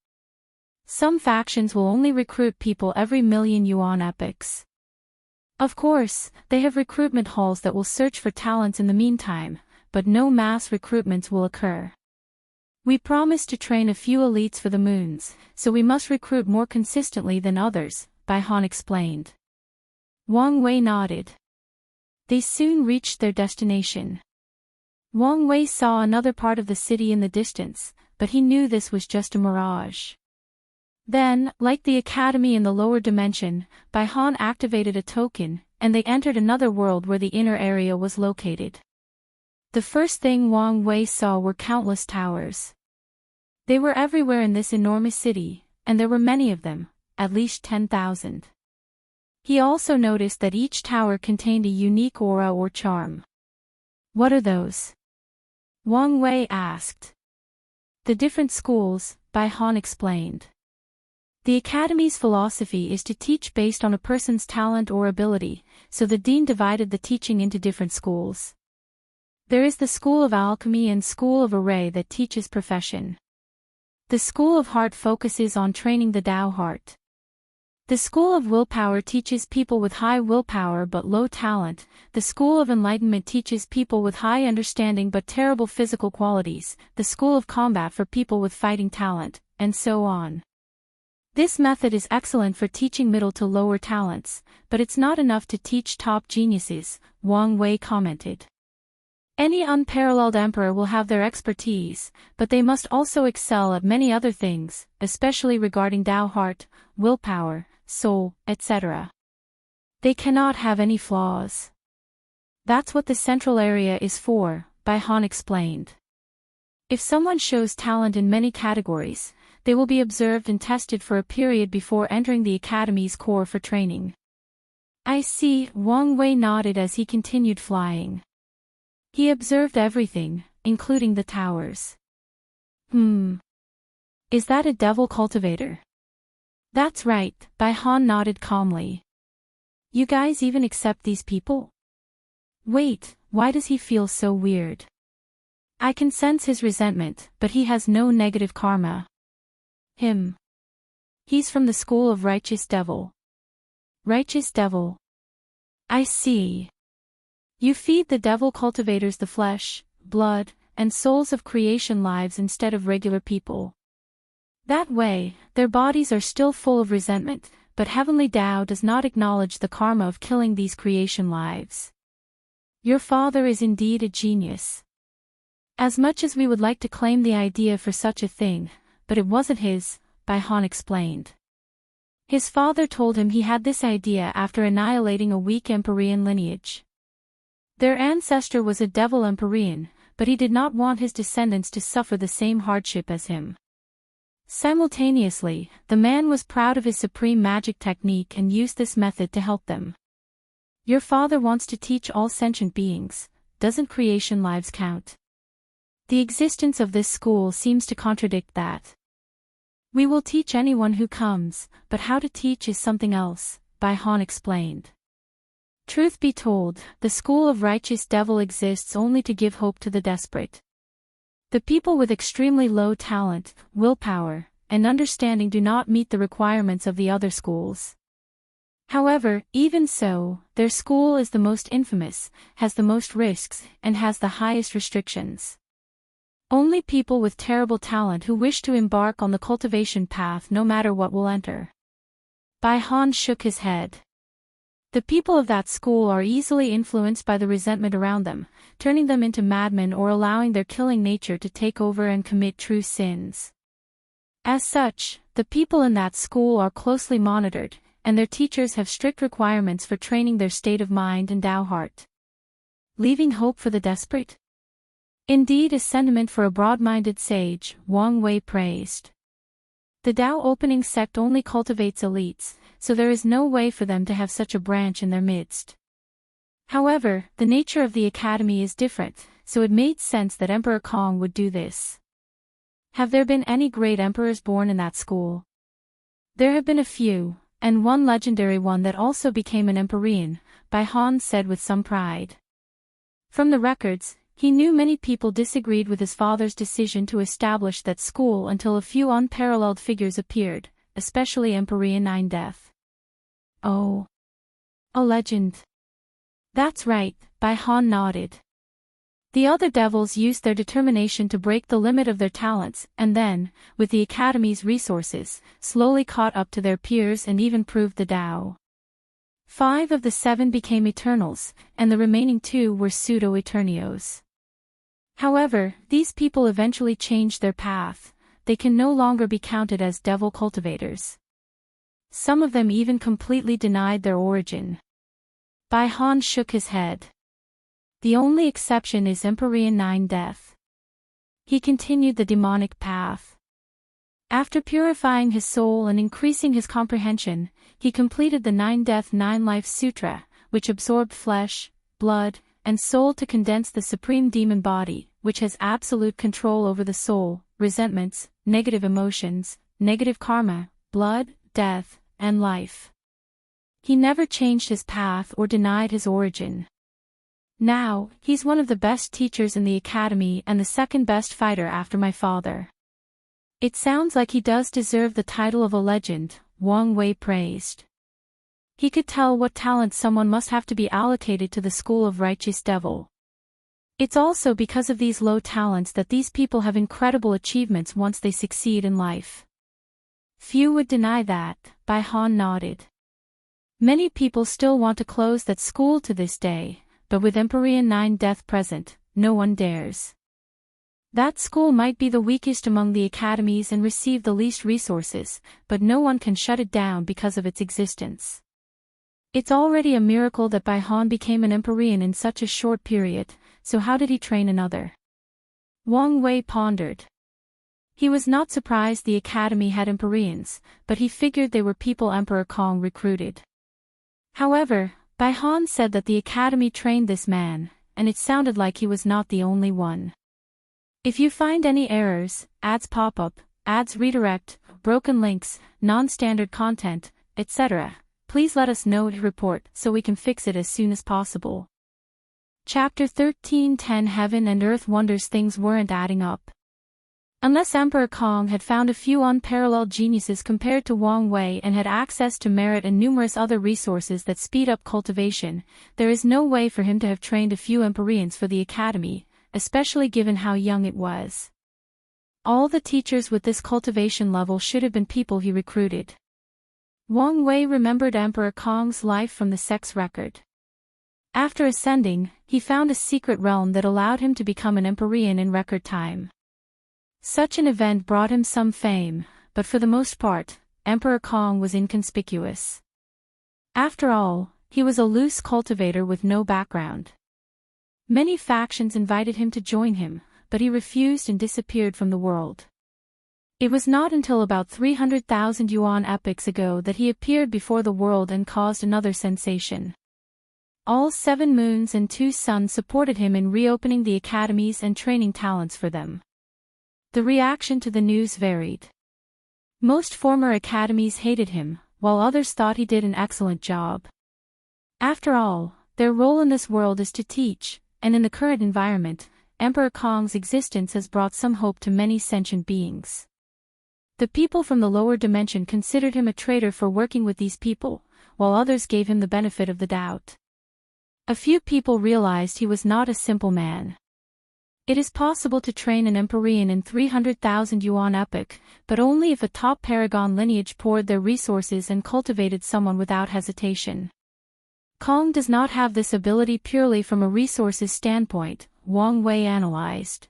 Some factions will only recruit people every million yuan epochs. Of course, they have recruitment halls that will search for talents in the meantime, but no mass recruitments will occur. We promised to train a few elites for the moons, so we must recruit more consistently than others, Bai Han explained. Wang Wei nodded. They soon reached their destination. Wang Wei saw another part of the city in the distance, but he knew this was just a mirage. Then, like the academy in the lower dimension, Bai Han activated a token, and they entered another world where the inner area was located. The first thing Wang Wei saw were countless towers. They were everywhere in this enormous city, and there were many of them, at least 10,000. He also noticed that each tower contained a unique aura or charm. "What are those?" Wang Wei asked. "The different schools," Bai Han explained. The academy's philosophy is to teach based on a person's talent or ability, so the dean divided the teaching into different schools. There is the School of Alchemy and School of Array that teaches profession. The School of Heart focuses on training the Tao heart. The School of Willpower teaches people with high willpower but low talent. The School of Enlightenment teaches people with high understanding but terrible physical qualities. The School of Combat for people with fighting talent, and so on. This method is excellent for teaching middle to lower talents, but it's not enough to teach top geniuses, Wang Wei commented. Any unparalleled emperor will have their expertise, but they must also excel at many other things, especially regarding Tao heart, willpower, soul, etc. They cannot have any flaws. That's what the central area is for, Bai Han explained. If someone shows talent in many categories, they will be observed and tested for a period before entering the academy's core for training. I see, Wang Wei nodded as he continued flying. He observed everything, including the towers. Is that a devil cultivator? That's right, Bai Han nodded calmly. You guys even accept these people? Wait, why does he feel so weird? I can sense his resentment, but he has no negative karma. He's from the school of Righteous Devil. Righteous Devil. I see. You feed the devil cultivators the flesh, blood, and souls of creation lives instead of regular people. That way, their bodies are still full of resentment, but Heavenly Tao does not acknowledge the karma of killing these creation lives. Your father is indeed a genius. As much as we would like to claim the idea for such a thing, but it wasn't his, Bai Han explained. His father told him he had this idea after annihilating a weak Empyrean lineage. Their ancestor was a devil Empyrean, but he did not want his descendants to suffer the same hardship as him. Simultaneously, the man was proud of his supreme magic technique and used this method to help them. Your father wants to teach all sentient beings, doesn't creation lives count? The existence of this school seems to contradict that. We will teach anyone who comes, but how to teach is something else, Bai Han explained. Truth be told, the school of righteous devil exists only to give hope to the desperate. The people with extremely low talent, willpower, and understanding do not meet the requirements of the other schools. However, even so, their school is the most infamous, has the most risks, and has the highest restrictions. Only people with terrible talent who wish to embark on the cultivation path no matter what will enter. Bai Han shook his head. The people of that school are easily influenced by the resentment around them, turning them into madmen or allowing their killing nature to take over and commit true sins. As such, the people in that school are closely monitored, and their teachers have strict requirements for training their state of mind and Tao heart. Leaving hope for the desperate? Indeed, a sentiment for a broad-minded sage, Wang Wei praised. The Tao opening sect only cultivates elites, so there is no way for them to have such a branch in their midst. However, the nature of the academy is different, so it made sense that Emperor Kong would do this. Have there been any great emperors born in that school? There have been a few, and one legendary one that also became an Empyrean, Bai Han said with some pride. From the records, he knew many people disagreed with his father's decision to establish that school until a few unparalleled figures appeared, especially Empyrean Nine Death. Oh. A legend. That's right, Bai Han nodded. The other devils used their determination to break the limit of their talents and then, with the Academy's resources, slowly caught up to their peers and even proved the Tao. 5 of the 7 became Eternals, and the remaining 2 were pseudo-Eternios. However, these people eventually changed their path. They can no longer be counted as devil cultivators. Some of them even completely denied their origin. Bai Han shook his head. The only exception is Empyrean Nine Death. He continued the demonic path. After purifying his soul and increasing his comprehension, he completed the Nine Death Nine Life Sutra, which absorbed flesh, blood, and soul to condense the supreme demon body, which has absolute control over the soul, resentments, negative emotions, negative karma, blood, death, and life. He never changed his path or denied his origin. Now, he's one of the best teachers in the academy and the second best fighter after my father. It sounds like he does deserve the title of a legend, Wang Wei praised. He could tell what talent someone must have to be allocated to the school of righteous devil. It's also because of these low talents that these people have incredible achievements once they succeed in life. Few would deny that, Bai Han nodded. Many people still want to close that school to this day, but with Empyrean Nine Death present, no one dares. That school might be the weakest among the academies and receive the least resources, but no one can shut it down because of its existence. It's already a miracle that Bai Han became an Empyrean in such a short period, so how did he train another? Wang Wei pondered. He was not surprised the academy had Empyreans, but he figured they were people Emperor Kong recruited. However, Bai Han said that the academy trained this man, and it sounded like he was not the only one. If you find any errors, ads pop up, ads redirect, broken links, non-standard content, etc., please let us know to report so we can fix it as soon as possible. Chapter 13:10 Heaven and Earth Wonders. Things weren't adding up. Unless Emperor Kong had found a few unparalleled geniuses compared to Wang Wei and had access to merit and numerous other resources that speed up cultivation, there is no way for him to have trained a few Empyreans for the academy, especially given how young it was. All the teachers with this cultivation level should have been people he recruited. Wang Wei remembered Emperor Kong's life from the sects record. After ascending, he found a secret realm that allowed him to become an Empyrean in record time. Such an event brought him some fame, but for the most part, Emperor Kong was inconspicuous. After all, he was a loose cultivator with no background. Many factions invited him to join him, but he refused and disappeared from the world. It was not until about 300,000 yuan epochs ago that he appeared before the world and caused another sensation. All 7 moons and 2 suns supported him in reopening the academies and training talents for them. The reaction to the news varied. Most former academies hated him, while others thought he did an excellent job. After all, their role in this world is to teach, and in the current environment, Emperor Kong's existence has brought some hope to many sentient beings. The people from the lower dimension considered him a traitor for working with these people, while others gave him the benefit of the doubt. A few people realized he was not a simple man. It is possible to train an Empyrean in 300,000 yuan epoch, but only if a top paragon lineage poured their resources and cultivated someone without hesitation. Kong does not have this ability purely from a resources standpoint, Wang Wei analyzed.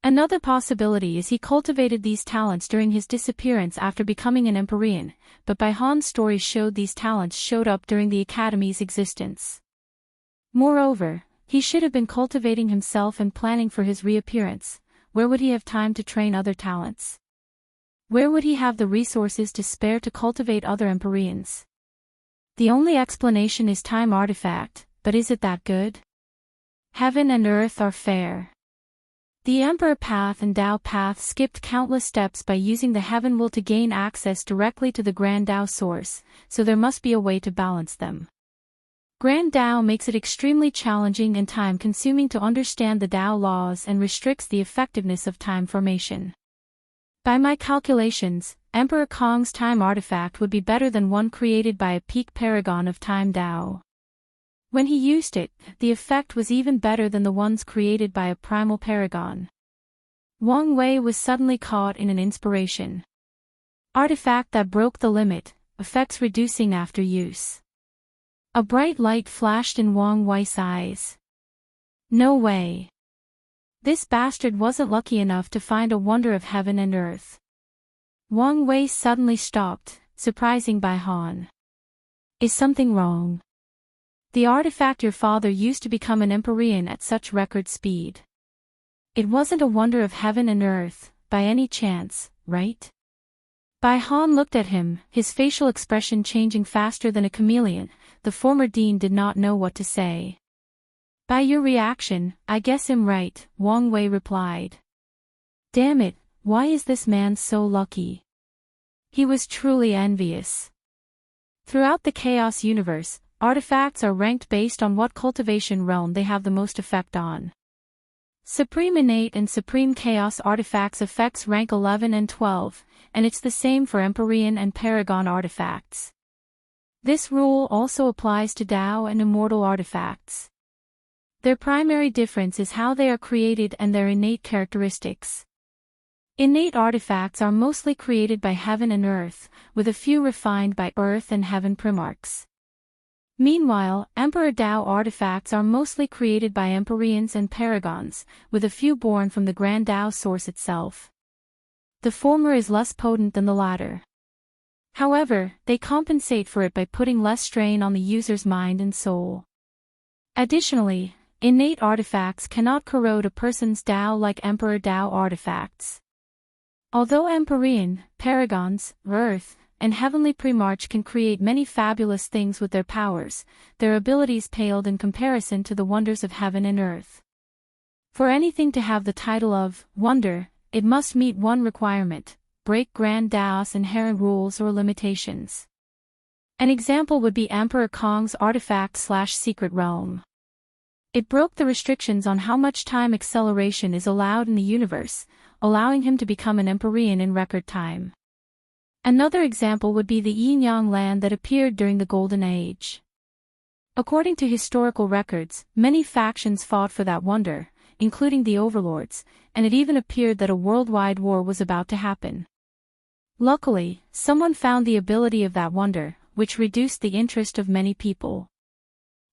Another possibility is he cultivated these talents during his disappearance after becoming an Empyrean, but Bai Han's story showed these talents showed up during the Academy's existence. Moreover, he should have been cultivating himself and planning for his reappearance. Where would he have time to train other talents? Where would he have the resources to spare to cultivate other Empyreans? The only explanation is time artifact, but is it that good? Heaven and earth are fair. The Emperor Path and Tao Path skipped countless steps by using the Heaven Will to gain access directly to the Grand Tao source, so there must be a way to balance them. Grand Tao makes it extremely challenging and time-consuming to understand the Tao laws and restricts the effectiveness of time formation. By my calculations, Emperor Kong's time artifact would be better than one created by a peak paragon of time Tao. When he used it, the effect was even better than the ones created by a primal paragon. Wang Wei was suddenly caught in an inspiration. Artifact that broke the limit, effects reducing after use. A bright light flashed in Wang Wei's eyes. No way. This bastard wasn't lucky enough to find a wonder of heaven and earth. Wang Wei suddenly stopped, surprising Bai Han. Is something wrong? The artifact your father used to become an Empyrean at such record speed. It wasn't a wonder of heaven and earth, by any chance, right? Bai Han looked at him, his facial expression changing faster than a chameleon. The former dean did not know what to say. By your reaction, I guess I'm right, Wang Wei replied. Damn it, why is this man so lucky? He was truly envious. Throughout the Chaos universe, artifacts are ranked based on what cultivation realm they have the most effect on. Supreme Innate and Supreme Chaos artifacts effects rank 11 and 12, and it's the same for Empyrean and Paragon artifacts. This rule also applies to Tao and Immortal artifacts. Their primary difference is how they are created and their innate characteristics. Innate artifacts are mostly created by heaven and earth, with a few refined by earth and heaven primarchs. Meanwhile, Emperor Tao artifacts are mostly created by Empyreans and Paragons, with a few born from the Grand Tao source itself. The former is less potent than the latter. However, they compensate for it by putting less strain on the user's mind and soul. Additionally, innate artifacts cannot corrode a person's Tao like Emperor Tao artifacts. Although Empyrean, Paragons, Earth, and Heavenly Primarch can create many fabulous things with their powers, their abilities paled in comparison to the wonders of heaven and earth. For anything to have the title of wonder, it must meet one requirement: break Grand Tao's inherent rules or limitations. An example would be Emperor Kong's artifact/secret realm. It broke the restrictions on how much time acceleration is allowed in the universe, allowing him to become an Empyrean in record time. Another example would be the Yin-Yang land that appeared during the Golden Age. According to historical records, many factions fought for that wonder, including the overlords, and it even appeared that a worldwide war was about to happen. Luckily, someone found the ability of that wonder, which reduced the interest of many people.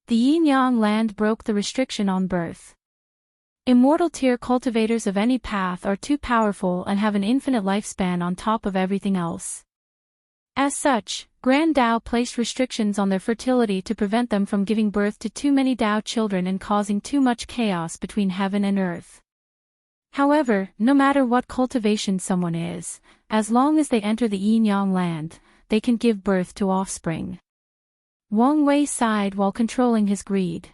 The Yin-Yang land broke the restriction on birth. Immortal tier cultivators of any path are too powerful and have an infinite lifespan on top of everything else. As such, Grand Tao placed restrictions on their fertility to prevent them from giving birth to too many Tao children and causing too much chaos between heaven and earth. However, no matter what cultivation someone is, as long as they enter the yin-yang land, they can give birth to offspring. Wang Wei sighed while controlling his greed.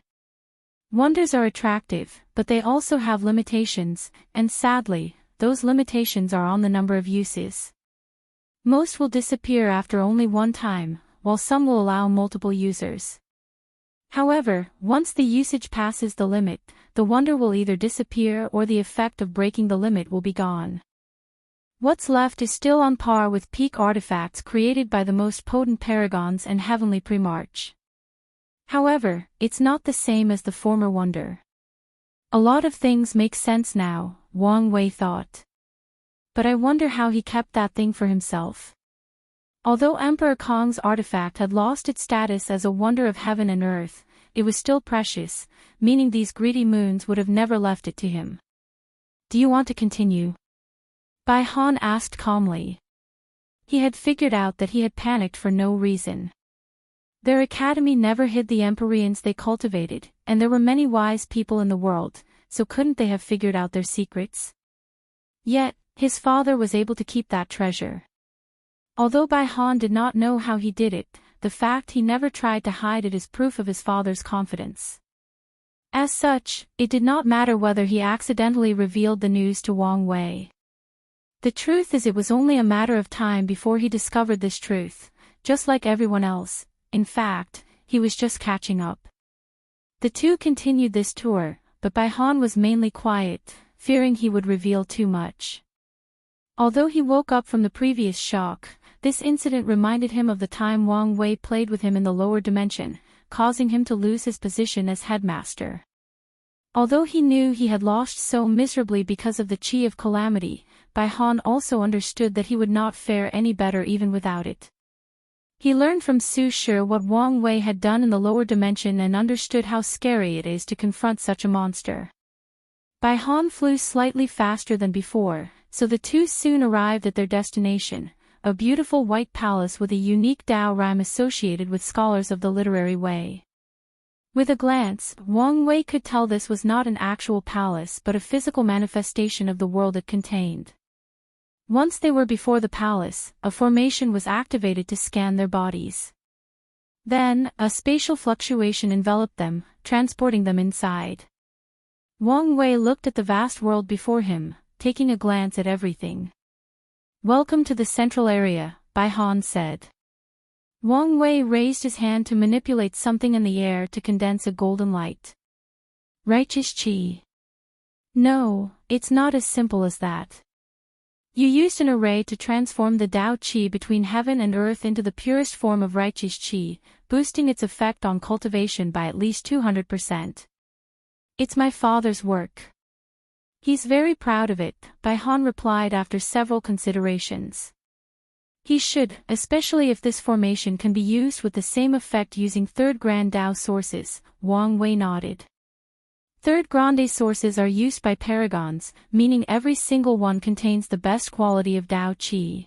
Wonders are attractive, but they also have limitations, and sadly, those limitations are on the number of uses. Most will disappear after only one time, while some will allow multiple users. However, once the usage passes the limit, the wonder will either disappear or the effect of breaking the limit will be gone. What's left is still on par with peak artifacts created by the most potent paragons and heavenly Primarch. However, it's not the same as the former wonder. A lot of things make sense now, Wang Wei thought. But I wonder how he kept that thing for himself. Although Emperor Kong's artifact had lost its status as a wonder of heaven and earth, it was still precious, meaning these greedy moons would have never left it to him. Do you want to continue? Bai Han asked calmly. He had figured out that he had panicked for no reason. Their academy never hid the Empyreans they cultivated, and there were many wise people in the world, so couldn't they have figured out their secrets? Yet, his father was able to keep that treasure. Although Bai Han did not know how he did it, the fact he never tried to hide it is proof of his father's confidence. As such, it did not matter whether he accidentally revealed the news to Wang Wei. The truth is it was only a matter of time before he discovered this truth, just like everyone else. In fact, he was just catching up. The two continued this tour, but Bai Han was mainly quiet, fearing he would reveal too much. Although he woke up from the previous shock, this incident reminded him of the time Wang Wei played with him in the lower dimension, causing him to lose his position as headmaster. Although he knew he had lost so miserably because of the Chi of Calamity, Bai Han also understood that he would not fare any better even without it. He learned from Su Shi what Wang Wei had done in the lower dimension and understood how scary it is to confront such a monster. Bai Han flew slightly faster than before, so the two soon arrived at their destination, a beautiful white palace with a unique Tao rhyme associated with scholars of the literary way. With a glance, Wang Wei could tell this was not an actual palace but a physical manifestation of the world it contained. Once they were before the palace, a formation was activated to scan their bodies. Then, a spatial fluctuation enveloped them, transporting them inside. Wang Wei looked at the vast world before him, taking a glance at everything. "Welcome to the central area," Bai Han said. Wang Wei raised his hand to manipulate something in the air to condense a golden light. Righteous Qi. No, it's not as simple as that. You used an array to transform the Tao Qi between heaven and earth into the purest form of righteous Qi, boosting its effect on cultivation by at least 200%. It's my father's work. He's very proud of it, Bai Han replied after several considerations. He should, especially if this formation can be used with the same effect using third Grand Tao sources, Wang Wei nodded. Third Grande sources are used by paragons, meaning every single one contains the best quality of Tao Qi.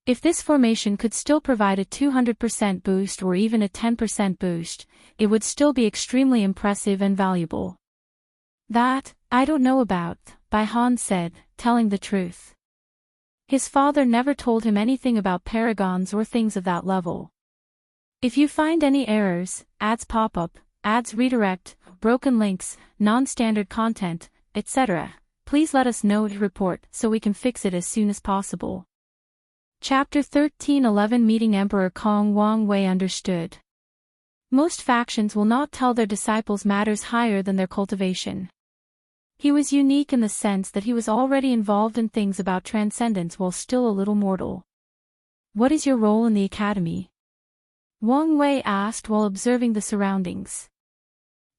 If this formation could still provide a 200% boost or even a 10% boost, it would still be extremely impressive and valuable. That, I don't know about, Bai Han said, telling the truth. His father never told him anything about paragons or things of that level. If you find any errors, ads pop up, ads redirect, broken links, non-standard content, etc., please let us know to report so we can fix it as soon as possible. Chapter 13:11 Meeting Emperor Kong. Wang Wei understood. Most factions will not tell their disciples matters higher than their cultivation. He was unique in the sense that he was already involved in things about transcendence while still a little mortal. What is your role in the academy? Wang Wei asked while observing the surroundings.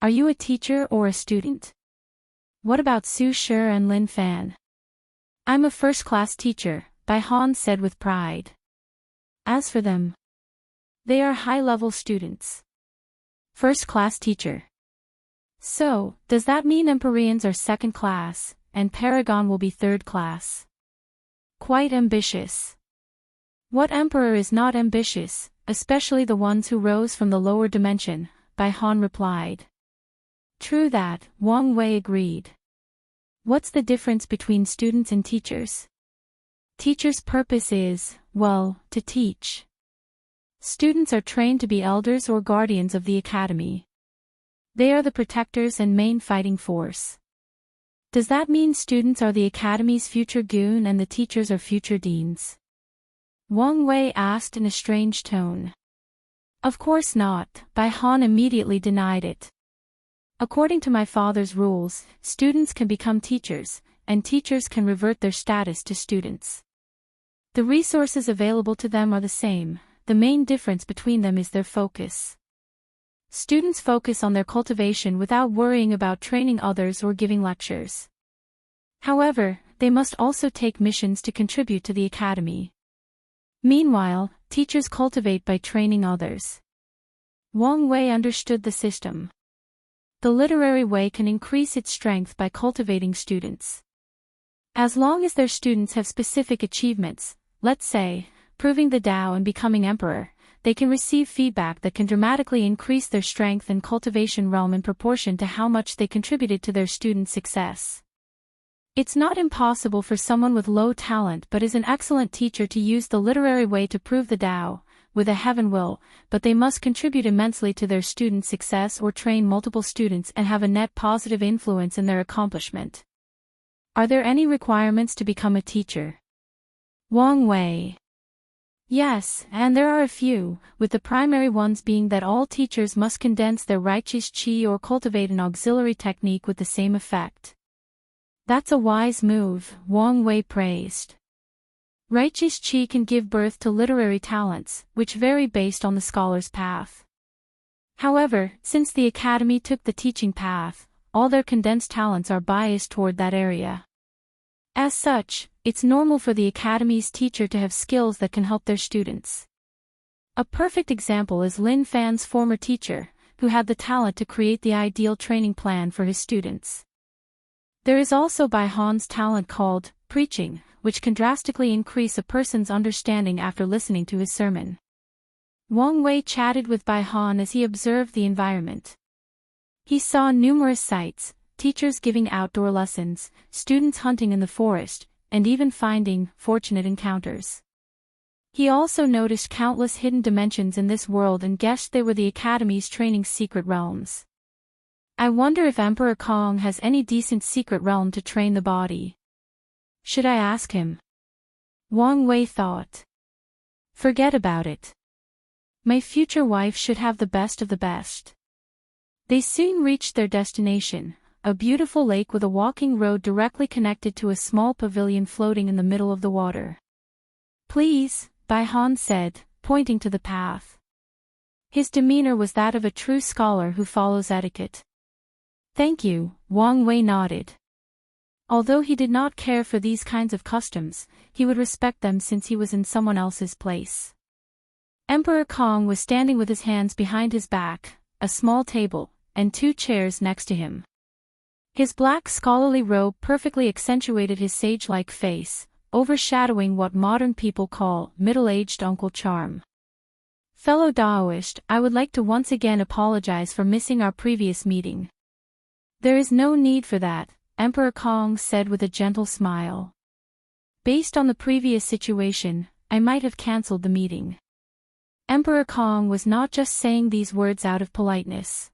Are you a teacher or a student? What about Su Shi and Lin Fan? I'm a first-class teacher, Bai Han said with pride. As for them, they are high-level students. First-class teacher. So, does that mean Empyreans are second class, and Paragon will be third class? Quite ambitious. What emperor is not ambitious, especially the ones who rose from the lower dimension, Bai Han replied. True that, Wang Wei agreed. What's the difference between students and teachers? Teachers' purpose is, well, to teach. Students are trained to be elders or guardians of the academy. They are the protectors and main fighting force. Does that mean students are the academy's future goon and the teachers are future deans? Wang Wei asked in a strange tone. Of course not, Bai Han immediately denied it. According to my father's rules, students can become teachers, and teachers can revert their status to students. The resources available to them are the same, the main difference between them is their focus. Students focus on their cultivation without worrying about training others or giving lectures. However, they must also take missions to contribute to the academy. Meanwhile, teachers cultivate by training others. Wang Wei understood the system. The literary way can increase its strength by cultivating students. As long as their students have specific achievements, let's say, proving the Tao and becoming emperor, they can receive feedback that can dramatically increase their strength and cultivation realm in proportion to how much they contributed to their students' success. It's not impossible for someone with low talent but is an excellent teacher to use the literary way to prove the Tao, with a heaven will, but they must contribute immensely to their students' success or train multiple students and have a net positive influence in their accomplishment. Are there any requirements to become a teacher? Wang Wei. Yes, and there are a few, with the primary ones being that all teachers must condense their righteous qi or cultivate an auxiliary technique with the same effect. That's a wise move, Wang Wei praised. Righteous qi can give birth to literary talents, which vary based on the scholar's path. However, since the academy took the teaching path, all their condensed talents are biased toward that area. As such, it's normal for the academy's teacher to have skills that can help their students. A perfect example is Lin Fan's former teacher, who had the talent to create the ideal training plan for his students. There is also Bai Han's talent called preaching, which can drastically increase a person's understanding after listening to his sermon. Wang Wei chatted with Bai Han as he observed the environment. He saw numerous sights, teachers giving outdoor lessons, students hunting in the forest, and even finding fortunate encounters. He also noticed countless hidden dimensions in this world and guessed they were the academy's training secret realms. I wonder if Emperor Kong has any decent secret realm to train the body. Should I ask him? Wang Wei thought. Forget about it. My future wife should have the best of the best. They soon reached their destination, a beautiful lake with a walking road directly connected to a small pavilion floating in the middle of the water. Please, Bai Han said, pointing to the path. His demeanor was that of a true scholar who follows etiquette. Thank you, Wang Wei nodded. Although he did not care for these kinds of customs, he would respect them since he was in someone else's place. Emperor Kong was standing with his hands behind his back, a small table, and 2 chairs next to him. His black scholarly robe perfectly accentuated his sage-like face, overshadowing what modern people call middle-aged uncle charm. Fellow Daoist, I would like to once again apologize for missing our previous meeting. There is no need for that, Emperor Kong said with a gentle smile. Based on the previous situation, I might have cancelled the meeting. Emperor Kong was not just saying these words out of politeness.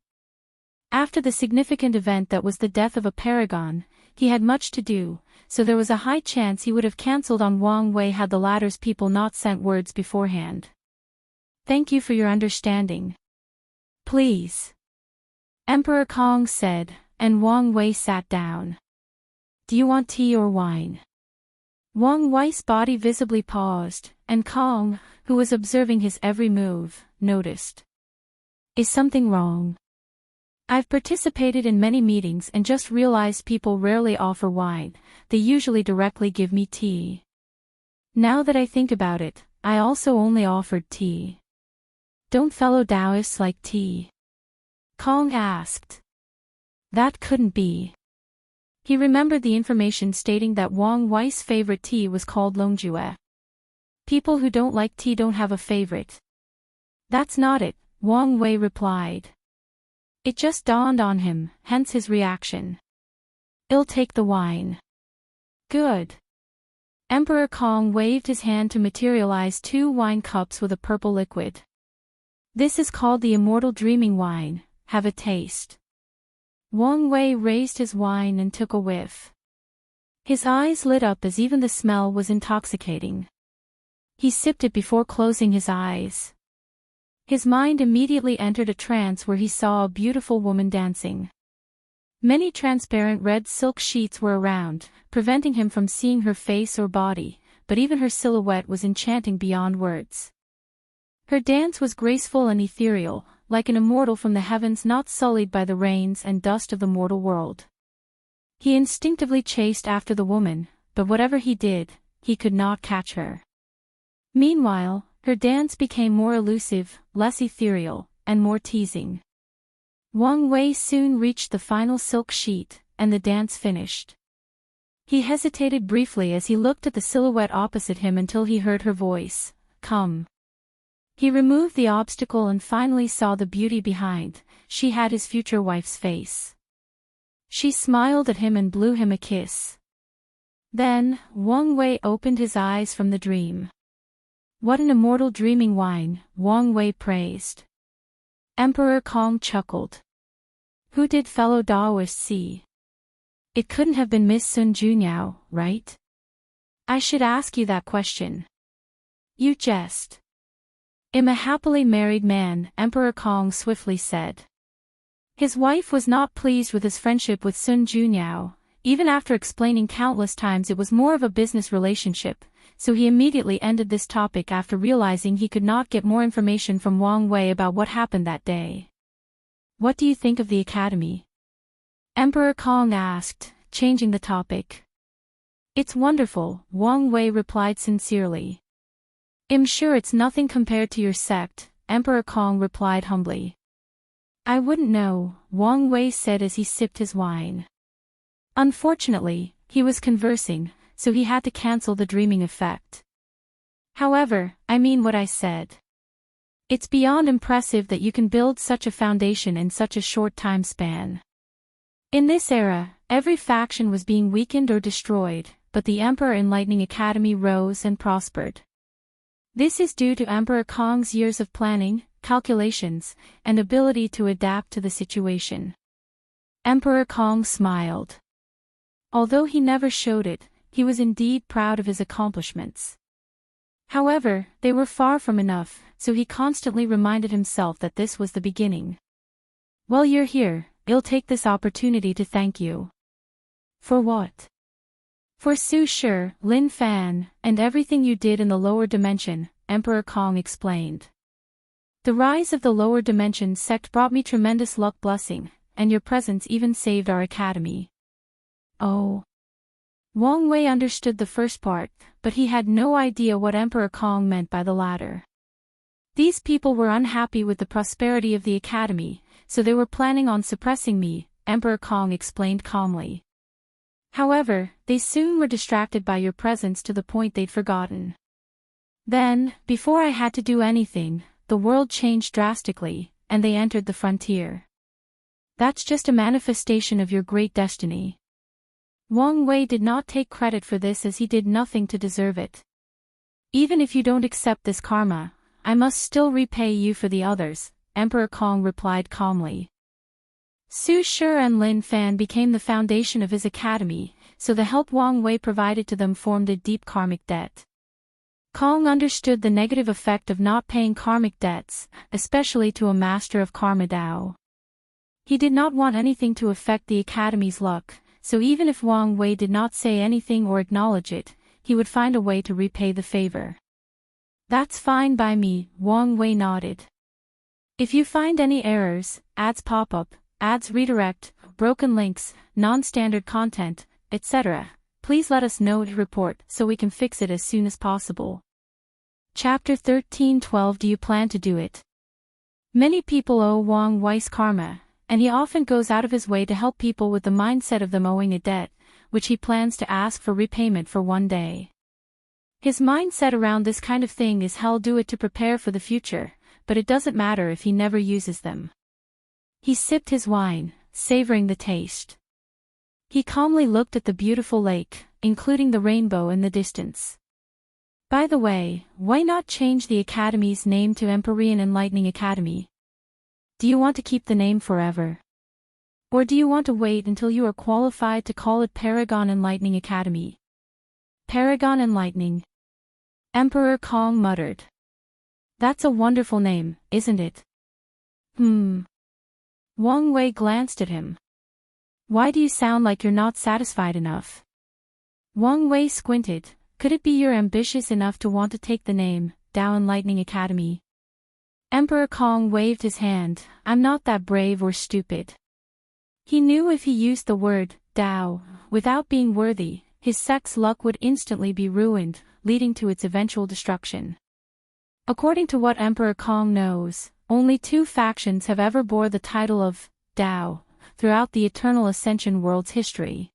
After the significant event that was the death of a paragon, he had much to do, so there was a high chance he would have cancelled on Wang Wei had the latter's people not sent words beforehand. Thank you for your understanding. Please. Emperor Kong said, and Wang Wei sat down. Do you want tea or wine? Wang Wei's body visibly paused, and Kong, who was observing his every move, noticed. Is something wrong? I've participated in many meetings and just realized people rarely offer wine, they usually directly give me tea. Now that I think about it, I also only offered tea. Don't fellow Taoists like tea? Kong asked. That couldn't be. He remembered the information stating that Wang Wei's favorite tea was called Longjue. People who don't like tea don't have a favorite. That's not it, Wang Wei replied. It just dawned on him, hence his reaction. I'll take the wine. Good. Emperor Kong waved his hand to materialize 2 wine cups with a purple liquid. This is called the Immortal Dreaming Wine, have a taste. Wang Wei raised his wine and took a whiff. His eyes lit up as even the smell was intoxicating. He sipped it before closing his eyes. His mind immediately entered a trance where he saw a beautiful woman dancing. Many transparent red silk sheets were around, preventing him from seeing her face or body, but even her silhouette was enchanting beyond words. Her dance was graceful and ethereal, like an immortal from the heavens not sullied by the rains and dust of the mortal world. He instinctively chased after the woman, but whatever he did, he could not catch her. Meanwhile, her dance became more elusive, less ethereal, and more teasing. Wang Wei soon reached the final silk sheet, and the dance finished. He hesitated briefly as he looked at the silhouette opposite him until he heard her voice, "Come." He removed the obstacle and finally saw the beauty behind. She had his future wife's face. She smiled at him and blew him a kiss. Then, Wang Wei opened his eyes from the dream. What an immortal dreaming wine, Wang Wei praised. Emperor Kong chuckled. Who did fellow Daoist see? It couldn't have been Miss Sun Junyao, right? I should ask you that question. You jest. I'm a happily married man, Emperor Kong swiftly said. His wife was not pleased with his friendship with Sun Junyao, even after explaining countless times it was more of a business relationship, so he immediately ended this topic after realizing he could not get more information from Wang Wei about what happened that day. What do you think of the academy? Emperor Kong asked, changing the topic. It's wonderful, Wang Wei replied sincerely. I'm sure it's nothing compared to your sect, Emperor Kong replied humbly. I wouldn't know, Wang Wei said as he sipped his wine. Unfortunately, he was conversing, so he had to cancel the dreaming effect. However, I mean what I said. It's beyond impressive that you can build such a foundation in such a short time span. In this era, every faction was being weakened or destroyed, but the Emperor Enlightening Academy rose and prospered. This is due to Emperor Kong's years of planning, calculations, and ability to adapt to the situation. Emperor Kong smiled. Although he never showed it, he was indeed proud of his accomplishments. However, they were far from enough, so he constantly reminded himself that this was the beginning. While you're here, I'll take this opportunity to thank you. For what? For Su Shi, Lin Fan, and everything you did in the lower dimension, Emperor Kong explained. The rise of the lower dimension sect brought me tremendous luck blessing, and your presence even saved our academy. Oh. Wang Wei understood the first part, but he had no idea what Emperor Kong meant by the latter. These people were unhappy with the prosperity of the academy, so they were planning on suppressing me, Emperor Kong explained calmly. However, they soon were distracted by your presence to the point they'd forgotten. Then, before I had to do anything, the world changed drastically, and they entered the frontier. That's just a manifestation of your great destiny. Wang Wei did not take credit for this as he did nothing to deserve it. Even if you don't accept this karma, I must still repay you for the others, Emperor Kong replied calmly. Su Shi and Lin Fan became the foundation of his academy, so the help Wang Wei provided to them formed a deep karmic debt. Kong understood the negative effect of not paying karmic debts, especially to a master of Karma Dao. He did not want anything to affect the academy's luck, so even if Wang Wei did not say anything or acknowledge it, he would find a way to repay the favor. That's fine by me, Wang Wei nodded. If you find any errors, ads pop up, ads redirect, broken links, non-standard content, etc., please let us know to report so we can fix it as soon as possible. Chapter 13:12 Do you plan to do it? Many people owe Wang Wei's karma, and he often goes out of his way to help people with the mindset of them owing a debt, which he plans to ask for repayment for one day. His mindset around this kind of thing is hell do it to prepare for the future, but it doesn't matter if he never uses them. He sipped his wine, savoring the taste. He calmly looked at the beautiful lake, including the rainbow in the distance. By the way, why not change the academy's name to Empyrean Enlightening Academy? Do you want to keep the name forever? Or do you want to wait until you are qualified to call it Paragon Enlightening Academy? Paragon Enlightening. Emperor Kong muttered. That's a wonderful name, isn't it? Wang Wei glanced at him. Why do you sound like you're not satisfied enough? Wang Wei squinted. Could it be you're ambitious enough to want to take the name, Dao Enlightening Academy? Emperor Kong waved his hand. I'm not that brave or stupid. He knew if he used the word, Dao, without being worthy, his sect's luck would instantly be ruined, leading to its eventual destruction. According to what Emperor Kong knows, only 2 factions have ever bore the title of Dao throughout the Eternal Ascension world's history.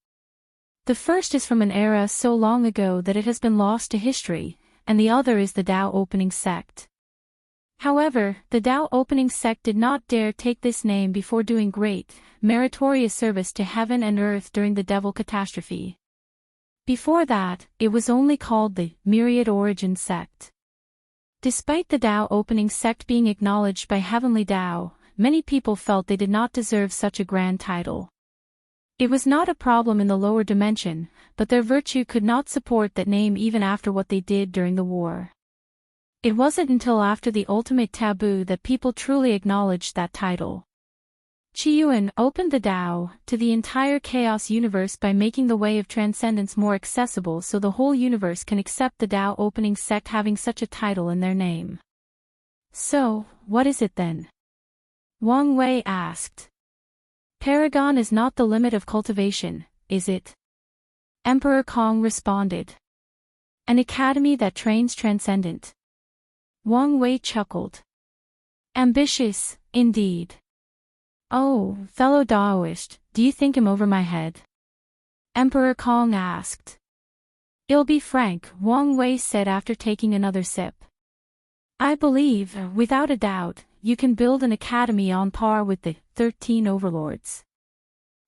The first is from an era so long ago that it has been lost to history, and the other is the Dao Opening Sect. However, the Dao Opening Sect did not dare take this name before doing great, meritorious service to heaven and earth during the Devil Catastrophe. Before that, it was only called the Myriad Origin Sect. Despite the Dao Opening Sect being acknowledged by Heavenly Dao, many people felt they did not deserve such a grand title. It was not a problem in the lower dimension, but their virtue could not support that name even after what they did during the war. It wasn't until after the ultimate taboo that people truly acknowledged that title. Qiyuan opened the Dao to the entire chaos universe by making the way of transcendence more accessible so the whole universe can accept the Dao Opening Sect having such a title in their name. So, what is it then? Wang Wei asked. Paragon is not the limit of cultivation, is it? Emperor Kong responded. An academy that trains transcendent. Wang Wei chuckled. Ambitious, indeed. Oh, fellow Daoist, do you think I'm over my head? Emperor Kong asked. I'll be frank, Wang Wei said after taking another sip. I believe, without a doubt, you can build an academy on par with the 13 overlords.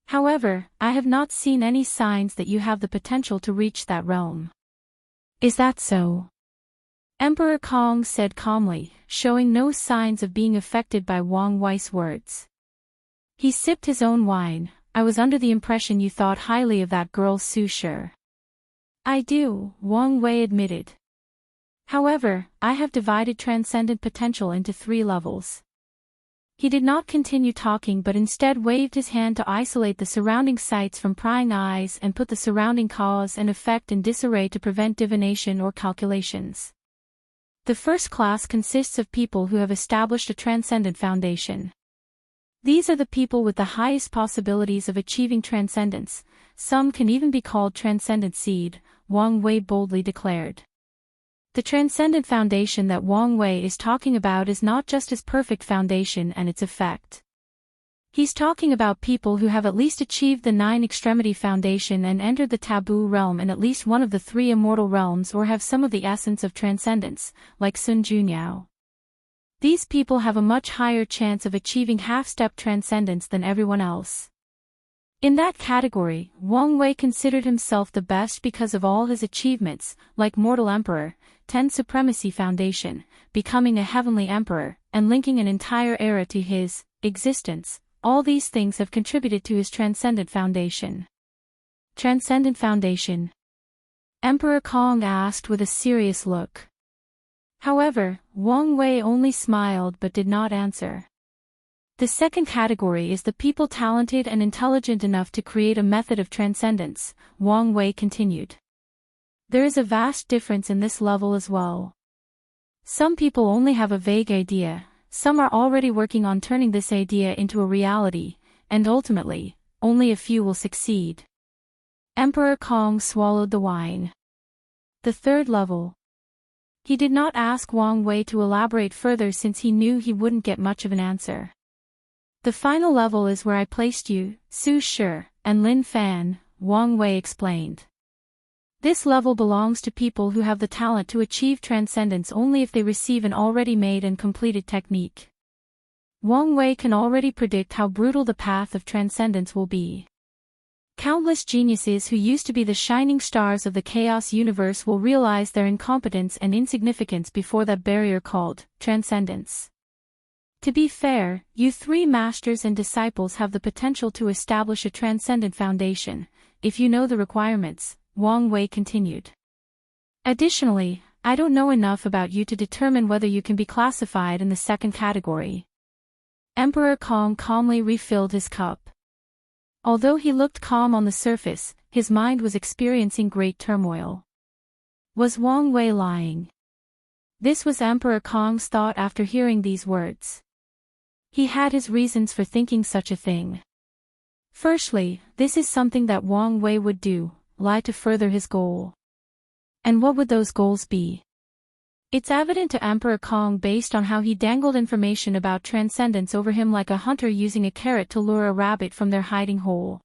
However, I have not seen any signs that you have the potential to reach that realm. Is that so? Emperor Kong said calmly, showing no signs of being affected by Wang Wei's words. He sipped his own wine. I was under the impression you thought highly of that girl Su Shi. I do, Wang Wei admitted. However, I have divided transcendent potential into 3 levels. He did not continue talking but instead waved his hand to isolate the surrounding sights from prying eyes and put the surrounding cause and effect in disarray to prevent divination or calculations. The first class consists of people who have established a transcendent foundation. These are the people with the highest possibilities of achieving transcendence. Some can even be called transcendent seed, Wang Wei boldly declared. The transcendent foundation that Wang Wei is talking about is not just his perfect foundation and its effect. He's talking about people who have at least achieved the 9 extremity foundation and entered the taboo realm in at least one of the 3 immortal realms or have some of the essence of transcendence, like Sun Junyao. These people have a much higher chance of achieving half-step transcendence than everyone else. In that category, Wang Wei considered himself the best because of all his achievements, like Mortal Emperor, 10 Supremacy Foundation, becoming a Heavenly Emperor, and linking an entire era to his existence. All these things have contributed to his Transcendent Foundation. Transcendent Foundation? Emperor Kong asked with a serious look. However, Wang Wei only smiled but did not answer. The second category is the people talented and intelligent enough to create a method of transcendence, Wang Wei continued. There is a vast difference in this level as well. Some people only have a vague idea, some are already working on turning this idea into a reality, and ultimately, only a few will succeed. Emperor Kong swallowed the wine. The third level. He did not ask Wang Wei to elaborate further since he knew he wouldn't get much of an answer. The final level is where I placed you, Su Shi, and Lin Fan, Wang Wei explained. This level belongs to people who have the talent to achieve transcendence only if they receive an already made and completed technique. Wang Wei can already predict how brutal the path of transcendence will be. Countless geniuses who used to be the shining stars of the chaos universe will realize their incompetence and insignificance before that barrier called transcendence. To be fair, you three masters and disciples have the potential to establish a transcendent foundation, if you know the requirements, Wang Wei continued. Additionally, I don't know enough about you to determine whether you can be classified in the second category. Emperor Kong calmly refilled his cup. Although he looked calm on the surface, his mind was experiencing great turmoil. Was Wang Wei lying? This was Emperor Kong's thought after hearing these words. He had his reasons for thinking such a thing. Firstly, this is something that Wang Wei would do, lie to further his goal. And what would those goals be? It's evident to Emperor Kong based on how he dangled information about transcendence over him like a hunter using a carrot to lure a rabbit from their hiding hole.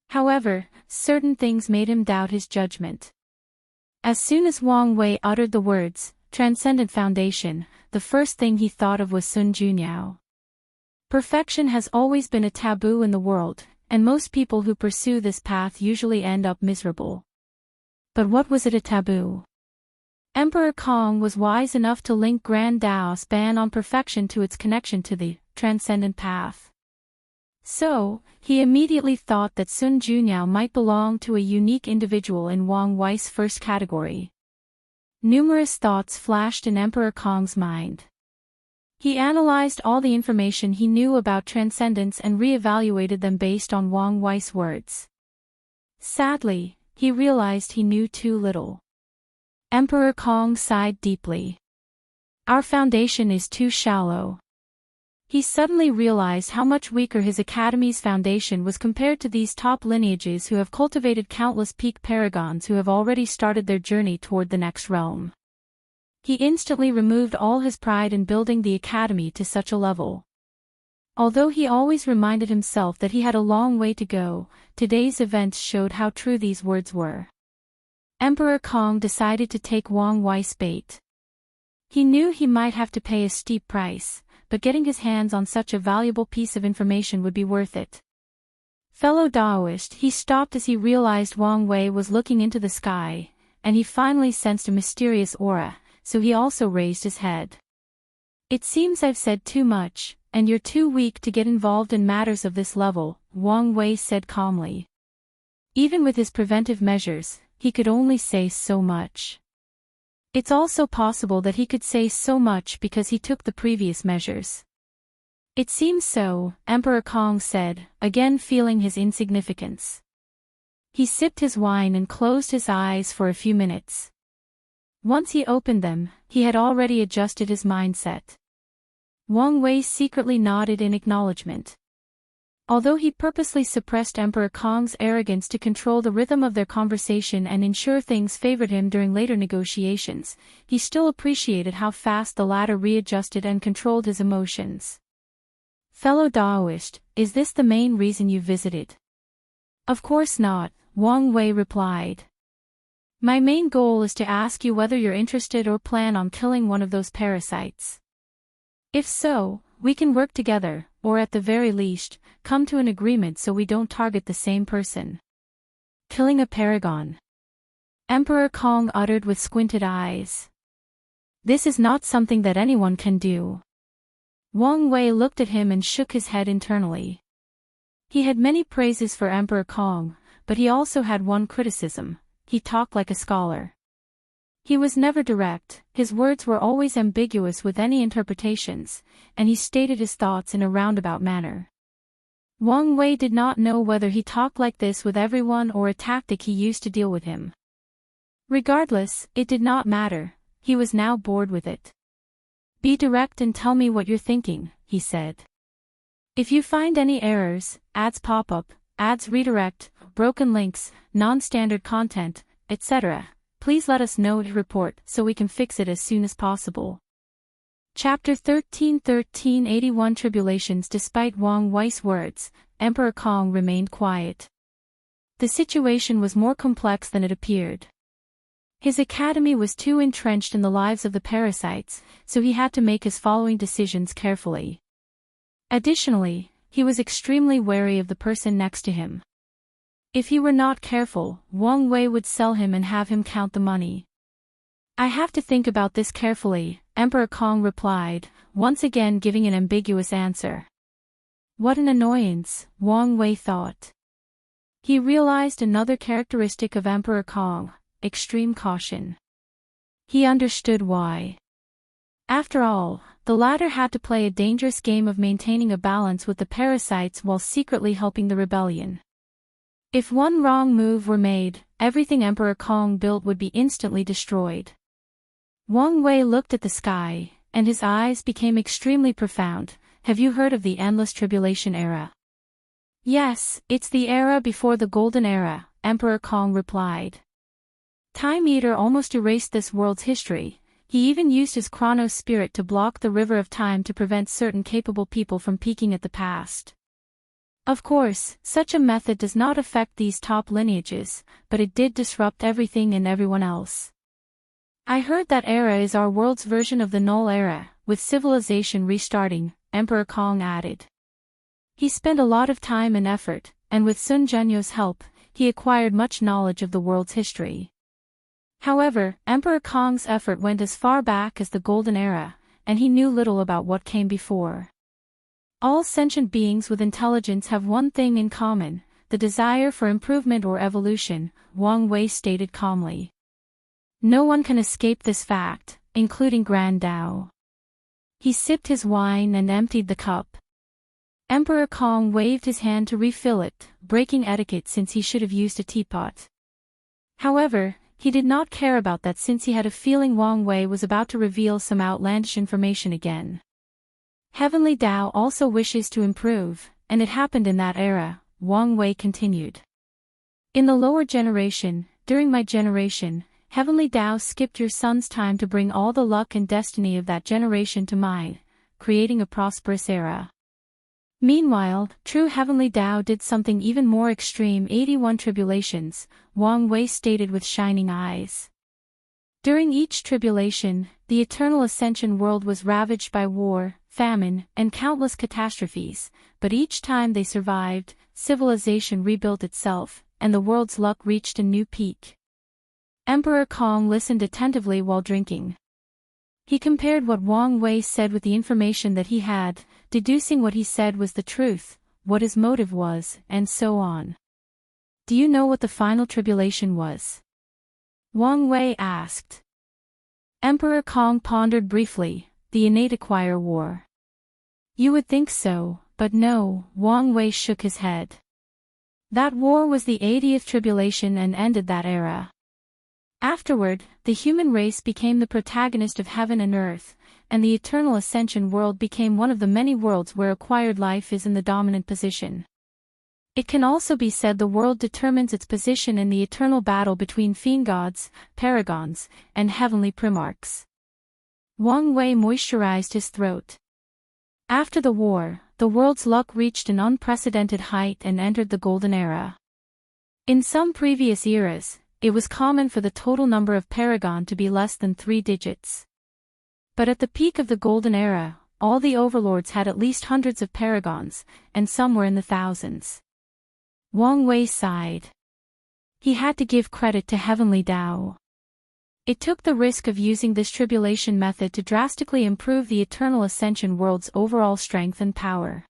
However, certain things made him doubt his judgment. As soon as Wang Wei uttered the words, Transcendent Foundation, the first thing he thought of was Sun Junyao. Perfection has always been a taboo in the world, and most people who pursue this path usually end up miserable. But what was it a taboo? Emperor Kong was wise enough to link Grand Dao's ban on perfection to its connection to the transcendent path. So, he immediately thought that Sun Junyao might belong to a unique individual in Wang Wei's first category. Numerous thoughts flashed in Emperor Kong's mind. He analyzed all the information he knew about transcendence and re-evaluated them based on Wang Wei's words. Sadly, he realized he knew too little. Emperor Kong sighed deeply. Our foundation is too shallow. He suddenly realized how much weaker his academy's foundation was compared to these top lineages who have cultivated countless peak paragons who have already started their journey toward the next realm. He instantly removed all his pride in building the academy to such a level. Although he always reminded himself that he had a long way to go, today's events showed how true these words were. Emperor Kong decided to take Wang Wei's bait. He knew he might have to pay a steep price, but getting his hands on such a valuable piece of information would be worth it. Fellow Daoist, he stopped as he realized Wang Wei was looking into the sky, and he finally sensed a mysterious aura, so he also raised his head. It seems I've said too much, and you're too weak to get involved in matters of this level, Wang Wei said calmly. Even with his preventive measures, he could only say so much. It's also possible that he could say so much because he took the previous measures. It seems so, Emperor Kong said, again feeling his insignificance. He sipped his wine and closed his eyes for a few minutes. Once he opened them, he had already adjusted his mindset. Wang Wei secretly nodded in acknowledgement. Although he purposely suppressed Emperor Kong's arrogance to control the rhythm of their conversation and ensure things favored him during later negotiations, he still appreciated how fast the latter readjusted and controlled his emotions. Fellow Daoist, is this the main reason you visited? Of course not, Wang Wei replied. My main goal is to ask you whether you're interested or plan on killing one of those parasites. If so, we can work together, or at the very least, come to an agreement so we don't target the same person. Killing a paragon. Emperor Kong uttered with squinted eyes. This is not something that anyone can do. Wang Wei looked at him and shook his head internally. He had many praises for Emperor Kong, but he also had one criticism. He talked like a scholar. He was never direct, his words were always ambiguous with any interpretations, and he stated his thoughts in a roundabout manner. Wang Wei did not know whether he talked like this with everyone or a tactic he used to deal with him. Regardless, it did not matter, he was now bored with it. Be direct and tell me what you're thinking, he said. If you find any errors, ads pop up, ads redirect, broken links, non-standard content, etc., please let us know to report so we can fix it as soon as possible. Chapter 13 Tribulations. Despite Wang Wei's words, Emperor Kong remained quiet. The situation was more complex than it appeared. His academy was too entrenched in the lives of the parasites, so he had to make his following decisions carefully. Additionally, he was extremely wary of the person next to him. If he were not careful, Wang Wei would sell him and have him count the money. I have to think about this carefully, Emperor Kong replied, once again giving an ambiguous answer. What an annoyance, Wang Wei thought. He realized another characteristic of Emperor Kong, extreme caution. He understood why. After all, the latter had to play a dangerous game of maintaining a balance with the parasites while secretly helping the rebellion. If one wrong move were made, everything Emperor Kong built would be instantly destroyed. Wang Wei looked at the sky, and his eyes became extremely profound. Have you heard of the endless tribulation era? Yes, it's the era before the golden era, Emperor Kong replied. Time Eater almost erased this world's history. He even used his Chronos spirit to block the river of time to prevent certain capable people from peeking at the past. Of course, such a method does not affect these top lineages, but it did disrupt everything and everyone else. I heard that era is our world's version of the Null era, with civilization restarting, Emperor Kong added. He spent a lot of time and effort, and with Sun Jianyo's help, he acquired much knowledge of the world's history. However, Emperor Kong's effort went as far back as the Golden Era, and he knew little about what came before. All sentient beings with intelligence have one thing in common, the desire for improvement or evolution, Wang Wei stated calmly. No one can escape this fact, including Grand Dao. He sipped his wine and emptied the cup. Emperor Kong waved his hand to refill it, breaking etiquette since he should have used a teapot. However, he did not care about that since he had a feeling Wang Wei was about to reveal some outlandish information again. Heavenly Dao also wishes to improve, and it happened in that era, Wang Wei continued. In the lower generation, during my generation, Heavenly Dao skipped your son's time to bring all the luck and destiny of that generation to mine, creating a prosperous era. Meanwhile, true Heavenly Dao did something even more extreme. 81 Tribulations, Wang Wei stated with shining eyes. During each tribulation, the eternal ascension world was ravaged by war, famine, and countless catastrophes, but each time they survived, civilization rebuilt itself, and the world's luck reached a new peak. Emperor Kong listened attentively while drinking. He compared what Wang Wei said with the information that he had, deducing what he said was the truth, what his motive was, and so on. Do you know what the final tribulation was? Wang Wei asked. Emperor Kong pondered briefly, the innate acquire war. You would think so, but no, Wang Wei shook his head. That war was the 80th tribulation and ended that era. Afterward, the human race became the protagonist of heaven and earth, and the eternal ascension world became one of the many worlds where acquired life is in the dominant position. It can also be said the world determines its position in the eternal battle between fiend gods, paragons, and heavenly primarchs. Wang Wei moisturized his throat. After the war, the world's luck reached an unprecedented height and entered the Golden Era. In some previous eras, it was common for the total number of paragon to be less than 3 digits. But at the peak of the Golden Era, all the overlords had at least hundreds of paragons, and some were in the thousands. Wang Wei sighed. He had to give credit to Heavenly Dao. It took the risk of using this tribulation method to drastically improve the Eternal Ascension world's overall strength and power.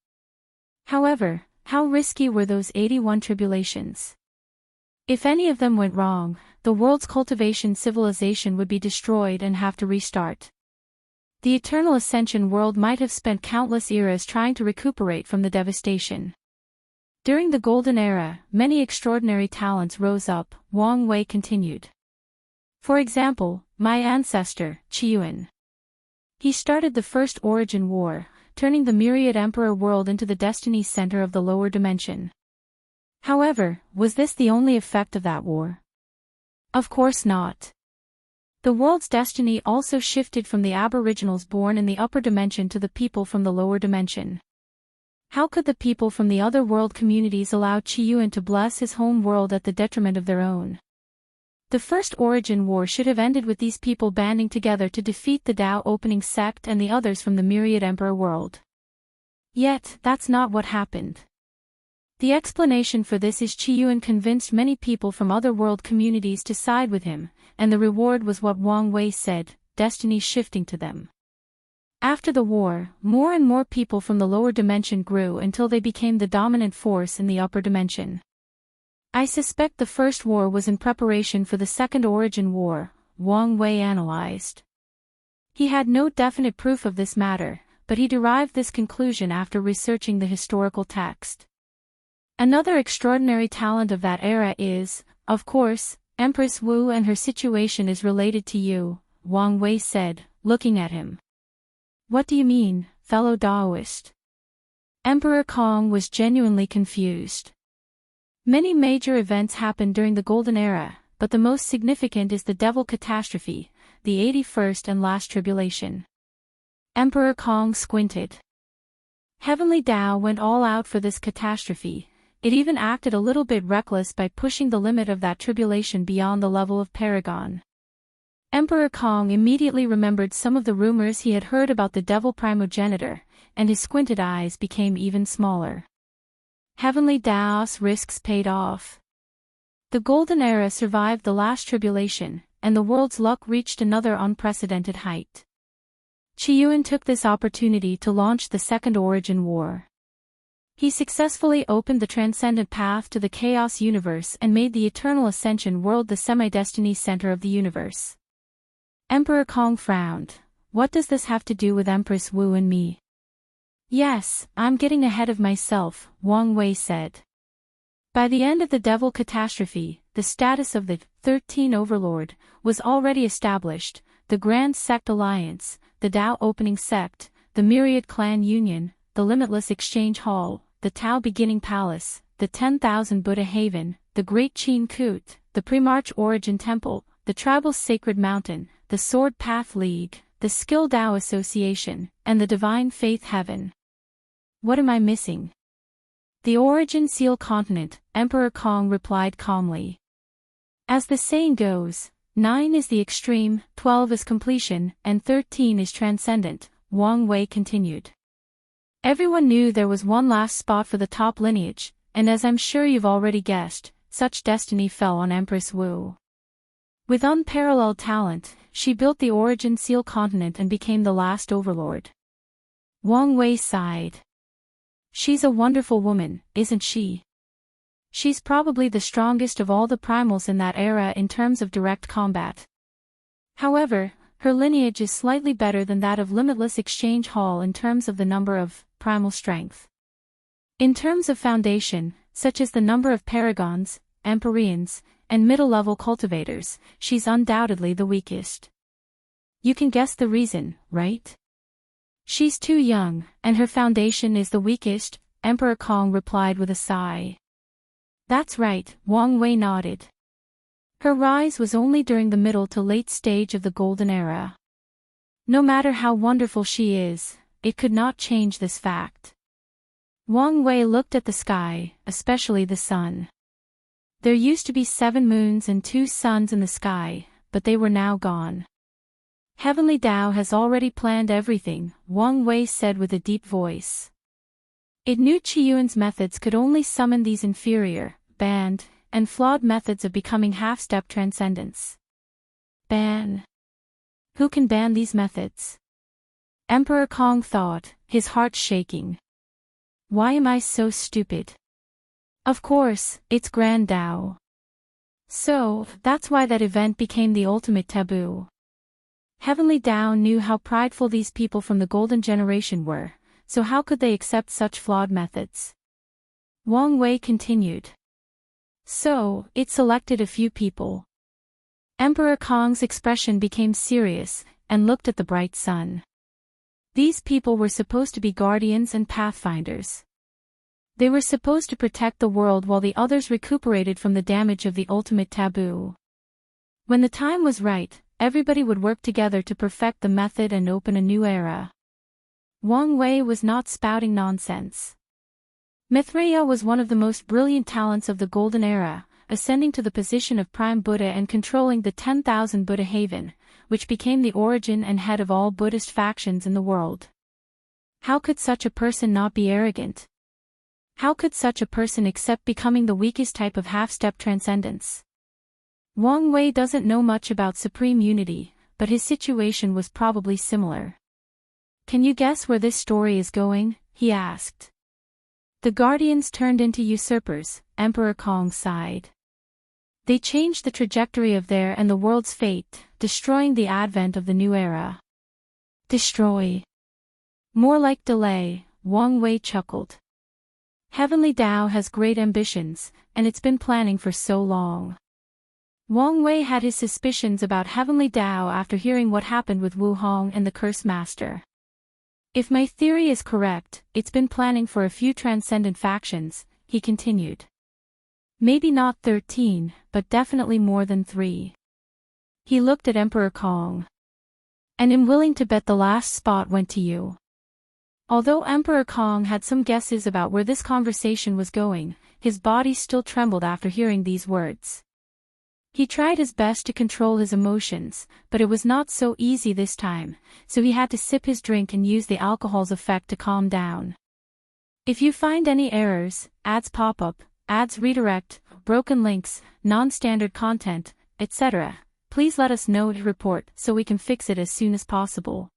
However, how risky were those 81 tribulations? If any of them went wrong, the world's cultivation civilization would be destroyed and have to restart. The Eternal Ascension world might have spent countless eras trying to recuperate from the devastation. During the Golden Era, many extraordinary talents rose up, Wang Wei continued. For example, my ancestor, Qiuan. He started the First Origin War, turning the myriad Emperor world into the destiny center of the lower dimension. However, was this the only effect of that war? Of course not. The world's destiny also shifted from the aboriginals born in the upper dimension to the people from the lower dimension. How could the people from the other world communities allow Qiyuan to bless his home world at the detriment of their own? The first origin war should have ended with these people banding together to defeat the Tao opening sect and the others from the myriad emperor world. Yet, that's not what happened. The explanation for this is Qiyuan convinced many people from other world communities to side with him, and the reward was what Wang Wei said, destiny shifting to them. After the war, more and more people from the lower dimension grew until they became the dominant force in the upper dimension. I suspect the first war was in preparation for the second origin war, Wang Wei analyzed. He had no definite proof of this matter, but he derived this conclusion after researching the historical text. Another extraordinary talent of that era is, of course, Empress Wu, and her situation is related to you, Wang Wei said, looking at him. What do you mean, fellow Daoist? Emperor Kong was genuinely confused. Many major events happened during the Golden Era, but the most significant is the Devil Catastrophe, the 81st and last tribulation. Emperor Kong squinted. Heavenly Tao went all out for this catastrophe. It even acted a little bit reckless by pushing the limit of that tribulation beyond the level of Paragon. Emperor Kong immediately remembered some of the rumors he had heard about the Devil Primogenitor, and his squinted eyes became even smaller. Heavenly Tao's risks paid off. The Golden Era survived the last tribulation, and the world's luck reached another unprecedented height. Qiyuan took this opportunity to launch the Second Origin War. He successfully opened the transcendent path to the Chaos Universe and made the Eternal Ascension world the semi-destiny center of the universe. Emperor Kong frowned. What does this have to do with Empress Wu and me? Yes, I'm getting ahead of myself, Wang Wei said. By the end of the Devil Catastrophe, the status of the 13 Overlord was already established, the Grand Sect Alliance, the Tao Opening Sect, the Myriad Clan Union, the Limitless Exchange Hall, the Tao Beginning Palace, the 10,000 Buddha Haven, the Great Qin Kut, the Premarch Origin Temple, the Tribal Sacred Mountain, the Sword Path League, the Skill Tao Association, and the Divine Faith Heaven. What am I missing? The Origin Seal Continent, Emperor Kong replied calmly. As the saying goes, 9 is the extreme, 12 is completion, and 13 is transcendent, Wang Wei continued. Everyone knew there was one last spot for the top lineage, and as I'm sure you've already guessed, such destiny fell on Empress Wu. With unparalleled talent, she built the Origin Seal Continent and became the last overlord. Wang Wei sighed. She's a wonderful woman, isn't she? She's probably the strongest of all the primals in that era in terms of direct combat. However, her lineage is slightly better than that of Limitless Exchange Hall in terms of the number of primal strength. In terms of foundation, such as the number of paragons, empyreans, and middle-level cultivators, she's undoubtedly the weakest. You can guess the reason, right? She's too young, and her foundation is the weakest, Emperor Kong replied with a sigh. That's right, Wang Wei nodded. Her rise was only during the middle to late stage of the Golden Era. No matter how wonderful she is, it could not change this fact. Wang Wei looked at the sky, especially the sun. There used to be 7 moons and 2 suns in the sky, but they were now gone. Heavenly Tao has already planned everything, Wang Wei said with a deep voice. It knew Qiyuan's methods could only summon these inferior, banned, and flawed methods of becoming half-step transcendence. Ban? Who can ban these methods? Emperor Kong thought, his heart shaking. Why am I so stupid? Of course, it's Grand Tao. So, that's why that event became the ultimate taboo. Heavenly Tao knew how prideful these people from the Golden Generation were, so how could they accept such flawed methods? Wang Wei continued. So, it selected a few people. Emperor Kong's expression became serious, and looked at the bright sun. These people were supposed to be guardians and pathfinders. They were supposed to protect the world while the others recuperated from the damage of the ultimate taboo. When the time was right, everybody would work together to perfect the method and open a new era. Wang Wei was not spouting nonsense. Maitreya was one of the most brilliant talents of the Golden Era, ascending to the position of Prime Buddha and controlling the 10,000 Buddha Haven, which became the origin and head of all Buddhist factions in the world. How could such a person not be arrogant? How could such a person accept becoming the weakest type of half-step transcendence? Wang Wei doesn't know much about supreme unity, but his situation was probably similar. Can you guess where this story is going? He asked. The Guardians turned into usurpers, Emperor Kong sighed. They changed the trajectory of their and the world's fate, destroying the advent of the new era. Destroy. More like delay, Wang Wei chuckled. Heavenly Tao has great ambitions, and it's been planning for so long. Wang Wei had his suspicions about Heavenly Tao after hearing what happened with Wu Hong and the Curse Master. If my theory is correct, it's been planning for a few transcendent factions, he continued. Maybe not 13, but definitely more than 3. He looked at Emperor Kong. And am willing to bet the last spot went to you. Although Emperor Kong had some guesses about where this conversation was going, his body still trembled after hearing these words. He tried his best to control his emotions, but it was not so easy this time, so he had to sip his drink and use the alcohol's effect to calm down. If you find any errors, ads pop up, ads redirect, broken links, non-standard content, etc., please let us know to report so we can fix it as soon as possible.